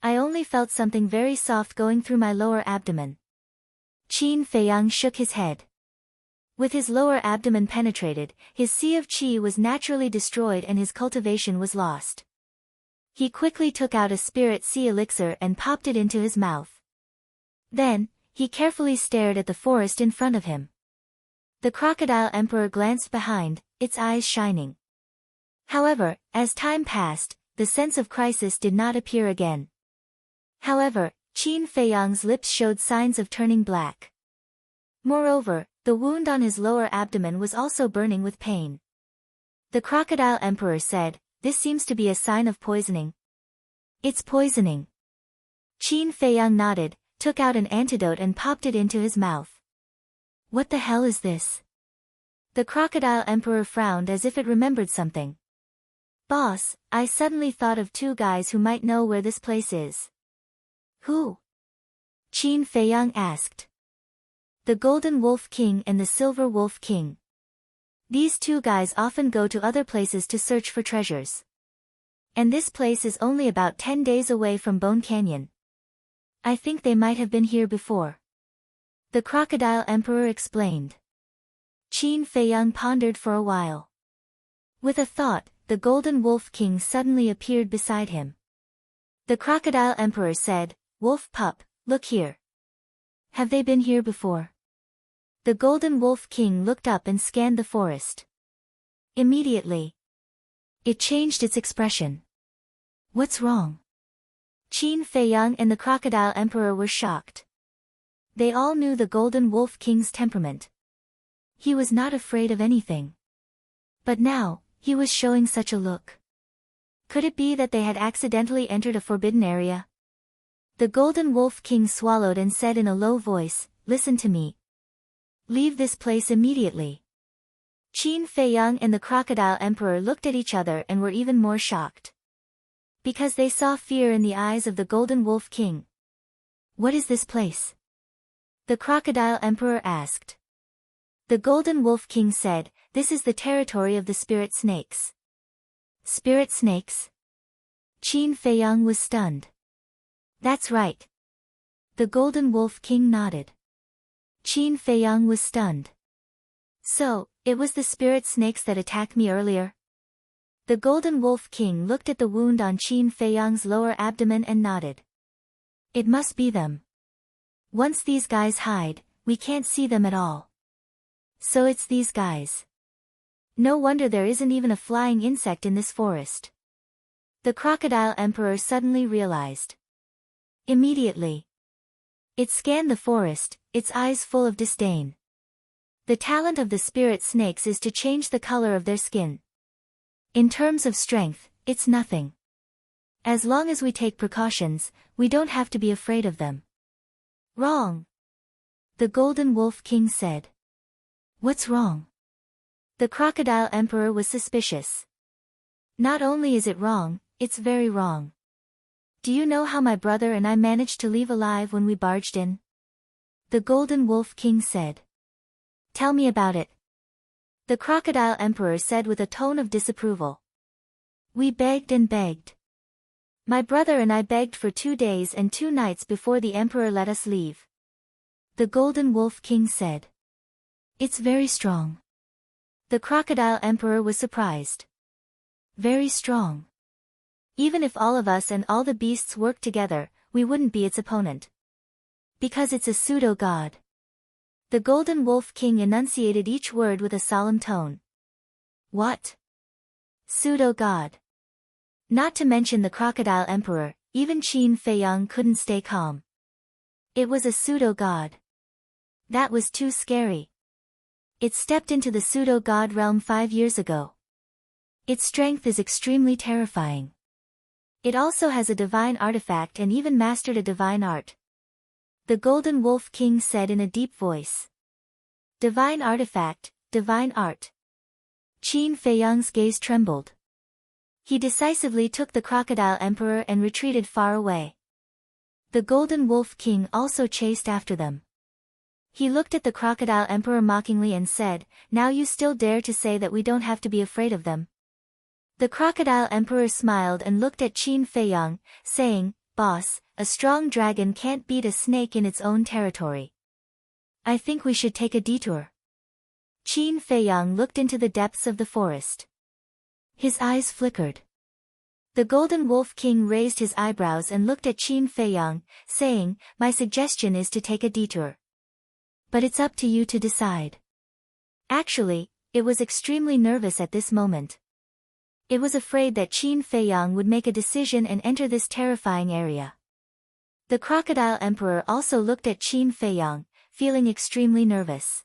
I only felt something very soft going through my lower abdomen." Qin Feiyang shook his head. With his lower abdomen penetrated, his sea of qi was naturally destroyed and his cultivation was lost. He quickly took out a spirit sea elixir and popped it into his mouth. Then, he carefully stared at the forest in front of him. The Crocodile Emperor glanced behind, its eyes shining. However, as time passed, the sense of crisis did not appear again. However, Qin Feiyang's lips showed signs of turning black. Moreover, the wound on his lower abdomen was also burning with pain. The Crocodile Emperor said, "This seems to be a sign of poisoning." "It's poisoning." Qin Feiyang nodded, took out an antidote and popped it into his mouth. "What the hell is this?" The Crocodile Emperor frowned as if it remembered something. "Boss, I suddenly thought of 2 guys who might know where this place is." "Who?" Qin Feiyang asked. "The Golden Wolf King and the Silver Wolf King. These 2 guys often go to other places to search for treasures. And this place is only about 10 days away from Bone Canyon. I think they might have been here before." The Crocodile Emperor explained. Qin Feiyang pondered for a while. With a thought, the Golden Wolf King suddenly appeared beside him. The Crocodile Emperor said, "Wolf pup, look here. Have they been here before?" The Golden Wolf King looked up and scanned the forest. Immediately, it changed its expression. "What's wrong?" Qin Feiyang and the Crocodile Emperor were shocked. They all knew the Golden Wolf King's temperament. He was not afraid of anything. But now, he was showing such a look. Could it be that they had accidentally entered a forbidden area? The Golden Wolf King swallowed and said in a low voice, "Listen to me. Leave this place immediately." Qin Feiyang and the Crocodile Emperor looked at each other and were even more shocked. Because they saw fear in the eyes of the Golden Wolf King. "What is this place?" the Crocodile Emperor asked. The Golden Wolf King said, this is the territory of the spirit snakes. Spirit snakes? Qin Feiyang was stunned. That's right. The Golden Wolf King nodded. Qin Feiyang was stunned. So, it was the spirit snakes that attacked me earlier? The Golden Wolf King looked at the wound on Qin Feiyang's lower abdomen and nodded. It must be them. Once these guys hide, we can't see them at all. So it's these guys. No wonder there isn't even a flying insect in this forest. The Crocodile Emperor suddenly realized. Immediately. It scanned the forest, its eyes full of disdain. The talent of the spirit snakes is to change the color of their skin. In terms of strength, it's nothing. As long as we take precautions, we don't have to be afraid of them. Wrong. The Golden Wolf King said. What's wrong? The Crocodile Emperor was suspicious. Not only is it wrong, it's very wrong. Do you know how my brother and I managed to leave alive when we barged in? The Golden Wolf King said. Tell me about it. The Crocodile Emperor said with a tone of disapproval. We begged and begged. My brother and I begged for 2 days and 2 nights before the Emperor let us leave. The Golden Wolf King said. It's very strong. The Crocodile Emperor was surprised. Very strong. Even if all of us and all the beasts worked together, we wouldn't be its opponent. Because it's a pseudo-god. The Golden Wolf King enunciated each word with a solemn tone. What? Pseudo-god. Not to mention the Crocodile Emperor, even Qin Feiyang couldn't stay calm. It was a pseudo-god. That was too scary. It stepped into the pseudo-god realm 5 years ago. Its strength is extremely terrifying. It also has a divine artifact and even mastered a divine art. The Golden Wolf King said in a deep voice. Divine artifact, divine art. Qin Feiyang's gaze trembled. He decisively took the Crocodile Emperor and retreated far away. The Golden Wolf King also chased after them. He looked at the Crocodile Emperor mockingly and said, Now you still dare to say that we don't have to be afraid of them. The Crocodile Emperor smiled and looked at Qin Feiyang, saying, Boss, a strong dragon can't beat a snake in its own territory. I think we should take a detour. Qin Feiyang looked into the depths of the forest. His eyes flickered. The Golden Wolf King raised his eyebrows and looked at Qin Feiyang, saying, My suggestion is to take a detour. But it's up to you to decide. Actually, it was extremely nervous at this moment. It was afraid that Qin Feiyang would make a decision and enter this terrifying area. The Crocodile Emperor also looked at Qin Feiyang, feeling extremely nervous.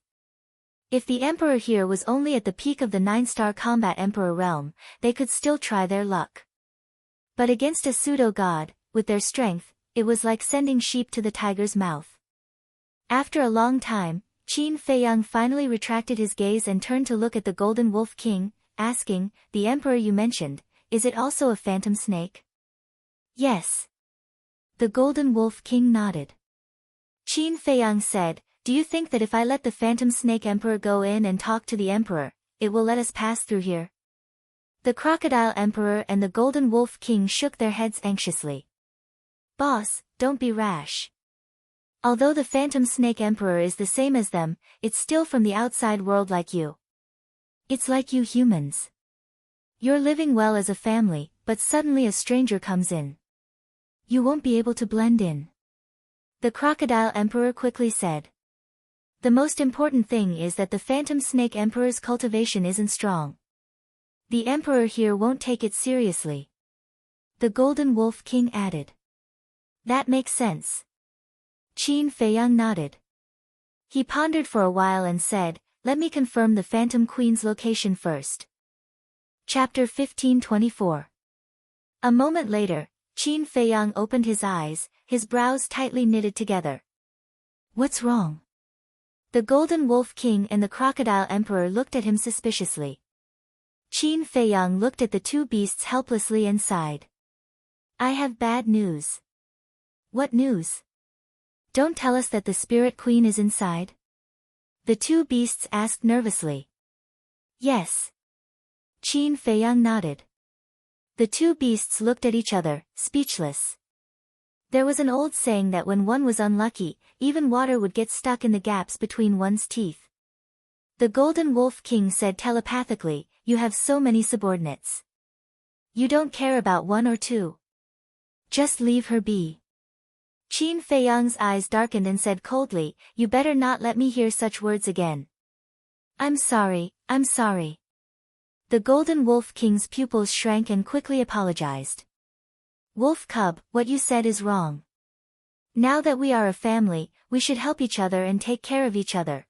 If the Emperor here was only at the peak of the 9-star combat Emperor realm, they could still try their luck. But against a pseudo-god, with their strength, it was like sending sheep to the tiger's mouth. After a long time, Qin Feiyang finally retracted his gaze and turned to look at the Golden Wolf King, asking, The Emperor you mentioned, is it also a phantom snake? Yes. The Golden Wolf King nodded. Qin Feiyang said, Do you think that if I let the phantom snake Emperor go in and talk to the Emperor, it will let us pass through here? The Crocodile Emperor and the Golden Wolf King shook their heads anxiously. Boss, don't be rash. Although the Phantom Snake Emperor is the same as them, it's still from the outside world like you. It's like you humans. You're living well as a family, but suddenly a stranger comes in. You won't be able to blend in. The Crocodile Emperor quickly said. The most important thing is that the Phantom Snake Emperor's cultivation isn't strong. The Emperor here won't take it seriously. The Golden Wolf King added. That makes sense. Qin Feiyang nodded. He pondered for a while and said, Let me confirm the Phantom Queen's location first. Chapter 1524. A moment later, Qin Feiyang opened his eyes, his brows tightly knitted together. What's wrong? The Golden Wolf King and the Crocodile Emperor looked at him suspiciously. Qin Feiyang looked at the two beasts helplessly and sighed. I have bad news. What news? Don't tell us that the Spirit Queen is inside? The two beasts asked nervously. Yes. Qin Feiyang nodded. The two beasts looked at each other, speechless. There was an old saying that when one was unlucky, even water would get stuck in the gaps between one's teeth. The Golden Wolf King said telepathically, "You have so many subordinates. You don't care about one or two. Just leave her be." Qin Feiyang's eyes darkened and said coldly, "You better not let me hear such words again." I'm sorry. The Golden Wolf King's pupils shrank and quickly apologized. Wolf Cub, what you said is wrong. Now that we are a family, we should help each other and take care of each other.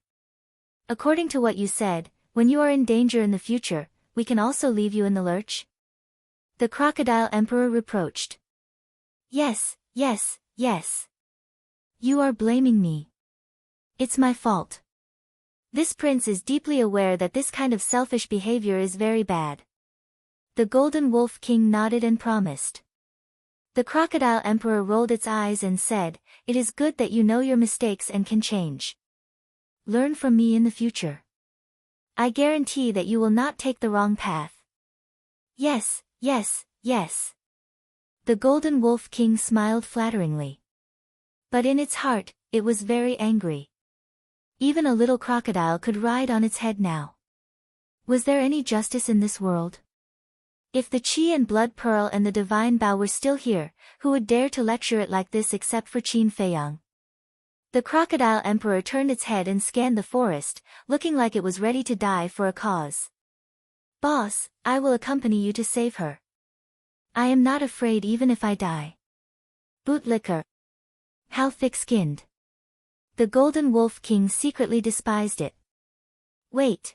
According to what you said, when you are in danger in the future, we can also leave you in the lurch? The Crocodile Emperor reproached. Yes. You are blaming me. It's my fault. This prince is deeply aware that this kind of selfish behavior is very bad. The Golden Wolf King nodded and promised. The Crocodile Emperor rolled its eyes and said, "It is good that you know your mistakes and can change. Learn from me in the future. I guarantee that you will not take the wrong path." Yes. The Golden Wolf King smiled flatteringly. But in its heart, it was very angry. Even a little crocodile could ride on its head now. Was there any justice in this world? If the Qi and Blood Pearl and the Divine Bow were still here, who would dare to lecture it like this except for Qin Feiyang? The Crocodile Emperor turned its head and scanned the forest, looking like it was ready to die for a cause. "Boss, I will accompany you to save her. I am not afraid even if I die." Bootlicker. How thick-skinned. The Golden Wolf King secretly despised it. Wait.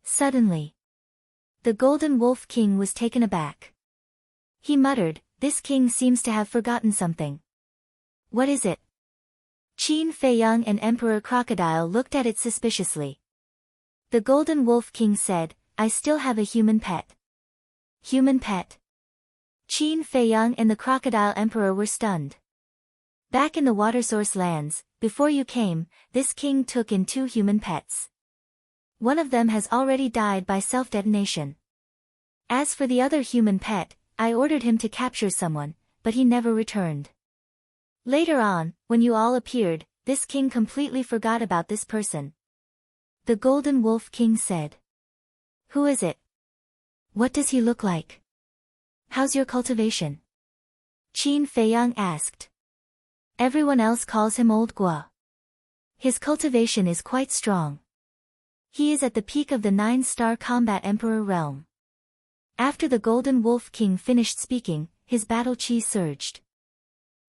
Suddenly, the Golden Wolf King was taken aback. He muttered, "This king seems to have forgotten something. What is it?" Qin Feiyang and Emperor Crocodile looked at it suspiciously. The Golden Wolf King said, "I still have a human pet." Human pet? Qin Feiyang and the Crocodile Emperor were stunned. Back in the Watersource lands, before you came, this king took in 2 human pets. One of them has already died by self-detonation. As for the other human pet, I ordered him to capture someone, but he never returned. Later on, when you all appeared, this king completely forgot about this person. The Golden Wolf King said. Who is it? What does he look like? How's your cultivation? Qin Feiyang asked. Everyone else calls him Old Gua. His cultivation is quite strong. He is at the peak of the 9-star combat emperor realm. After the Golden Wolf King finished speaking, his battle chi surged.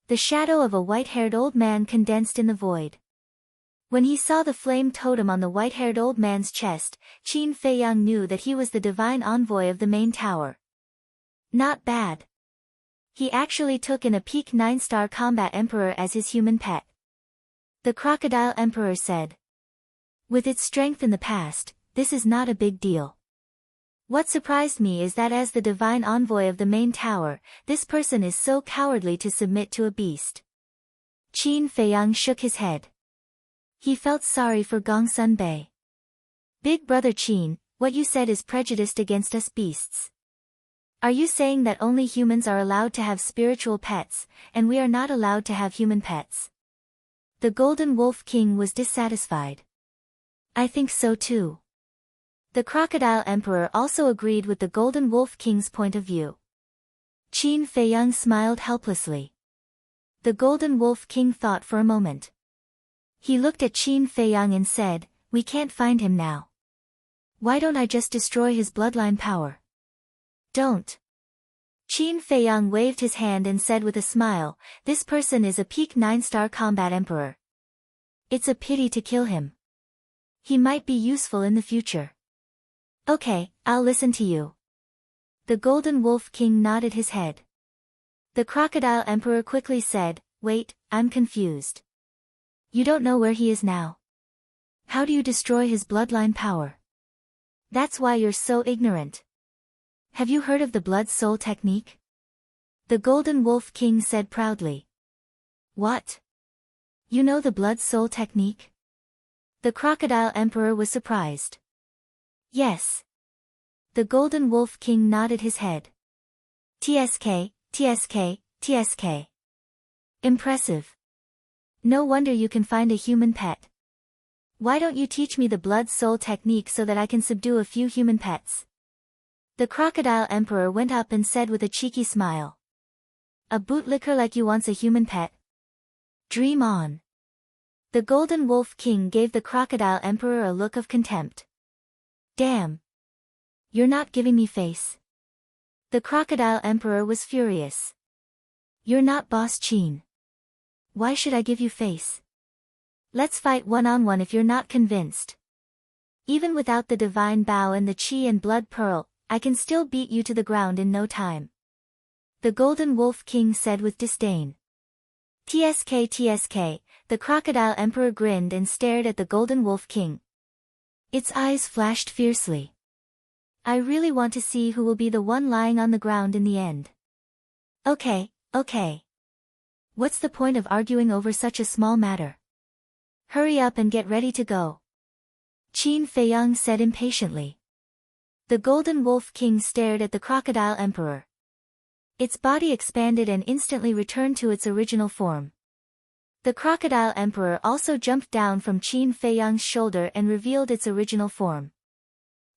The shadow of a white-haired old man condensed in the void. When he saw the flame totem on the white-haired old man's chest, Qin Feiyang knew that he was the divine envoy of the main tower. Not bad. He actually took in a peak 9-star combat emperor as his human pet. The Crocodile Emperor said. With its strength in the past, this is not a big deal. What surprised me is that as the divine envoy of the main tower, this person is so cowardly to submit to a beast. Qin Feiyang shook his head. He felt sorry for Gongsun Bei. Big brother Qin, what you said is prejudiced against us beasts. Are you saying that only humans are allowed to have spiritual pets, and we are not allowed to have human pets? The Golden Wolf King was dissatisfied. I think so too. The Crocodile Emperor also agreed with the Golden Wolf King's point of view. Qin Feiyang smiled helplessly. The Golden Wolf King thought for a moment. He looked at Qin Feiyang and said, we can't find him now. Why don't I just destroy his bloodline power? Don't. Qin Feiyang waved his hand and said with a smile, this person is a peak 9-star combat emperor. It's a pity to kill him. He might be useful in the future. Okay, I'll listen to you. The Golden Wolf King nodded his head. The Crocodile Emperor quickly said, wait, I'm confused. You don't know where he is now. How do you destroy his bloodline power? That's why you're so ignorant. Have you heard of the Blood Soul technique? The Golden Wolf King said proudly. What? You know the Blood Soul technique? The Crocodile Emperor was surprised. Yes. The Golden Wolf King nodded his head. TSK, TSK, TSK. Impressive. No wonder you can find a human pet. Why don't you teach me the blood soul technique so that I can subdue a few human pets? The Crocodile Emperor went up and said with a cheeky smile. A bootlicker like you wants a human pet? Dream on. The Golden Wolf King gave the Crocodile Emperor a look of contempt. Damn. You're not giving me face. The Crocodile Emperor was furious. You're not Boss Qin. Why should I give you face? Let's fight one-on-one if you're not convinced. Even without the divine bow and the chi and blood pearl, I can still beat you to the ground in no time. The Golden Wolf King said with disdain. TSK TSK, the Crocodile Emperor grinned and stared at the Golden Wolf King. Its eyes flashed fiercely. I really want to see who will be the one lying on the ground in the end. Okay. What's the point of arguing over such a small matter? Hurry up and get ready to go. Qin Feiyang said impatiently. The Golden Wolf King stared at the Crocodile Emperor. Its body expanded and instantly returned to its original form. The Crocodile Emperor also jumped down from Qin Feiyang's shoulder and revealed its original form.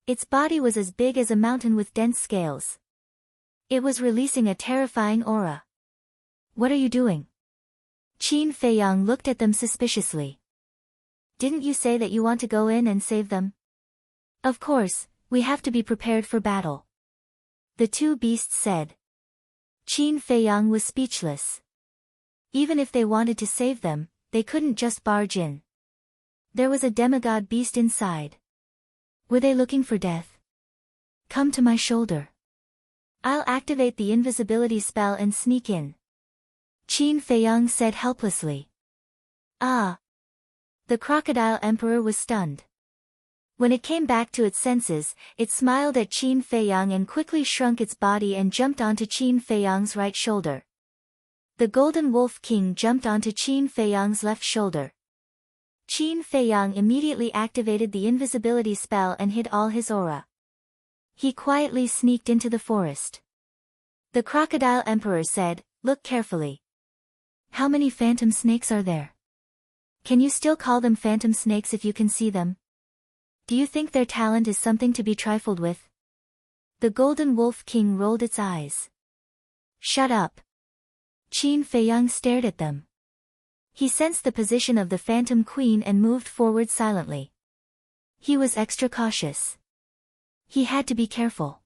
Its body was as big as a mountain with dense scales. It was releasing a terrifying aura. What are you doing? Qin Feiyang looked at them suspiciously. Didn't you say that you want to go in and save them? Of course, we have to be prepared for battle. The two beasts said. Qin Feiyang was speechless. Even if they wanted to save them, they couldn't just barge in. There was a demigod beast inside. Were they looking for death? Come to my shoulder. I'll activate the invisibility spell and sneak in. Qin Feiyang said helplessly. Ah! The Crocodile Emperor was stunned. When it came back to its senses, it smiled at Qin Feiyang and quickly shrunk its body and jumped onto Qin Feiyang's right shoulder. The Golden Wolf King jumped onto Qin Feiyang's left shoulder. Qin Feiyang immediately activated the invisibility spell and hid all his aura. He quietly sneaked into the forest. The Crocodile Emperor said, "Look carefully. How many phantom snakes are there? Can you still call them phantom snakes if you can see them? Do you think their talent is something to be trifled with?" The Golden Wolf King rolled its eyes. Shut up. Qin Feiyang stared at them. He sensed the position of the Phantom Queen and moved forward silently. He was extra cautious. He had to be careful.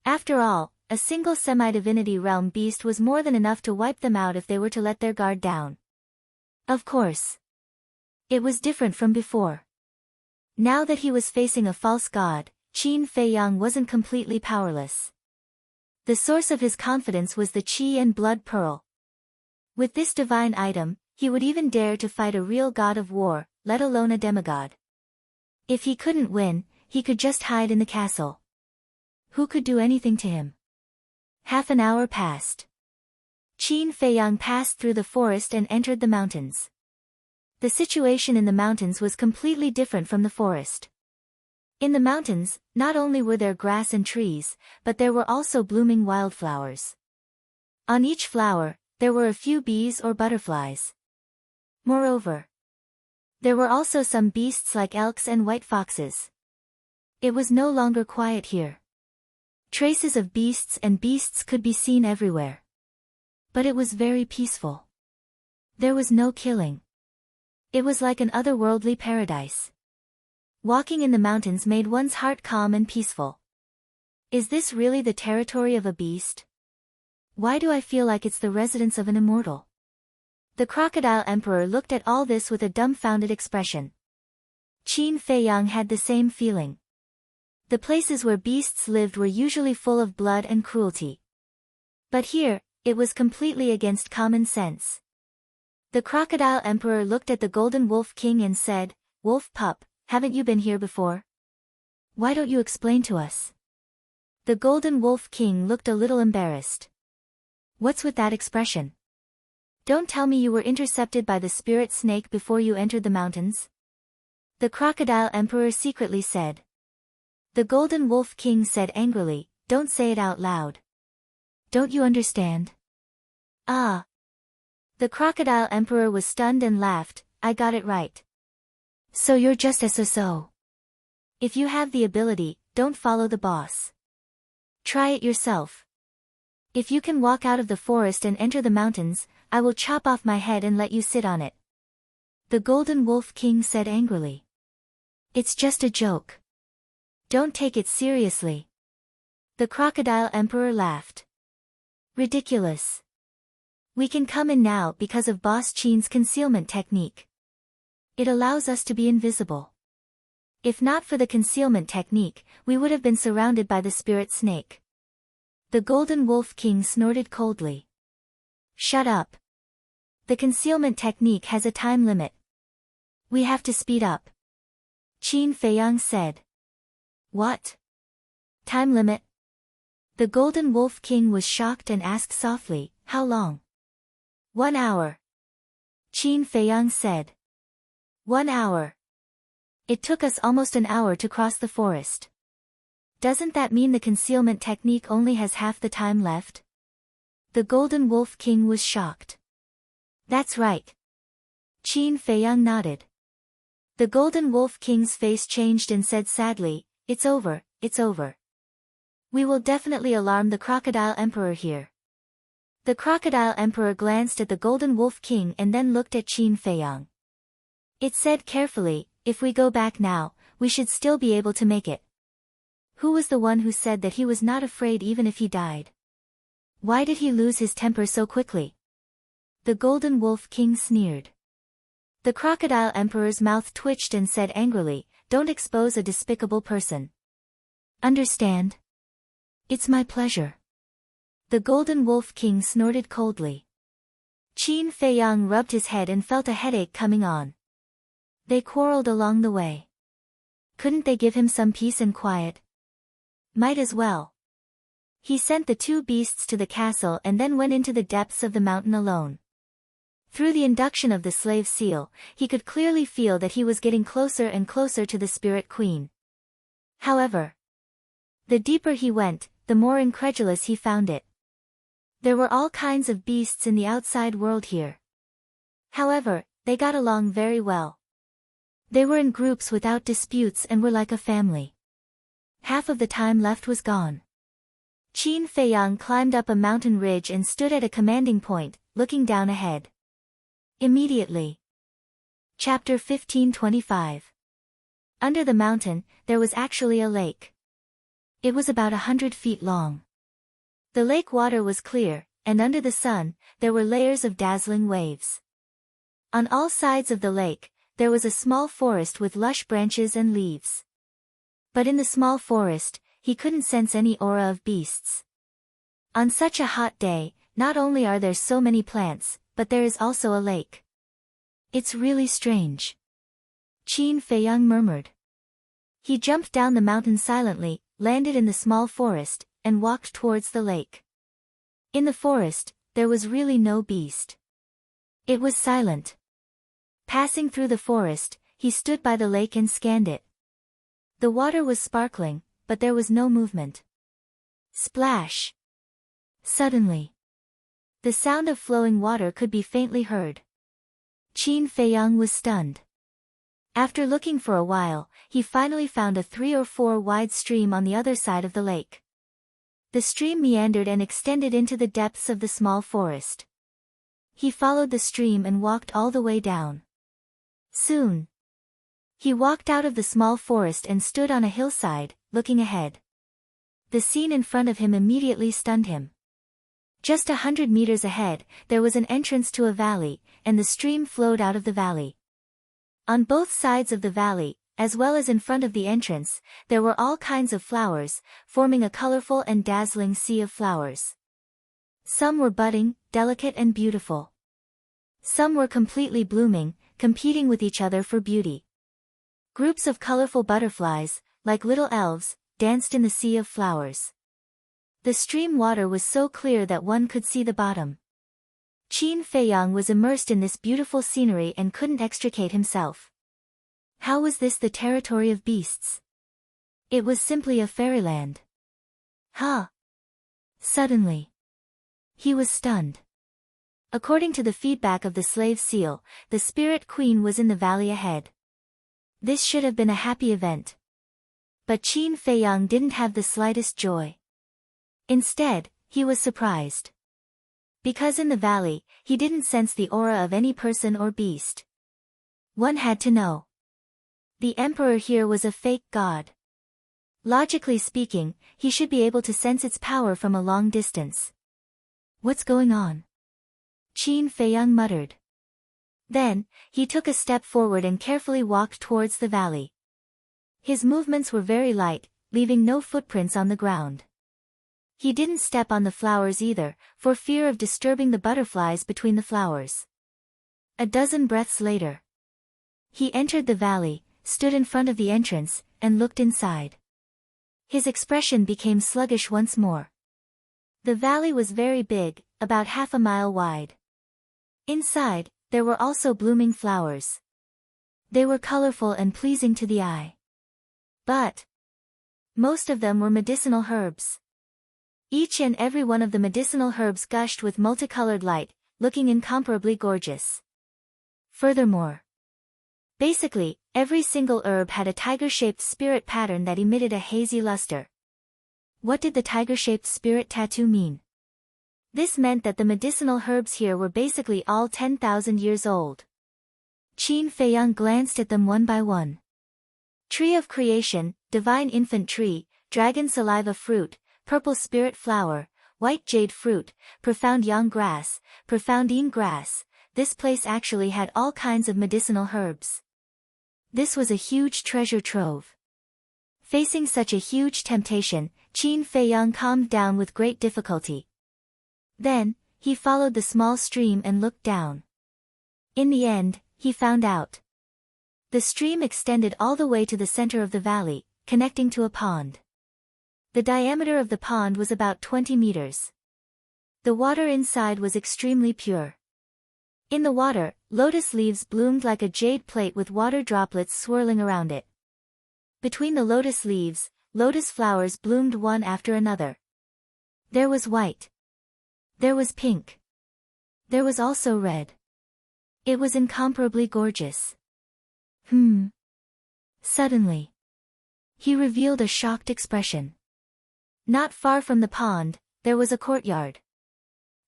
After all, a single semi-divinity realm beast was more than enough to wipe them out if they were to let their guard down. Of course. It was different from before. Now that he was facing a false god, Qin Feiyang wasn't completely powerless. The source of his confidence was the Qi and Blood Pearl. With this divine item, he would even dare to fight a real god of war, let alone a demigod. If he couldn't win, he could just hide in the castle. Who could do anything to him? Half an hour passed. Qin Feiyang passed through the forest and entered the mountains. The situation in the mountains was completely different from the forest. In the mountains, not only were there grass and trees, but there were also blooming wildflowers. On each flower, there were a few bees or butterflies. Moreover, there were also some beasts like elks and white foxes. It was no longer quiet here. Traces of beasts could be seen everywhere. But it was very peaceful. There was no killing. It was like an otherworldly paradise. Walking in the mountains made one's heart calm and peaceful. Is this really the territory of a beast? Why do I feel like it's the residence of an immortal? The Crocodile Emperor looked at all this with a dumbfounded expression. Qin Feiyang had the same feeling. The places where beasts lived were usually full of blood and cruelty. But here, it was completely against common sense. The Crocodile Emperor looked at the Golden Wolf King and said, "Wolf pup, haven't you been here before? Why don't you explain to us?" The Golden Wolf King looked a little embarrassed. What's with that expression? Don't tell me you were intercepted by the spirit snake before you entered the mountains? The Crocodile Emperor secretly said. The Golden Wolf King said angrily, "Don't say it out loud. Don't you understand?" "Ah." The Crocodile Emperor was stunned and laughed, "I got it right. So you're just a so-so. If you have the ability, don't follow the boss. Try it yourself. If you can walk out of the forest and enter the mountains, I will chop off my head and let you sit on it." The Golden Wolf King said angrily. "It's just a joke. Don't take it seriously." The Crocodile Emperor laughed. "Ridiculous. We can come in now because of Boss Chin's concealment technique. It allows us to be invisible. If not for the concealment technique, we would have been surrounded by the spirit snake." The Golden Wolf King snorted coldly. "Shut up. The concealment technique has a time limit. We have to speed up." Qin Feiyang said. "What? Time limit?" The Golden Wolf King was shocked and asked softly, "How long?" "1 hour." Qin Feiyang said. 1 hour. It took us almost an hour to cross the forest. Doesn't that mean the concealment technique only has half the time left? The Golden Wolf King was shocked. "That's right." Qin Feiyang nodded. The Golden Wolf King's face changed and said sadly, "It's over, it's over. We will definitely alarm the Crocodile Emperor here." The Crocodile Emperor glanced at the Golden Wolf King and then looked at Qin Feiyang. It said carefully, "If we go back now, we should still be able to make it." Who was the one who said that he was not afraid even if he died? Why did he lose his temper so quickly? The Golden Wolf King sneered. The Crocodile Emperor's mouth twitched and said angrily, "Don't expose a despicable person. Understand? It's my pleasure." The Golden Wolf King snorted coldly. Qin Feiyang rubbed his head and felt a headache coming on. They quarreled along the way. Couldn't they give him some peace and quiet? Might as well. He sent the two beasts to the castle and then went into the depths of the mountain alone. Through the induction of the slave seal, he could clearly feel that he was getting closer and closer to the Spirit Queen. However, the deeper he went, the more incredulous he found it. There were all kinds of beasts in the outside world here. However, they got along very well. They were in groups without disputes and were like a family. Half of the time left was gone. Qin Feiyang climbed up a mountain ridge and stood at a commanding point, looking down ahead. Immediately. Chapter 1525. Under the mountain, there was actually a lake. It was about 100 feet long. The lake water was clear, and under the sun, there were layers of dazzling waves. On all sides of the lake, there was a small forest with lush branches and leaves. But in the small forest, he couldn't sense any aura of beasts. On such a hot day, not only are there so many plants, but there is also a lake. It's really strange. Qin Feiyang murmured. He jumped down the mountain silently, landed in the small forest, and walked towards the lake. In the forest, there was really no beast. It was silent. Passing through the forest, he stood by the lake and scanned it. The water was sparkling, but there was no movement. Splash! Suddenly, the sound of flowing water could be faintly heard. Qin Feiyang was stunned. After looking for a while, he finally found a 3 or 4 wide stream on the other side of the lake. The stream meandered and extended into the depths of the small forest. He followed the stream and walked all the way down. Soon, he walked out of the small forest and stood on a hillside, looking ahead. The scene in front of him immediately stunned him. Just 100 meters ahead, there was an entrance to a valley, and the stream flowed out of the valley. On both sides of the valley, as well as in front of the entrance, there were all kinds of flowers, forming a colorful and dazzling sea of flowers. Some were budding, delicate and beautiful. Some were completely blooming, competing with each other for beauty. Groups of colorful butterflies, like little elves, danced in the sea of flowers. The stream water was so clear that one could see the bottom. Qin Feiyang was immersed in this beautiful scenery and couldn't extricate himself. How was this the territory of beasts? It was simply a fairyland. Huh? Suddenly, he was stunned. According to the feedback of the slave seal, the spirit queen was in the valley ahead. This should have been a happy event. But Qin Feiyang didn't have the slightest joy. Instead, he was surprised. Because in the valley, he didn't sense the aura of any person or beast. One had to know. The emperor here was a fake god. Logically speaking, he should be able to sense its power from a long distance. What's going on? Qin Feiyang muttered. Then, he took a step forward and carefully walked towards the valley. His movements were very light, leaving no footprints on the ground. He didn't step on the flowers either, for fear of disturbing the butterflies between the flowers. A dozen breaths later, he entered the valley, stood in front of the entrance, and looked inside. His expression became sluggish once more. The valley was very big, about half a mile wide. Inside, there were also blooming flowers. They were colorful and pleasing to the eye. But most of them were medicinal herbs. Each and every one of the medicinal herbs gushed with multicolored light, looking incomparably gorgeous. Furthermore, basically, every single herb had a tiger-shaped spirit pattern that emitted a hazy luster. What did the tiger-shaped spirit tattoo mean? This meant that the medicinal herbs here were basically all 10,000 years old. Qin Feiyang glanced at them one by one. Tree of Creation, Divine Infant Tree, Dragon Saliva Fruit, Purple Spirit Flower, White Jade Fruit, Profound Yang Grass, Profound Yin Grass. This place actually had all kinds of medicinal herbs. This was a huge treasure trove. Facing such a huge temptation, Qin Feiyang calmed down with great difficulty. Then, he followed the small stream and looked down. In the end, he found out. The stream extended all the way to the center of the valley, connecting to a pond. The diameter of the pond was about 20 meters. The water inside was extremely pure. In the water, lotus leaves bloomed like a jade plate with water droplets swirling around it. Between the lotus leaves, lotus flowers bloomed one after another. There was white. There was pink. There was also red. It was incomparably gorgeous. Suddenly, he revealed a shocked expression. Not far from the pond, there was a courtyard.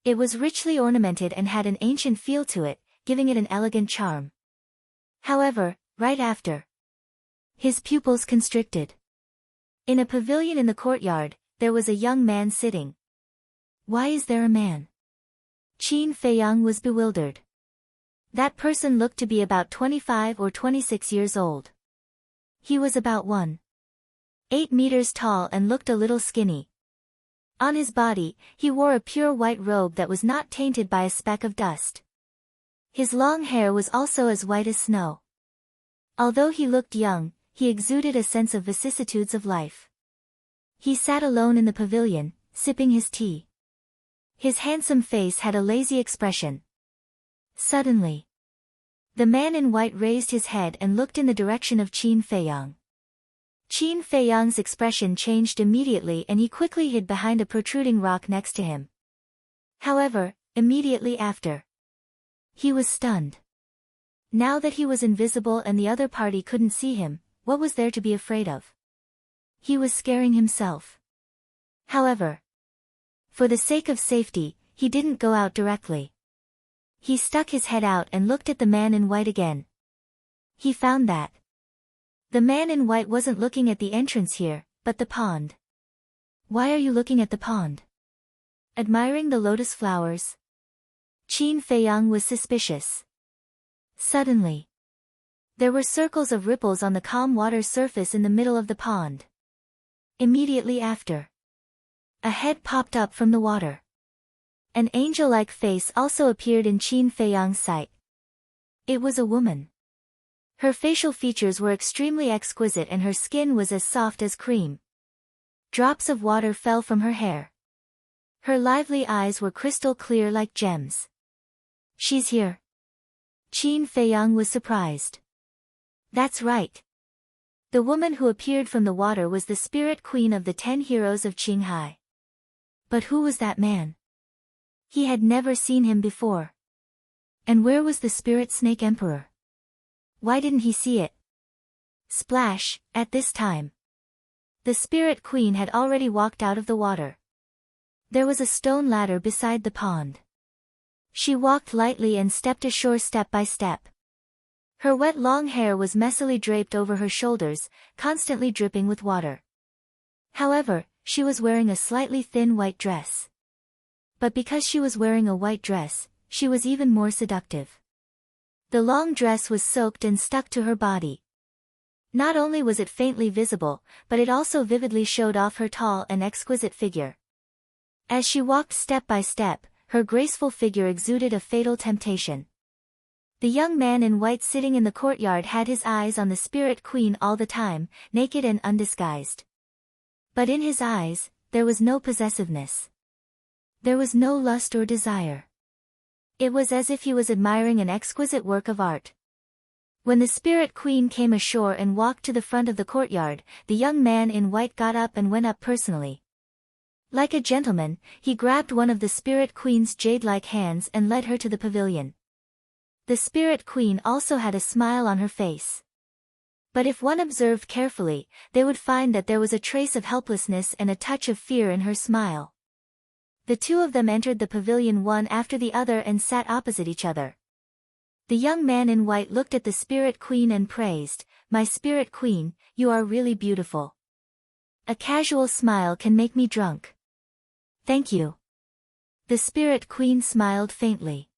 It was richly ornamented and had an ancient feel to it, giving it an elegant charm. However, right after, his pupils constricted. In a pavilion in the courtyard, there was a young man sitting. Why is there a man? Qin Feiyang was bewildered. That person looked to be about 25 or 26 years old. He was about 1.8 meters tall and looked a little skinny. On his body, he wore a pure white robe that was not tainted by a speck of dust. His long hair was also as white as snow. Although he looked young, he exuded a sense of vicissitudes of life. He sat alone in the pavilion, sipping his tea. His handsome face had a lazy expression. Suddenly, the man in white raised his head and looked in the direction of Qin Feiyang. Qin Feiyang's expression changed immediately and he quickly hid behind a protruding rock next to him. However, immediately after, he was stunned. Now that he was invisible and the other party couldn't see him, what was there to be afraid of? He was scaring himself. However, for the sake of safety, he didn't go out directly. He stuck his head out and looked at the man in white again. He found that the man in white wasn't looking at the entrance here, but the pond. Why are you looking at the pond? Admiring the lotus flowers? Qin Feiyang was suspicious. Suddenly, there were circles of ripples on the calm water surface in the middle of the pond. Immediately after, a head popped up from the water. An angel-like face also appeared in Qin Feiyang's sight. It was a woman. Her facial features were extremely exquisite and her skin was as soft as cream. Drops of water fell from her hair. Her lively eyes were crystal clear like gems. She's here. Qin Feiyang was surprised. That's right. The woman who appeared from the water was the spirit queen of the 10 heroes of Qinghai. But who was that man? He had never seen him before. And where was the spirit snake emperor? Why didn't he see it? Splash, at this time. The spirit queen had already walked out of the water. There was a stone ladder beside the pond. She walked lightly and stepped ashore step by step. Her wet long hair was messily draped over her shoulders, constantly dripping with water. However, she was wearing a slightly thin white dress. But because she was wearing a white dress, she was even more seductive. The long dress was soaked and stuck to her body. Not only was it faintly visible, but it also vividly showed off her tall and exquisite figure. As she walked step by step, her graceful figure exuded a fatal temptation. The young man in white sitting in the courtyard had his eyes on the spirit queen all the time, naked and undisguised. But in his eyes, there was no possessiveness. There was no lust or desire. It was as if he was admiring an exquisite work of art. When the spirit queen came ashore and walked to the front of the courtyard, the young man in white got up and went up personally. Like a gentleman, he grabbed one of the spirit queen's jade-like hands and led her to the pavilion. The spirit queen also had a smile on her face. But if one observed carefully, they would find that there was a trace of helplessness and a touch of fear in her smile. The two of them entered the pavilion one after the other and sat opposite each other. The young man in white looked at the spirit queen and praised, "My spirit queen, you are really beautiful. A casual smile can make me drunk." "Thank you." The spirit queen smiled faintly.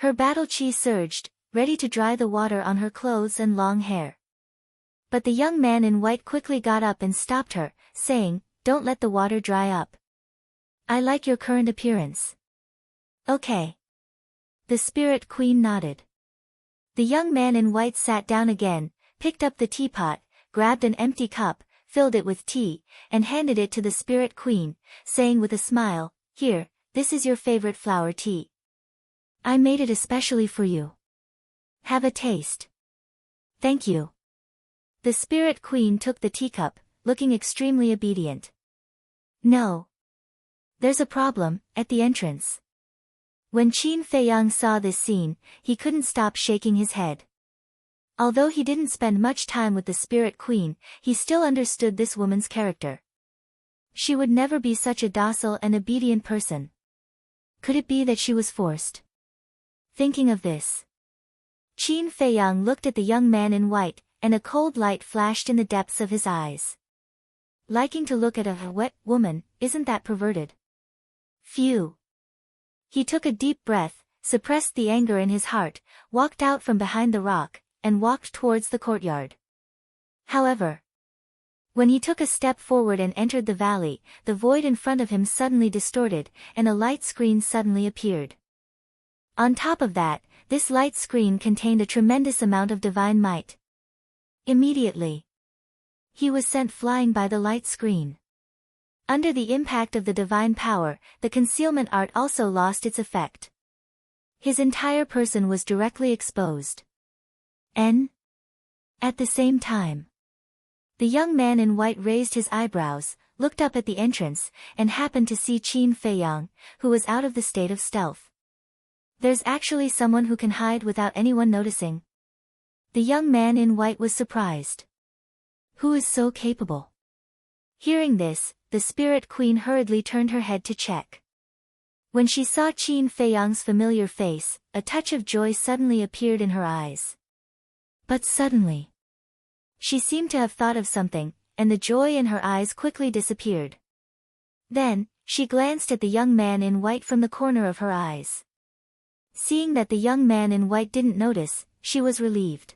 Her battle chi surged, ready to dry the water on her clothes and long hair. But the young man in white quickly got up and stopped her, saying, "Don't let the water dry up. I like your current appearance." "Okay." The spirit queen nodded. The young man in white sat down again, picked up the teapot, grabbed an empty cup, filled it with tea, and handed it to the spirit queen, saying with a smile, "Here, this is your favorite flower tea. I made it especially for you. Have a taste." "Thank you." The spirit queen took the teacup, looking extremely obedient. "No. There's a problem, at the entrance." When Qin Feiyang saw this scene, he couldn't stop shaking his head. Although he didn't spend much time with the spirit queen, he still understood this woman's character. She would never be such a docile and obedient person. Could it be that she was forced? Thinking of this, Qin Feiyang looked at the young man in white, and a cold light flashed in the depths of his eyes. Liking to look at a wet woman, isn't that perverted? Phew. He took a deep breath, suppressed the anger in his heart, walked out from behind the rock, and walked towards the courtyard. However, when he took a step forward and entered the valley, the void in front of him suddenly distorted, and a light screen suddenly appeared. On top of that, this light screen contained a tremendous amount of divine might. Immediately, he was sent flying by the light screen. Under the impact of the divine power, the concealment art also lost its effect. His entire person was directly exposed. At the same time, the young man in white raised his eyebrows, looked up at the entrance, and happened to see Qin Feiyang, who was out of the state of stealth. There's actually someone who can hide without anyone noticing. The young man in white was surprised. Who is so capable? Hearing this, the spirit queen hurriedly turned her head to check. When she saw Qin Feiyang's familiar face, a touch of joy suddenly appeared in her eyes. But suddenly, she seemed to have thought of something, and the joy in her eyes quickly disappeared. Then, she glanced at the young man in white from the corner of her eyes. Seeing that the young man in white didn't notice, she was relieved.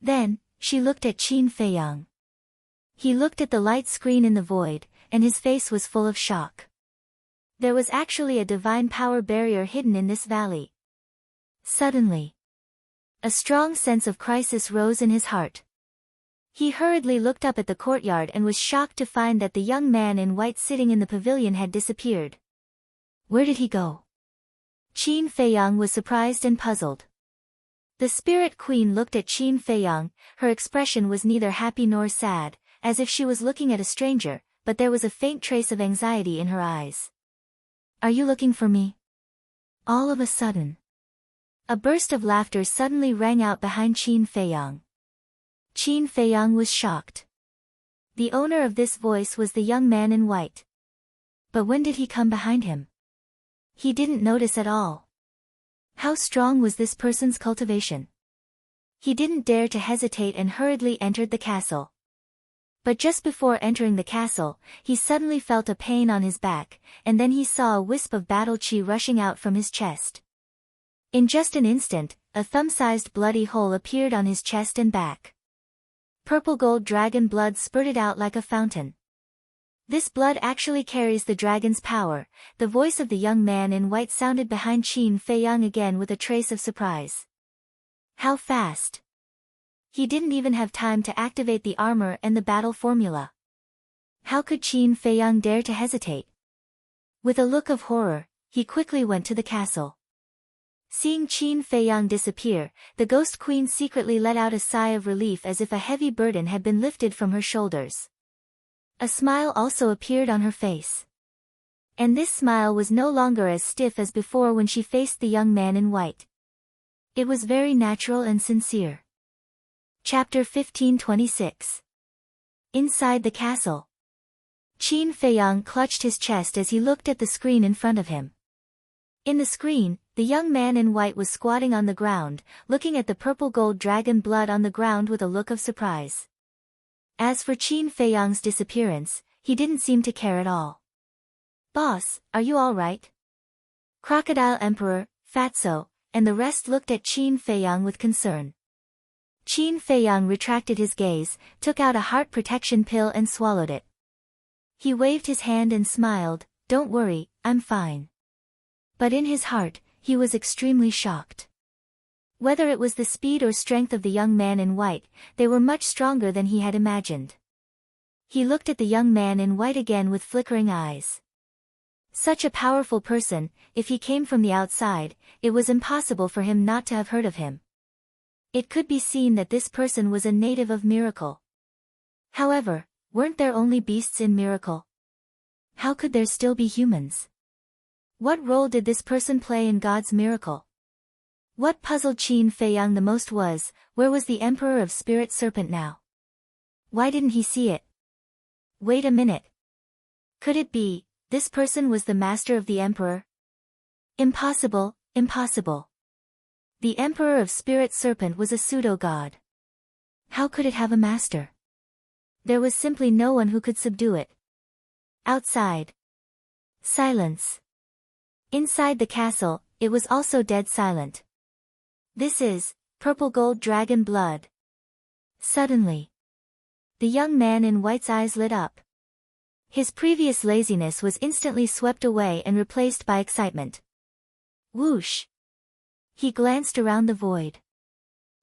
Then, she looked at Qin Feiyang. He looked at the light screen in the void, and his face was full of shock. There was actually a divine power barrier hidden in this valley. Suddenly, a strong sense of crisis rose in his heart. He hurriedly looked up at the courtyard and was shocked to find that the young man in white sitting in the pavilion had disappeared. Where did he go? Qin Feiyang was surprised and puzzled. The Spirit Queen looked at Qin Feiyang. Her expression was neither happy nor sad, as if she was looking at a stranger, but there was a faint trace of anxiety in her eyes. Are you looking for me? All of a sudden, a burst of laughter suddenly rang out behind Qin Feiyang. Qin Feiyang was shocked. The owner of this voice was the young man in white. But when did he come behind him? He didn't notice at all. How strong was this person's cultivation? He didn't dare to hesitate and hurriedly entered the castle. But just before entering the castle, he suddenly felt a pain on his back, and then he saw a wisp of battle chi rushing out from his chest. In just an instant, a thumb-sized bloody hole appeared on his chest and back. Purple gold dragon blood spurted out like a fountain. This blood actually carries the dragon's power. The voice of the young man in white sounded behind Qin Feiyang again with a trace of surprise. How fast! He didn't even have time to activate the armor and the battle formula. How could Qin Feiyang dare to hesitate? With a look of horror, he quickly went to the castle. Seeing Qin Feiyang disappear, the Ghost Queen secretly let out a sigh of relief as if a heavy burden had been lifted from her shoulders. A smile also appeared on her face. And this smile was no longer as stiff as before when she faced the young man in white. It was very natural and sincere. Chapter 1526. Inside the castle. Qin Feiyang clutched his chest as he looked at the screen in front of him. In the screen, the young man in white was squatting on the ground, looking at the purple gold dragon blood on the ground with a look of surprise. As for Qin Feiyang's disappearance, he didn't seem to care at all. "Boss, are you all right?" Crocodile Emperor, Fatso, and the rest looked at Qin Feiyang with concern. Qin Feiyang retracted his gaze, took out a heart protection pill and swallowed it. He waved his hand and smiled, "Don't worry, I'm fine." But in his heart, he was extremely shocked. Whether it was the speed or strength of the young man in white, they were much stronger than he had imagined. He looked at the young man in white again with flickering eyes. Such a powerful person, if he came from the outside, it was impossible for him not to have heard of him. It could be seen that this person was a native of Miracle. However, weren't there only beasts in Miracle? How could there still be humans? What role did this person play in God's miracle? What puzzled Qin Feiyang the most was, where was the Emperor of Spirit Serpent now? Why didn't he see it? Wait a minute. Could it be, this person was the master of the Emperor? Impossible, impossible. The Emperor of Spirit Serpent was a pseudo-god. How could it have a master? There was simply no one who could subdue it. Outside. Silence. Inside the castle, it was also dead silent. "This is purple gold dragon blood." Suddenly, the young man in white's eyes lit up. His previous laziness was instantly swept away and replaced by excitement. Whoosh! He glanced around the void.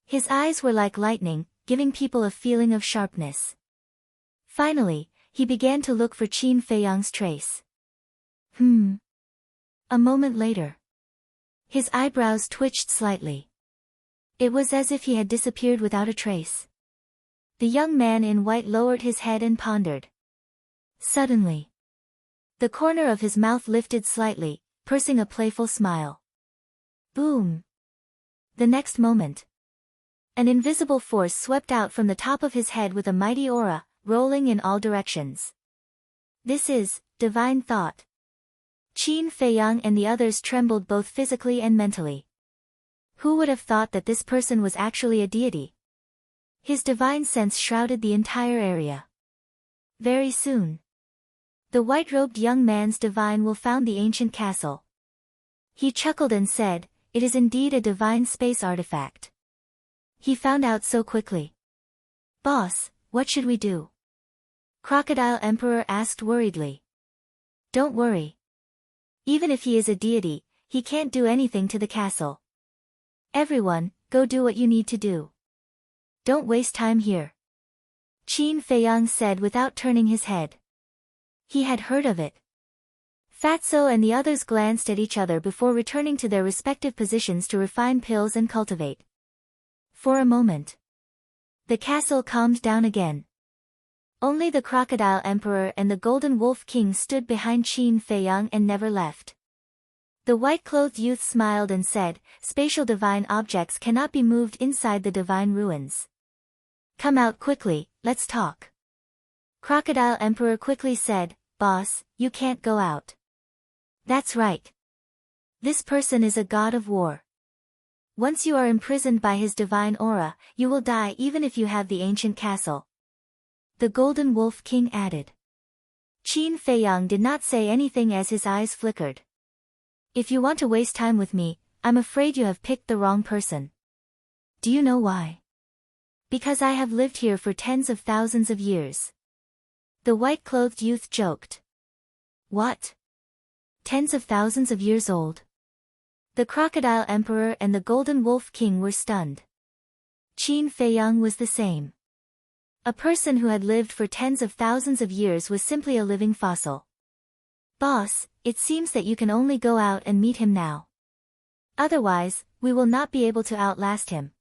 His eyes were like lightning, giving people a feeling of sharpness. Finally, he began to look for Qin Feiyang's trace. A moment later, his eyebrows twitched slightly. It was as if he had disappeared without a trace. The young man in white lowered his head and pondered. Suddenly, the corner of his mouth lifted slightly, pursing a playful smile. Boom! The next moment, an invisible force swept out from the top of his head with a mighty aura, rolling in all directions. "This is divine thought." Qin Feiyang and the others trembled both physically and mentally. Who would have thought that this person was actually a deity? His divine sense shrouded the entire area. Very soon, the white-robed young man's divine will found the ancient castle. He chuckled and said, "It is indeed a divine space artifact." He found out so quickly. "Boss, what should we do?" Crocodile Emperor asked worriedly. "Don't worry. Even if he is a deity, he can't do anything to the castle. Everyone, go do what you need to do. Don't waste time here." Qin Feiyang said without turning his head. He had heard of it. Fatso and the others glanced at each other before returning to their respective positions to refine pills and cultivate. For a moment, the castle calmed down again. Only the Crocodile Emperor and the Golden Wolf King stood behind Qin Feiyang and never left. The white-clothed youth smiled and said, "Spatial divine objects cannot be moved inside the divine ruins. Come out quickly, let's talk." Crocodile Emperor quickly said, "Boss, you can't go out." "That's right. This person is a god of war. Once you are imprisoned by his divine aura, you will die even if you have the ancient castle." The Golden Wolf King added. Qin Feiyang did not say anything as his eyes flickered. "If you want to waste time with me, I'm afraid you have picked the wrong person." "Do you know why?" "Because I have lived here for tens of thousands of years." The white-clothed youth joked. "What? Tens of thousands of years old?" The Crocodile Emperor and the Golden Wolf King were stunned. Qin Feiyang was the same. A person who had lived for tens of thousands of years was simply a living fossil. "Boss, it seems that you can only go out and meet him now. Otherwise, we will not be able to outlast him."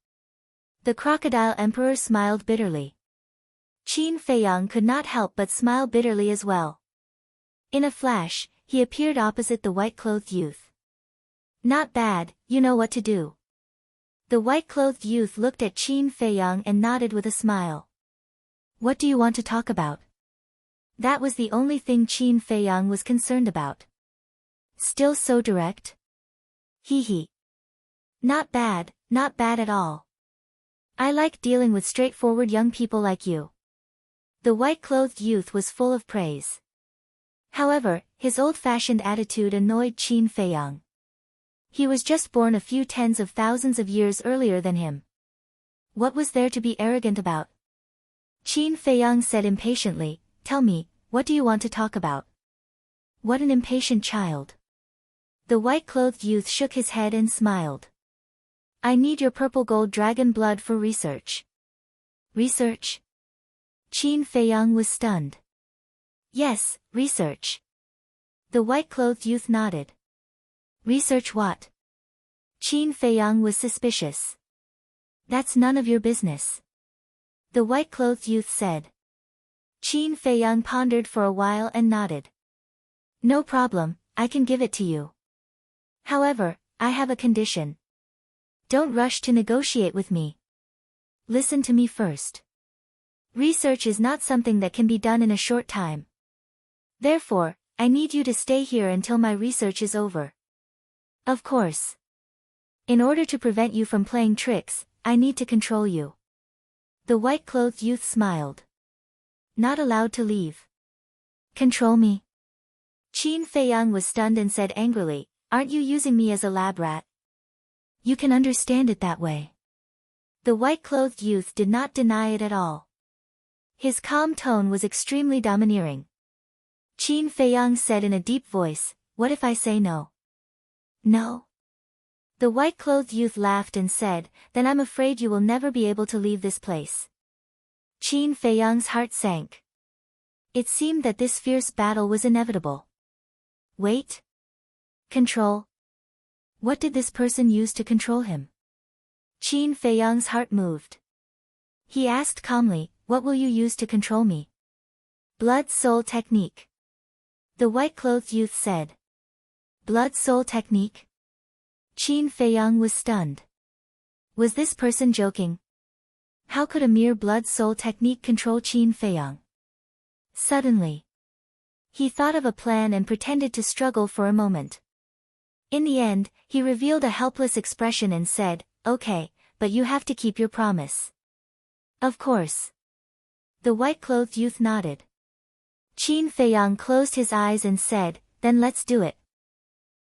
The Crocodile Emperor smiled bitterly. Qin Feiyang could not help but smile bitterly as well. In a flash, he appeared opposite the white-clothed youth. "Not bad, you know what to do." The white-clothed youth looked at Qin Feiyang and nodded with a smile. "What do you want to talk about?" That was the only thing Qin Feiyang was concerned about. "Still so direct?" Hee. Not bad at all. I like dealing with straightforward young people like you." The white-clothed youth was full of praise. However, his old-fashioned attitude annoyed Qin Feiyang. He was just born a few tens of thousands of years earlier than him. What was there to be arrogant about? Qin Feiyang said impatiently, "Tell me, what do you want to talk about?" What an impatient child. The white-clothed youth shook his head and smiled. "I need your purple gold dragon blood for research." "Research?" Qin Feiyang was stunned. "Yes, research." The white-clothed youth nodded. "Research what?" Qin Feiyang was suspicious. "That's none of your business," the white-clothed youth said. Qin Feiyang pondered for a while and nodded. "No problem, I can give it to you. However, I have a condition. Don't rush to negotiate with me. Listen to me first. Research is not something that can be done in a short time. Therefore, I need you to stay here until my research is over. Of course. In order to prevent you from playing tricks, I need to control you." The white-clothed youth smiled. "Not allowed to leave. Control me?" Qin Feiyang was stunned and said angrily, "Aren't you using me as a lab rat?" "You can understand it that way." The white-clothed youth did not deny it at all. His calm tone was extremely domineering. Qin Feiyang said in a deep voice, "What if I say no?" "No?" The white-clothed youth laughed and said, "Then I'm afraid you will never be able to leave this place." Qin Feiyang's heart sank. It seemed that this fierce battle was inevitable. Wait. Control. What did this person use to control him? Qin Feiyang's heart moved. He asked calmly, "What will you use to control me?" "Blood soul technique." The white-clothed youth said. "Blood soul technique?" Qin Feiyang was stunned. Was this person joking? How could a mere blood soul technique control Qin Feiyang? Suddenly, he thought of a plan and pretended to struggle for a moment. In the end, he revealed a helpless expression and said, "Okay, but you have to keep your promise." "Of course." The white-clothed youth nodded. Qin Feiyang closed his eyes and said, "Then let's do it."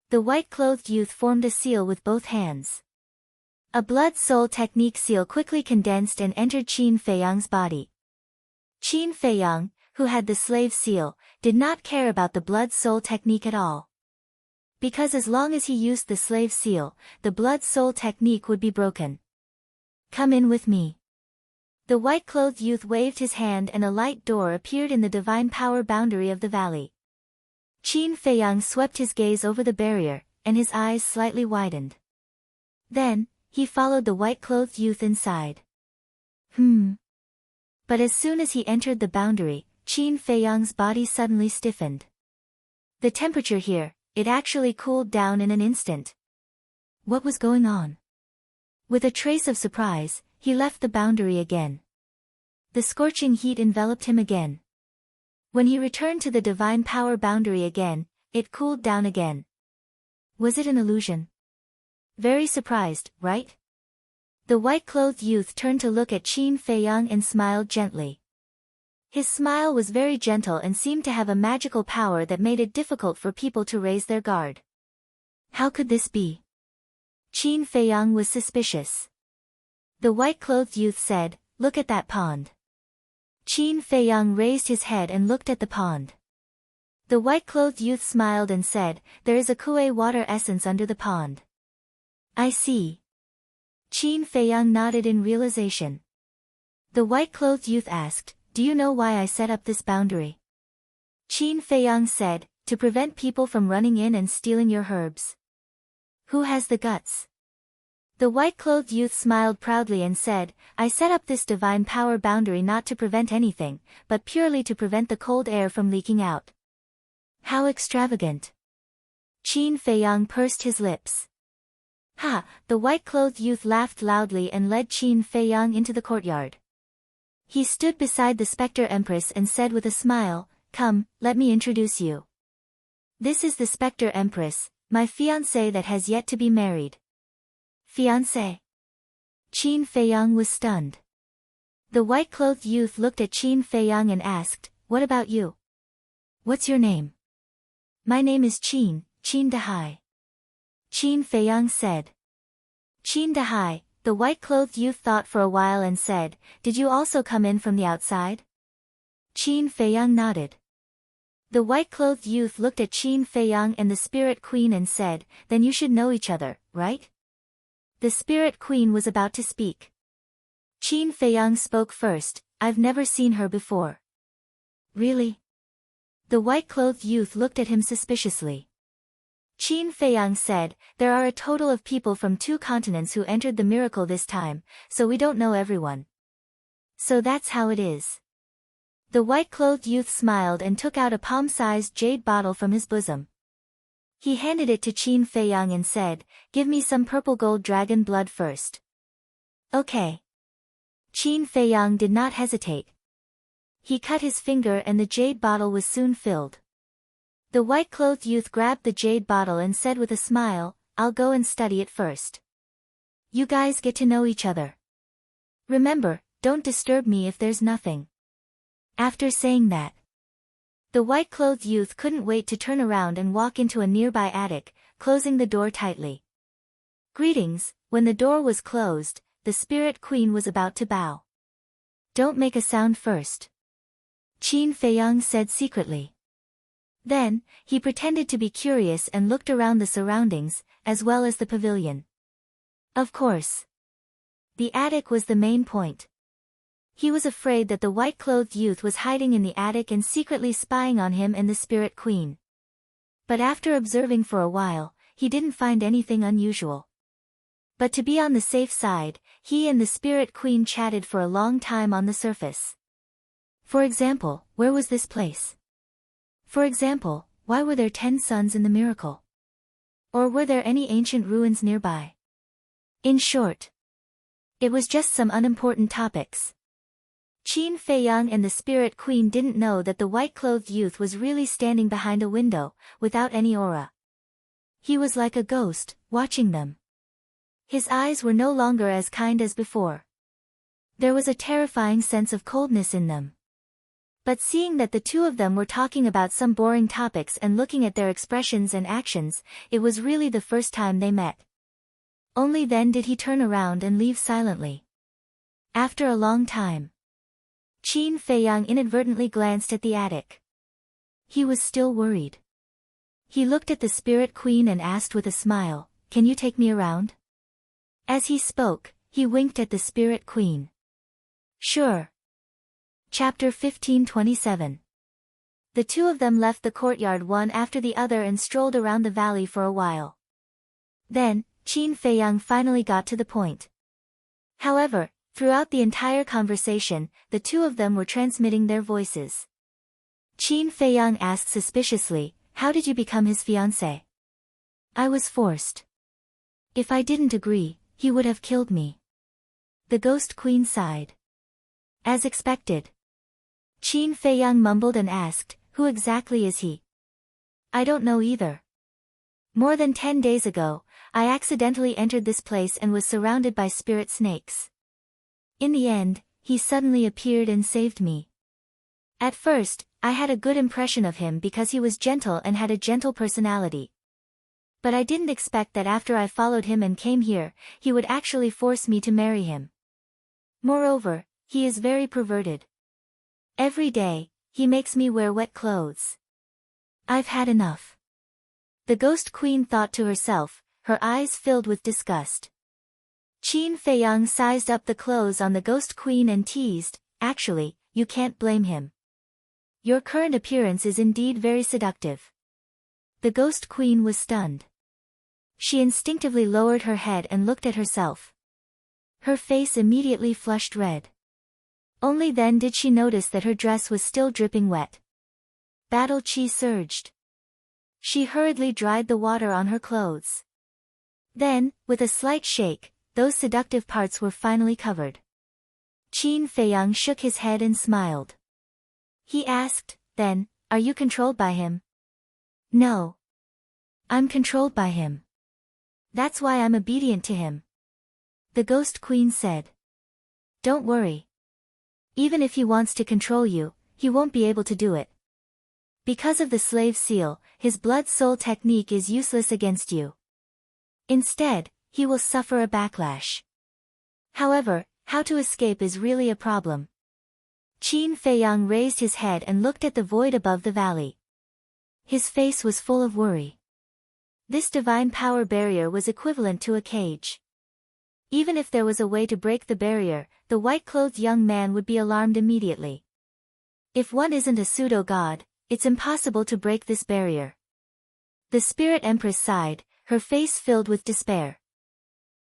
The white-clothed youth formed a seal with both hands. A blood soul technique seal quickly condensed and entered Qin Feiyang's body. Qin Feiyang, who had the slave seal, did not care about the blood soul technique at all. Because as long as he used the slave seal, the blood soul technique would be broken. "Come in with me." The white-clothed youth waved his hand and a light door appeared in the divine power boundary of the valley. Qin Feiyang swept his gaze over the barrier, and his eyes slightly widened. Then, He followed the white-clothed youth inside. But as soon as he entered the boundary, Qin Feiyang's body suddenly stiffened. The temperature here, it actually cooled down in an instant. What was going on? With a trace of surprise, he left the boundary again. The scorching heat enveloped him again. When he returned to the divine power boundary again, it cooled down again. Was it an illusion? Very surprised, right? The white-clothed youth turned to look at Qin Feiyang and smiled gently. His smile was very gentle and seemed to have a magical power that made it difficult for people to raise their guard. How could this be? Qin Feiyang was suspicious. The white-clothed youth said, "Look at that pond." Qin Feiyang raised his head and looked at the pond. The white-clothed youth smiled and said, "There is a kuei water essence under the pond." "I see." Qin Feiyang nodded in realization. The white-clothed youth asked, "Do you know why I set up this boundary?" Qin Feiyang said, "To prevent people from running in and stealing your herbs." "Who has the guts?" The white-clothed youth smiled proudly and said, "I set up this divine power boundary not to prevent anything, but purely to prevent the cold air from leaking out." "How extravagant." Qin Feiyang pursed his lips. "Ha!" The white-clothed youth laughed loudly and led Qin Feiyang into the courtyard. He stood beside the Spectre Empress and said with a smile, "Come, let me introduce you. This is the Spectre Empress, my fiancé that has yet to be married." "Fiancé?" Qin Feiyang was stunned. The white-clothed youth looked at Qin Feiyang and asked, "What about you? What's your name?" "My name is Qin Dahai." Qin Feiyang said. "Qin Dahai," the white-clothed youth thought for a while and said, "Did you also come in from the outside?" Qin Feiyang nodded. The white-clothed youth looked at Qin Feiyang and the Spirit Queen and said, "Then you should know each other, right?" The Spirit Queen was about to speak. Qin Feiyang spoke first, "I've never seen her before." "Really?" The white-clothed youth looked at him suspiciously. Qin Feiyang said, "There are a total of people from 2 continents who entered the miracle this time, so we don't know everyone." "So that's how it is." The white-clothed youth smiled and took out a palm-sized jade bottle from his bosom. He handed it to Qin Feiyang and said, "Give me some purple gold dragon blood first." "Okay." Qin Feiyang did not hesitate. He cut his finger and the jade bottle was soon filled. The white-clothed youth grabbed the jade bottle and said with a smile, "I'll go and study it first. You guys get to know each other. Remember, don't disturb me if there's nothing." After saying that, the white-clothed youth couldn't wait to turn around and walk into a nearby attic, closing the door tightly. "Greetings." When the door was closed, the Spirit Queen was about to bow. "Don't make a sound first," Qin Feiyang said secretly. Then, he pretended to be curious and looked around the surroundings, as well as the pavilion. Of course, the attic was the main point. He was afraid that the white-clothed youth was hiding in the attic and secretly spying on him and the Spirit Queen. But after observing for a while, he didn't find anything unusual. But to be on the safe side, he and the Spirit Queen chatted for a long time on the surface. For example, where was this place? For example, why were there 10 suns in the miracle? Or were there any ancient ruins nearby? In short, it was just some unimportant topics. Qin Feiyang and the Spirit Queen didn't know that the white-clothed youth was really standing behind a window, without any aura. He was like a ghost, watching them. His eyes were no longer as kind as before. There was a terrifying sense of coldness in them. But seeing that the two of them were talking about some boring topics and looking at their expressions and actions, it was really the first time they met. Only then did he turn around and leave silently. After a long time, Qin Feiyang inadvertently glanced at the attic. He was still worried. He looked at the Spirit Queen and asked with a smile, "Can you take me around?" As he spoke, he winked at the Spirit Queen. "Sure." Chapter 1527. The two of them left the courtyard one after the other and strolled around the valley for a while. Then, Qin Feiyang finally got to the point. However, throughout the entire conversation, the two of them were transmitting their voices. Qin Feiyang asked suspiciously, "How did you become his fiancé?" "I was forced. If I didn't agree, he would have killed me." The Ghost Queen sighed. As expected. Qin Feiyang mumbled and asked, "Who exactly is he?" "I don't know either. More than 10 days ago, I accidentally entered this place and was surrounded by spirit snakes. In the end, he suddenly appeared and saved me. At first, I had a good impression of him because he was gentle and had a gentle personality. But I didn't expect that after I followed him and came here, he would actually force me to marry him. Moreover, he is very perverted. Every day, he makes me wear wet clothes. I've had enough." The Ghost Queen thought to herself, her eyes filled with disgust. Qin Feiyang sized up the clothes on the Ghost Queen and teased, "Actually, you can't blame him. Your current appearance is indeed very seductive." The Ghost Queen was stunned. She instinctively lowered her head and looked at herself. Her face immediately flushed red. Only then did she notice that her dress was still dripping wet. Battle chi surged. She hurriedly dried the water on her clothes. Then, with a slight shake, those seductive parts were finally covered. Qin Feiyang shook his head and smiled. He asked, "Then, are you controlled by him?" "No. I'm controlled by him. That's why I'm obedient to him," the Ghost Queen said. "Don't worry. Even if he wants to control you, he won't be able to do it. Because of the slave seal, his blood-soul technique is useless against you. Instead, he will suffer a backlash. However, how to escape is really a problem." Qin Feiyang raised his head and looked at the void above the valley. His face was full of worry. This divine power barrier was equivalent to a cage. Even if there was a way to break the barrier, the white-clothed young man would be alarmed immediately. If one isn't a pseudo-god, it's impossible to break this barrier. The Spirit Empress sighed, her face filled with despair.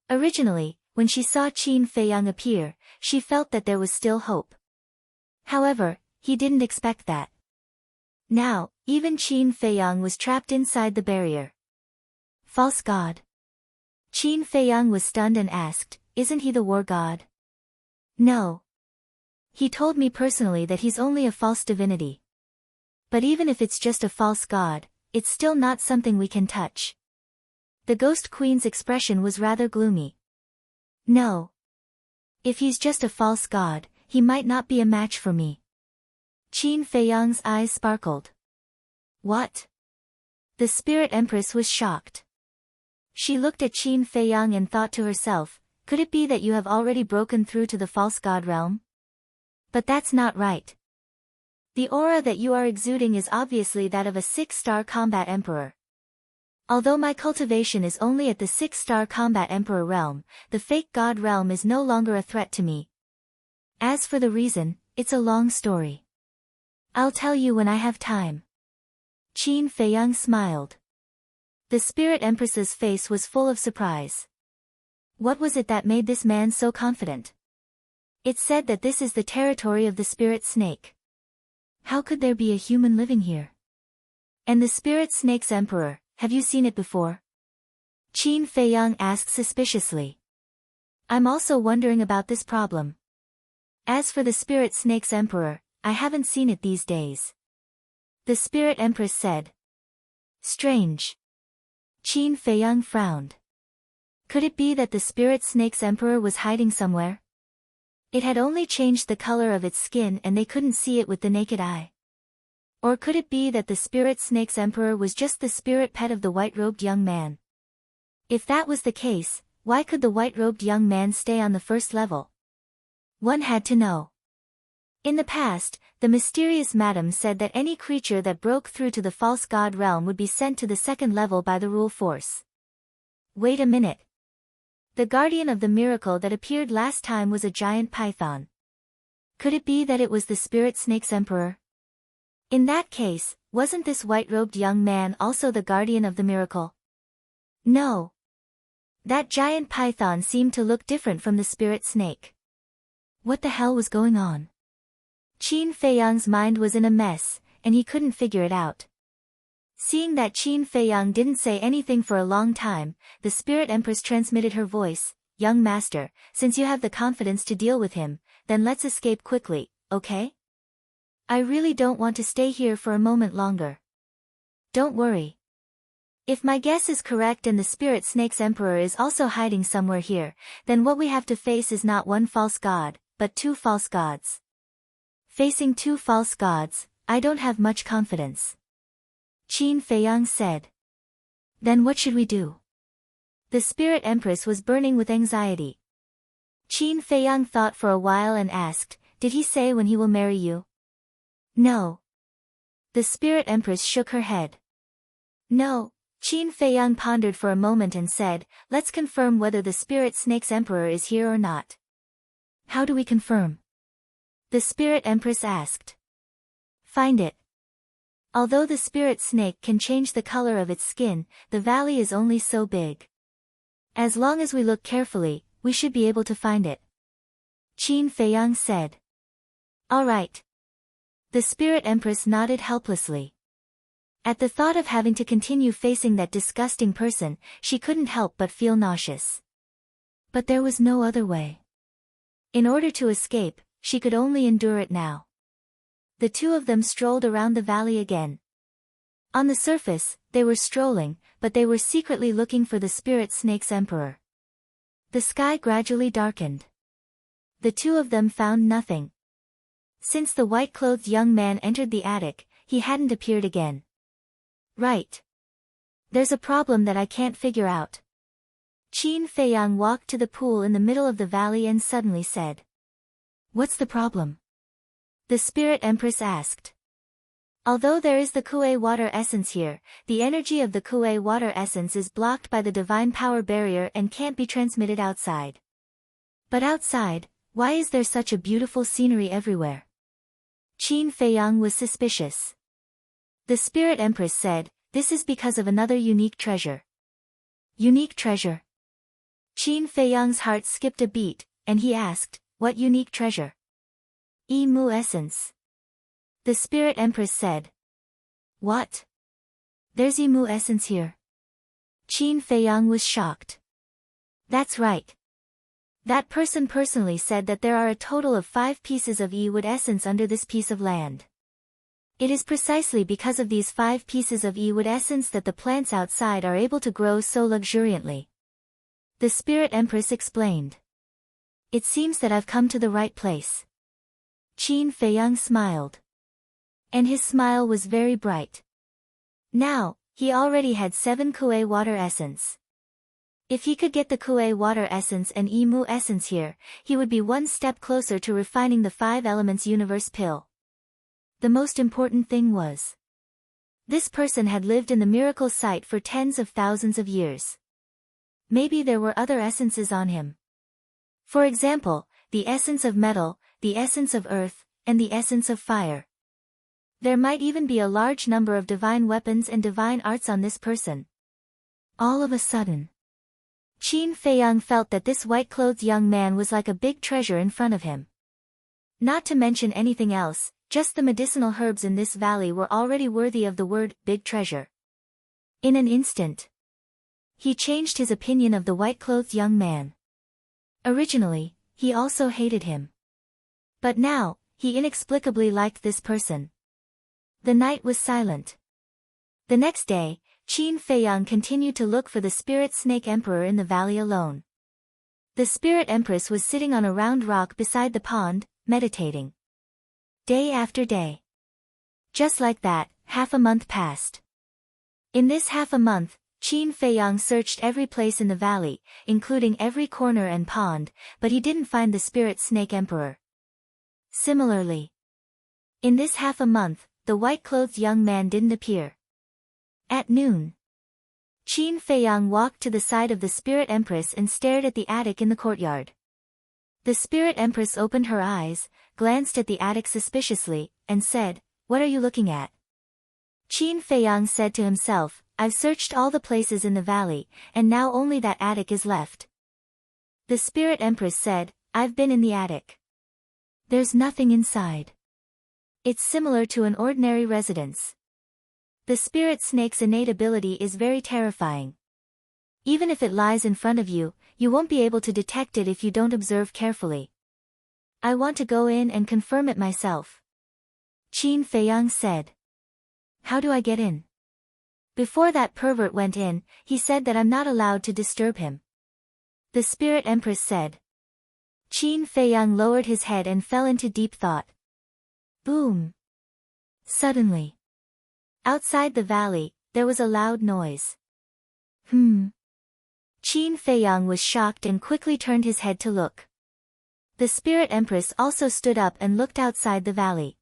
Originally, when she saw Qin Feiyang appear, she felt that there was still hope. However, he didn't expect that. Now, even Qin Feiyang was trapped inside the barrier. False god. Qin Feiyang was stunned and asked, "Isn't he the war god?" "No. He told me personally that he's only a false divinity. But even if it's just a false god, it's still not something we can touch." The Ghost Queen's expression was rather gloomy. "No. If he's just a false god, he might not be a match for me." Qin Feiyang's eyes sparkled. "What?" The Spirit Empress was shocked. She looked at Qin Feiyang and thought to herself, "Could it be that you have already broken through to the false god realm? But that's not right. The aura that you are exuding is obviously that of a 6-star combat emperor. Although my cultivation is only at the 6-star combat emperor realm, the fake god realm is no longer a threat to me. As for the reason, it's a long story. I'll tell you when I have time." Qin Feiyang smiled. The Spirit Empress's face was full of surprise. What was it that made this man so confident? It's said that this is the territory of the Spirit Snake. How could there be a human living here? And the Spirit Snake's emperor, have you seen it before? Qin Feiyang asked suspiciously. "I'm also wondering about this problem. As for the Spirit Snake's emperor, I haven't seen it these days," the Spirit Empress said. "Strange." Qin Feiyang frowned. Could it be that the Spirit Snake's emperor was hiding somewhere? It had only changed the color of its skin and they couldn't see it with the naked eye. Or could it be that the Spirit Snake's emperor was just the spirit pet of the white-robed young man? If that was the case, why could the white-robed young man stay on the first level? One had to know. In the past, the mysterious madam said that any creature that broke through to the false god realm would be sent to the second level by the rule force. Wait a minute. The guardian of the miracle that appeared last time was a giant python. Could it be that it was the Spirit Snake's emperor? In that case, wasn't this white-robed young man also the guardian of the miracle? No. That giant python seemed to look different from the spirit snake. What the hell was going on? Qin Feiyang's mind was in a mess, and he couldn't figure it out. Seeing that Qin Feiyang didn't say anything for a long time, the Spirit Empress transmitted her voice, "Young master, since you have the confidence to deal with him, then let's escape quickly, okay? I really don't want to stay here for a moment longer. Don't worry. If my guess is correct and the Spirit Snake's Emperor is also hiding somewhere here, then what we have to face is not one false god, but two false gods. Facing two false gods, I don't have much confidence." Qin Feiyang said. Then what should we do? The Spirit Empress was burning with anxiety. Qin Feiyang thought for a while and asked, "Did he say when he will marry you?" "No." The Spirit Empress shook her head. "No." Qin Feiyang pondered for a moment and said, "Let's confirm whether the Spirit Snake's Emperor is here or not." "How do we confirm?" The Spirit Empress asked. "Find it. Although the spirit snake can change the color of its skin, the valley is only so big. As long as we look carefully, we should be able to find it." Qin Feiyang said. "All right." The Spirit Empress nodded helplessly. At the thought of having to continue facing that disgusting person, she couldn't help but feel nauseous. But there was no other way. In order to escape, she could only endure it now. The two of them strolled around the valley again. On the surface, they were strolling, but they were secretly looking for the Spirit Snake's Emperor. The sky gradually darkened. The two of them found nothing. Since the white-clothed young man entered the attic, he hadn't appeared again. "Right. There's a problem that I can't figure out." Qin Feiyang walked to the pool in the middle of the valley and suddenly said. "What's the problem?" The Spirit Empress asked. "Although there is the Kuei water essence here, the energy of the Kuei water essence is blocked by the divine power barrier and can't be transmitted outside." "But outside, why is there such a beautiful scenery everywhere?" Qin Feiyang was suspicious. The Spirit Empress said, "This is because of another unique treasure." "Unique treasure?" Qin Feiyang's heart skipped a beat, and he asked, "What unique treasure?" "Emu essence." The Spirit Empress said. "What? There's emu essence here?" Qin Feiyang was shocked. "That's right. That person personally said that there are a total of 5 pieces of wood essence under this piece of land. It is precisely because of these 5 pieces of wood essence that the plants outside are able to grow so luxuriantly." The Spirit Empress explained. "It seems that I've come to the right place." Qin Feiyang smiled. And his smile was very bright. Now, he already had 7 Kuei water essence. If he could get the Kuei water essence and emu essence here, he would be one step closer to refining the 5 elements universe pill. The most important thing was, this person had lived in the miracle site for tens of thousands of years. Maybe there were other essences on him. For example, the essence of metal, the essence of earth, and the essence of fire. There might even be a large number of divine weapons and divine arts on this person. All of a sudden, Qin Feiyang felt that this white-clothed young man was like a big treasure in front of him. Not to mention anything else, just the medicinal herbs in this valley were already worthy of the word, big treasure. In an instant, he changed his opinion of the white-clothed young man. Originally, he also hated him. But now, he inexplicably liked this person. The night was silent. The next day, Qin Feiyang continued to look for the Spirit Snake Emperor in the valley alone. The Spirit Empress was sitting on a round rock beside the pond, meditating. Day after day. Just like that, half a month passed. In this half a month, Qin Feiyang searched every place in the valley, including every corner and pond, but he didn't find the Spirit Snake Emperor. Similarly, in this half a month, the white-clothed young man didn't appear. At noon, Qin Feiyang walked to the side of the Spirit Empress and stared at the attic in the courtyard. The Spirit Empress opened her eyes, glanced at the attic suspiciously, and said, "What are you looking at?" Qin Feiyang said to himself, I've searched all the places in the valley, and now only that attic is left. The Spirit Empress said, I've been in the attic. There's nothing inside. It's similar to an ordinary residence. The spirit snake's innate ability is very terrifying. Even if it lies in front of you, you won't be able to detect it if you don't observe carefully. I want to go in and confirm it myself. Qin Feiyang said. How do I get in? Before that pervert went in, he said that I'm not allowed to disturb him. The Spirit Empress said. Qin Feiyang lowered his head and fell into deep thought. Boom! Suddenly, outside the valley, there was a loud noise. Qin Feiyang was shocked and quickly turned his head to look. The Spirit Empress also stood up and looked outside the valley.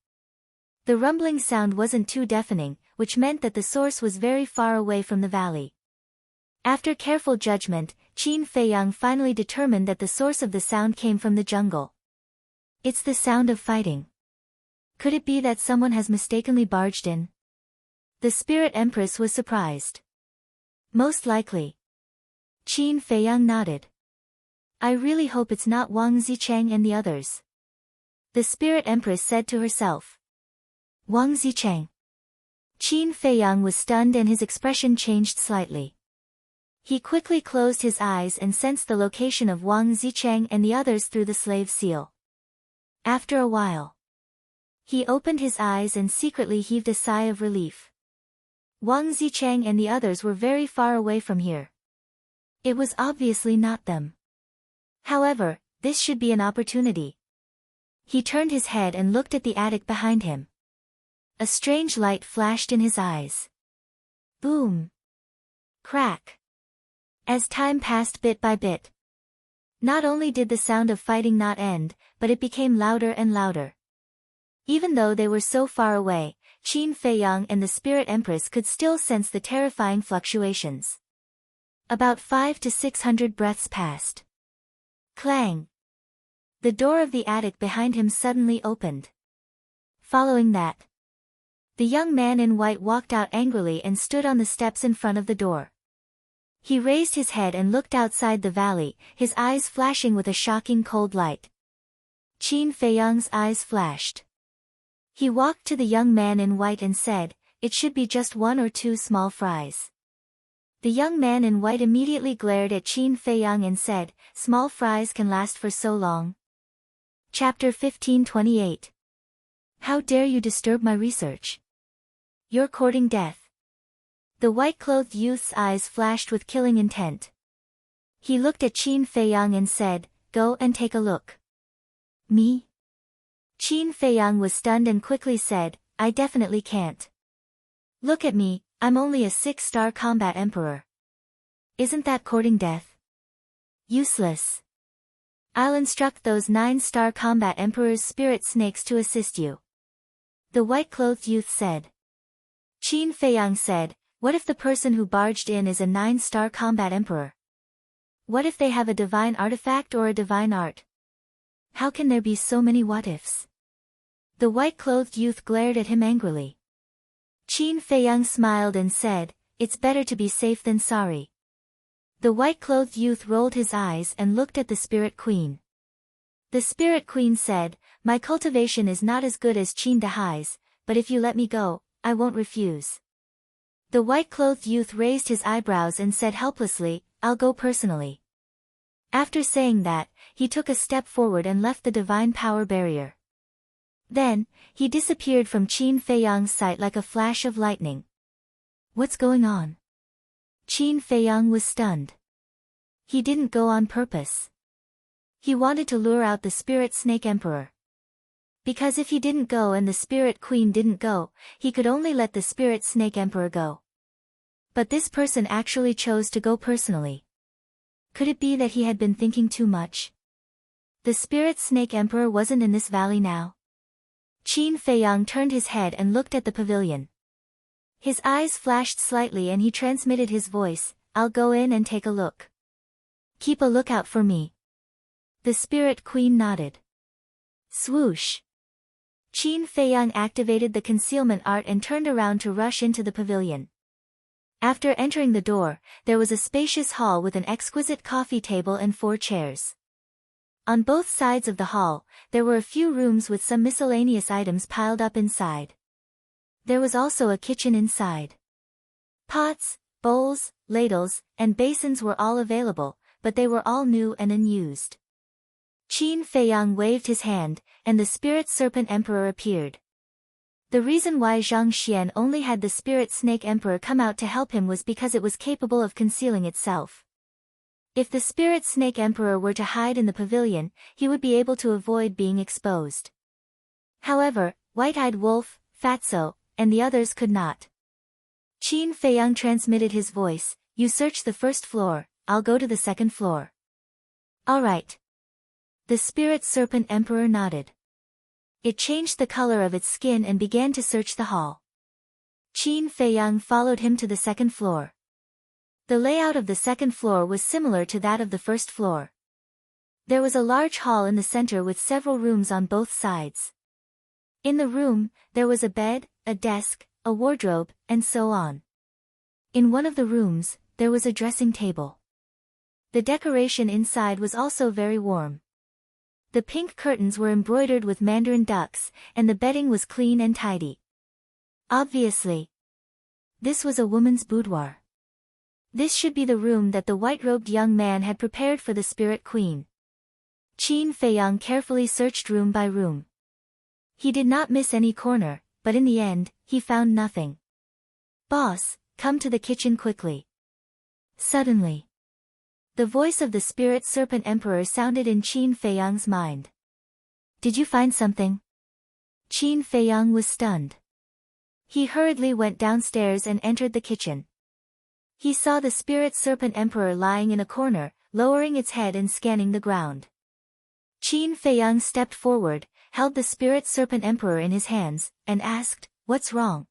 The rumbling sound wasn't too deafening, which meant that the source was very far away from the valley. After careful judgment, Qin Feiyang finally determined that the source of the sound came from the jungle. It's the sound of fighting. Could it be that someone has mistakenly barged in? The Spirit Empress was surprised. Most likely. Qin Feiyang nodded. I really hope it's not Wang Zicheng and the others. The Spirit Empress said to herself. Wang Zicheng. Qin Feiyang was stunned and his expression changed slightly. He quickly closed his eyes and sensed the location of Wang Zicheng and the others through the slave seal. After a while, he opened his eyes and secretly heaved a sigh of relief. Wang Zicheng and the others were very far away from here. It was obviously not them. However, this should be an opportunity. He turned his head and looked at the attic behind him. A strange light flashed in his eyes. Boom! Crack! As time passed bit by bit, not only did the sound of fighting not end, but it became louder and louder. Even though they were so far away, Qin Feiyang and the Spirit Empress could still sense the terrifying fluctuations. About 500 to 600 breaths passed. Clang! The door of the attic behind him suddenly opened. Following that, the young man in white walked out angrily and stood on the steps in front of the door. He raised his head and looked outside the valley, his eyes flashing with a shocking cold light. Qin Feiyang's eyes flashed. He walked to the young man in white and said, it should be just 1 or 2 small fries. The young man in white immediately glared at Qin Feiyang and said, small fries can last for so long. Chapter 1528. How dare you disturb my research? You're courting death. The white-clothed youth's eyes flashed with killing intent. He looked at Qin Feiyang and said, go and take a look. Me? Qin Feiyang was stunned and quickly said, I definitely can't. Look at me, I'm only a 6-star combat emperor. Isn't that courting death? Useless. I'll instruct those 9-star combat emperor's spirit snakes to assist you. The white-clothed youth said. Qin Feiyang said, what if the person who barged in is a 9-star combat emperor? What if they have a divine artifact or a divine art? How can there be so many what-ifs? The white-clothed youth glared at him angrily. Qin Feiyang smiled and said, it's better to be safe than sorry. The white-clothed youth rolled his eyes and looked at the Spirit Queen. The Spirit Queen said, my cultivation is not as good as Qin Dahai's, but if you let me go, I won't refuse. The white-clothed youth raised his eyebrows and said helplessly, I'll go personally. After saying that, he took a step forward and left the divine power barrier. Then, he disappeared from Qin Feiyang's sight like a flash of lightning. What's going on? Qin Feiyang was stunned. He didn't go on purpose. He wanted to lure out the Spirit Snake Emperor. Because if he didn't go and the Spirit Queen didn't go, he could only let the Spirit Snake Emperor go. But this person actually chose to go personally. Could it be that he had been thinking too much? The Spirit Snake Emperor wasn't in this valley now. Qin Feiyang turned his head and looked at the pavilion. His eyes flashed slightly and he transmitted his voice, I'll go in and take a look. Keep a lookout for me. The Spirit Queen nodded. Swoosh! Qin Feiyang activated the concealment art and turned around to rush into the pavilion. After entering the door, there was a spacious hall with an exquisite coffee table and 4 chairs. On both sides of the hall, there were a few rooms with some miscellaneous items piled up inside. There was also a kitchen inside. Pots, bowls, ladles, and basins were all available, but they were all new and unused. Qin Feiyang waved his hand, and the Spirit Serpent Emperor appeared. The reason why Zhang Xian only had the Spirit Snake Emperor come out to help him was because it was capable of concealing itself. If the Spirit Snake Emperor were to hide in the pavilion, he would be able to avoid being exposed. However, White-Eyed Wolf, Fatso, and the others could not. Qin Feiyang transmitted his voice, "You search the first floor, I'll go to the second floor." "All right." The Spirit Serpent Emperor nodded. It changed the color of its skin and began to search the hall. Qin Feiyang followed him to the second floor. The layout of the second floor was similar to that of the first floor. There was a large hall in the center with several rooms on both sides. In the room, there was a bed, a desk, a wardrobe, and so on. In one of the rooms, there was a dressing table. The decoration inside was also very warm. The pink curtains were embroidered with mandarin ducks, and the bedding was clean and tidy. Obviously, this was a woman's boudoir. This should be the room that the white-robed young man had prepared for the Spirit Queen. Qin Feiyang carefully searched room by room. He did not miss any corner, but in the end, he found nothing. "Boss, come to the kitchen quickly." Suddenly, the voice of the Spirit Serpent Emperor sounded in Qin Feiyang's mind. "Did you find something?" Qin Feiyang was stunned. He hurriedly went downstairs and entered the kitchen. He saw the Spirit Serpent Emperor lying in a corner, lowering its head and scanning the ground. Qin Feiyang stepped forward, held the Spirit Serpent Emperor in his hands, and asked, "What's wrong?"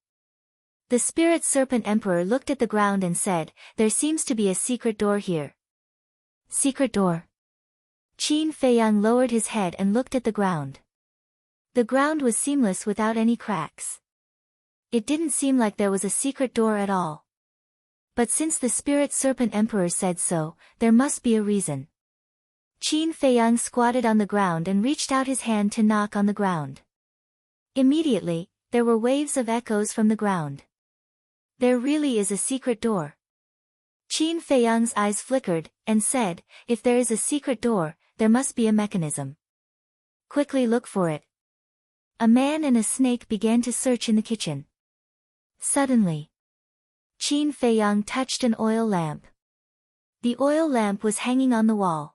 The Spirit Serpent Emperor looked at the ground and said, "There seems to be a secret door here." "Secret door?" Qin Feiyang lowered his head and looked at the ground. The ground was seamless without any cracks. It didn't seem like there was a secret door at all. But since the Spirit Serpent Emperor said so, there must be a reason. Qin Feiyang squatted on the ground and reached out his hand to knock on the ground. Immediately, there were waves of echoes from the ground. There really is a secret door. Qin Feiyang's eyes flickered, and said, "If there is a secret door, there must be a mechanism. Quickly look for it." A man and a snake began to search in the kitchen. Suddenly, Qin Feiyang touched an oil lamp. The oil lamp was hanging on the wall.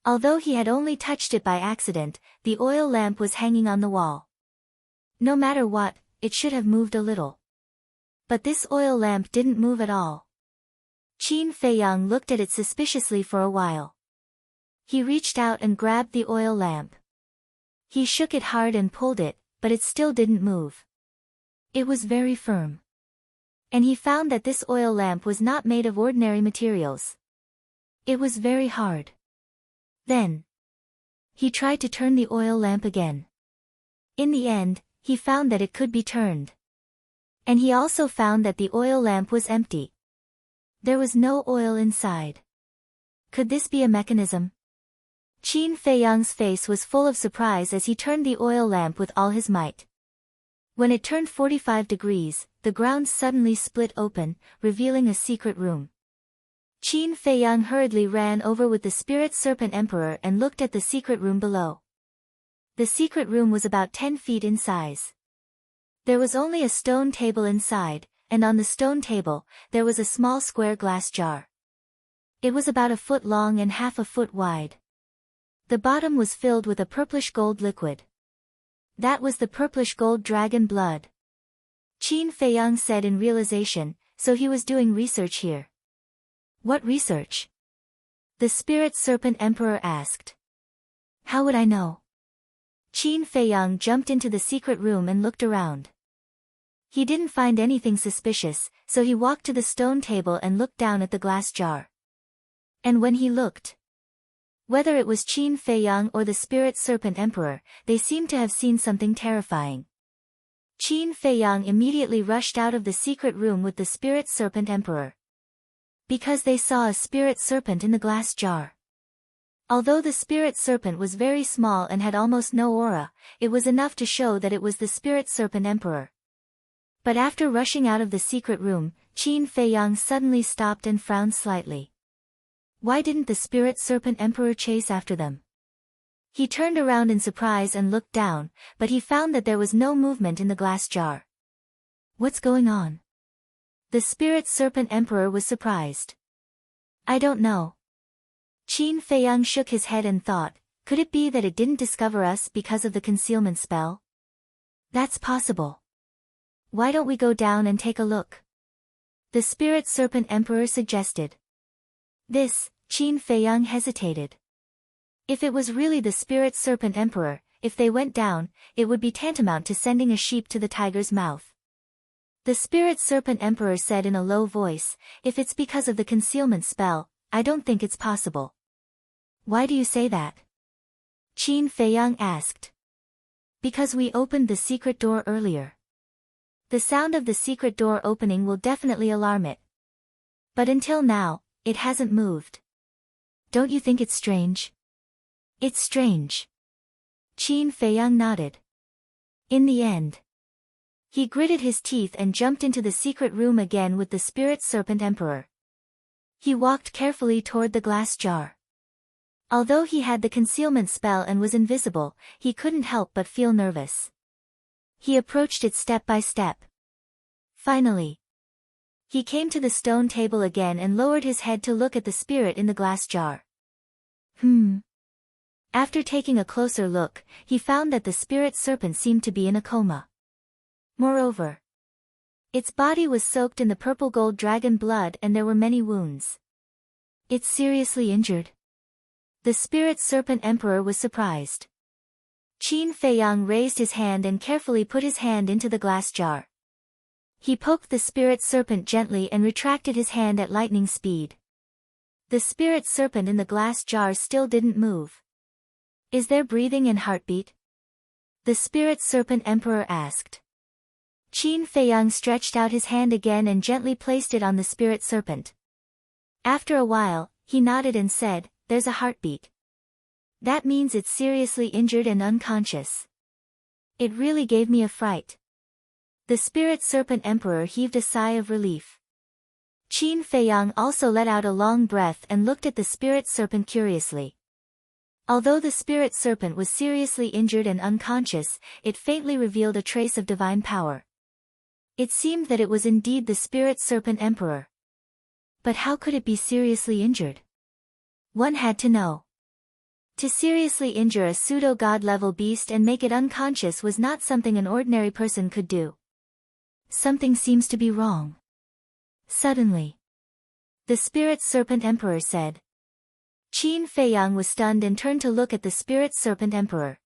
Although he had only touched it by accident, the oil lamp was hanging on the wall. No matter what, it should have moved a little. But this oil lamp didn't move at all. Qin Feiyang looked at it suspiciously for a while. He reached out and grabbed the oil lamp. He shook it hard and pulled it, but it still didn't move. It was very firm. And he found that this oil lamp was not made of ordinary materials. It was very hard. Then, he tried to turn the oil lamp again. In the end, he found that it could be turned. And he also found that the oil lamp was empty. There was no oil inside. Could this be a mechanism? Qin Feiyang's face was full of surprise as he turned the oil lamp with all his might. When it turned 45 degrees, the ground suddenly split open, revealing a secret room. Qin Feiyang hurriedly ran over with the Spirit Serpent Emperor and looked at the secret room below. The secret room was about 10 feet in size. There was only a stone table inside, and on the stone table, there was a small square glass jar. It was about 1 foot long and half a foot wide. The bottom was filled with a purplish gold liquid. That was the purplish gold dragon blood. Qin Feiyang said in realization, so he was doing research here. What research? The Spirit Serpent Emperor asked. How would I know? Qin Feiyang jumped into the secret room and looked around. He didn't find anything suspicious, so he walked to the stone table and looked down at the glass jar. And when he looked, whether it was Qin Feiyang or the Spirit Serpent Emperor, they seemed to have seen something terrifying. Qin Feiyang immediately rushed out of the secret room with the spirit serpent emperor. Because they saw a spirit serpent in the glass jar. Although the spirit serpent was very small and had almost no aura, it was enough to show that it was the spirit serpent emperor. But after rushing out of the secret room, Qin Feiyang suddenly stopped and frowned slightly. Why didn't the spirit serpent emperor chase after them? He turned around in surprise and looked down, but he found that there was no movement in the glass jar. What's going on? The spirit serpent emperor was surprised. I don't know. Qin Feiyang shook his head and thought, could it be that it didn't discover us because of the concealment spell? That's possible. Why don't we go down and take a look? The spirit serpent emperor suggested. Qin Feiyang hesitated. If it was really the spirit serpent emperor, if they went down, it would be tantamount to sending a sheep to the tiger's mouth. The spirit serpent emperor said in a low voice, if it's because of the concealment spell, I don't think it's possible. Why do you say that? Qin Feiyang asked. Because we opened the secret door earlier. The sound of the secret door opening will definitely alarm it. But until now, it hasn't moved. Don't you think it's strange? It's strange. Qin Feiyang nodded. In the end, he gritted his teeth and jumped into the secret room again with the spirit serpent emperor. He walked carefully toward the glass jar. Although he had the concealment spell and was invisible, he couldn't help but feel nervous. He approached it step by step. Finally, he came to the stone table again and lowered his head to look at the spirit in the glass jar. After taking a closer look, he found that the spirit serpent seemed to be in a coma. Moreover, its body was soaked in the purple gold dragon blood and there were many wounds. It's seriously injured? The spirit serpent emperor was surprised. Qin Feiyang raised his hand and carefully put his hand into the glass jar. He poked the spirit serpent gently and retracted his hand at lightning speed. The spirit serpent in the glass jar still didn't move. Is there breathing and heartbeat? The spirit serpent emperor asked. Qin Feiyang stretched out his hand again and gently placed it on the spirit serpent. After a while, he nodded and said, there's a heartbeat. That means it's seriously injured and unconscious. It really gave me a fright. The spirit serpent emperor heaved a sigh of relief. Qin Feiyang also let out a long breath and looked at the spirit serpent curiously. Although the spirit serpent was seriously injured and unconscious, it faintly revealed a trace of divine power. It seemed that it was indeed the spirit serpent emperor. But how could it be seriously injured? One had to know. To seriously injure a pseudo-god level beast and make it unconscious was not something an ordinary person could do. Something seems to be wrong. Suddenly, the spirit serpent emperor said. Qin Feiyang was stunned and turned to look at the spirit serpent emperor.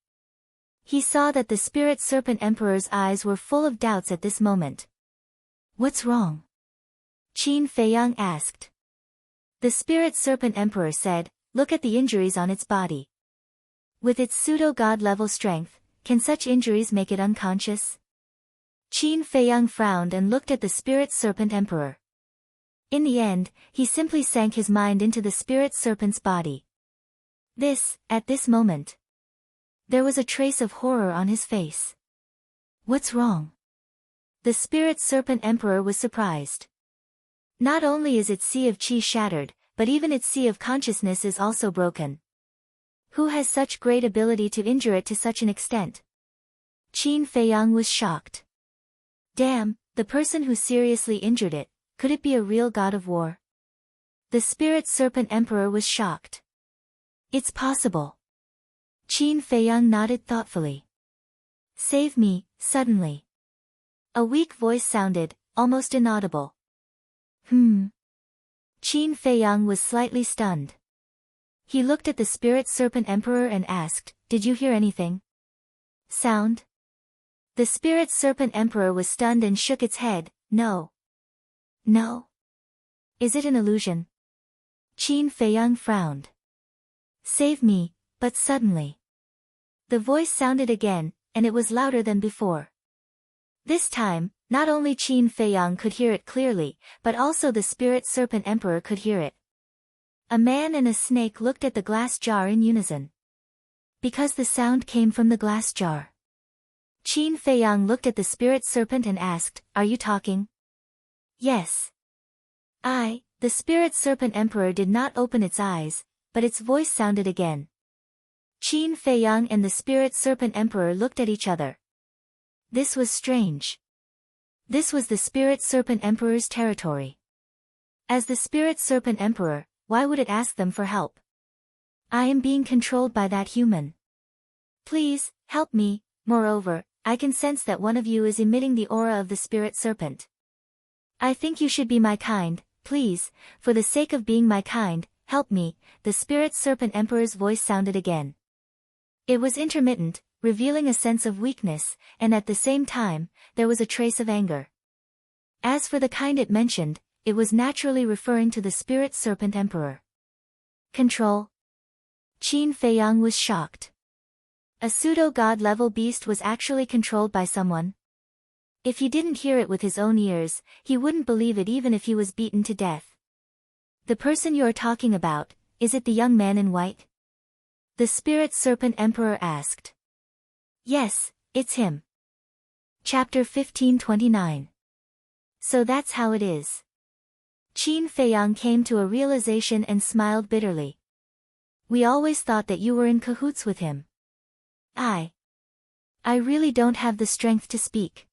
He saw that the spirit serpent emperor's eyes were full of doubts at this moment. What's wrong? Qin Feiyang asked. The spirit serpent emperor said, look at the injuries on its body. With its pseudo-god level strength, can such injuries make it unconscious? Qin Feiyang frowned and looked at the spirit serpent emperor. In the end, he simply sank his mind into the spirit serpent's body. At this moment, there was a trace of horror on his face. What's wrong? The spirit serpent emperor was surprised. Not only is its sea of qi shattered, but even its sea of consciousness is also broken. Who has such great ability to injure it to such an extent? Qin Feiyang was shocked. Damn, the person who seriously injured it, could it be a real god of war? The spirit serpent emperor was shocked. It's possible. Qin Feiyang nodded thoughtfully. Save me, suddenly. A weak voice sounded, almost inaudible. Qin Feiyang was slightly stunned. He looked at the spirit serpent emperor and asked, did you hear anything? Sound? The spirit serpent emperor was stunned and shook its head, no. No. Is it an illusion? Qin Feiyang frowned. Save me, but suddenly. The voice sounded again, and it was louder than before. This time, not only Qin Feiyang could hear it clearly, but also the Spirit Serpent Emperor could hear it. A man and a snake looked at the glass jar in unison. Because the sound came from the glass jar. Qin Feiyang looked at the Spirit Serpent and asked, "Are you talking?" "Yes." The Spirit Serpent Emperor did not open its eyes, but its voice sounded again. Qin Feiyang and the Spirit Serpent Emperor looked at each other. This was strange. This was the Spirit Serpent Emperor's territory. As the Spirit Serpent Emperor, why would it ask them for help? "I am being controlled by that human. Please, help me. Moreover, I can sense that one of you is emitting the aura of the Spirit Serpent. I think you should be my kind, please, for the sake of being my kind, help me." The Spirit Serpent Emperor's voice sounded again. It was intermittent, revealing a sense of weakness, and at the same time, there was a trace of anger. As for the kind it mentioned, it was naturally referring to the Spirit Serpent Emperor. Control? Qin Feiyang was shocked. A pseudo-god level beast was actually controlled by someone? If he didn't hear it with his own ears, he wouldn't believe it even if he was beaten to death. "The person you're talking about, is it the young man in white?" The Spirit Serpent Emperor asked. "Yes, it's him." Chapter 1529. So that's how it is. Qin Feiyang came to a realization and smiled bitterly. "We always thought that you were in cahoots with him." I really don't have the strength to speak.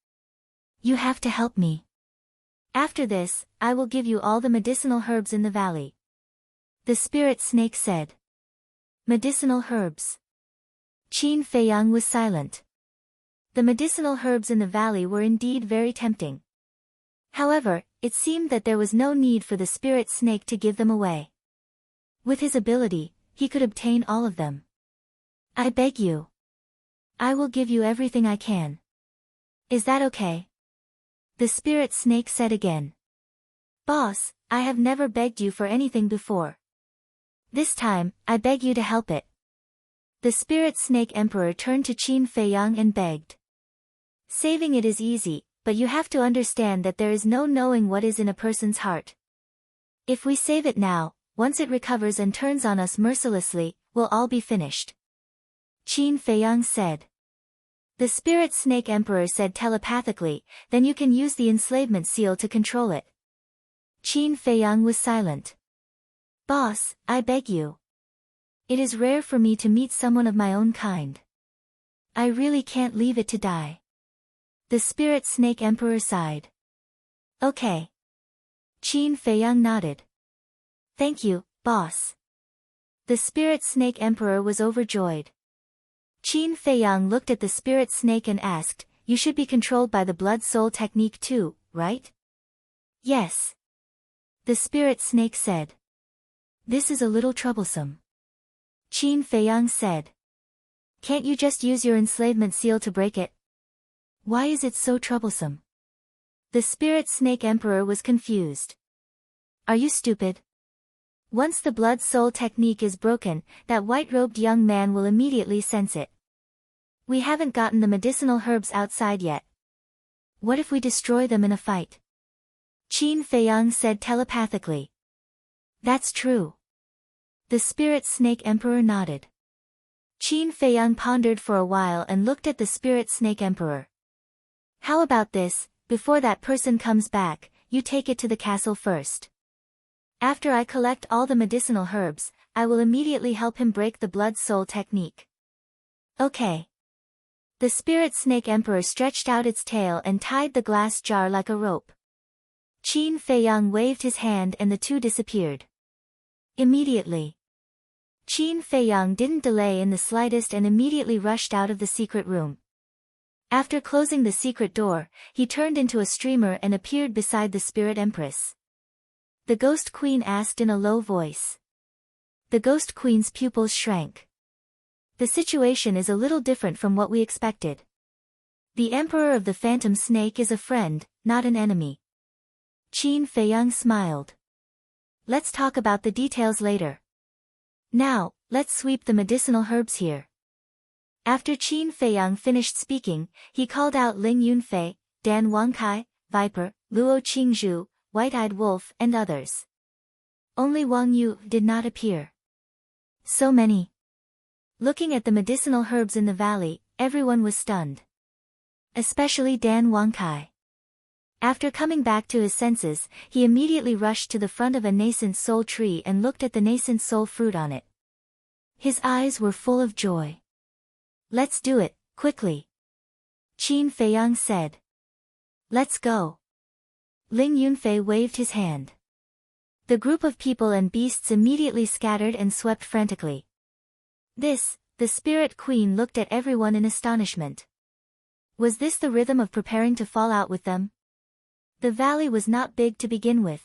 You have to help me. After this, I will give you all the medicinal herbs in the valley." The Spirit Snake said. Medicinal herbs. Qin Feiyang was silent. The medicinal herbs in the valley were indeed very tempting. However, it seemed that there was no need for the Spirit Snake to give them away. With his ability, he could obtain all of them. "I beg you. I will give you everything I can. Is that okay?" The Spirit Snake said again. "Boss, I have never begged you for anything before. This time, I beg you to help it." The Spirit Snake Emperor turned to Qin Feiyang and begged. "Saving it is easy, but you have to understand that there is no knowing what is in a person's heart. If we save it now, once it recovers and turns on us mercilessly, we'll all be finished." Qin Feiyang said. The Spirit Snake Emperor said telepathically, "Then you can use the enslavement seal to control it." Qin Feiyang was silent. "Boss, I beg you. It is rare for me to meet someone of my own kind. I really can't leave it to die." The Spirit Snake Emperor sighed. "Okay." Qin Feiyang nodded. "Thank you, boss." The Spirit Snake Emperor was overjoyed. Qin Feiyang looked at the Spirit Snake and asked, "You should be controlled by the Blood Soul technique too, right?" "Yes." The Spirit Snake said. "This is a little troublesome." Qin Feiyang said. "Can't you just use your enslavement seal to break it?" "Why is it so troublesome?" The Spirit Snake Emperor was confused. "Are you stupid? Once the Blood Soul technique is broken, that white-robed young man will immediately sense it. We haven't gotten the medicinal herbs outside yet. What if we destroy them in a fight?" Qin Feiyang said telepathically. "That's true." The Spirit Snake Emperor nodded. Qin Feiyang pondered for a while and looked at the Spirit Snake Emperor. "How about this, before that person comes back, you take it to the castle first. After I collect all the medicinal herbs, I will immediately help him break the Blood Soul technique." "Okay." The Spirit Snake Emperor stretched out its tail and tied the glass jar like a rope. Qin Feiyang waved his hand and the two disappeared. Immediately. Qin Feiyang didn't delay in the slightest and immediately rushed out of the secret room. After closing the secret door, he turned into a streamer and appeared beside the Spirit Empress. The Ghost Queen asked in a low voice. The Ghost Queen's pupils shrank. "The situation is a little different from what we expected. The Emperor of the Phantom Snake is a friend, not an enemy." Qin Feiyang smiled. "Let's talk about the details later. Now, let's sweep the medicinal herbs here." After Qin Feiyang finished speaking, he called out Ling Yunfei, Dan Wangkai, Viper, Luo Qingzhu, White-Eyed Wolf and others. Only Wang Yu did not appear. So many. Looking at the medicinal herbs in the valley, everyone was stunned. Especially Dan Wangkai. After coming back to his senses, he immediately rushed to the front of a nascent soul tree and looked at the nascent soul fruit on it. His eyes were full of joy. "Let's do it, quickly," Qin Feiyang said. "Let's go." Ling Yunfei waved his hand. The group of people and beasts immediately scattered and swept frantically. The Spirit Queen looked at everyone in astonishment. Was this the rhythm of preparing to fall out with them? The valley was not big to begin with.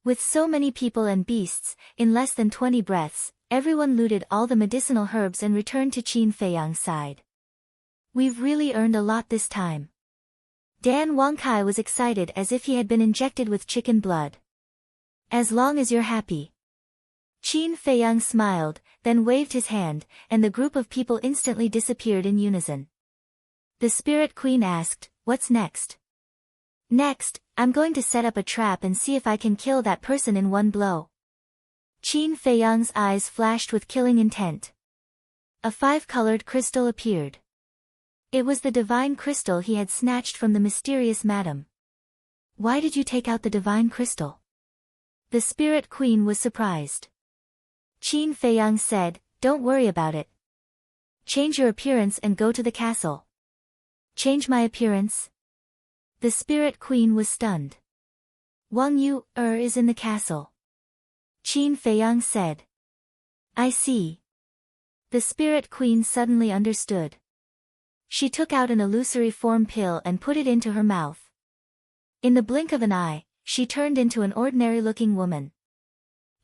With so many people and beasts, in less than 20 breaths, everyone looted all the medicinal herbs and returned to Qin Feiyang's side. "We've really earned a lot this time." Dan Wangkai was excited as if he had been injected with chicken blood. "As long as you're happy." Qin Feiyang smiled, then waved his hand, and the group of people instantly disappeared in unison. The Spirit Queen asked, "What's next?" "Next, I'm going to set up a trap and see if I can kill that person in one blow." Qin Feiyang's eyes flashed with killing intent. A 5-colored crystal appeared. It was the divine crystal he had snatched from the mysterious madam. "Why did you take out the divine crystal?" The Spirit Queen was surprised. Qin Feiyang said, "Don't worry about it. Change your appearance and go to the castle." "Change my appearance?" The Spirit Queen was stunned. "Wang Yu is in the castle," Qin Feiyang said. "I see." The Spirit Queen suddenly understood. She took out an illusory form pill and put it into her mouth. In the blink of an eye, she turned into an ordinary-looking woman.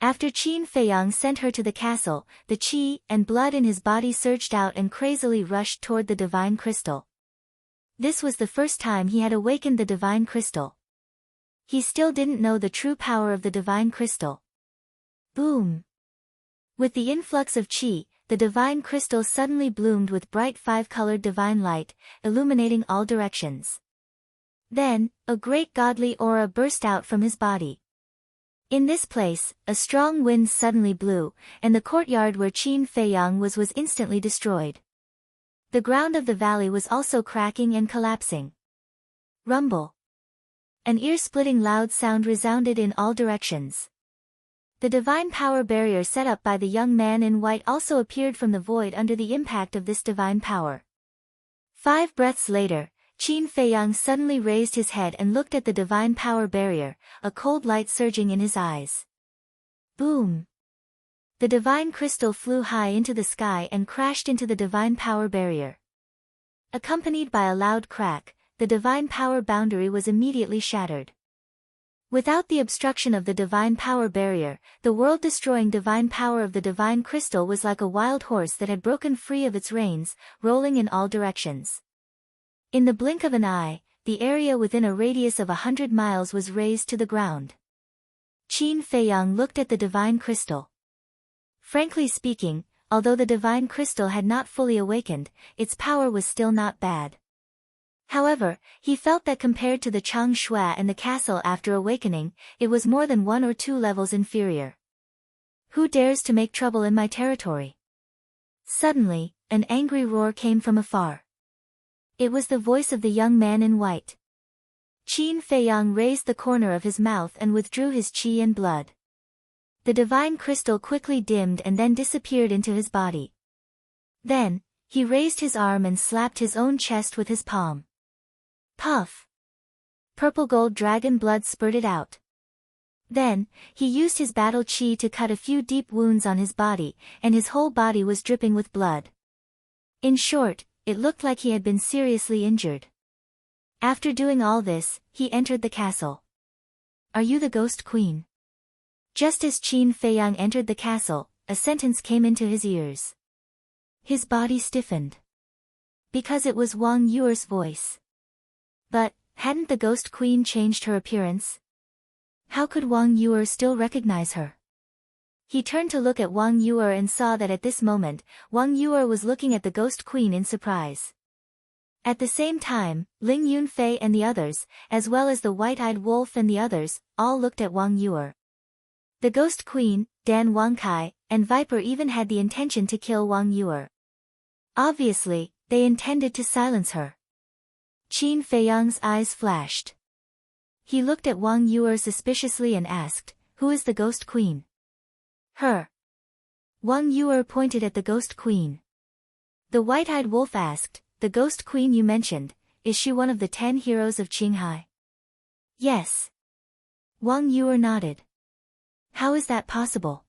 After Qin Feiyang sent her to the castle, the qi and blood in his body surged out and crazily rushed toward the divine crystal. This was the first time he had awakened the divine crystal. He still didn't know the true power of the divine crystal. Boom! With the influx of qi, the divine crystal suddenly bloomed with bright 5-colored divine light, illuminating all directions. Then, a great godly aura burst out from his body. In this place, a strong wind suddenly blew, and the courtyard where Qin Feiyang was instantly destroyed. The ground of the valley was also cracking and collapsing. Rumble! An ear-splitting loud sound resounded in all directions. The divine power barrier set up by the young man in white also appeared from the void under the impact of this divine power. 5 breaths later, Qin Feiyang suddenly raised his head and looked at the divine power barrier, a cold light surging in his eyes. Boom! The divine crystal flew high into the sky and crashed into the divine power barrier. Accompanied by a loud crack, the divine power boundary was immediately shattered. Without the obstruction of the divine power barrier, the world-destroying divine power of the divine crystal was like a wild horse that had broken free of its reins, rolling in all directions. In the blink of an eye, the area within a radius of 100 miles was razed to the ground. Qin Feiyang looked at the divine crystal. Frankly speaking, although the divine crystal had not fully awakened, its power was still not bad. However, he felt that compared to the Chang Shui and the castle after awakening, it was more than 1 or 2 levels inferior. Who dares to make trouble in my territory? Suddenly, an angry roar came from afar. It was the voice of the young man in white. Qin Feiyang raised the corner of his mouth and withdrew his qi and blood. The divine crystal quickly dimmed and then disappeared into his body. Then, he raised his arm and slapped his own chest with his palm. Puff! Purple gold dragon blood spurted out. Then, he used his battle qi to cut a few deep wounds on his body, and his whole body was dripping with blood. In short, it looked like he had been seriously injured. After doing all this, he entered the castle. "Are you the Ghost Queen?" Just as Qin Feiyang entered the castle, a sentence came into his ears. His body stiffened. Because it was Wang Yuer's voice. But, hadn't the Ghost Queen changed her appearance? How could Wang Yuer still recognize her? He turned to look at Wang Yuer and saw that at this moment, Wang Yuer was looking at the Ghost Queen in surprise. At the same time, Ling Yunfei and the others, as well as the white-eyed wolf and the others, all looked at Wang Yuer. The Ghost Queen, Dan Wangkai, and Viper even had the intention to kill Wang Yuer. Obviously, they intended to silence her. Qin Feiyang's eyes flashed. He looked at Wang Yuer suspiciously and asked, "Who is the Ghost Queen?" "Her." Wang Yuer pointed at the Ghost Queen. The white-eyed wolf asked, "The Ghost Queen you mentioned, is she one of the 10 heroes of Qinghai?" "Yes." Wang Yuer nodded. "How is that possible?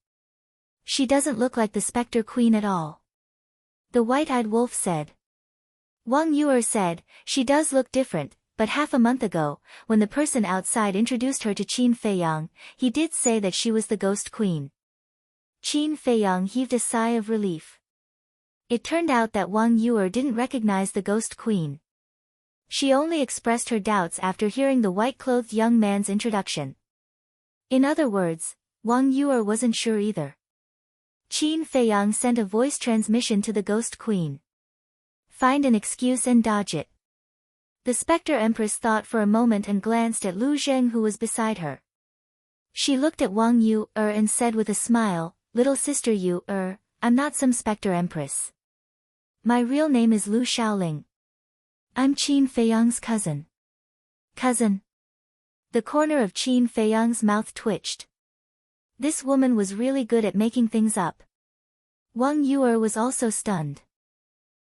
She doesn't look like the Spectre Queen at all." The white-eyed wolf said. Wang Yuer said, "She does look different, but half a month ago, when the person outside introduced her to Qin Feiyang, he did say that she was the Ghost Queen." Qin Feiyang heaved a sigh of relief. It turned out that Wang Yuer didn't recognize the Ghost Queen. She only expressed her doubts after hearing the white-clothed young man's introduction. In other words, Wang Yuer wasn't sure either. Qin Feiyang sent a voice transmission to the Ghost Queen. "Find an excuse and dodge it." The Spectre Empress thought for a moment and glanced at Lu Zheng who was beside her. She looked at Wang Yuer and said with a smile, "Little sister Yuer, I'm not some Spectre Empress. My real name is Lu Shaoling. I'm Qin Feiyang's cousin." "Cousin?" The corner of Qin Feiyang's mouth twitched. This woman was really good at making things up. Wang Yuer was also stunned.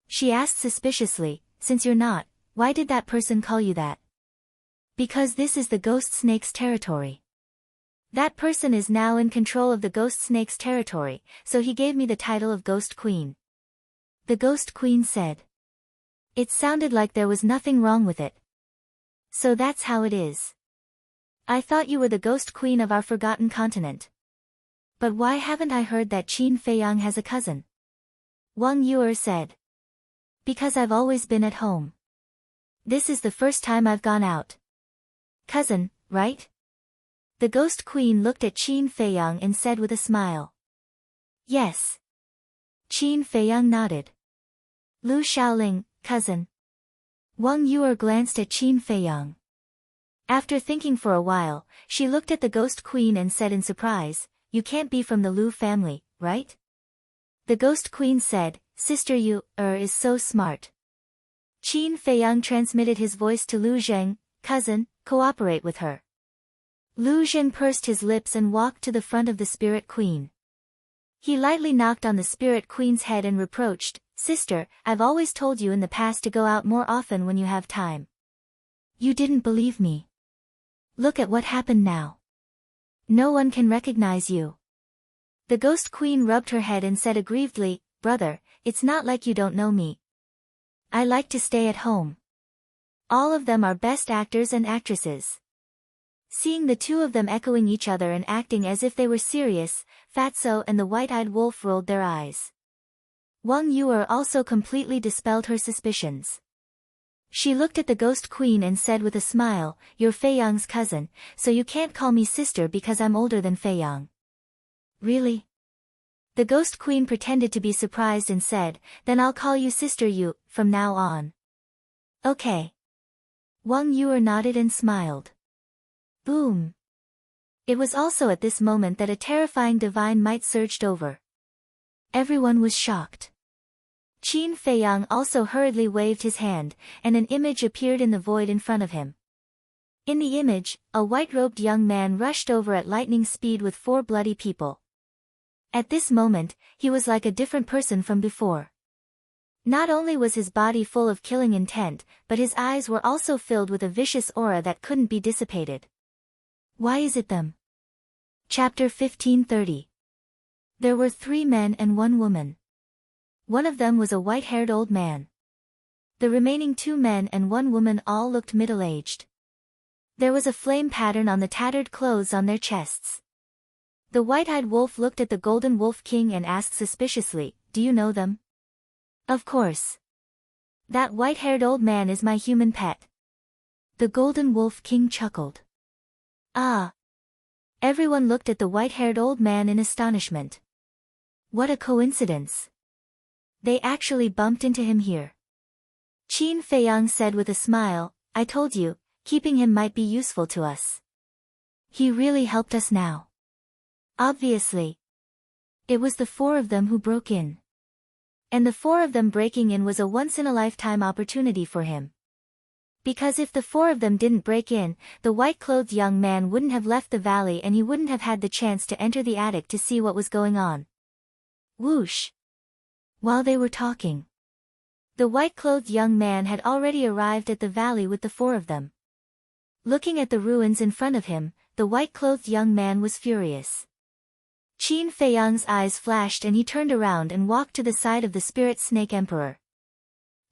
She asked suspiciously, "Since you're not, why did that person call you that?" "Because this is the Ghost Snake's territory. That person is now in control of the Ghost Snake's territory, so he gave me the title of Ghost Queen." The Ghost Queen said. It sounded like there was nothing wrong with it. "So that's how it is. I thought you were the Ghost Queen of our forgotten continent. But why haven't I heard that Qin Feiyang has a cousin?" Wang Yuer said. "Because I've always been at home. This is the first time I've gone out." "Cousin, right?" The Ghost Queen looked at Qin Feiyang and said with a smile. "Yes." Qin Feiyang nodded. "Lu Shaoling, cousin." Wang Yuer glanced at Qin Feiyang. After thinking for a while, she looked at the Ghost Queen and said in surprise, "You can't be from the Lu family, right?" The Ghost Queen said, "Sister Yuer is so smart." Qin Feiyang transmitted his voice to Lu Zheng, "Cousin, cooperate with her." Lu Zheng pursed his lips and walked to the front of the Spirit Queen. He lightly knocked on the Spirit Queen's head and reproached, "Sister, I've always told you in the past to go out more often when you have time. You didn't believe me. Look at what happened now. No one can recognize you." The Ghost Queen rubbed her head and said aggrievedly, "Brother, it's not like you don't know me. I like to stay at home. All of them are best actors and actresses." Seeing the two of them echoing each other and acting as if they were serious, Fatso and the white-eyed wolf rolled their eyes. Wang Yuer also completely dispelled her suspicions. She looked at the Ghost Queen and said with a smile, "You're Feiyang's cousin, so you can't call me sister because I'm older than Feiyang." "Really?" The Ghost Queen pretended to be surprised and said, "Then I'll call you Sister Yu, from now on." "Okay." Wang Yuer nodded and smiled. Boom. It was also at this moment that a terrifying divine might surged over. Everyone was shocked. Qin Feiyang also hurriedly waved his hand, and an image appeared in the void in front of him. In the image, a white-robed young man rushed over at lightning speed with 4 bloody people. At this moment, he was like a different person from before. Not only was his body full of killing intent, but his eyes were also filled with a vicious aura that couldn't be dissipated. Why is it them? Chapter 1530. There were 3 men and 1 woman. One of them was a white-haired old man. The remaining 2 men and 1 woman all looked middle-aged. There was a flame pattern on the tattered clothes on their chests. The white-eyed wolf looked at the Golden Wolf King and asked suspiciously, "Do you know them?" "Of course. That white-haired old man is my human pet." The Golden Wolf King chuckled. "Ah." Everyone looked at the white-haired old man in astonishment. What a coincidence. They actually bumped into him here. Qin Feiyang said with a smile, I told you, keeping him might be useful to us. He really helped us now. Obviously. It was the four of them who broke in. And the four of them breaking in was a once-in-a-lifetime opportunity for him. Because if the four of them didn't break in, the white-clothed young man wouldn't have left the valley and he wouldn't have had the chance to enter the attic to see what was going on. Whoosh! While they were talking, the white-clothed young man had already arrived at the valley with the four of them. Looking at the ruins in front of him, the white-clothed young man was furious. Qin Feiyang's eyes flashed and he turned around and walked to the side of the spirit snake emperor.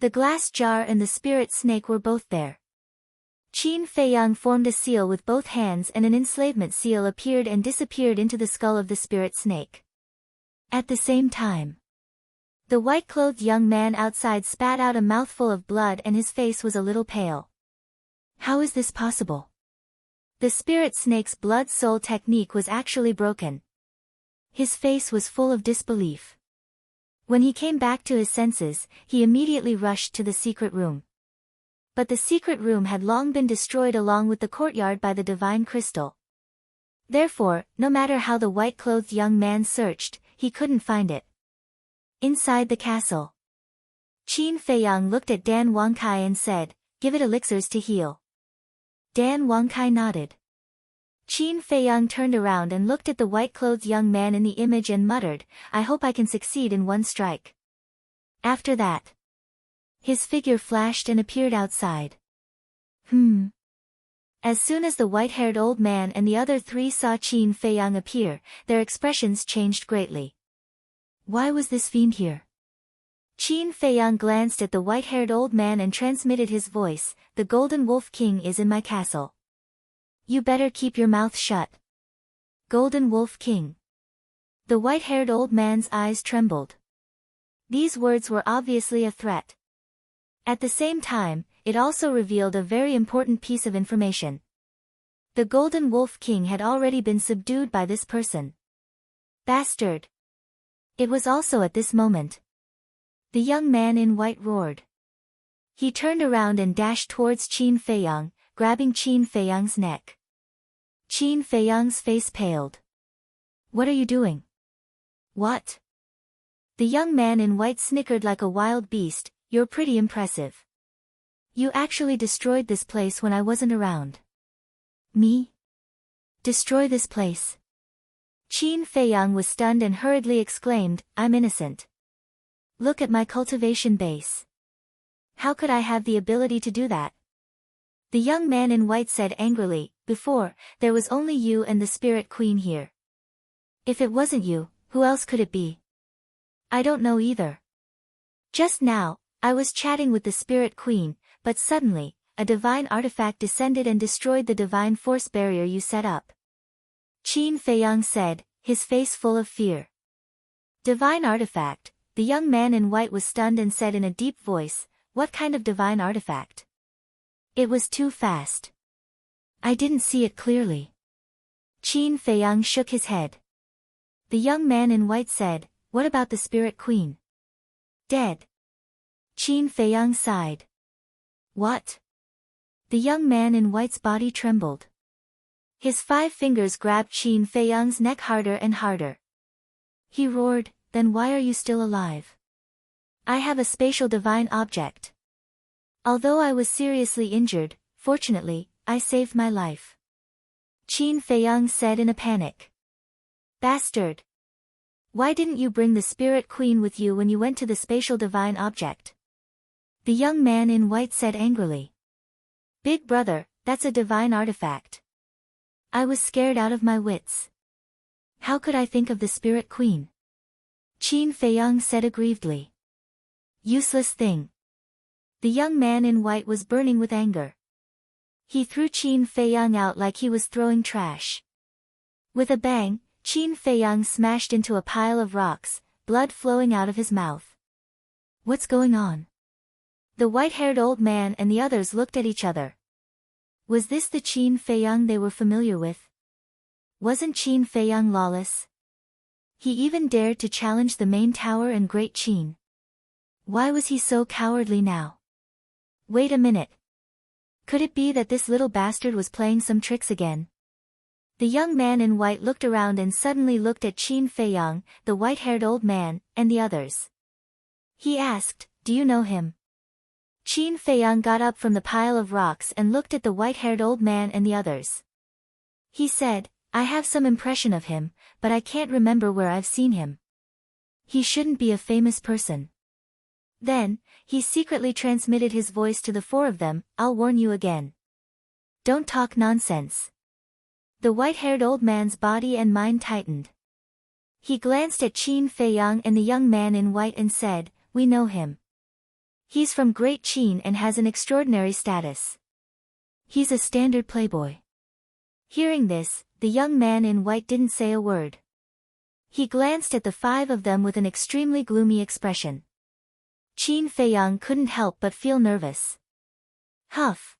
The glass jar and the spirit snake were both there. Qin Feiyang formed a seal with both hands and an enslavement seal appeared and disappeared into the skull of the spirit snake. At the same time, the white-clothed young man outside spat out a mouthful of blood and his face was a little pale. How is this possible? The spirit snake's blood soul technique was actually broken. His face was full of disbelief. When he came back to his senses, he immediately rushed to the secret room. But the secret room had long been destroyed along with the courtyard by the divine crystal. Therefore, no matter how the white-clothed young man searched, he couldn't find it. Inside the castle, Qin Feiyang looked at Dan Wangkai and said, Give it elixirs to heal. Dan Wangkai nodded. Qin Feiyang turned around and looked at the white-clothed young man in the image and muttered, I hope I can succeed in one strike. After that, his figure flashed and appeared outside. As soon as the white-haired old man and the other three saw Qin Feiyang appear, their expressions changed greatly. Why was this fiend here? Qin Feiyang glanced at the white-haired old man and transmitted his voice, The Golden Wolf King is in my castle. You better keep your mouth shut. Golden Wolf King. The white-haired old man's eyes trembled. These words were obviously a threat. At the same time, it also revealed a very important piece of information. The Golden Wolf King had already been subdued by this person. Bastard! It was also at this moment. The young man in white roared. He turned around and dashed towards Qin Feiyang, grabbing Qin Feiyang's neck. Qin Feiyang's face paled. What are you doing? What? The young man in white snickered like a wild beast, You're pretty impressive. You actually destroyed this place when I wasn't around. Me? Destroy this place? Qin Feiyang was stunned and hurriedly exclaimed, I'm innocent. Look at my cultivation base. How could I have the ability to do that? The young man in white said angrily, Before, there was only you and the Spirit Queen here. If it wasn't you, who else could it be? I don't know either. Just now, I was chatting with the Spirit Queen, but suddenly, a divine artifact descended and destroyed the divine force barrier you set up. Qin Feiyang said, his face full of fear. Divine artifact? The young man in white was stunned and said in a deep voice, What kind of divine artifact? It was too fast. I didn't see it clearly. Qin Feiyang shook his head. The young man in white said, What about the Spirit Queen? Dead. Qin Feiyang sighed. What? The young man in white's body trembled. His 5 fingers grabbed Qin Feiyang's neck harder and harder. He roared, Then why are you still alive? I have a spatial divine object. Although I was seriously injured, fortunately, I saved my life. Qin Feiyang said in a panic. Bastard! Why didn't you bring the Spirit Queen with you when you went to the spatial divine object? The young man in white said angrily. Big brother, that's a divine artifact. I was scared out of my wits. How could I think of the Spirit Queen? Qin Feiyang said aggrievedly. Useless thing. The young man in white was burning with anger. He threw Qin Feiyang out like he was throwing trash. With a bang, Qin Feiyang smashed into a pile of rocks, blood flowing out of his mouth. What's going on? The white-haired old man and the others looked at each other. Was this the Qin Feiyang they were familiar with? Wasn't Qin Feiyang lawless? He even dared to challenge the main tower and Great Qin. Why was he so cowardly now? Wait a minute. Could it be that this little bastard was playing some tricks again? The young man in white looked around and suddenly looked at Qin Feiyang, the white-haired old man, and the others. He asked, "Do you know him?" Qin Feiyang got up from the pile of rocks and looked at the white-haired old man and the others. He said, "I have some impression of him, but I can't remember where I've seen him. He shouldn't be a famous person." Then, he secretly transmitted his voice to the four of them, "I'll warn you again. Don't talk nonsense." The white-haired old man's body and mind tightened. He glanced at Qin Feiyang and the young man in white and said, "We know him. He's from Great Qin and has an extraordinary status. He's a standard playboy." Hearing this, the young man in white didn't say a word. He glanced at the five of them with an extremely gloomy expression. Qin Feiyang couldn't help but feel nervous. Huff.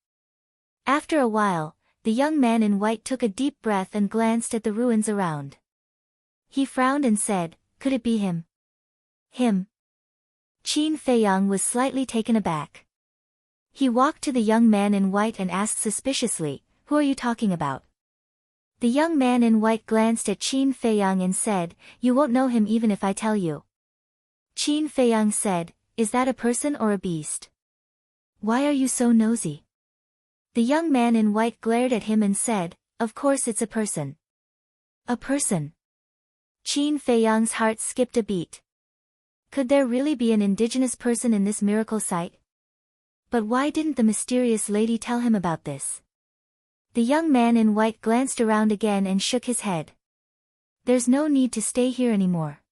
After a while, the young man in white took a deep breath and glanced at the ruins around. He frowned and said, "Could it be him?" "Him?" Qin Feiyang was slightly taken aback. He walked to the young man in white and asked suspiciously, "Who are you talking about?" The young man in white glanced at Qin Feiyang and said, "You won't know him even if I tell you." Qin Feiyang said, "Is that a person or a beast? Why are you so nosy?" The young man in white glared at him and said, "Of course it's a person." "A person?" Qin Feiyang's heart skipped a beat. Could there really be an indigenous person in this miracle site? But why didn't the mysterious lady tell him about this? The young man in white glanced around again and shook his head. "There's no need to stay here anymore."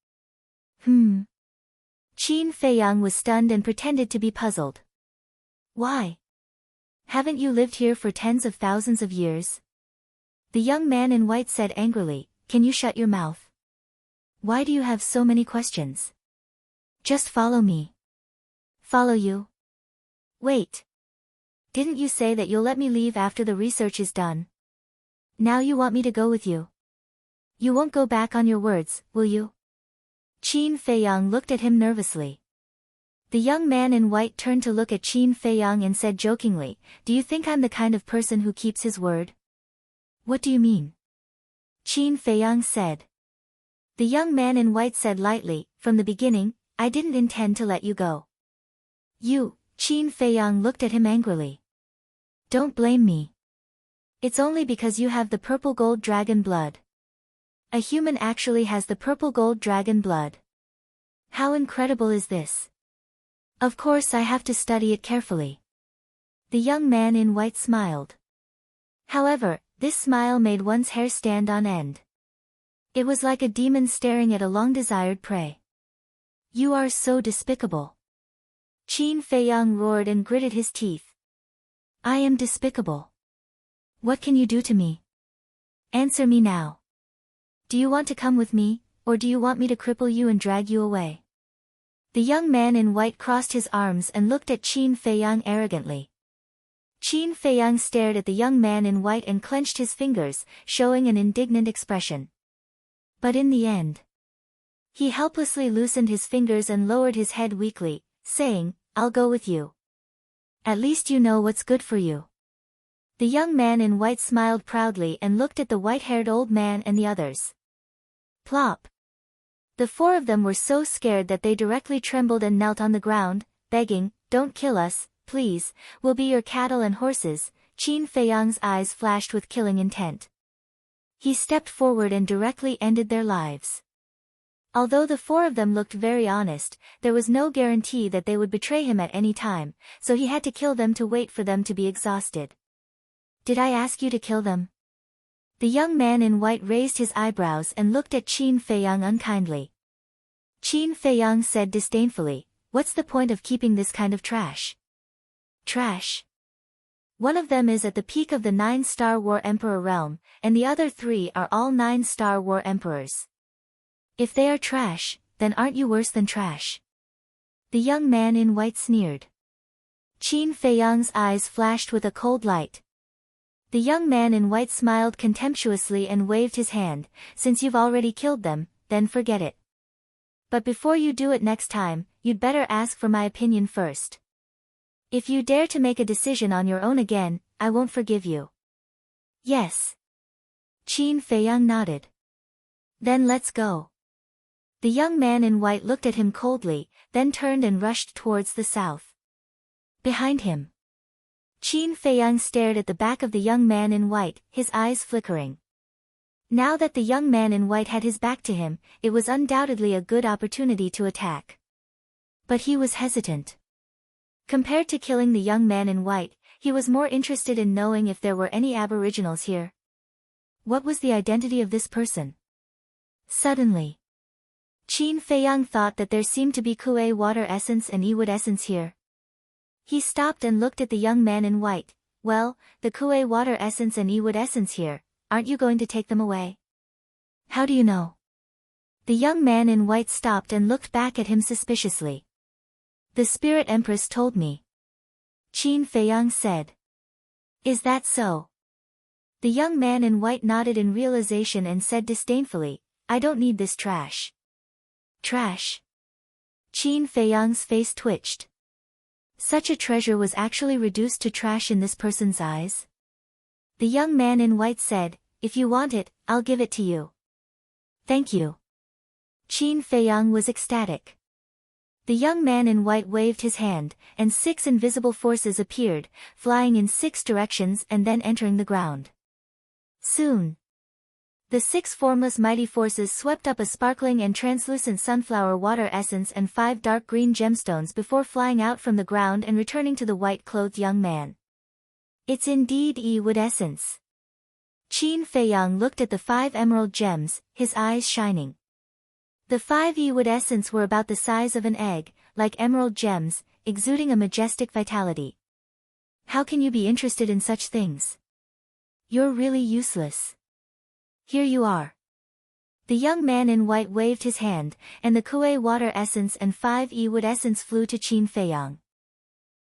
Qin Feiyang was stunned and pretended to be puzzled. "Why? Haven't you lived here for tens of thousands of years?" The young man in white said angrily, "Can you shut your mouth? Why do you have so many questions? Just follow me." "Follow you? Wait. Didn't you say that you'll let me leave after the research is done? Now you want me to go with you? You won't go back on your words, will you?" Qin Feiyang looked at him nervously. The young man in white turned to look at Qin Feiyang and said jokingly, "Do you think I'm the kind of person who keeps his word?" "What do you mean?" Qin Feiyang said. The young man in white said lightly, "From the beginning, I didn't intend to let you go." "You?" Qin Feiyang looked at him angrily. "Don't blame me. It's only because you have the purple gold dragon blood. A human actually has the purple gold dragon blood. How incredible is this? Of course I have to study it carefully." The young man in white smiled. However, this smile made one's hair stand on end. It was like a demon staring at a long-desired prey. "You are so despicable." Qin Feiyang roared and gritted his teeth. "I am despicable. What can you do to me? Answer me now. Do you want to come with me, or do you want me to cripple you and drag you away?" The young man in white crossed his arms and looked at Qin Feiyang arrogantly. Qin Feiyang stared at the young man in white and clenched his fingers, showing an indignant expression. But in the end, he helplessly loosened his fingers and lowered his head weakly, saying, "I'll go with you. At least you know what's good for you." The young man in white smiled proudly and looked at the white-haired old man and the others. Plop. The four of them were so scared that they directly trembled and knelt on the ground, begging, "Don't kill us, please, we'll be your cattle and horses." Qin Feiyang's eyes flashed with killing intent. He stepped forward and directly ended their lives. Although the four of them looked very honest, there was no guarantee that they would betray him at any time, so he had to kill them to wait for them to be exhausted. "Did I ask you to kill them?" The young man in white raised his eyebrows and looked at Qin Feiyang unkindly. Qin Feiyang said disdainfully, "What's the point of keeping this kind of trash?" "Trash? One of them is at the peak of the 9-star War Emperor realm, and the other 3 are all 9-star War Emperors. If they are trash, then aren't you worse than trash?" The young man in white sneered. Qin Feiyang's eyes flashed with a cold light. The young man in white smiled contemptuously and waved his hand, "Since you've already killed them, then forget it. But before you do it next time, you'd better ask for my opinion first." If you dare to make a decision on your own again, I won't forgive you. Yes. Qin Feiyang nodded. Then let's go. The young man in white looked at him coldly, then turned and rushed towards the south. Behind him. Qin Feiyang stared at the back of the young man in white, his eyes flickering. Now that the young man in white had his back to him, it was undoubtedly a good opportunity to attack. But he was hesitant. Compared to killing the young man in white, he was more interested in knowing if there were any aboriginals here. What was the identity of this person? Suddenly, Qin Feiyang thought that there seemed to be Kuei water essence and Yiwood essence here. He stopped and looked at the young man in white. Well, the Kuei water essence and Yiwood essence here, aren't you going to take them away? How do you know? The young man in white stopped and looked back at him suspiciously. The Spirit Empress told me. Qin Feiyang said. Is that so? The young man in white nodded in realization and said disdainfully, I don't need this trash. Trash? Qin Feiyang's face twitched. Such a treasure was actually reduced to trash in this person's eyes? The young man in white said, if you want it, I'll give it to you. Thank you. Qin Feiyang was ecstatic. The young man in white waved his hand, and 6 invisible forces appeared, flying in 6 directions and then entering the ground. Soon, the 6 formless mighty forces swept up a sparkling and translucent sunflower water essence and 5 dark green gemstones before flying out from the ground and returning to the white-clothed young man. It's indeed Yiwood essence. Qin Feiyang looked at the 5 emerald gems, his eyes shining. The 5 Yiwood essence were about the size of an egg, like emerald gems, exuding a majestic vitality. How can you be interested in such things? You're really useless. Here you are. The young man in white waved his hand, and the Kuei water essence and 5 Yiwood essence flew to Qin Feiyang.